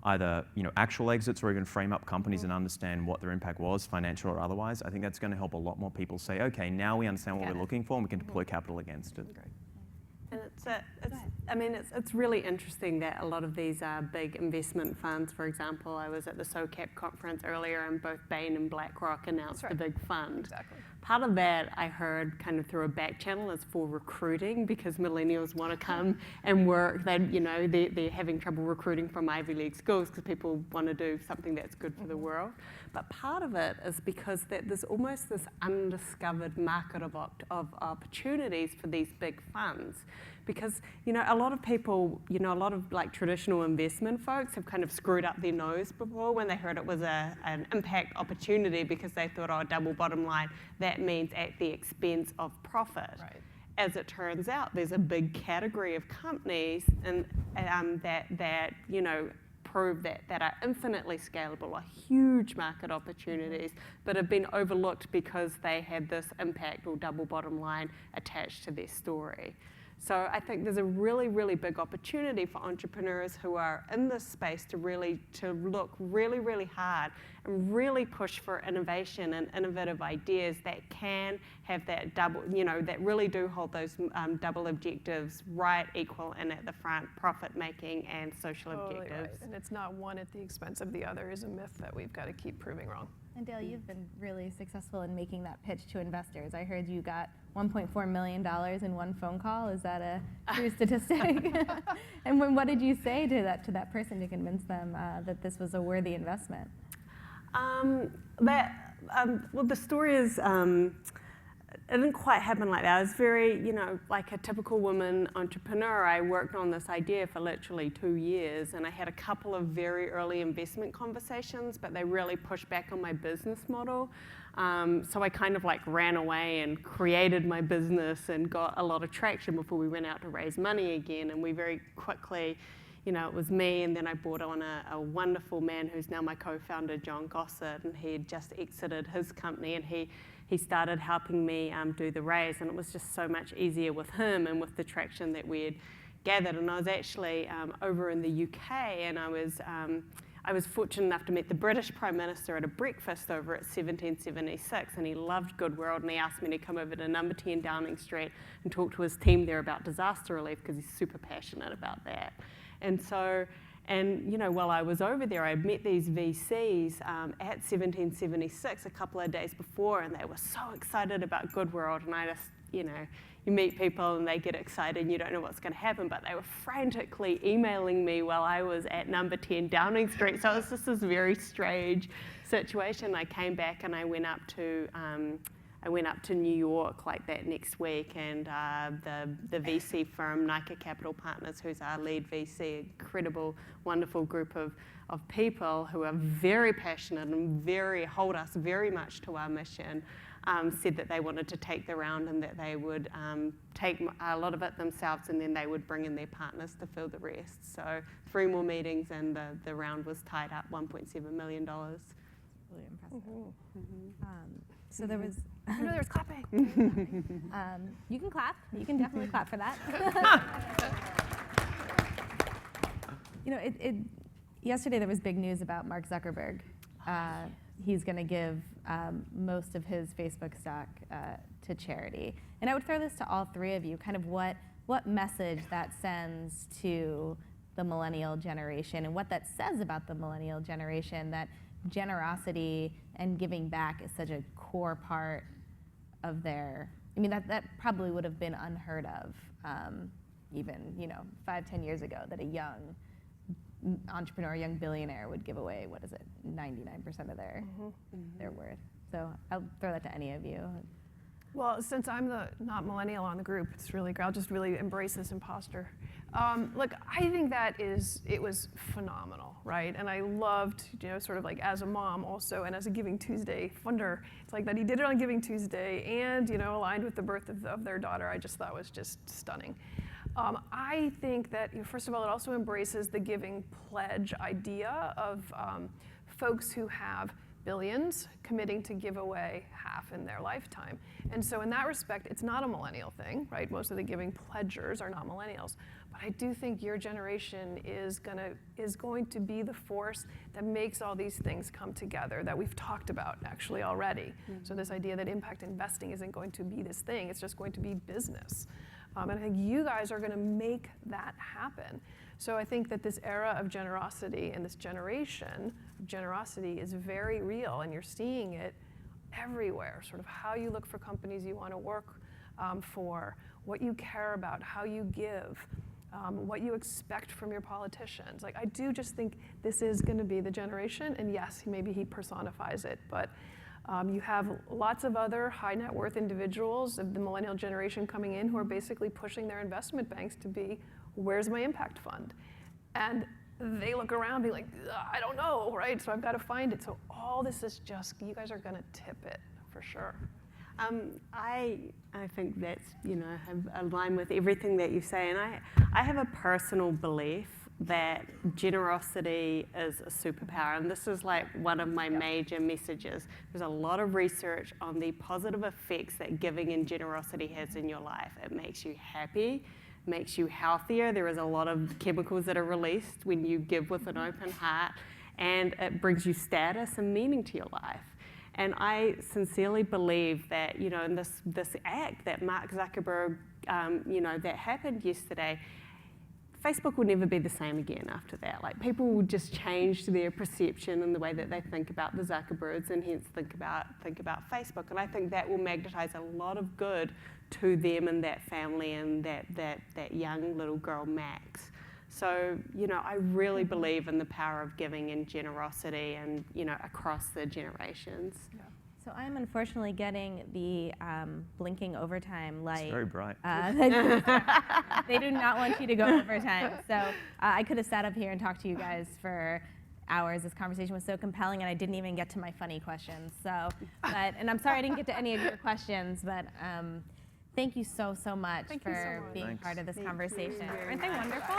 X: either actual exits or even frame up companies and understand what their impact was, financial or otherwise, I think that's going to help a lot more people say, okay, now we understand what we're looking for and we can deploy capital against it.
W: And
G: It's really interesting that a lot of these big investment funds, for example, I was at the SOCAP conference earlier and both Bain and BlackRock announced the big fund.
W: Exactly.
G: Part of that I heard kind of through a back channel is for recruiting because millennials want to come and work. They're having trouble recruiting from Ivy League schools because people want to do something that's good for the world. But part of it is because there's almost this undiscovered market of opportunities for these big funds. Because a lot of people, a lot of like traditional investment folks have kind of screwed up their nose before when they heard it was an impact opportunity because they thought, oh, double bottom line, that means at the expense of profit.
W: Right.
G: As it turns out, there's a big category of companies that prove that are infinitely scalable, are huge market opportunities, but have been overlooked because they had this impact or double bottom line attached to their story. So I think there's a really, really big opportunity for entrepreneurs who are in this space to look really, really hard and really push for innovation and innovative ideas that can have that double, that really do hold those double objectives right, equal, and at the front, profit making and social objectives.
W: Right. And it's not one at the expense of the other is a myth that we've got to keep proving wrong.
O: And Dale, you've been really successful in making that pitch to investors. I heard you got $1.4 million in one phone call. Is that a true statistic? And what did you say to that person to convince them that this was a worthy investment?
G: Well, the story is, it didn't quite happen like that. I was very, like a typical woman entrepreneur. I worked on this idea for literally 2 years, and I had a couple of very early investment conversations, but they really pushed back on my business model. So I kind of like ran away and created my business and got a lot of traction before we went out to raise money again. And we very quickly, it was me, and then I brought on a wonderful man who's now my co-founder, John Gossett, and he had just exited his company, and he started helping me do the raise, and it was just so much easier with him and with the traction that we had gathered. And I was actually over in the UK, and I was fortunate enough to meet the British Prime Minister at a breakfast over at 1776, and he loved Good World, and he asked me to come over to number 10 Downing Street and talk to his team there about disaster relief because he's super passionate about that. And so, while I was over there, I met these VCs at 1776 a couple of days before, and they were so excited about Good World. And I just, you meet people and they get excited and you don't know what's going to happen, but they were frantically emailing me while I was at number 10 Downing Street. So it was just this very strange situation. I came back and I went up to New York like that next week, and the VC firm, Nika Capital Partners, who's our lead VC, incredible, wonderful group of people who are very passionate and hold us very much to our mission, said that they wanted to take the round and that they would take a lot of it themselves, and then they would bring in their partners to fill the rest. So 3 more meetings and the round was tied up, $1.7 million.
O: Really impressive. So there was...
W: there's clapping.
O: You can clap. You can definitely clap for that. Yesterday there was big news about Mark Zuckerberg. He's going to give most of his Facebook stock to charity. And I would throw this to all 3 of you, kind of what message that sends to the millennial generation and what that says about the millennial generation, that generosity and giving back is such a core part of their, that probably would have been unheard of even, 5-10 years ago, that a young entrepreneur, young billionaire would give away, 99% of their worth. So I'll throw that to any of you.
W: Well, since I'm the not millennial on the group, I'll just really embrace this imposter. Look, I think it was phenomenal, right? And I loved, sort of like as a mom also, and as a Giving Tuesday funder, it's like that he did it on Giving Tuesday and, aligned with the birth of their daughter. I just thought was just stunning. I think that, first of all, it also embraces the giving pledge idea of folks who have billions committing to give away half in their lifetime. And so in that respect, it's not a millennial thing, right? Most of the giving pledgers are not millennials. But I do think your generation is going to be the force that makes all these things come together that we've talked about actually already. So this idea that impact investing isn't going to be this thing, it's just going to be business. And I think you guys are going to make that happen. So I think that this era of generosity and this generation of generosity is very real, and you're seeing it everywhere, sort of how you look for companies you want to work for, what you care about, how you give, what you expect from your politicians. Like, I do just think this is going to be the generation, and yes, maybe he personifies it, but you have lots of other high net worth individuals of the millennial generation coming in who are basically pushing their investment banks to be, where's my impact fund? And they look around being like, I don't know, right? So I've got to find it. So all this is just, you guys are going to tip it for sure.
G: I think that's, have aligned with everything that you say. And I have a personal belief that generosity is a superpower. And this is like one of my major messages. There's a lot of research on the positive effects that giving and generosity has in your life. It makes you happy, makes you healthier. There is a lot of chemicals that are released when you give with an open heart, and it brings you status and meaning to your life. And I sincerely believe that, in this act that Mark Zuckerberg, that happened yesterday, Facebook will never be the same again after that. Like, people will just change their perception and the way that they think about the Zuckerbergs, and hence think about Facebook. And I think that will magnetize a lot of good to them and that family and that young little girl, Max. So, I really believe in the power of giving and generosity and, across the generations. Yeah.
O: So I'm unfortunately getting the blinking overtime light.
X: It's very bright.
O: They do not want you to go overtime. So I could have sat up here and talked to you guys for hours. This conversation was so compelling, and I didn't even get to my funny questions. So, and I'm sorry I didn't get to any of your questions, but thank you so much for being part of this conversation. Aren't they wonderful?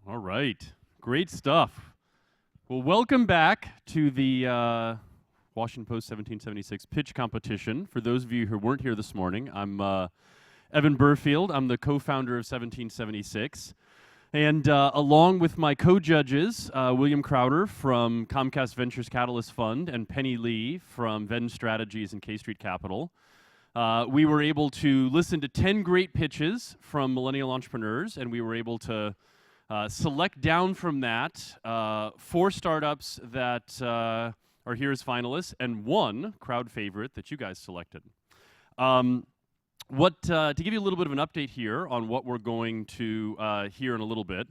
Q: All right. Great stuff. Well, welcome back to the Washington Post 1776 pitch competition. For those of you who weren't here this morning, I'm Evan Burfield. I'm the co-founder of 1776. And along with my co-judges, William Crowder from Comcast Ventures Catalyst Fund and Penny Lee from Venn Strategies and K Street Capital, we were able to listen to 10 great pitches from millennial entrepreneurs, and we were able to select down from that 4 startups that are here as finalists and 1 crowd favorite that you guys selected. To give you a little bit of an update here on what we're going to hear in a little bit,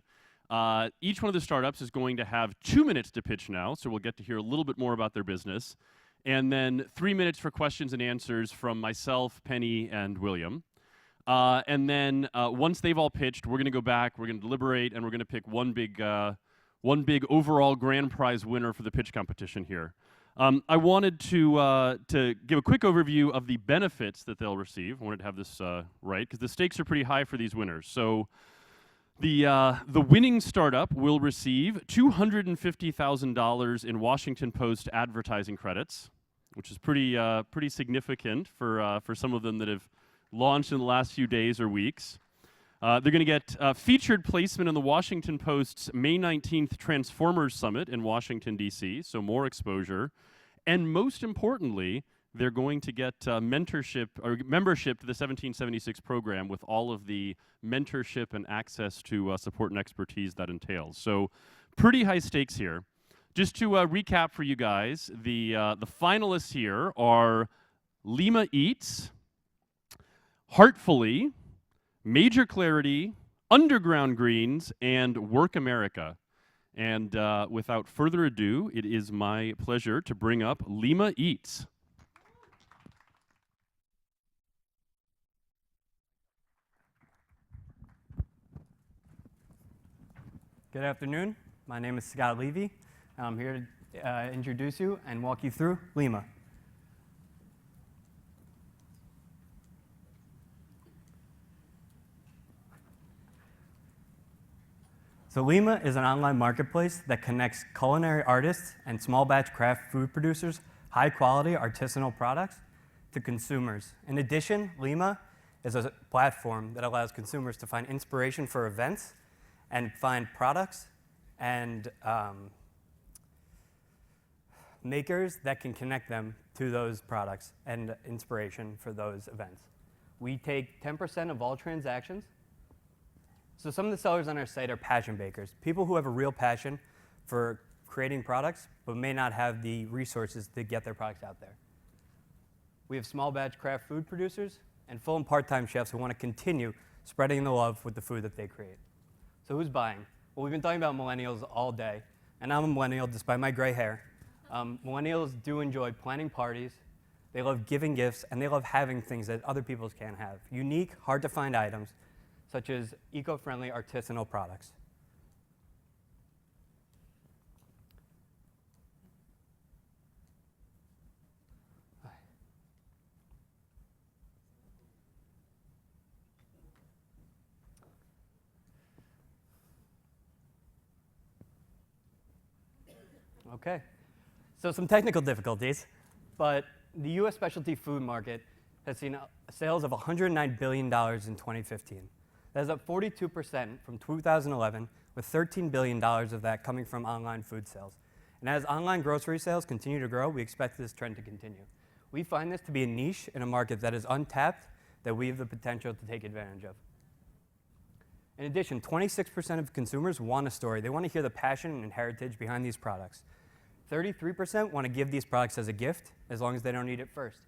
Q: each one of the startups is going to have 2 minutes to pitch now, so we'll get to hear a little bit more about their business, and then 3 minutes for questions and answers from myself, Penny, and William. And then once they've all pitched, we're going to go back, we're going to deliberate, and we're going to pick one big overall grand prize winner for the pitch competition here. I wanted to give a quick overview of the benefits that they'll receive. I wanted to have this right, because the stakes are pretty high for these winners. So the winning startup will receive $250,000 in Washington Post advertising credits, which is pretty significant for some of them that have launched in the last few days or weeks. They're going to get featured placement in the Washington Post's May 19th Transformers Summit in Washington, D.C., so more exposure. And most importantly, they're going to get mentorship or membership to the 1776 program with all of the mentorship and access to support and expertise that entails. So pretty high stakes here. Just to recap for you guys, the finalists here are Lima Eats, Heartfully, Major Clarity, Underground Greens, and Work America. And without further ado, it is my pleasure to bring up Lima Eats.
R: Good afternoon. My name is Scott Levy. I'm here to introduce you and walk you through Lima. So Lima is an online marketplace that connects culinary artists and small batch craft food producers, high quality artisanal products to consumers. In addition, Lima is a platform that allows consumers to find inspiration for events and find products and makers that can connect them to those products and inspiration for those events. We take 10% of all transactions. So some of the sellers on our site are passion bakers, people who have a real passion for creating products but may not have the resources to get their products out there. We have small batch craft food producers and full and part-time chefs who want to continue spreading the love with the food that they create. So who's buying? Well, we've been talking about millennials all day, and I'm a millennial despite my gray hair. Millennials do enjoy planning parties, they love giving gifts, and they love having things that other people can't have. Unique, hard-to-find items, such as eco-friendly artisanal products. Okay, so some technical difficulties, but the US specialty food market has seen sales of $109 billion in 2015. That is up 42% from 2011, with $13 billion of that coming from online food sales. And as online grocery sales continue to grow, we expect this trend to continue. We find this to be a niche in a market that is untapped that we have the potential to take advantage of. In addition, 26% of consumers want a story. They want to hear the passion and heritage behind these products. 33% want to give these products as a gift, as long as they don't eat it first.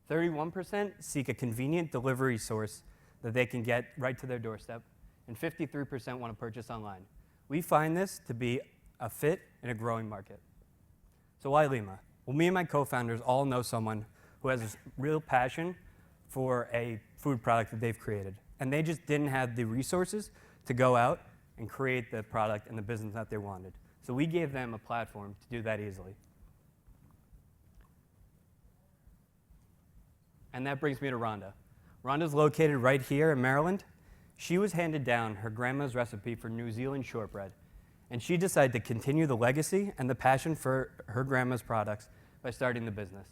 R: 31% seek a convenient delivery source that they can get right to their doorstep. And 53% want to purchase online. We find this to be a fit in a growing market. So why Lima? Well, me and my co-founders all know someone who has a real passion for a food product that they've created. And they just didn't have the resources to go out and create the product and the business that they wanted. So we gave them a platform to do that easily. And that brings me to Rhonda. Rhonda's located right here in Maryland. She was handed down her grandma's recipe for New Zealand shortbread, and she decided to continue the legacy and the passion for her grandma's products by starting the business.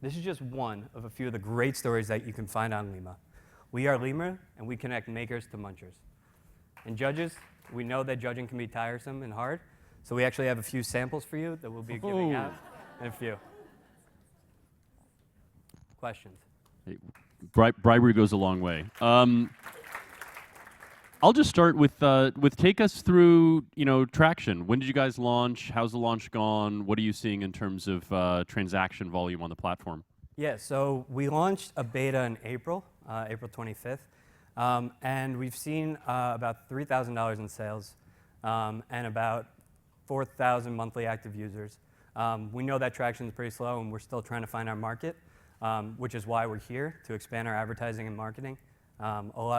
R: This is just one of a few of the great stories that you can find on Lima. We are Lima, and we connect makers to munchers. And judges, we know that judging can be tiresome and hard, so we actually have a few samples for you that we'll be giving out in a few. Questions?
Q: Hey, bribery goes a long way. I'll just start with take us through, traction. When did you guys launch? How's the launch gone? What are you seeing in terms of transaction volume on the platform?
R: Yeah, so we launched a beta in April 25th, and we've seen about $3,000 in sales and about 4,000 monthly active users. We know that traction is pretty slow, and we're still trying to find our market, which is why we're here, to expand our advertising and marketing.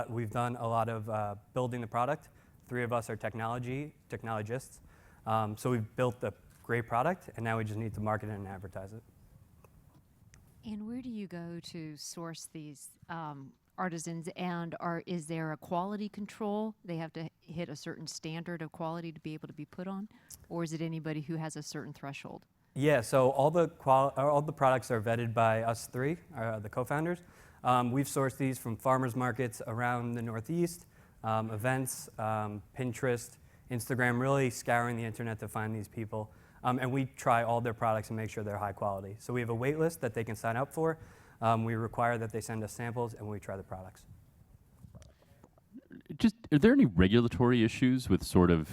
R: We've done a lot of building the product. 3 of us are technologists. So we've built a great product, and now we just need to market it and advertise it.
M: And where do you go to source these artisans? And is there a quality control? They have to hit a certain standard of quality to be able to be put on? Or is it anybody who has a certain threshold?
R: Yeah, so all the products are vetted by us 3, the co-founders. We've sourced these from farmers markets around the Northeast, events, Pinterest, Instagram, really scouring the internet to find these people. And we try all their products and make sure they're high quality. So we have a wait list that they can sign up for. We require that they send us samples, and we try the products.
Q: Are there any regulatory issues with sort of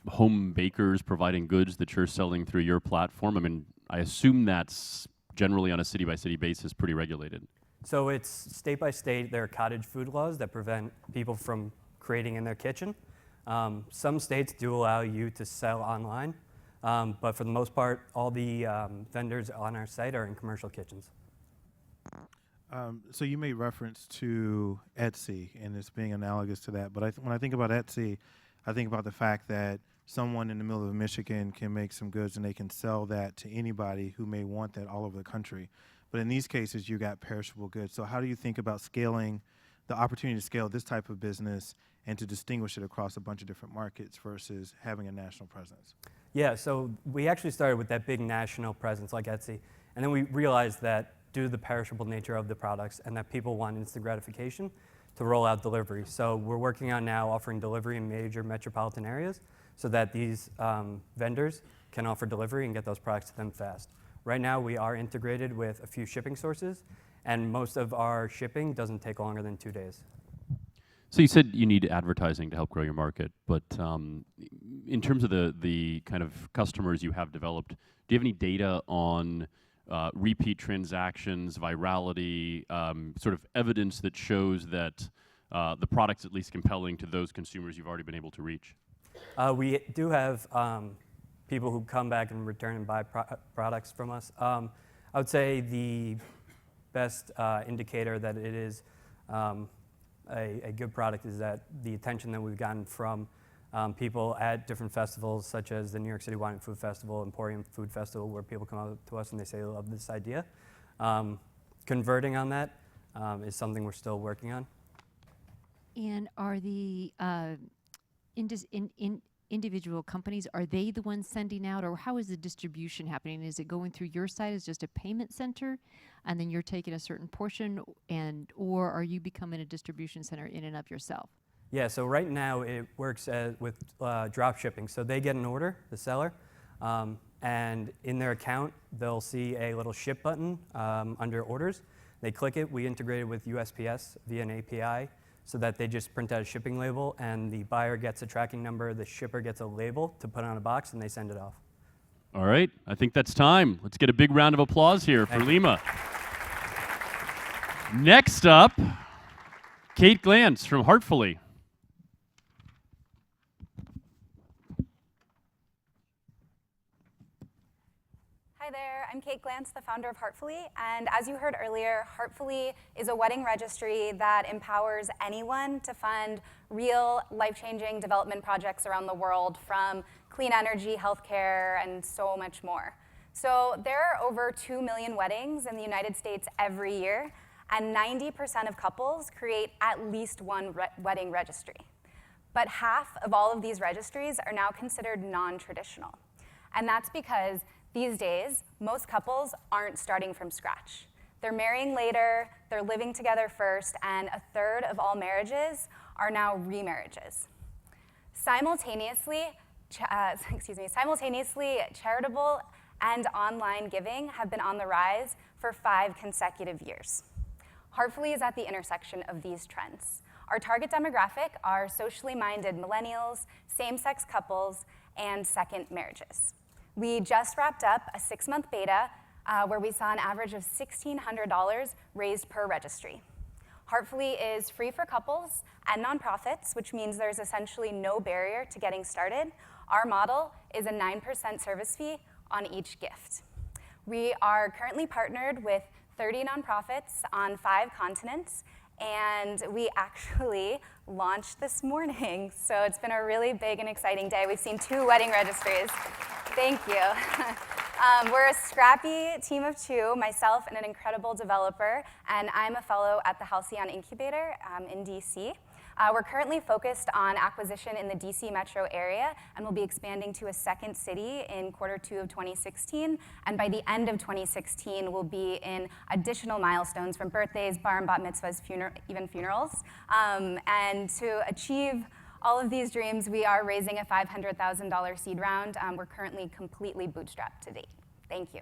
Q: home bakers providing goods that you're selling through your platform? I mean, I assume that's generally on a city-by-city basis pretty regulated.
R: So it's state by state. There are cottage food laws that prevent people from creating in their kitchen. Some states do allow you to sell online, but for the most part, all the vendors on our site are in commercial kitchens.
L: So you made reference to Etsy and it's being analogous to that, but when I think about Etsy, I think about the fact that someone in the middle of Michigan can make some goods and they can sell that to anybody who may want that all over the country. But in these cases, you got perishable goods. So how do you think about scaling, the opportunity to scale this type of business and to distinguish it across a bunch of different markets versus having a national presence?
R: Yeah, so we actually started with that big national presence like Etsy, and then we realized that due to the perishable nature of the products and that people want instant gratification, to roll out delivery. So we're working on now offering delivery in major metropolitan areas so that these vendors can offer delivery and get those products to them fast. Right now, we are integrated with a few shipping sources, and most of our shipping doesn't take longer than 2 days.
Q: So you said you need advertising to help grow your market, but in terms of the kind of customers you have developed, do you have any data on repeat transactions, virality, sort of evidence that shows that the product's at least compelling to those consumers you've already been able to reach?
R: We do have people who come back and return and buy products from us. I would say the best indicator that it is a good product is that the attention that we've gotten from people at different festivals, such as the New York City Wine and Food Festival, Emporium Food Festival, where people come up to us and they say they love this idea. Converting on that is something we're still working on.
M: And are the individual companies, are they the ones sending out, or how is the distribution happening? Is it going through your site as just a payment center, and then you're taking a certain portion, or are you becoming a distribution center in and of yourself?
R: Yeah, so right now it works with drop shipping. So they get an order, the seller, and in their account, they'll see a little ship button under orders. They click it. We integrate it with USPS via an API so that they just print out a shipping label, and the buyer gets a tracking number, the shipper gets a label to put on a box, and they send it off.
Q: All right, I think that's time. Let's get a big round of applause here for Lima. Next up, Kate Glantz from Heartfully.
S: Hi there, I'm Kate Glantz, the founder of Heartfully, and as you heard earlier, Heartfully is a wedding registry that empowers anyone to fund real life-changing development projects around the world, from clean energy, healthcare, and so much more. So there are over 2 million weddings in the United States every year, and 90% of couples create at least one wedding registry. But half of all of these registries are now considered non-traditional. And that's because these days, most couples aren't starting from scratch. They're marrying later, they're living together first, and a third of all marriages are now remarriages. Simultaneously, charitable and online giving have been on the rise for 5 consecutive years. Heartfully is at the intersection of these trends. Our target demographic are socially minded millennials, same-sex couples, and second marriages. We just wrapped up a 6-month beta where we saw an average of $1,600 raised per registry. Heartfully is free for couples and nonprofits, which means there's essentially no barrier to getting started. Our model is a 9% service fee on each gift. We are currently partnered with 30 nonprofits on 5 continents, and we actually launched this morning. So it's been a really big and exciting day. We've seen 2 wedding registries. Thank you. We're a scrappy team of 2, myself and an incredible developer, and I'm a fellow at the Halcyon Incubator in DC. We're currently focused on acquisition in the DC metro area, and we'll be expanding to a 2nd city in Q2 of 2016. And by the end of 2016, we'll be in additional milestones from birthdays, bar and bat mitzvahs, even funerals. And to achieve all of these dreams, we are raising a $500,000 seed round. We're currently completely bootstrapped to date. Thank you.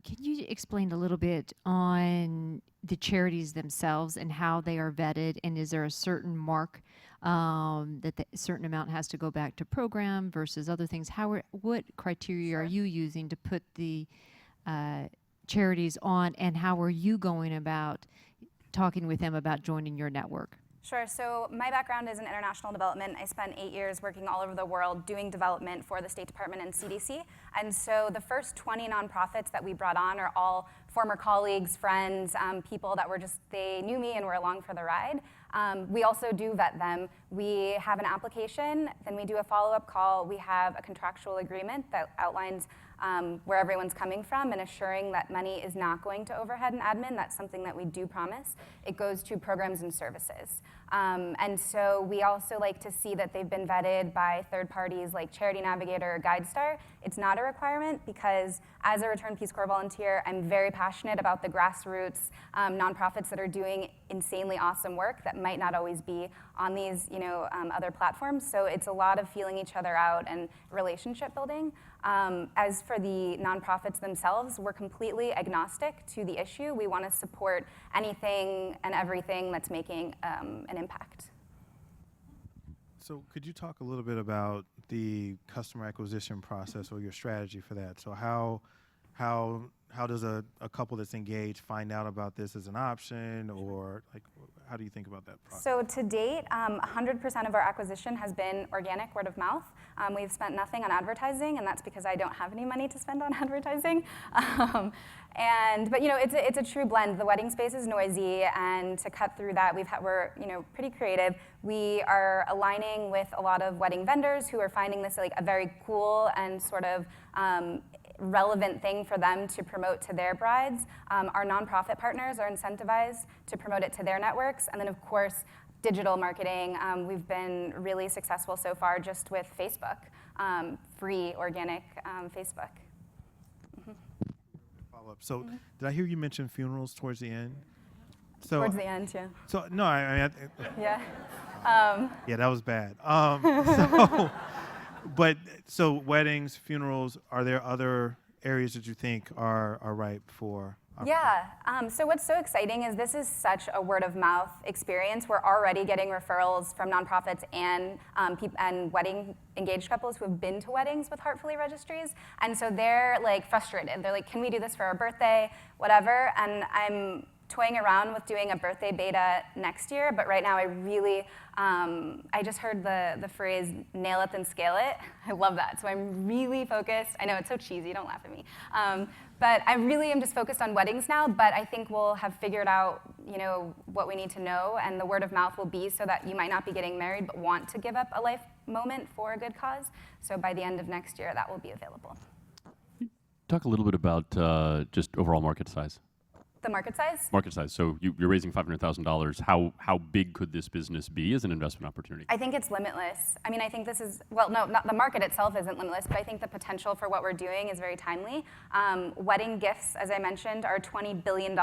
M: Can you explain a little bit on the charities themselves and how they are vetted? And is there a certain mark that a certain amount has to go back to program versus other things? What criteria are you using to put the charities on, and how are you going about talking with them about joining your network?
S: Sure, so my background is in international development. I spent 8 years working all over the world doing development for the State Department and CDC. And so the first 20 nonprofits that we brought on are all former colleagues, friends, people that they knew me and were along for the ride. We also do vet them. We have an application, then we do a follow-up call. We have a contractual agreement that outlines where everyone's coming from and assuring that money is not going to overhead and admin. That's something that we do promise. It goes to programs and services. And so we also like to see that they've been vetted by third parties like Charity Navigator or GuideStar. It's not a requirement because as a returned Peace Corps volunteer, I'm very passionate about the grassroots nonprofits that are doing insanely awesome work that might not always be on these other platforms. So it's a lot of feeling each other out and relationship building. As for the nonprofits themselves, we're completely agnostic to the issue. We want to support anything and everything that's making an impact.
L: So could you talk a little bit about the customer acquisition process or your strategy for that? So how does a couple that's engaged find out about this as an option, or like how do you think about that process?
S: So to date, 100% of our acquisition has been organic, word of mouth. We've spent nothing on advertising, and that's because I don't have any money to spend on advertising. But it's a true blend. The wedding space is noisy, and to cut through that, we're pretty creative. We are aligning with a lot of wedding vendors who are finding this like a very cool and sort of relevant thing for them to promote to their brides. Our nonprofit partners are incentivized to promote it to their networks, and then of course, digital marketing. We've been really successful so far just with Facebook, free organic Facebook.
L: Follow-up. So did I hear you mention funerals towards the end?
S: So, towards the end, yeah.
L: So no, I mean,
S: yeah.
L: Yeah, that was bad. So weddings, funerals, are there other areas that you think are ripe for?
S: Yeah, so what's so exciting is this is such a word of mouth experience. We're already getting referrals from nonprofits and wedding engaged couples who have been to weddings with Heartfully registries. And so they're like frustrated. They're like, can we do this for our birthday, whatever? And I'm toying around with doing a birthday beta next year, but right now I really, I just heard the phrase, nail it then scale it. I love that, so I'm really focused. I know it's so cheesy, don't laugh at me. But I really am just focused on weddings now, but I think we'll have figured out what we need to know, and the word of mouth will be so that you might not be getting married, but want to give up a life moment for a good cause. So by the end of next year, that will be available.
Q: Talk a little bit about just overall market size.
S: The market size?
Q: Market size. So you're raising $500,000. How big could this business be as an investment opportunity?
S: I think it's limitless. I mean, I think this is, well, no, not the market itself isn't limitless, but I think the potential for what we're doing is very timely. Wedding gifts, as I mentioned, are a $20 billion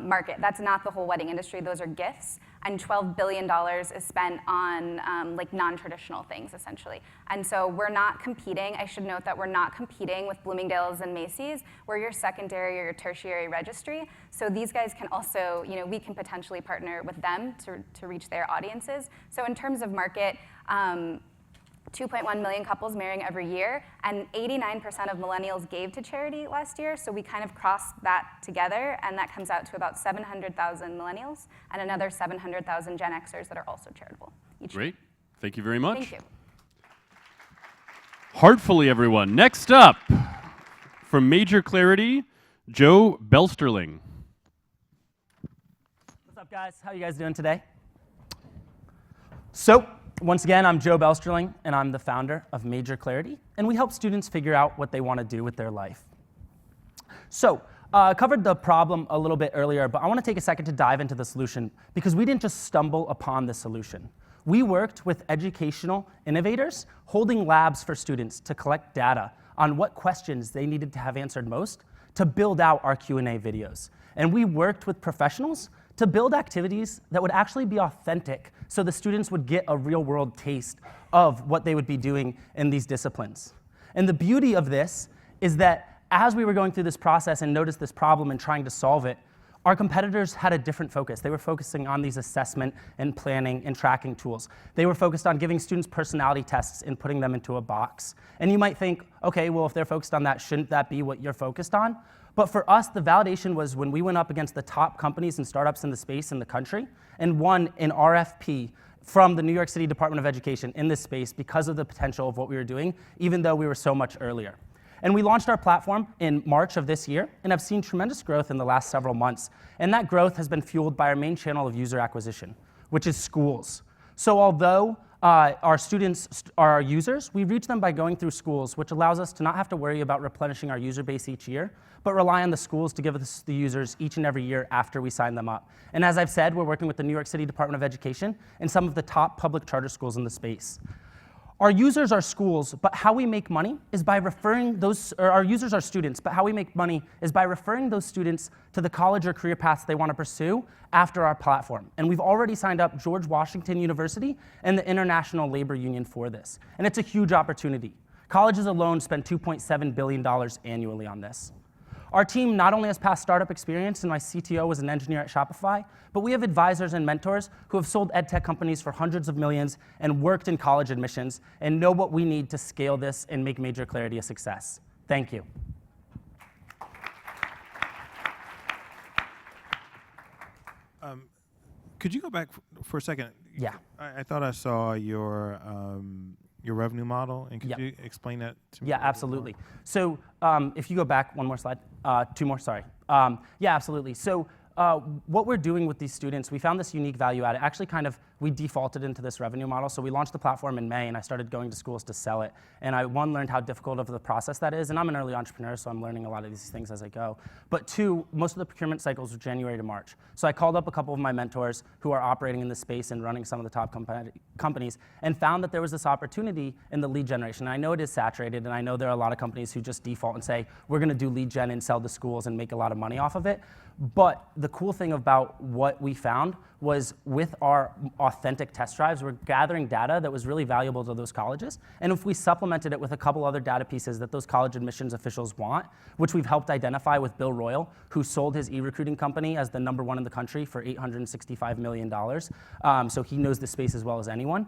S: market. That's not the whole wedding industry. Those are gifts. And $12 billion is spent on like non-traditional things, essentially. And so we're not competing. I should note that we're not competing with Bloomingdale's and Macy's. We're your secondary or your tertiary registry. So these guys can also, you know, we can potentially partner with them to reach their audiences. So in terms of market, 2.1 million couples marrying every year, and 89% of millennials gave to charity last year, so we kind of crossed that together, and that comes out to about 700,000 millennials and another 700,000 Gen Xers that are also charitable each year.
Q: Great. Thank you very much.
S: Thank you.
Q: Heartfully, everyone. Next up, from Major Clarity, Joe Belsterling.
A: What's up, guys? How are you guys doing today? So, once again, I'm Joe Belsterling, and I'm the founder of Major Clarity, and we help students figure out what they want to do with their life. So, I covered the problem a little bit earlier, but I want to take a second to dive into the solution, because we didn't just stumble upon the solution. We worked with educational innovators holding labs for students to collect data on what questions they needed to have answered most to build out our Q&A videos. And we worked with professionals to build activities that would actually be authentic so the students would get a real-world taste of what they would be doing in these disciplines. And the beauty of this is that as we were going through this process and noticed this problem and trying to solve it, our competitors had a different focus. They were focusing on these assessment and planning and tracking tools. They were focused on giving students personality tests and putting them into a box. And you might think, okay, well, if they're focused on that, shouldn't that be what you're focused on? But for us, the validation was when we went up against the top companies and startups in the space in the country and won an RFP from the New York City Department of Education in this space because of the potential of what we were doing, even though we were so much earlier. And we launched our platform in March of this year and have seen tremendous growth in the last several months. And that growth has been fueled by our main channel of user acquisition, which is schools. So although our students are our users, we reach them by going through schools, which allows us to not have to worry about replenishing our user base each year, but rely on the schools to give us the users each and every year after we sign them up. And as I've said, we're working with the New York City Department of Education and some of the top public charter schools in the space. Our users are schools, but how we make money is by referring those, or our users are students, but how we make money is by referring those students to the college or career paths they want to pursue after our platform. And we've already signed up George Washington University and the International Labor Union for this. And it's a huge opportunity. Colleges alone spend $2.7 billion annually on this. Our team not only has past startup experience, and my CTO was an engineer at Shopify, but we have advisors and mentors who have sold ed tech companies for hundreds of millions and worked in college admissions and know what we need to scale this and make Major Clarity a success. Thank you.
L: Could you go back for a second?
A: Yeah.
L: I thought I saw your revenue model, and could you explain that to me?
A: Yeah, absolutely. So if you go back one more slide, two more, sorry. Yeah, absolutely. So what we're doing with these students, we found this unique value add. Actually, we defaulted into this revenue model. So we launched the platform in May, and I started going to schools to sell it. And I, one, learned how difficult of the process that is. And I'm an early entrepreneur, so I'm learning a lot of these things as I go. But two, most of the procurement cycles were January to March. So I called up a couple of my mentors who are operating in this space and running some of the top companies and found that there was this opportunity in the lead generation. And I know it is saturated, and I know there are a lot of companies who just default and say, we're going to do lead gen and sell to schools and make a lot of money off of it. But the cool thing about what we found was with our authentic test drives, we're gathering data that was really valuable to those colleges. And if we supplemented it with a couple other data pieces that those college admissions officials want, which we've helped identify with Bill Royal, who sold his e-recruiting company as the #1 in the country for $865 million. So he knows the space as well as anyone.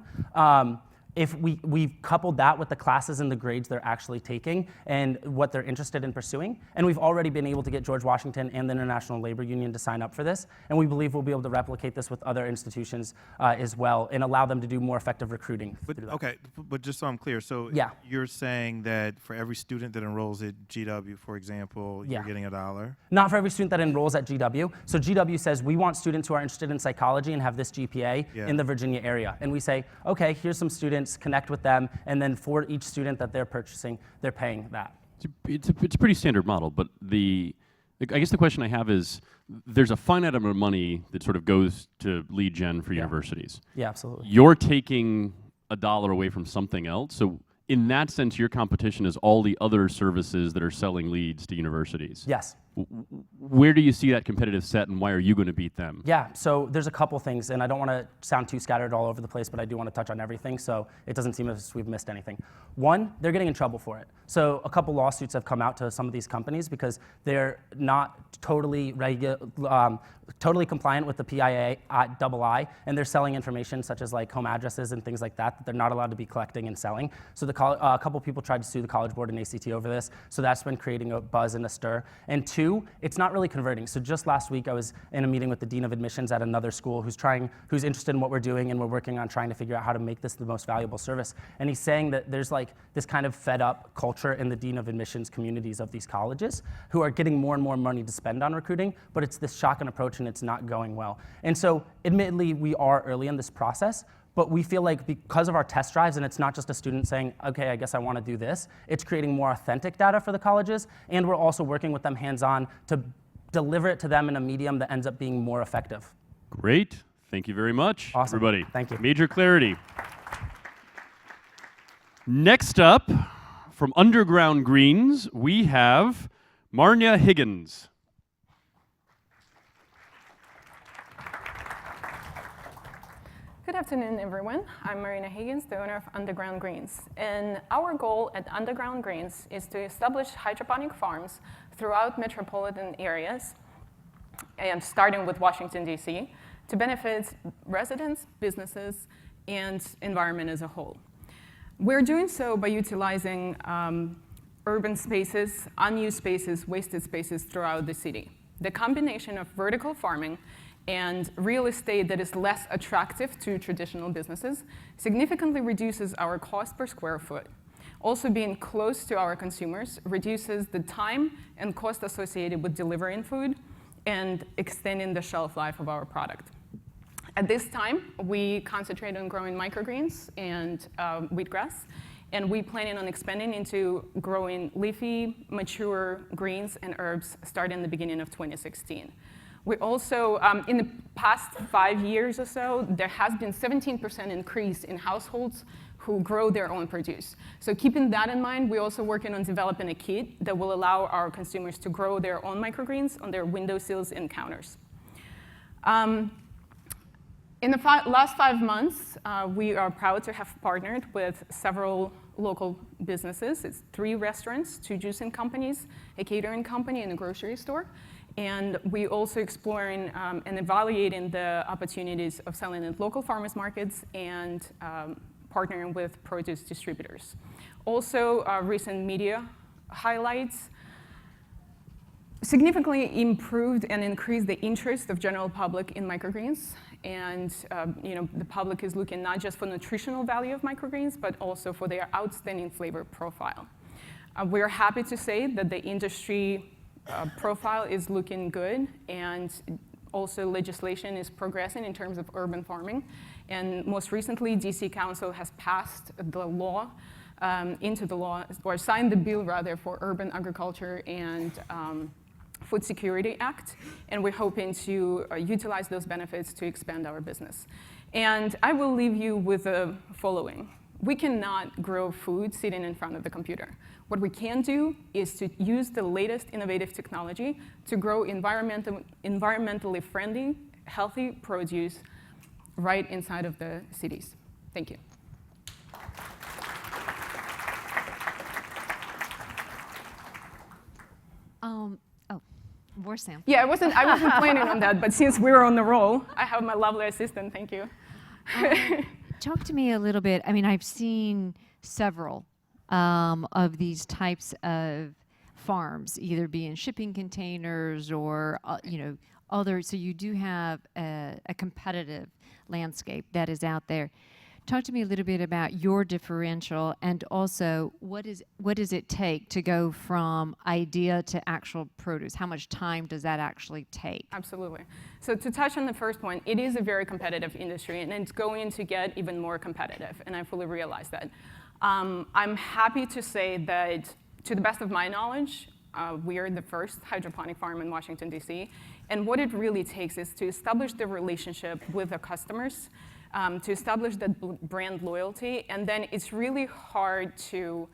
A: If we've coupled that with the classes and the grades they're actually taking and what they're interested in pursuing, and we've already been able to get George Washington and the International Labor Union to sign up for this, and we believe we'll be able to replicate this with other institutions as well and allow them to do more effective recruiting.
L: Okay, but just so I'm clear, so you're saying that for every student that enrolls at GW, for example, you're getting $1?
A: Not for every student that enrolls at GW. So GW says we want students who are interested in psychology and have this GPA in the Virginia area. And we say, okay, here's some students students, connect with them, and then for each student that they're purchasing, they're paying that.
Q: It's a pretty standard model, but I guess the question I have is, there's a finite amount of money that sort of goes to lead gen for universities.
A: Yeah, absolutely.
Q: You're taking $1 away from something else, so in that sense, your competition is all the other services that are selling leads to universities.
A: Yes.
Q: Where do you see that competitive set, and why are you going to beat them?
A: Yeah, so there's a couple things, and I don't want to sound too scattered all over the place, but I do want to touch on everything, so it doesn't seem as we've missed anything. One, they're getting in trouble for it. So a couple lawsuits have come out to some of these companies because they're not totally totally compliant with the PII, and they're selling information such as like home addresses and things like that they're not allowed to be collecting and selling. So a couple people tried to sue the College Board and ACT over this, so that's been creating a buzz and a stir. And two, it's not really converting. So just last week I was in a meeting with the Dean of Admissions at another school who's interested in what we're doing, and we're working on trying to figure out how to make this the most valuable service. And he's saying that there's like this kind of fed up culture in the Dean of Admissions communities of these colleges who are getting more and more money to spend on recruiting, but it's this shotgun approach and it's not going well. And so admittedly, we are early in this process, but we feel like because of our test drives, and it's not just a student saying, okay, I guess I want to do this, it's creating more authentic data for the colleges, and we're also working with them hands-on to deliver it to them in a medium that ends up being more effective.
Q: Great. Thank you very much,
A: awesome.
Q: Everybody.
A: Thank you.
Q: Major Clarity. Next up, from Underground Greens, we have Marnia Higgins.
N: Good afternoon, everyone. I'm Marina Higgins, the owner of Underground Greens. And our goal at Underground Greens is to establish hydroponic farms throughout metropolitan areas, and starting with Washington, D.C., to benefit residents, businesses, and environment as a whole. We're doing so by utilizing urban spaces, unused spaces, wasted spaces throughout the city. The combination of vertical farming and real estate that is less attractive to traditional businesses significantly reduces our cost per square foot. Also, being close to our consumers reduces the time and cost associated with delivering food and extending the shelf life of our product. At this time, we concentrate on growing microgreens and wheatgrass, and we're planning on expanding into growing leafy, mature greens and herbs starting in the beginning of 2016. We also, in the past 5 years or so, there has been 17% increase in households who grow their own produce. So keeping that in mind, we're also working on developing a kit that will allow our consumers to grow their own microgreens on their windowsills and counters. In the last 5 months, we are proud to have partnered with several local businesses. It's 3 restaurants, 2 juicing companies, a catering company, and a grocery store. And we're also exploring and evaluating the opportunities of selling at local farmers markets and partnering with produce distributors. Also, recent media highlights significantly improved and increased the interest of general public in microgreens. And the public is looking not just for nutritional value of microgreens, but also for their outstanding flavor profile. We're happy to say that the industry profile is looking good, and also legislation is progressing in terms of urban farming. And most recently, DC Council has passed the law, or signed the bill rather, for Urban Agriculture and Food Security Act, and we're hoping to utilize those benefits to expand our business. And I will leave you with the following. We cannot grow food sitting in front of the computer. What we can do is to use the latest innovative technology to grow environmentally friendly, healthy produce right inside of the cities. Thank you.
M: More Sam.
N: Yeah, I wasn't planning on that, but since we're on the roll, I have my lovely assistant. Thank you.
M: Talk to me a little bit. I mean, I've seen several of these types of farms, either be in shipping containers or other. So you do have a competitive landscape that is out there. talk to me a little bit about your differential, and also what does it take to go from idea to actual produce? How much time does that actually take?
N: Absolutely. So to touch on the first point, it is a very competitive industry, and it's going to get even more competitive, and I fully realize that. I'm happy to say that, to the best of my knowledge, we are the first hydroponic farm in Washington, D.C., and what it really takes is to establish the relationship with the customers, to establish that brand loyalty, and then it's really hard to,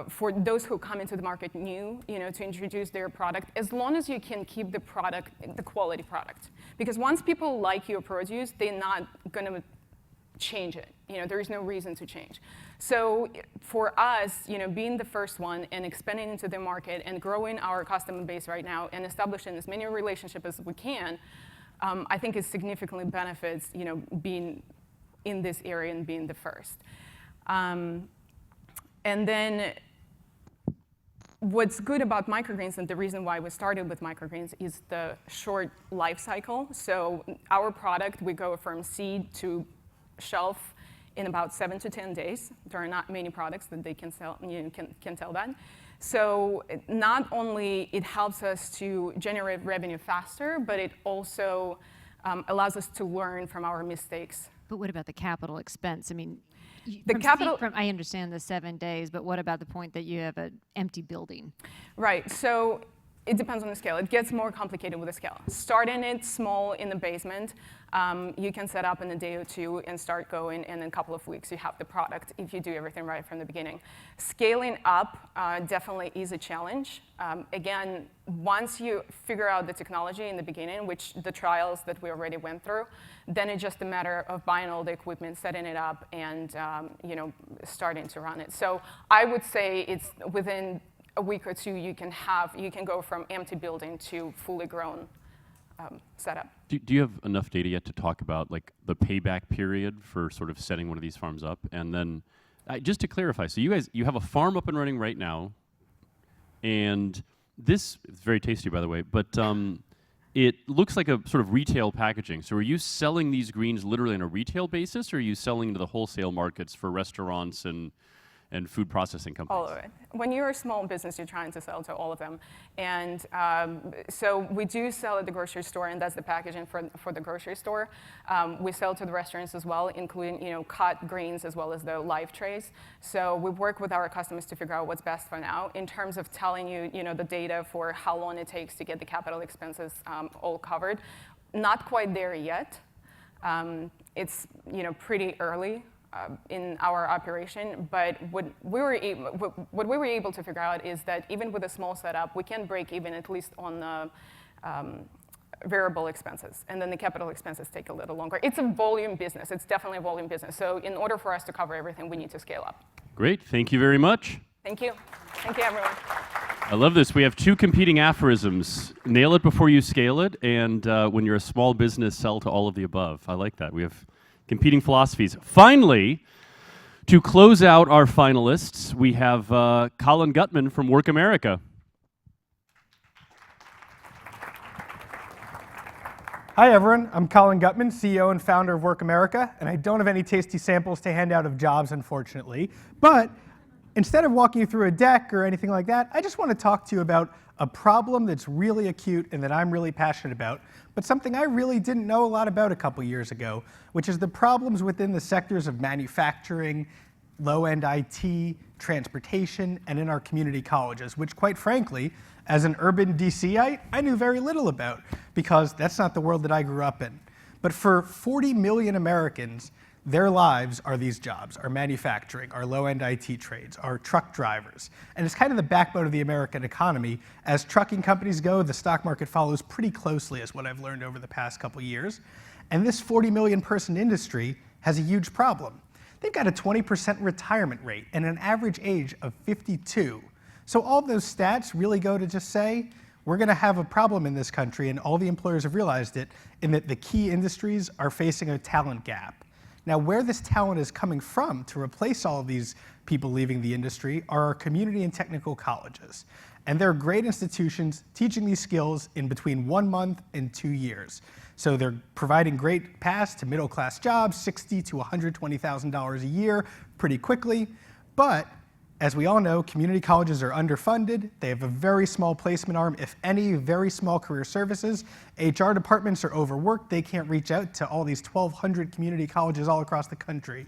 N: for those who come into the market new, to introduce their product, as long as you can keep the product, the quality product. Because once people like your produce, they're not gonna change it. There is no reason to change. So for us, being the first one and expanding into the market and growing our customer base right now and establishing as many relationships as we can, I think it significantly benefits, being in this area and being the first. And then what's good about microgreens, and the reason why we started with microgreens, is the short life cycle. So our product, we go from seed to shelf in about 7 to 10 days. There are not many products that they can sell, can tell that. So not only it helps us to generate revenue faster, but it also allows us to learn from our mistakes.
M: But what about the capital expense? I mean,
N: the capital.
M: I understand the 7 days, but what about the point that you have an empty building?
N: Right. So it depends on the scale. It gets more complicated with the scale. Starting it small in the basement, you can set up in a day or two and start going, and in a couple of weeks you have the product if you do everything right from the beginning. Scaling up definitely is a challenge. Again, once you figure out the technology in the beginning, which the trials that we already went through, then it's just a matter of buying all the equipment, setting it up, and starting to run it. So I would say it's within a week or two, you can go from empty building to fully grown setup.
Q: Do you have enough data yet to talk about like the payback period for sort of setting one of these farms up? And then just to clarify, so you have a farm up and running right now, and this is very tasty, by the way, but it looks like a sort of retail packaging. So are you selling these greens literally on a retail basis, or are you selling to the wholesale markets for restaurants and food processing companies?
N: All of it. When you're a small business, you're trying to sell to all of them. And so we do sell at the grocery store, and that's the packaging for the grocery store. We sell to the restaurants as well, including cut greens as well as the live trays. So we work with our customers to figure out what's best for now. In terms of telling you, the data for how long it takes to get the capital expenses all covered, not quite there yet. It's pretty early in our operation, but what we were able to figure out is that even with a small setup, we can break even at least on the variable expenses, and then the capital expenses take a little longer. It's a volume business. It's definitely a volume business. So in order for us to cover everything, we need to scale up.
Q: Great, thank you very much.
N: Thank you. Thank you, everyone.
Q: I love this. We have two competing aphorisms. Nail it before you scale it, and when you're a small business, sell to all of the above. I like that. We have competing philosophies. Finally, to close out our finalists, we have Colin Gutman from Work America.
B: Hi everyone, I'm Colin Gutman, CEO and founder of Work America, and I don't have any tasty samples to hand out of jobs, unfortunately. But instead of walking you through a deck or anything like that, I just want to talk to you about a problem that's really acute and that I'm really passionate about, but something I really didn't know a lot about a couple years ago, which is the problems within the sectors of manufacturing, low-end IT, transportation, and in our community colleges, which quite frankly, as an urban DCite, I knew very little about because that's not the world that I grew up in. But for 40 million Americans, their lives are these jobs, our manufacturing, our low-end IT trades, our truck drivers. And it's kind of the backbone of the American economy. As trucking companies go, the stock market follows pretty closely, is what I've learned over the past couple years. And this 40 million person industry has a huge problem. They've got a 20% retirement rate and an average age of 52. So all those stats really go to just say, we're gonna have a problem in this country, and all the employers have realized it, in that the key industries are facing a talent gap. Now, where this talent is coming from to replace all of these people leaving the industry are our community and technical colleges. And they're great institutions teaching these skills in between 1 month and 2 years. So they're providing great paths to middle-class jobs, $60,000 to $120,000 a year pretty quickly. But as we all know, community colleges are underfunded. They have a very small placement arm, if any, very small career services. HR departments are overworked. They can't reach out to all these 1,200 community colleges all across the country.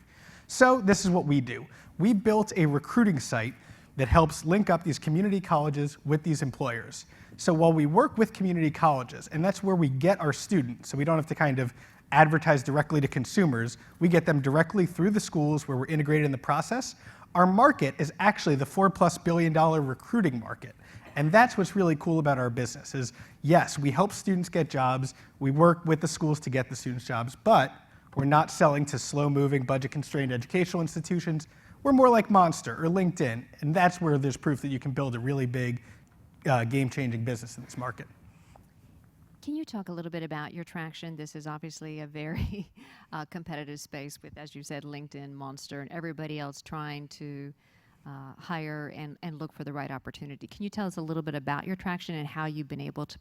B: So this is what we do. We built a recruiting site that helps link up these community colleges with these employers. So while we work with community colleges, and that's where we get our students, so we don't have to kind of advertise directly to consumers, we get them directly through the schools where we're integrated in the process. Our market is actually the $4+ billion recruiting market. And that's what's really cool about our business is, yes, we help students get jobs, we work with the schools to get the students jobs, but we're not selling to slow-moving, budget-constrained educational institutions. We're more like Monster or LinkedIn, and that's where there's proof that you can build a really big, game-changing business in this market.
M: Can you talk a little bit about your traction? This is obviously a very competitive space with, as you said, LinkedIn, Monster, and everybody else trying to hire and look for the right opportunity. Can you tell us a little bit about your traction and how you've been able to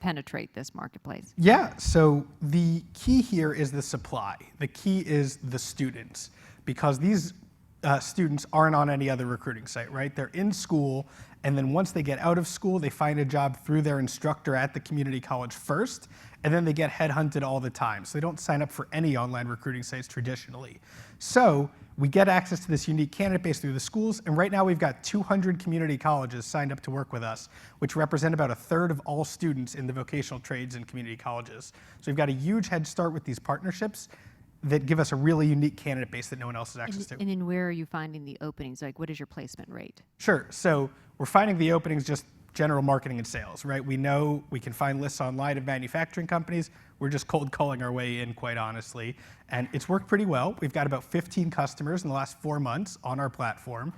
M: penetrate this marketplace?
B: Yeah, so the key here is the supply. The key is the students, because these students aren't on any other recruiting site, right? They're in school, and then once they get out of school, they find a job through their instructor at the community college first, and then they get headhunted all the time. So they don't sign up for any online recruiting sites traditionally. So we get access to this unique candidate base through the schools, and right now we've got 200 community colleges signed up to work with us, which represent about 1/3 of all students in the vocational trades and community colleges. So we've got a huge head start with these partnerships that give us a really unique candidate base that no one else has access to.
M: And then where are you finding the openings? Like, what is your placement rate?
B: Sure. So we're finding the openings just general marketing and sales, right? We know we can find lists online of manufacturing companies. We're just cold calling our way in, quite honestly. And it's worked pretty well. We've got about 15 customers in the last 4 months on our platform,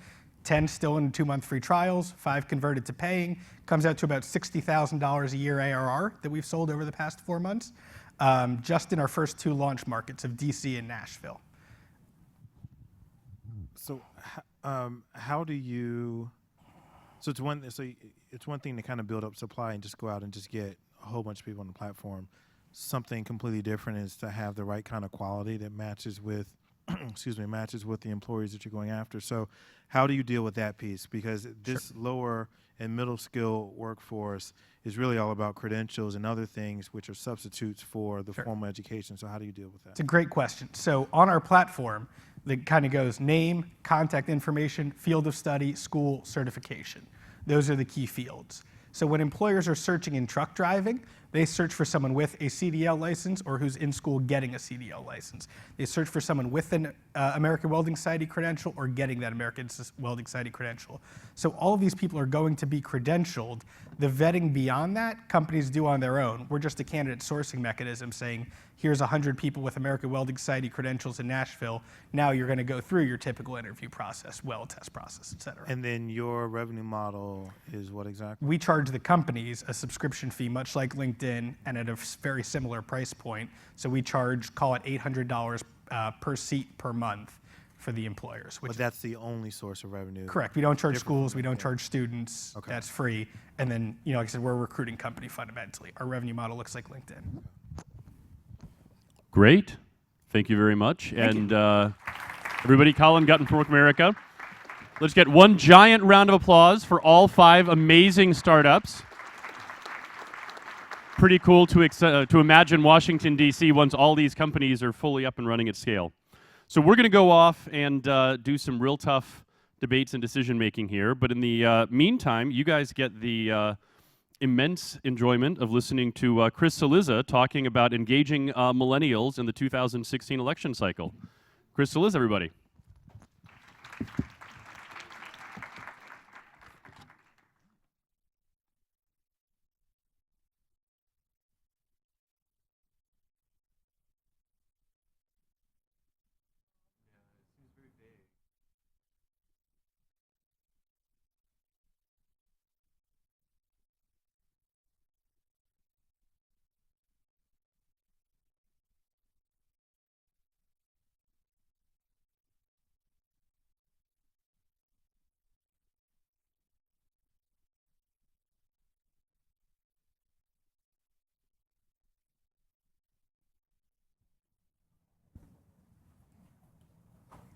B: 10 still in 2-month free trials, 5 converted to paying. Comes out to about $60,000 a year ARR that we've sold over the past 4 months, just in our first 2 launch markets of DC and Nashville.
L: So how do you, so it's one thing to kind of build up supply and just go out and just get a whole bunch of people on the platform. Something completely different is to have the right kind of quality that matches with, matches with the employees that you're going after. So how do you deal with that piece? Because this lower and middle skill workforce is really all about credentials and other things which are substitutes for the formal education. So how do you deal with that?
B: It's a great question. So on our platform, it kind of goes name, contact information, field of study, school, certification. Those are the key fields. So when employers are searching in truck driving, they search for someone with a CDL license or who's in school getting a CDL license. They search for someone with an American Welding Society credential or getting that American Welding Society credential. So all of these people are going to be credentialed. The vetting beyond that, companies do on their own. We're just a candidate sourcing mechanism saying, here's 100 people with American Welding Society credentials in Nashville. Now you're going to go through your typical interview process, weld test process, et cetera.
L: And then your revenue model is what exactly?
B: We charge the companies a subscription fee, much like LinkedIn, and at a very similar price point. So we charge, call it $800 per seat per month for the employers.
L: But that's the only source of revenue?
B: Correct. We don't charge schools. We don't charge students. Okay. That's free. And then, like I said, we're a recruiting company fundamentally. Our revenue model looks like LinkedIn.
Q: Great. Thank you very much.
B: Thank
Q: you. Everybody, Colin Gutton from Work America. Let's get one giant round of applause for all 5 amazing startups. Pretty cool to imagine Washington, D.C. once all these companies are fully up and running at scale. So we're going to go off and do some real tough debates and decision making here. But in the meantime, you guys get the immense enjoyment of listening to Chris Cillizza talking about engaging millennials in the 2016 election cycle. Chris Cillizza, everybody.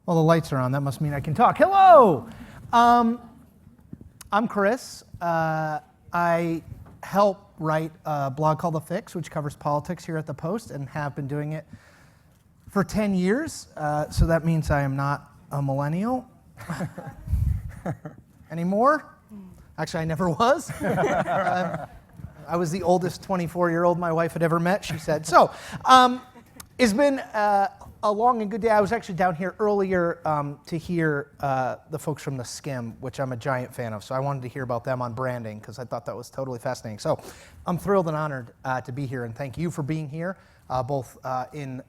B: Well, the lights are on. That must mean I can talk. Hello! I'm Chris. I help write a blog called The Fix, which covers politics here at the Post, and have been doing it for 10 years. So that means I am not a millennial anymore. Actually, I never was. I was the oldest 24-year-old my wife had ever met, she said. So it's been a long and good day. I was actually down here earlier to hear the folks from the Skim, which I'm a giant fan of. So I wanted to hear about them on branding because I thought that was totally fascinating. So I'm thrilled and honored to be here, and thank you for being here, both in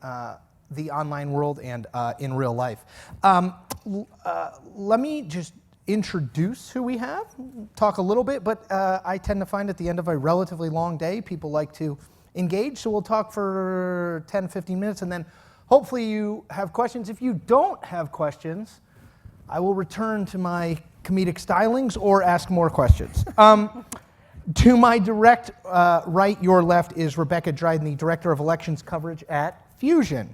B: the online world and in real life. Let me just introduce who we have, talk a little bit, but I tend to find at the end of a relatively long day, people like to engage. So we'll talk for 10, 15 minutes, and then hopefully you have questions. If you don't have questions, I will return to my comedic stylings or ask more questions. To my direct right, your left, is Rebecca Dryden, the Director of Elections Coverage at Fusion.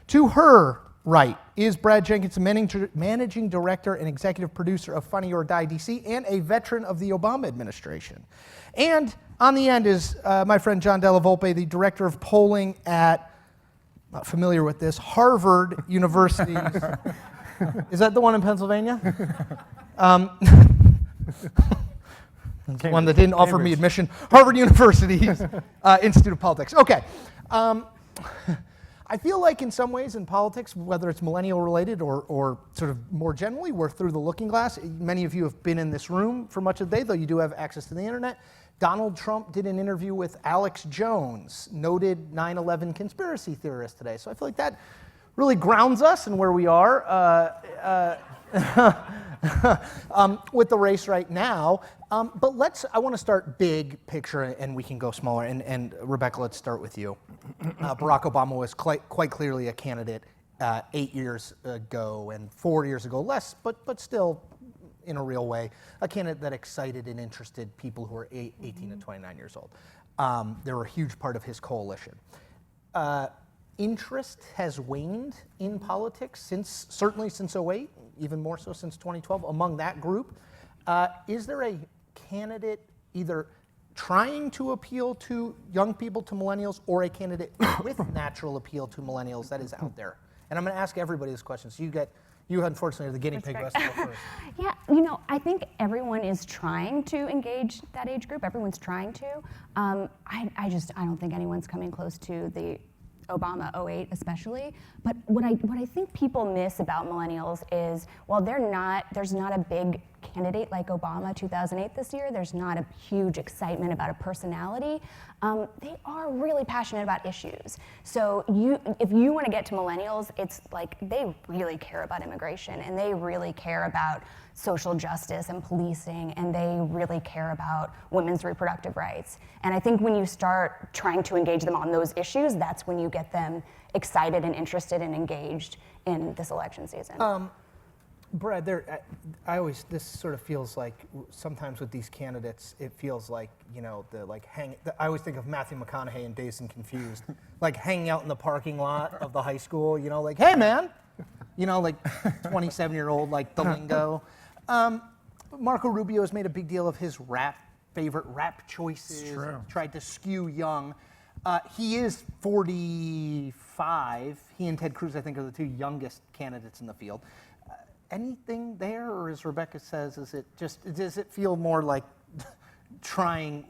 B: To her right is Brad Jenkins, Managing Director and Executive Producer of Funny or Die DC, and a veteran of the Obama administration. And on the end is my friend John Della Volpe, the Director of Polling at, not familiar with this, Harvard University. Is that the one in Pennsylvania? One that didn't offer me admission. Harvard University's Institute of Politics. Okay. I feel like in some ways in politics, whether it's millennial related or sort of more generally, we're through the looking glass. Many of you have been in this room for much of the day, though you do have access to the internet. Donald Trump did an interview with Alex Jones, noted 9/11 conspiracy theorist today. So I feel like that really grounds us in where we are with the race right now. But I want to start big picture, and we can go smaller. And Rebecca, let's start with you. Barack Obama was quite clearly a candidate 8 years ago and 4 years ago, less, but still in a real way, a candidate that excited and interested people who are 18 to 29 years old. They were a huge part of his coalition. Interest has waned in politics certainly since 2008, even more so since 2012 among that group. Is there a candidate either trying to appeal to young people, to millennials, or a candidate with natural appeal to millennials that is out there? And I'm going to ask everybody this question. So you unfortunately are the guinea pig. Let's go first.
K: Yeah, I think everyone is trying to engage that age group. Everyone's trying to. I don't think anyone's coming close to the Obama 2008 especially. But what I think people miss about millennials is, while there's not a big candidate like Obama 2008 this year, there's not a huge excitement about a personality, they are really passionate about issues. So if you want to get to millennials, it's like they really care about immigration, and they really care about social justice and policing, and they really care about women's reproductive rights. And I think when you start trying to engage them on those issues, that's when you get them excited and interested and engaged in this election season.
B: Brad, this sort of feels like sometimes with these candidates, it feels like, I always think of Matthew McConaughey in Dazed and Confused, like hanging out in the parking lot of the high school, like, hey man, like 27-year-old, like the lingo. Marco Rubio has made a big deal of his favorite rap choices, tried to skew young. He is 45. He and Ted Cruz, I think, are the two youngest candidates in the field. Anything there, or as Rebecca says, does it feel more like trying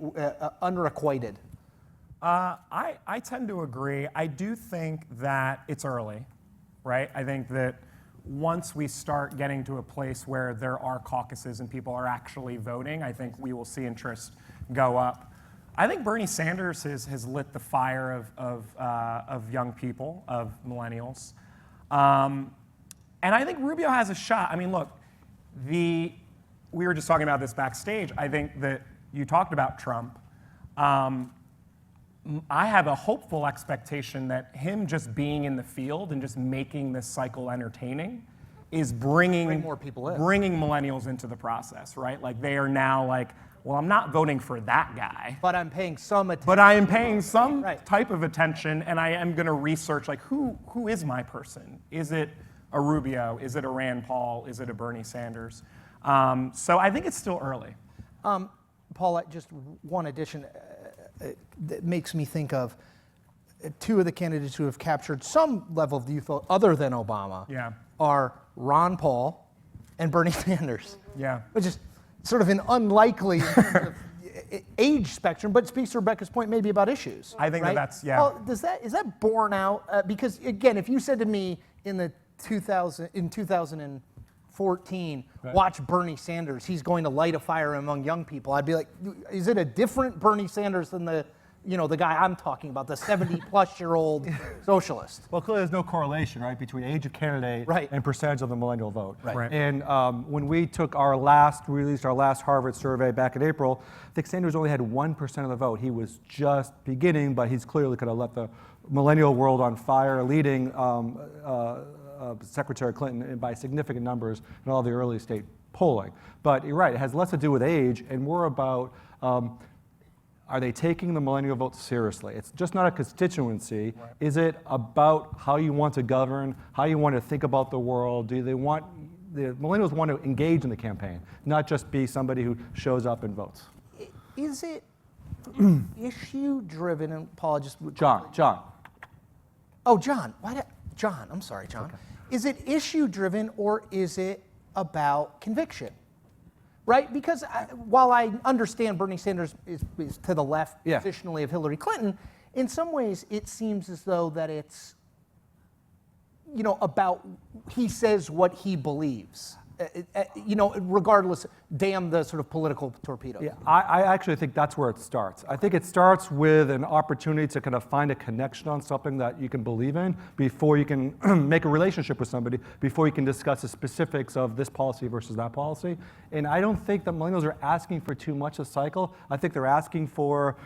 B: unrequited?
P: I tend to agree. I do think that it's early, right? I think that once we start getting to a place where there are caucuses and people are actually voting, I think we will see interest go up. I think Bernie Sanders has lit the fire of young people, of millennials. And I think Rubio has a shot. I mean, look, we were just talking about this backstage. I think that you talked about Trump. I have a hopeful expectation that him just being in the field and just making this cycle entertaining is bringing
B: more people in.
P: Bringing millennials into the process, right? Like they are now like, well, I'm not voting for that guy.
B: But I'm paying some attention.
P: But I am paying some type of attention, and I am going to research, like, who is my person? Is it a Rubio? Is it a Rand Paul? Is it a Bernie Sanders? So I think it's still early.
D: Paul, just one addition that makes me think of two of the candidates who have captured some level of youth vote other than Obama are Ron Paul and Bernie Sanders.
P: Yeah.
D: Which is sort of an unlikely age spectrum, but it speaks to Rebecca's point maybe about issues.
P: I think
D: right?
P: that's, yeah.
D: Well, is that borne out? Because again, if you said to me in 2014, watch Bernie Sanders, he's going to light a fire among young people, I'd be like, is it a different Bernie Sanders than the guy I'm talking about, the 70-plus-year-old socialist?
J: Well, clearly there's no correlation, right, between age of candidate and percentage of the millennial vote.
D: Right.
J: And when we released our last Harvard survey back in April, I think Sanders only had 1% of the vote. He was just beginning, but he's clearly going to let the millennial world on fire, leading Secretary Clinton by significant numbers in all the early state polling. But you're right, it has less to do with age and more about are they taking the millennial vote seriously? It's just not a constituency. Right. Is it about how you want to govern, how you want to think about the world? The millennials want to engage in the campaign, not just be somebody who shows up and votes.
D: Is it issue driven? And Paul,
J: John.
D: Oh, John. John, I'm sorry, John. Okay. Is it issue driven or is it about conviction? Right? Because while I understand Bernie Sanders is to the left positionally of Hillary Clinton, in some ways it seems as though that it's, about he says what he believes. Regardless, damn the sort of political torpedoes.
J: Yeah, I actually think that's where it starts. I think it starts with an opportunity to kind of find a connection on something that you can believe in before you can make a relationship with somebody, before you can discuss the specifics of this policy versus that policy. And I don't think that millennials are asking for too much a cycle. I think they're asking for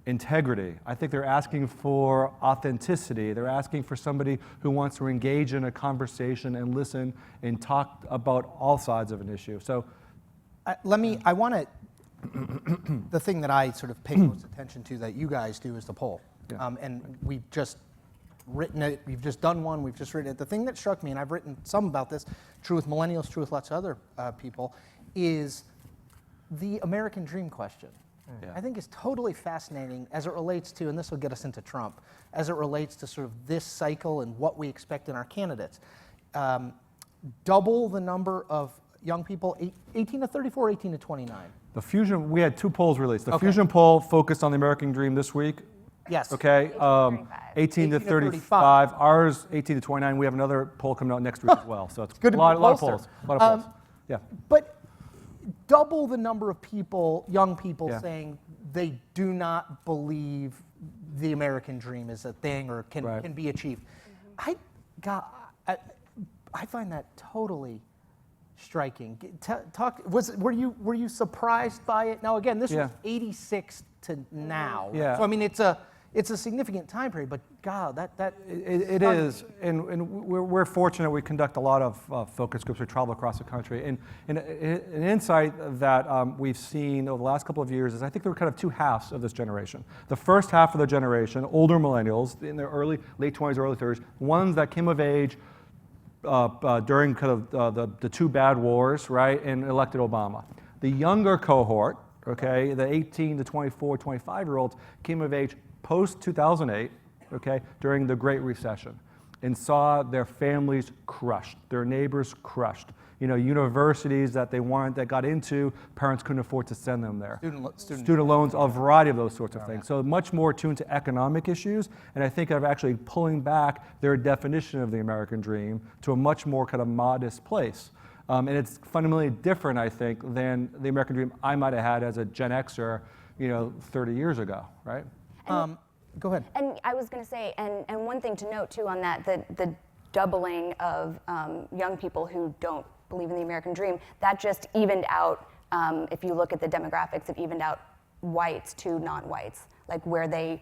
J: integrity. I think they're asking for authenticity. They're asking for somebody who wants to engage in a conversation and listen and talk about all sides of an issue. So
D: I want to, the thing that I sort of pay most attention to that you guys do is the poll. Yeah. And we've just written it, we've just done one, we've just written it. The thing that struck me, and I've written some about this, true with millennials, true with lots of other people, is the American dream question. Yeah. I think is totally fascinating as it relates to, and this will get us into Trump, as it relates to sort of this cycle and what we expect in our candidates. Double the number of young people, 18 to 34, 18 to 29.
J: The Fusion, we had two polls released. The Fusion poll focused on the American dream this week.
D: Yes.
J: Okay. 18 to 35. Ours, 18 to 29. We have another poll coming out next week as well. So it's
D: good.
J: A lot of polls. A lot of polls. Yeah.
D: But double the number of people, young people, saying they do not believe the American dream is a thing or can be achieved. I find that totally striking. Were you surprised by it? Now again, this was 86 to now.
J: Yeah.
D: So I mean, it's a significant time period, but God,
J: it is, and we're fortunate. We conduct a lot of focus groups. We travel across the country, and an insight that we've seen over the last couple of years is I think there were kind of two halves of this generation. The first half of the generation, older millennials in their late 20s, early 30s, ones that came of age during kind of the two bad wars, right, and elected Obama. The younger cohort, okay, the 18 to 24, 25-year-olds came of age post-2008, okay, during the Great Recession, and saw their families crushed, their neighbors crushed. Universities that they wanted, that got into, parents couldn't afford to send them there. Student loans, a variety of those sorts of things. So much more tuned to economic issues, and I think of actually pulling back their definition of the American dream to a much more kind of modest place. And it's fundamentally different, I think, than the American dream I might have had as a Gen Xer, 30 years ago, right?
D: Go ahead.
K: And I was going to say, and one thing to note too on that, the doubling of young people who don't believe in the American dream, that just evened out, if you look at the demographics, it evened out whites to non-whites, like where they've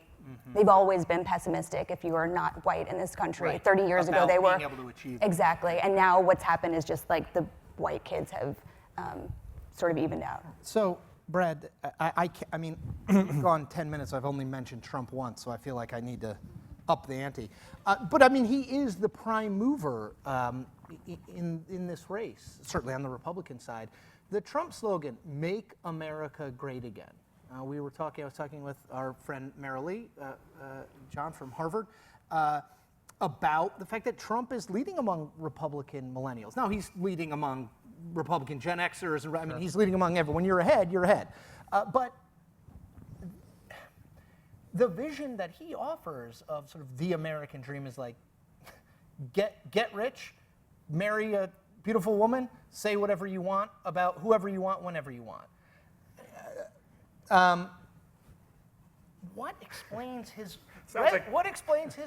K: always been pessimistic if you are not white in this country.
D: Right.
K: 30 years ago they were.
D: Being able to achieve
K: exactly, and now what's happened is just like the white kids have sort of evened out.
D: So, Brad, I mean, we've gone 10 minutes. I've only mentioned Trump once, so I feel like I need to up the ante. But I mean, he is the prime mover in this race, certainly on the Republican side. The Trump slogan, "Make America Great Again." I was talking with our friend Marilee, John from Harvard, about the fact that Trump is leading among Republican millennials. Now he's leading among Republican Gen Xers, and I mean, he's leading among everyone. You're ahead, you're ahead. But the vision that he offers of sort of the American dream is like, get rich, marry a beautiful woman, say whatever you want about whoever you want, whenever you want. What explains his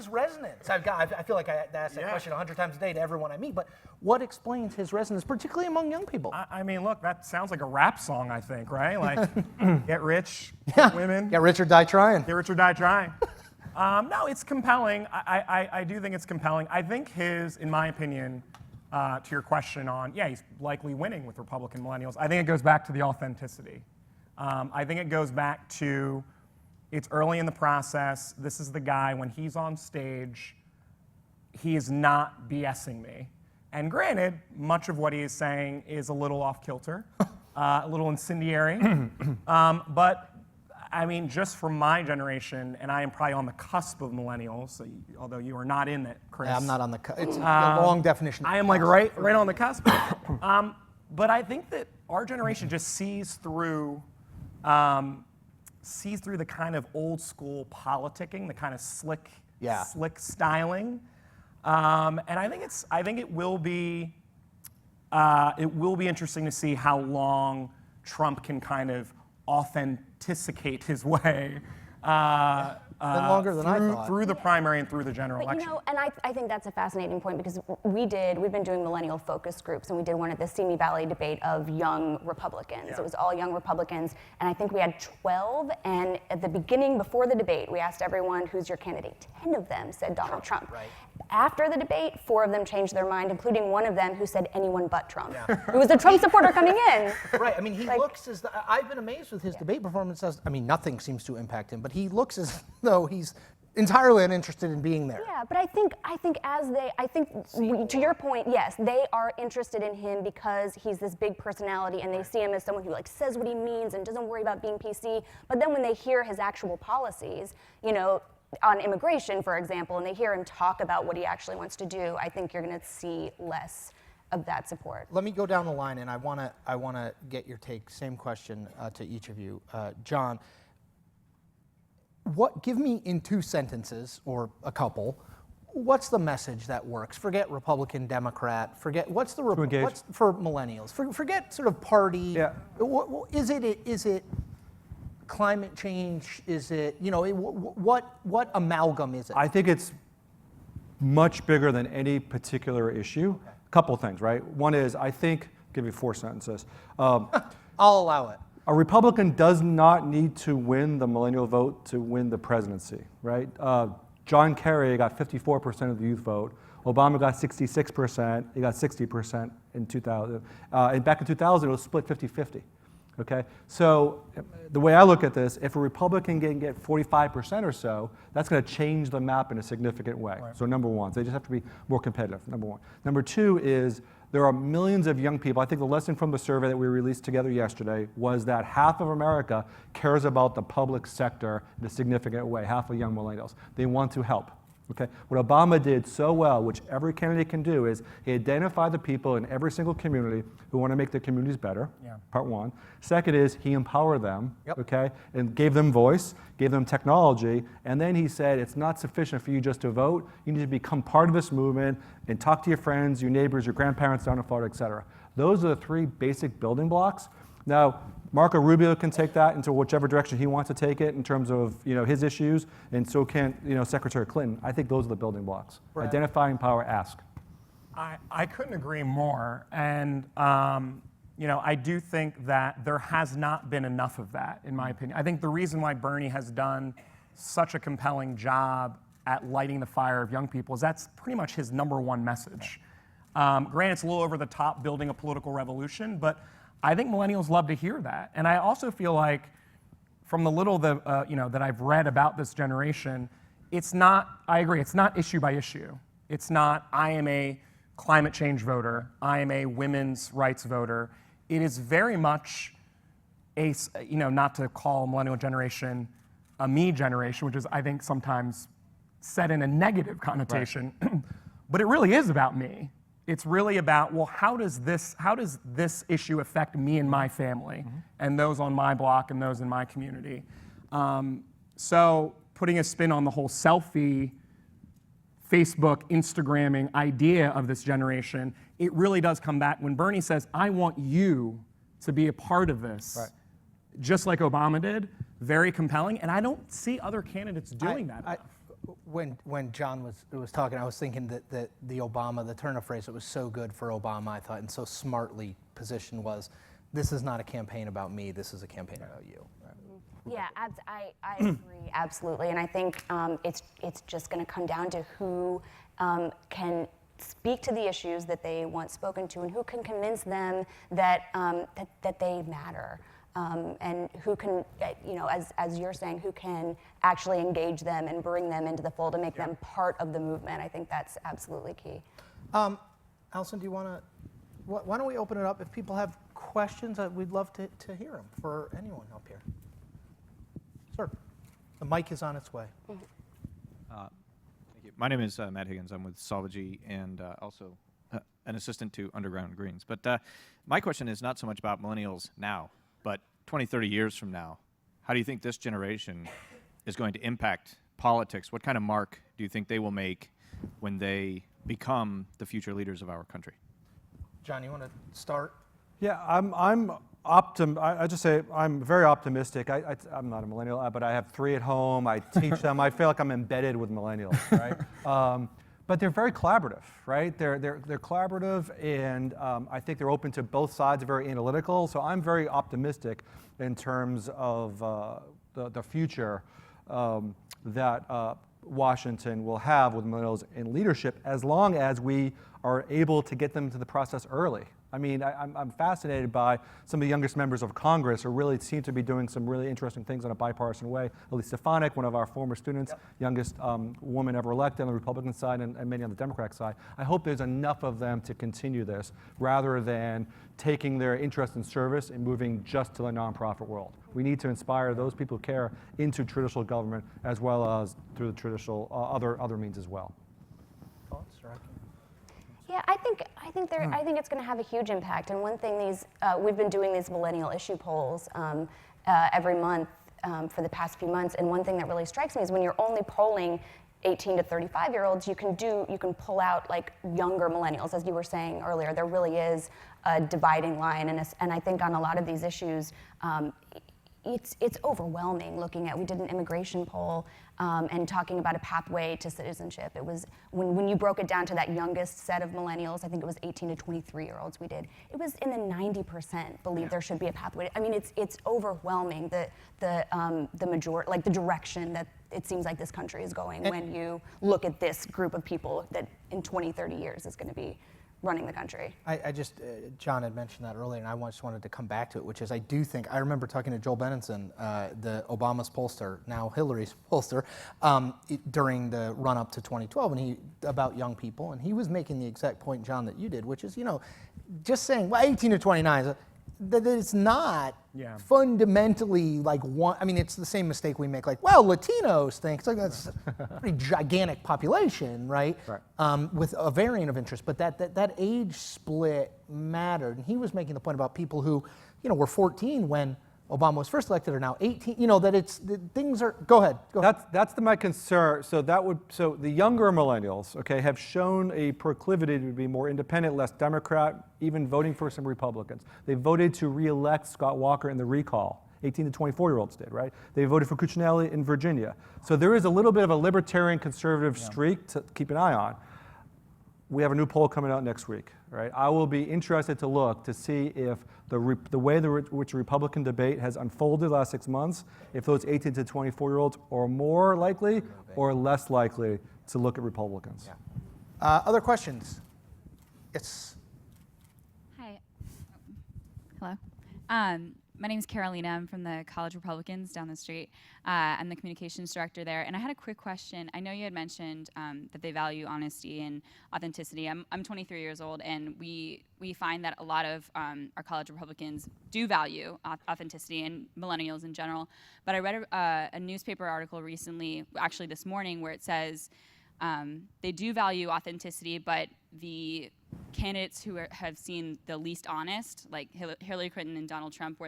D: resonance? I feel like I ask that question 100 times a day to everyone I meet, but what explains his resonance, particularly among young people?
P: I mean, look, that sounds like a rap song, I think, right? Like, get rich, get women.
D: Get rich or die trying.
P: Get rich or die trying. No, it's compelling. I do think it's compelling. I think in my opinion, to your question on, he's likely winning with Republican millennials. I think it goes back to the authenticity. I think it goes back to, it's early in the process. This is the guy, when he's on stage, he is not BSing me. And granted, much of what he is saying is a little off kilter, a little incendiary. But I mean, just from my generation, and I am probably on the cusp of millennials, so although you are not in it, Chris.
D: Yeah, I'm not on the cusp. It's a long definition.
P: I am like right on the cusp. But I think that our generation just sees through the kind of old school politicking, the kind of slick styling, and I think it will be interesting to see how long Trump can kind of authenticicate his way
D: longer than I thought.
P: through the primary and through the general
K: But,
P: election.
K: and I think that's a fascinating point because we've been doing millennial focus groups, and we did one at the Simi Valley debate of young Republicans. It was all young Republicans, and I think we had 12, and at the beginning, before the debate, we asked everyone, who's your candidate? 10 of them said Donald Trump.
D: Right.
K: After the debate, 4 of them changed their mind, including one of them who said anyone but Trump. Who was a Trump supporter coming in.
D: Right, I mean, he looks as, I've been amazed with his debate performances. I mean, nothing seems to impact him, but he looks as though he's entirely uninterested in being there.
K: Yeah, but I think to your point, yes, they are interested in him because he's this big personality and they see him as someone who like says what he means and doesn't worry about being PC. But then when they hear his actual policies, on immigration, for example, and they hear him talk about what he actually wants to do, I think you're going to see less of that support.
D: Let me go down the line, and I want to get your take. Same question to each of you, John. Give me in 2 sentences or a couple. What's the message that works? Forget Republican, Democrat. Forget what's for millennials. Forget sort of party. Yeah. Is it climate change? Is it what amalgam is it?
J: I think it's much bigger than any particular issue. Okay. A couple things, right? One is I think. Give you 4 sentences.
D: I'll allow it.
J: A Republican does not need to win the millennial vote to win the presidency, right? John Kerry got 54% of the youth vote. Obama got 66%. He got 60% in 2000. And back in 2000, it was split 50-50. Okay, so the way I look at this, if a Republican can get 45% or so, that's going to change the map in a significant way. Right. So number one, so they just have to be more competitive, number one. Number 2 is there are millions of young people. I think the lesson from the survey that we released together yesterday was that half of America cares about the public sector in a significant way, half of young millennials. They want to help. Okay? What Obama did so well, which every candidate can do, is he identified the people in every single community who want to make their communities better, part 1. Second is he empowered them, okay, and gave them voice, gave them technology, and then he said it's not sufficient for you just to vote, you need to become part of this movement and talk to your friends, your neighbors, your grandparents down in Florida, et cetera. Those are the 3 basic building blocks. Now, Marco Rubio can take that into whichever direction he wants to take it in terms of his issues, and so can Secretary Clinton. I think those are the building blocks. Right. Identify, empower, ask.
P: I couldn't agree more, and I do think that there has not been enough of that, in my opinion. I think the reason why Bernie has done such a compelling job at lighting the fire of young people is that's pretty much his number 1 message. Granted, it's a little over the top, building a political revolution, but I think millennials love to hear that. And I also feel like, from the little that I've read about this generation, it's not, I agree, it's not issue by issue. It's not, I am a climate change voter, I am a women's rights voter. It is very much a, not to call millennial generation a me generation, which is, I think, sometimes said in a negative connotation, right. But it really is about me. It's really about, well, how does this issue affect me and my family, and those on my block and those in my community? So putting a spin on the whole selfie, Facebook, Instagramming idea of this generation, it really does come back when Bernie says, I want you to be a part of this, right. Just like Obama did, very compelling, and I don't see other candidates doing that.
D: When John was talking, I was thinking that the Obama, the turn of phrase that was so good for Obama, I thought, and so smartly positioned was, this is not a campaign about me, this is a campaign about you.
K: Yeah, I agree, absolutely. And I think it's just going to come down to who can speak to the issues that they want spoken to and who can convince them that, that they matter. And who can, as you're saying, who can actually engage them and bring them into the fold and make them part of the movement. I think that's absolutely key.
D: Allison, do you want to, why don't we open it up? If people have questions, we'd love to hear them for anyone up here. Sir, the mic is on its way.
H: Thank you. My name is Matt Higgins. I'm with Solvagy and also an assistant to Underground Greens. But my question is not so much about millennials now, but 20, 30 years from now, how do you think this generation is going to impact politics? What kind of mark do you think they will make when they become the future leaders of our country?
D: John, you want to start?
J: Yeah, I just say I'm very optimistic. I'm not a millennial, but I have 3 at home. I teach them. I feel like I'm embedded with millennials, right? But they're very collaborative, right? They're collaborative, and I think they're open to both sides, very analytical. So I'm very optimistic in terms of the future that Washington will have with millennials in leadership, as long as we are able to get them to the process early. I mean, I'm fascinated by some of the youngest members of Congress who really seem to be doing some really interesting things in a bipartisan way. Elise Stefanik, one of our former students, youngest woman ever elected on the Republican side and many on the Democratic side. I hope there's enough of them to continue this rather than taking their interest in service and moving just to the nonprofit world. We need to inspire those people who care into traditional government as well as through the traditional other means as well.
D: Thoughts, right?
K: Yeah, I think it's going to have a huge impact. And one thing we've been doing these millennial issue polls every month for the past few months. And one thing that really strikes me is when you're only polling 18 to 35-year-olds, you can pull out like younger millennials, as you were saying earlier. There really is a dividing line, and I think on a lot of these issues, it's overwhelming looking at, we did an immigration poll and talking about a pathway to citizenship. It was, when you broke it down to that youngest set of millennials, I think it was 18 to 23-year-olds we did, it was in the 90% believe there should be a pathway. I mean, it's overwhelming, the majority, like the direction that it seems like this country is going when you look at this group of people that in 20, 30 years is going to be running the country.
D: John had mentioned that earlier, and I just wanted to come back to it, which is I do think, I remember talking to Joel Benenson, the Obama's pollster, now Hillary's pollster, during the run-up to 2012, and about young people, and he was making the exact point, John, that you did, which is, just saying, well, 18 to 29, that it's not fundamentally like one. I mean, it's the same mistake we make, like, well, Latinos think, it's like that's a pretty gigantic population, right? With a variant of interest, but that age split mattered. And he was making the point about people who, were 14 when Obama was first elected are now 18, things are, go ahead.
J: That's my concern. So the younger millennials, okay, have shown a proclivity to be more independent, less Democrat, even voting for some Republicans. They voted to re-elect Scott Walker in the recall. 18 to 24-year-olds did, right? They voted for Cuccinelli in Virginia. So there is a little bit of a libertarian conservative streak to keep an eye on. We have a new poll coming out next week, right? I will be interested to look to see if the way which Republican debate has unfolded the last 6 months, if those 18 to 24-year-olds are more likely or less likely to look at Republicans.
D: Other questions? Yes.
I: Hi. Hello.
F: My name's Carolina. I'm from the College Republicans down the street. I'm the communications director there. And I had a quick question. I know you had mentioned that they value honesty and authenticity. I'm 23 years old, and we find that a lot of our College Republicans do value authenticity, and millennials in general. But I read a newspaper article recently, actually this morning, where it says they do value authenticity, but the candidates who have seen the least honest, like Hillary Clinton and Donald Trump,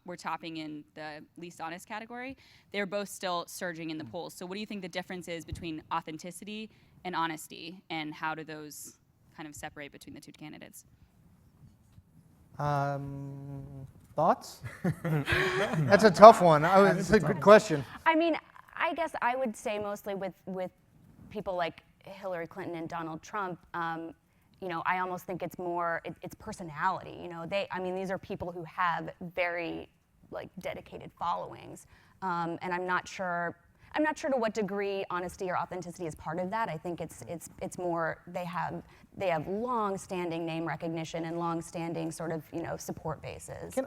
F: were topping in the least honest category. They're both still surging in the polls. So what do you think the difference is between authenticity and honesty, and how do those kind of separate between the two candidates?
D: Thoughts? That's a tough one. It's a good question.
K: I mean, I guess I would say mostly with people like Hillary Clinton and Donald Trump, you know, I almost think it's more, it's personality. You know, I mean, these are people who have very like dedicated followings, and I'm not sure to what degree honesty or authenticity is part of that. I think it's more they have long-standing name recognition and long-standing sort of, you know, support bases.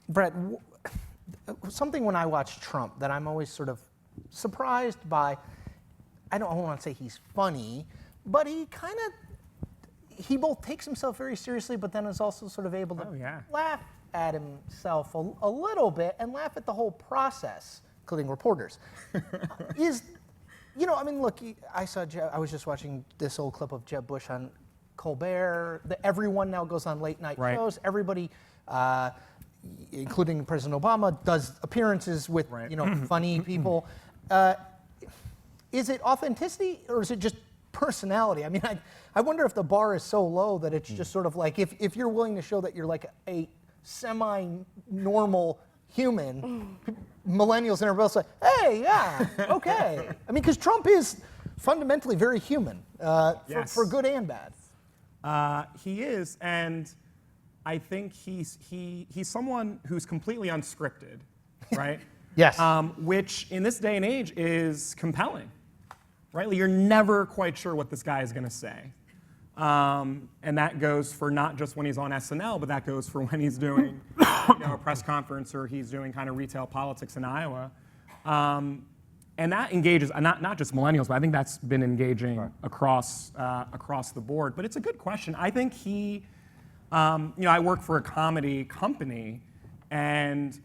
D: Brett, something when I watch Trump that I'm always sort of surprised by. I don't want to say he's funny, but he both takes himself very seriously, but then is also sort of able to laugh at himself a little bit and laugh at the whole process, including reporters. You know, I mean, look, I was just watching this old clip of Jeb Bush on Colbert. Everyone now goes on late night shows. Everybody, including President Obama, does appearances with you know funny people. Is it authenticity or is it just personality? I mean, I wonder if the bar is so low that it's just sort of like if you're willing to show that you're like a semi-normal human, millennials and everybody else say, hey, yeah, okay. I mean, because Trump is fundamentally very human, for good and bad.
P: He is, and I think he's someone who's completely unscripted, right?
D: Yes.
P: Which in this day and age is compelling. Right? You're never quite sure what this guy is going to say. And that goes for not just when he's on SNL, but that goes for when he's doing a press conference or he's doing kind of retail politics in Iowa. And that engages not just millennials, but I think that's been engaging across the board. But it's a good question. I think he, I work for a comedy company, and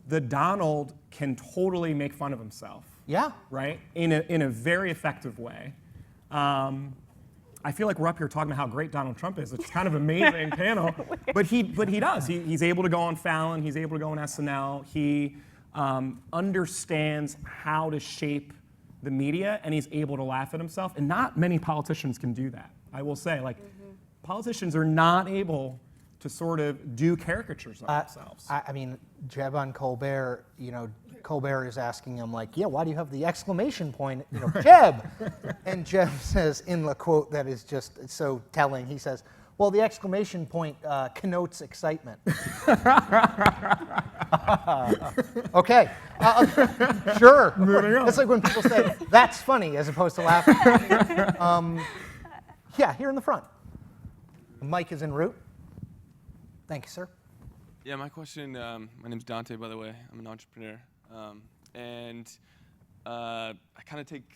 P: the Donald can totally make fun of himself.
D: Yeah.
P: Right? In a very effective way. I feel like we're up here talking about how great Donald Trump is. It's kind of an amazing panel. But he does. He's able to go on Fallon. He's able to go on SNL. He understands how to shape the media, and he's able to laugh at himself. And not many politicians can do that. I will say, politicians are not able to sort of do caricatures of themselves.
D: I mean, Jeb on Colbert, Colbert is asking him like, yeah, why do you have the exclamation point, Jeb? And Jeb says in the quote that is just so telling, he says, well, the exclamation point connotes excitement. Okay, sure. It's like when people say, that's funny, as opposed to laughing. Yeah, here in the front. The mic is en route. Thank you, sir.
I: Yeah, my question, my name's Dante, by the way. I'm an entrepreneur. And I kind of take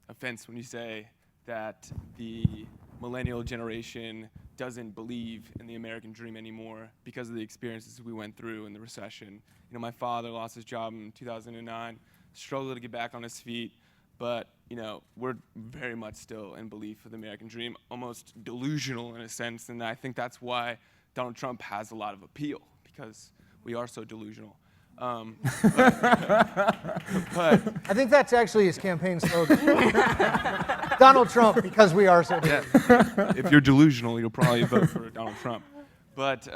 I: offense when you say that the millennial generation doesn't believe in the American dream anymore because of the experiences we went through in the recession. My father lost his job in 2009, struggled to get back on his feet, but we're very much still in belief of the American dream, almost delusional in a sense, and I think that's why Donald Trump has a lot of appeal, because we are so delusional. But
D: I think that's actually his campaign slogan. Donald Trump, because we are so delusional.
I: If you're delusional, you'll probably vote for Donald Trump. But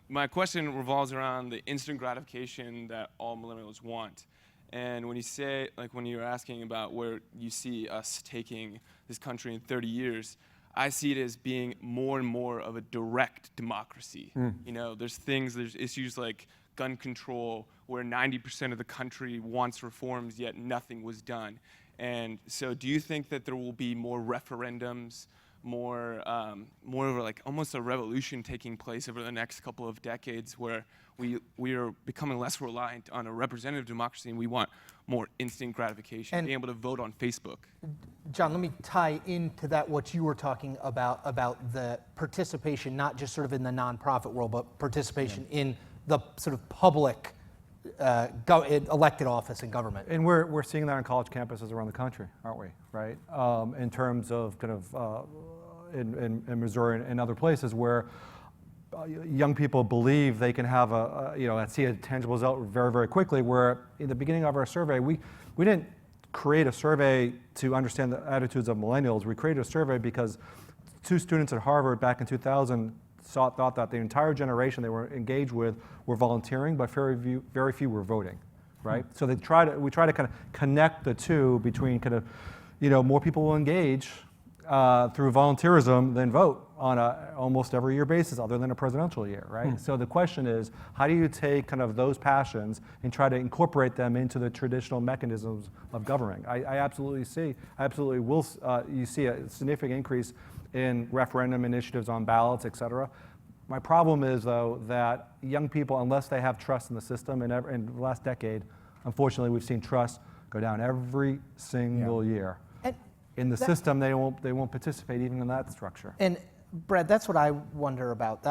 I: my question revolves around the instant gratification that all millennials want. And when you say, when you're asking about where you see us taking this country in 30 years, I see it as being more and more of a direct democracy. There's issues like gun control, where 90% of the country wants reforms, yet nothing was done. And so do you think that there will be more referendums, more of like almost a revolution taking place over the next couple of decades, where we are becoming less reliant on a representative democracy, and we want more instant gratification, being able to vote on Facebook.
D: John, let me tie into that what you were talking about the participation, not just sort of in the nonprofit world, but participation in the sort of public elected office in government.
J: And we're seeing that on college campuses around the country, aren't we? Right? In terms of kind of in Missouri and other places where young people believe they can have see a tangible result very, very quickly. Where in the beginning of our survey, we didn't create a survey to understand the attitudes of millennials. We created a survey because 2 students at Harvard back in 2000 thought that the entire generation they were engaged with were volunteering, but very few were voting, right? So we try to kind of connect the two between kind of, more people will engage through volunteerism than vote on a almost every year basis, other than a presidential year, right? So the question is, how do you take kind of those passions and try to incorporate them into the traditional mechanisms of governing? I absolutely will. You see a significant increase in referendum initiatives on ballots, et cetera. My problem is, though, that young people, unless they have trust in the system, and in the last decade, unfortunately, we've seen trust go down every single year. In the system, they won't participate even in that structure.
D: And Brad, that's what I wonder about.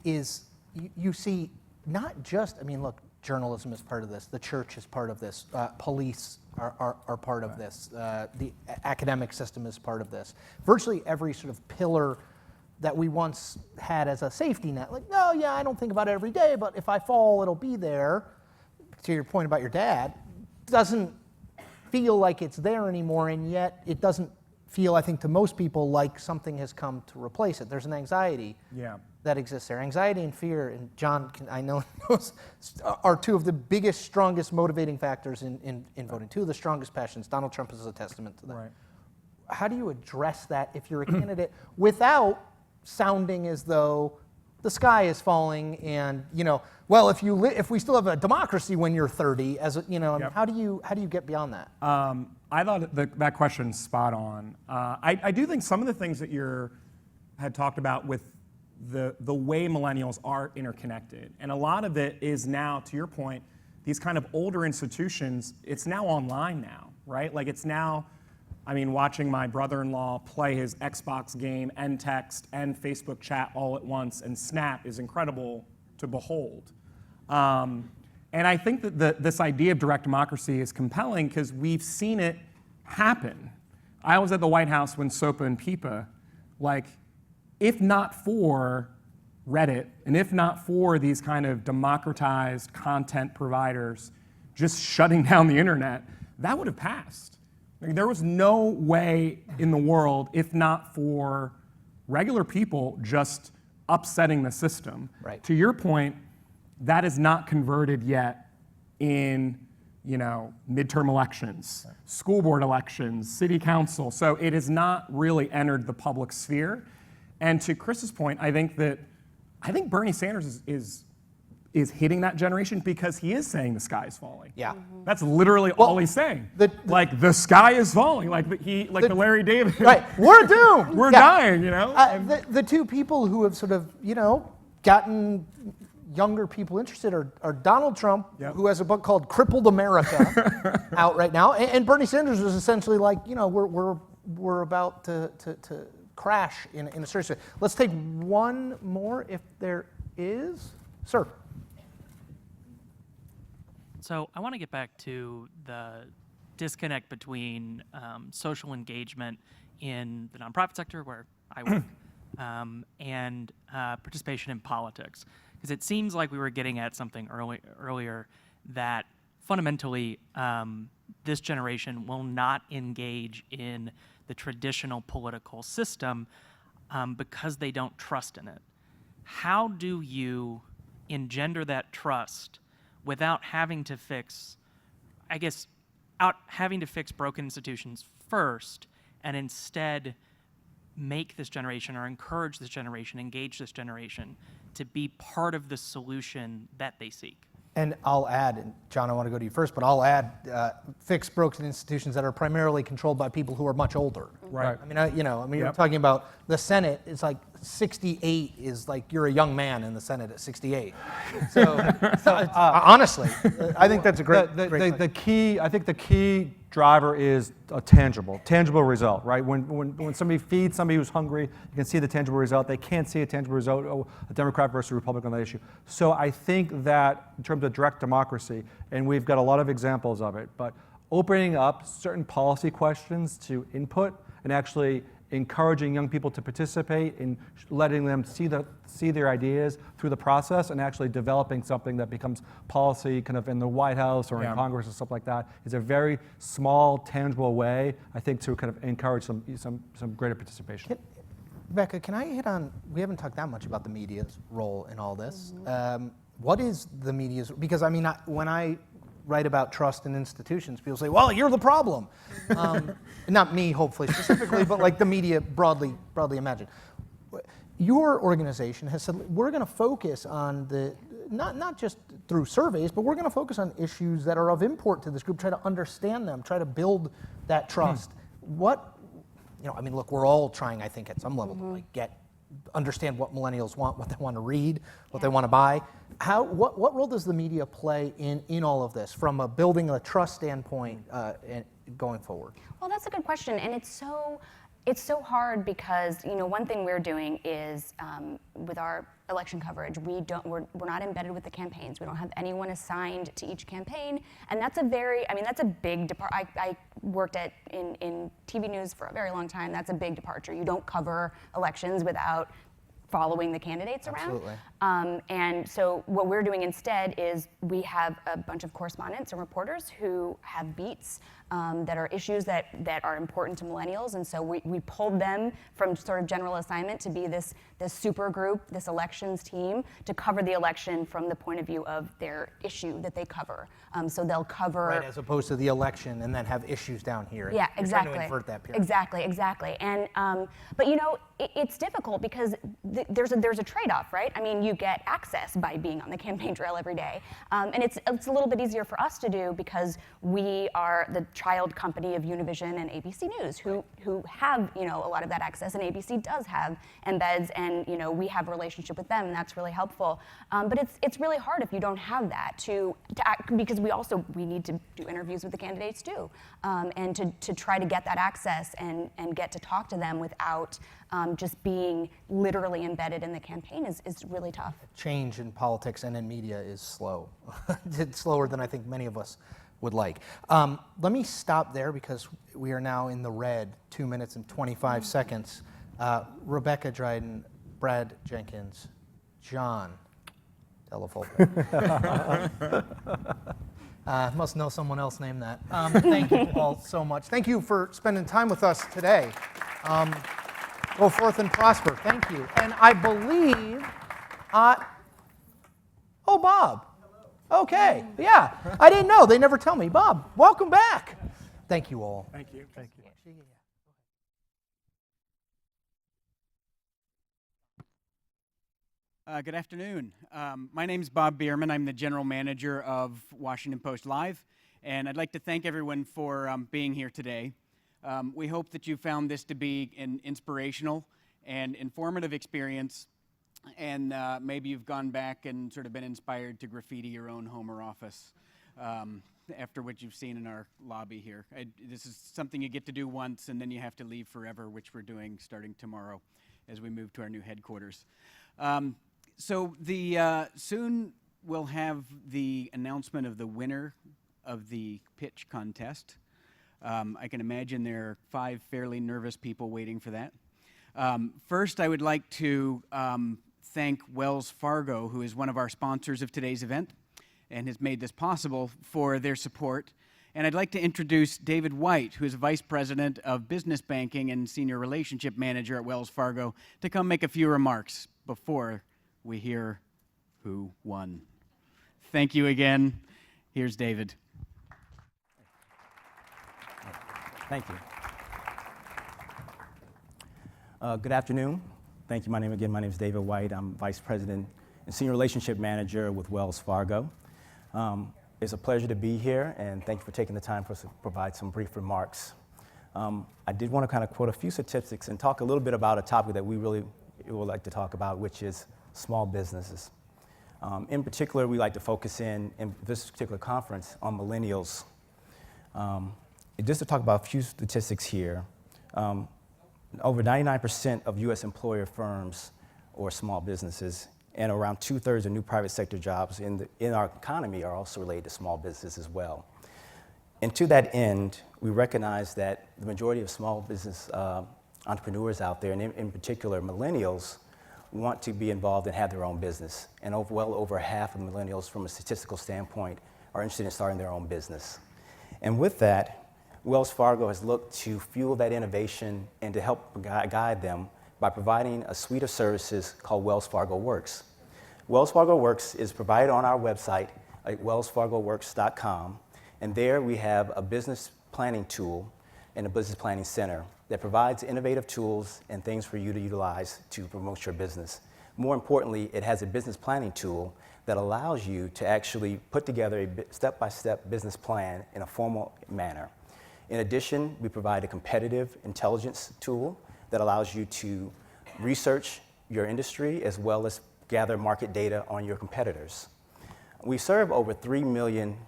D: You see, not just, I mean, look, journalism is part of this, the church is part of this, police are part of this, the academic system is part of this. Virtually every sort of pillar that we once had as a safety net, like, no, yeah, I don't think about it every day, but if I fall, it'll be there. To your point about your dad, doesn't feel like it's there anymore, and yet it doesn't feel, I think, to most people like something has come to replace it. There's an anxiety that exists there. Anxiety and fear, and John, I know, are 2 of the biggest, strongest motivating factors in voting. 2 of the strongest passions. Donald Trump is a testament to that. Right. How do you address that if you're a candidate without sounding as though the sky is falling and, well, if we still have a democracy when you're 30, how do you get beyond that?
P: I thought that question's spot on. I do think some of the things that you had talked about with the way millennials are interconnected, and a lot of it is now, to your point, these kind of older institutions, it's now online now, right? Like it's now, I mean, watching my brother-in-law play his Xbox game and text and Facebook chat all at once and Snap is incredible to behold. And I think that this idea of direct democracy is compelling because we've seen it happen. I was at the White House when SOPA and PIPA, like, if not for Reddit, and if not for these kind of democratized content providers just shutting down the internet, that would have passed. Like, there was no way in the world, if not for regular people just upsetting the system.
D: Right.
P: To your point, that is not converted yet in midterm elections, school board elections, city council. So it has not really entered the public sphere. And to Chris's point, I think Bernie Sanders is hitting that generation because he is saying the sky is falling.
D: Yeah.
P: That's literally all he's saying. The sky is falling, like the Larry David.
D: Right, we're doomed.
P: We're dying,
D: The 2 people who have sort of, gotten younger people interested are Donald Trump, who has a book called Crippled America out right now, and Bernie Sanders was essentially like, we're about to crash in a serious way. Let's take one more if there is. Sir.
E: So I want to get back to the disconnect between social engagement in the nonprofit sector, where I work, and participation in politics. Because it seems like we were getting at something earlier that fundamentally this generation will not engage in the traditional political system because they don't trust in it. How do you engender that trust without having to fix, broken institutions first, and instead make this generation or encourage this generation, engage this generation to be part of the solution that they seek?
D: And I'll add, and John, I want to go to you first, but I'll add fixed broken institutions that are primarily controlled by people who are much older.
P: Right.
D: I mean, you're talking about the Senate. It's like 68 is like you're a young man in the Senate at 68. So honestly, I think that's a great.
J: I think the key driver is a tangible result, right? When somebody feeds somebody who's hungry, you can see the tangible result. They can't see a tangible result, a Democrat versus a Republican on that issue. So I think that in terms of direct democracy, and we've got a lot of examples of it, but opening up certain policy questions to input and actually encouraging young people to participate in letting them see their ideas through the process and actually developing something that becomes policy kind of in the White House or in Congress or stuff like that is a very small, tangible way, I think, to kind of encourage some greater participation.
D: Rebecca, can I hit on, we haven't talked that much about the media's role in all this. What is the media's, because I mean, when I write about trust in institutions, people say, well, you're the problem. Not me, hopefully, specifically, but like the media broadly imagined. Your organization has said, we're going to focus on the, not just through surveys, but we're going to focus on issues that are of import to this group, try to understand them, try to build that trust. I mean, look, we're all trying, I think, at some level to like understand what millennials want, what they want to read, what they want to buy. What role does the media play in all of this from a building a trust standpoint and going forward?
K: Well, that's a good question, and it's so hard because one thing we're doing is with our election coverage, we're not embedded with the campaigns. We don't have anyone assigned to each campaign, and that's a big departure. I worked in TV news for a very long time. That's a big departure. You don't cover elections without following the candidates around. And so what we're doing instead is we have a bunch of correspondents and reporters who have beats that are issues that are important to millennials, and so we pulled them from sort of general assignment to be this super group, this elections team, to cover the election from the point of view of their issue that they cover. So they'll cover...
D: Right, as opposed to the election and then have issues down here.
K: Yeah, exactly.
D: Trying to invert that period.
K: Exactly. And, but it's difficult because there's a trade-off, right? I mean, you get access by being on the campaign trail every day. And it's a little bit easier for us to do because we are the child company of Univision and ABC News who have, a lot of that access, and ABC does have embeds, and, we have a relationship with them, and that's really helpful. But it's really hard if you don't have that to act, because we need to do interviews with the candidates too, and to try to get that access and get to talk to them without just being literally embedded in the campaign is really tough.
D: Change in politics and in media is slow. It's slower than I think many of us would like. Let me stop there because we are now in the red, 2 minutes and 25 seconds. Rebecca Dryden, Brad Jenkins, John Delavolpe. Must know someone else named that. Thank you all so much. Thank you for spending time with us today. Go forth and prosper. Thank you. And I believe, Bob. Okay, yeah. I didn't know. They never tell me. Bob, welcome back. Thank you all.
P: Thank you. Thank you.
C: Good afternoon. My name is Bob Bierman. I'm the general manager of Washington Post Live, and I'd like to thank everyone for being here today. We hope that you found this to be an inspirational and informative experience, and maybe you've gone back and sort of been inspired to graffiti your own home or office after what you've seen in our lobby here. This is something you get to do once, and then you have to leave forever, which we're doing starting tomorrow as we move to our new headquarters. So soon we'll have the announcement of the winner of the pitch contest. I can imagine there are 5 fairly nervous people waiting for that. First, I would like to thank Wells Fargo, who is one of our sponsors of today's event and has made this possible, for their support. And I'd like to introduce David White, who is Vice President of Business Banking and Senior Relationship Manager at Wells Fargo, to come make a few remarks before we hear who won. Thank you again. Here's David.
T: Thank you. Good afternoon. Thank you. My name is David White. I'm Vice President and Senior Relationship Manager with Wells Fargo. It's a pleasure to be here, and thank you for taking the time for us to provide some brief remarks. I did want to kind of quote a few statistics and talk a little bit about a topic that we really would like to talk about, which is small businesses. In particular, we like to focus in this particular conference on millennials. Just to talk about a few statistics here, over 99% of U.S. employer firms or small businesses, and around 2/3 of new private sector jobs in our economy are also related to small business as well. And to that end, we recognize that the majority of small business entrepreneurs out there, and in particular millennials, want to be involved and have their own business. And well over half of millennials, from a statistical standpoint, are interested in starting their own business. And with that, Wells Fargo has looked to fuel that innovation and to help guide them by providing a suite of services called Wells Fargo Works. Wells Fargo Works is provided on our website at wellsfargoworks.com, and there we have a business planning tool and a business planning center that provides innovative tools and things for you to utilize to promote your business. More importantly, it has a business planning tool that allows you to actually put together a step-by-step business plan in a formal manner. In addition, we provide a competitive intelligence tool that allows you to research your industry as well as gather market data on your competitors. We serve over 3 million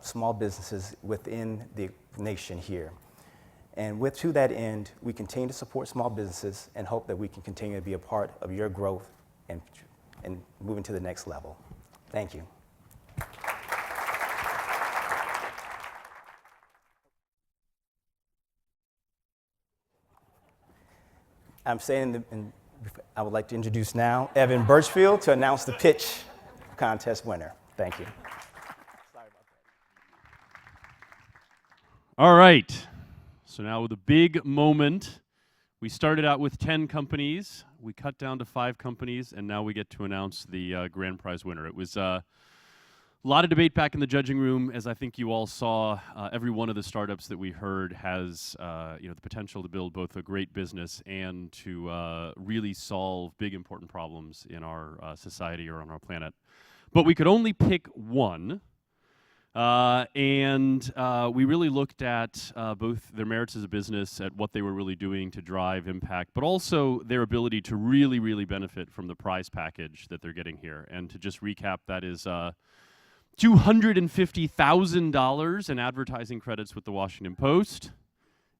T: small businesses within the nation here. And to that end, we continue to support small businesses and hope that we can continue to be a part of your growth and moving to the next level. Thank you. I would like to introduce now Evan Birchfield to announce the pitch contest winner. Thank you.
Q: All right. So now with a big moment, we started out with 10 companies, we cut down to 5 companies, and now we get to announce the grand prize winner. It was a lot of debate back in the judging room. As I think you all saw, every one of the startups that we heard has the potential to build both a great business and to really solve big, important problems in our society or on our planet. But we could only pick one. And we really looked at both their merits as a business, at what they were really doing to drive impact, but also their ability to really, really benefit from the prize package that they're getting here. And to just recap, that is $250,000 in advertising credits with the Washington Post.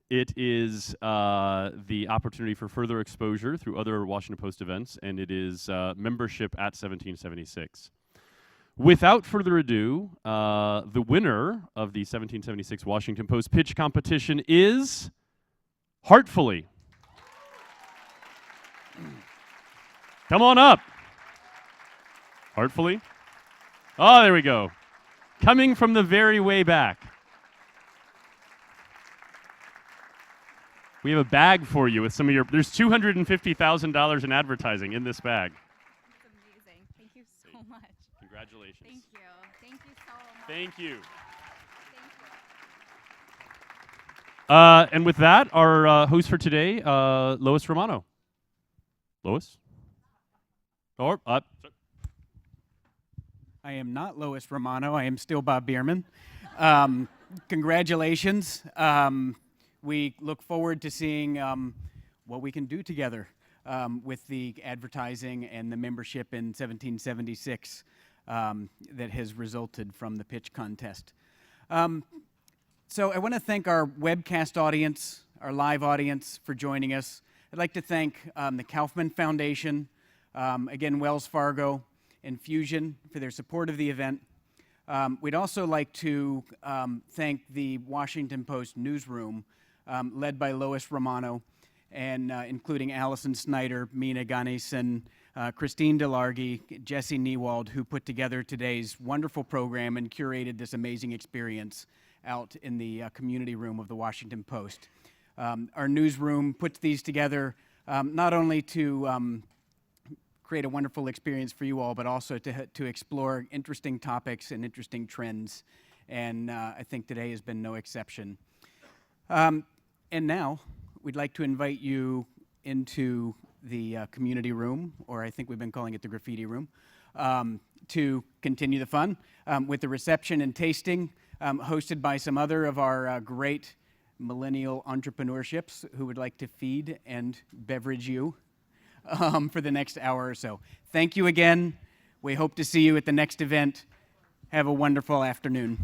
Q: It is the opportunity for further exposure through other Washington Post events, and it is membership at 1776. Without further ado, the winner of the 1776 Washington Post pitch competition is Heartfully. Come on up. Heartfully. Oh, there we go. Coming from the very way back. We have a bag for you with some of your, there's $250,000 in advertising in this bag.
F: That's amazing. Thank you so much.
Q: Congratulations.
F: Thank you. Thank you so much.
Q: Thank you.
F: Thank you.
Q: And with that, our host for today, Lois Romano. Lois? Or up.
C: I am not Lois Romano. I am still Bob Bierman. Congratulations. We look forward to seeing what we can do together with the advertising and the membership in 1776 that has resulted from the pitch contest. So I want to thank our webcast audience, our live audience, for joining us. I'd like to thank the Kaufman Foundation, again, Wells Fargo, and Fusion for their support of the event. We'd also like to thank the Washington Post newsroom, led by Lois Romano, and including Allison Snyder, Mina Ganesan, Christine DeLargy, Jesse Niewald, who put together today's wonderful program and curated this amazing experience out in the community room of the Washington Post. Our newsroom puts these together not only to create a wonderful experience for you all, but also to explore interesting topics and interesting trends. And I think today has been no exception. And now we'd like to invite you into the community room, or I think we've been calling it the graffiti room, to continue the fun with the reception and tasting hosted by some other of our great millennial entrepreneurships who would like to feed and beverage you for the next hour or so. Thank you again. We hope to see you at the next event. Have a wonderful afternoon.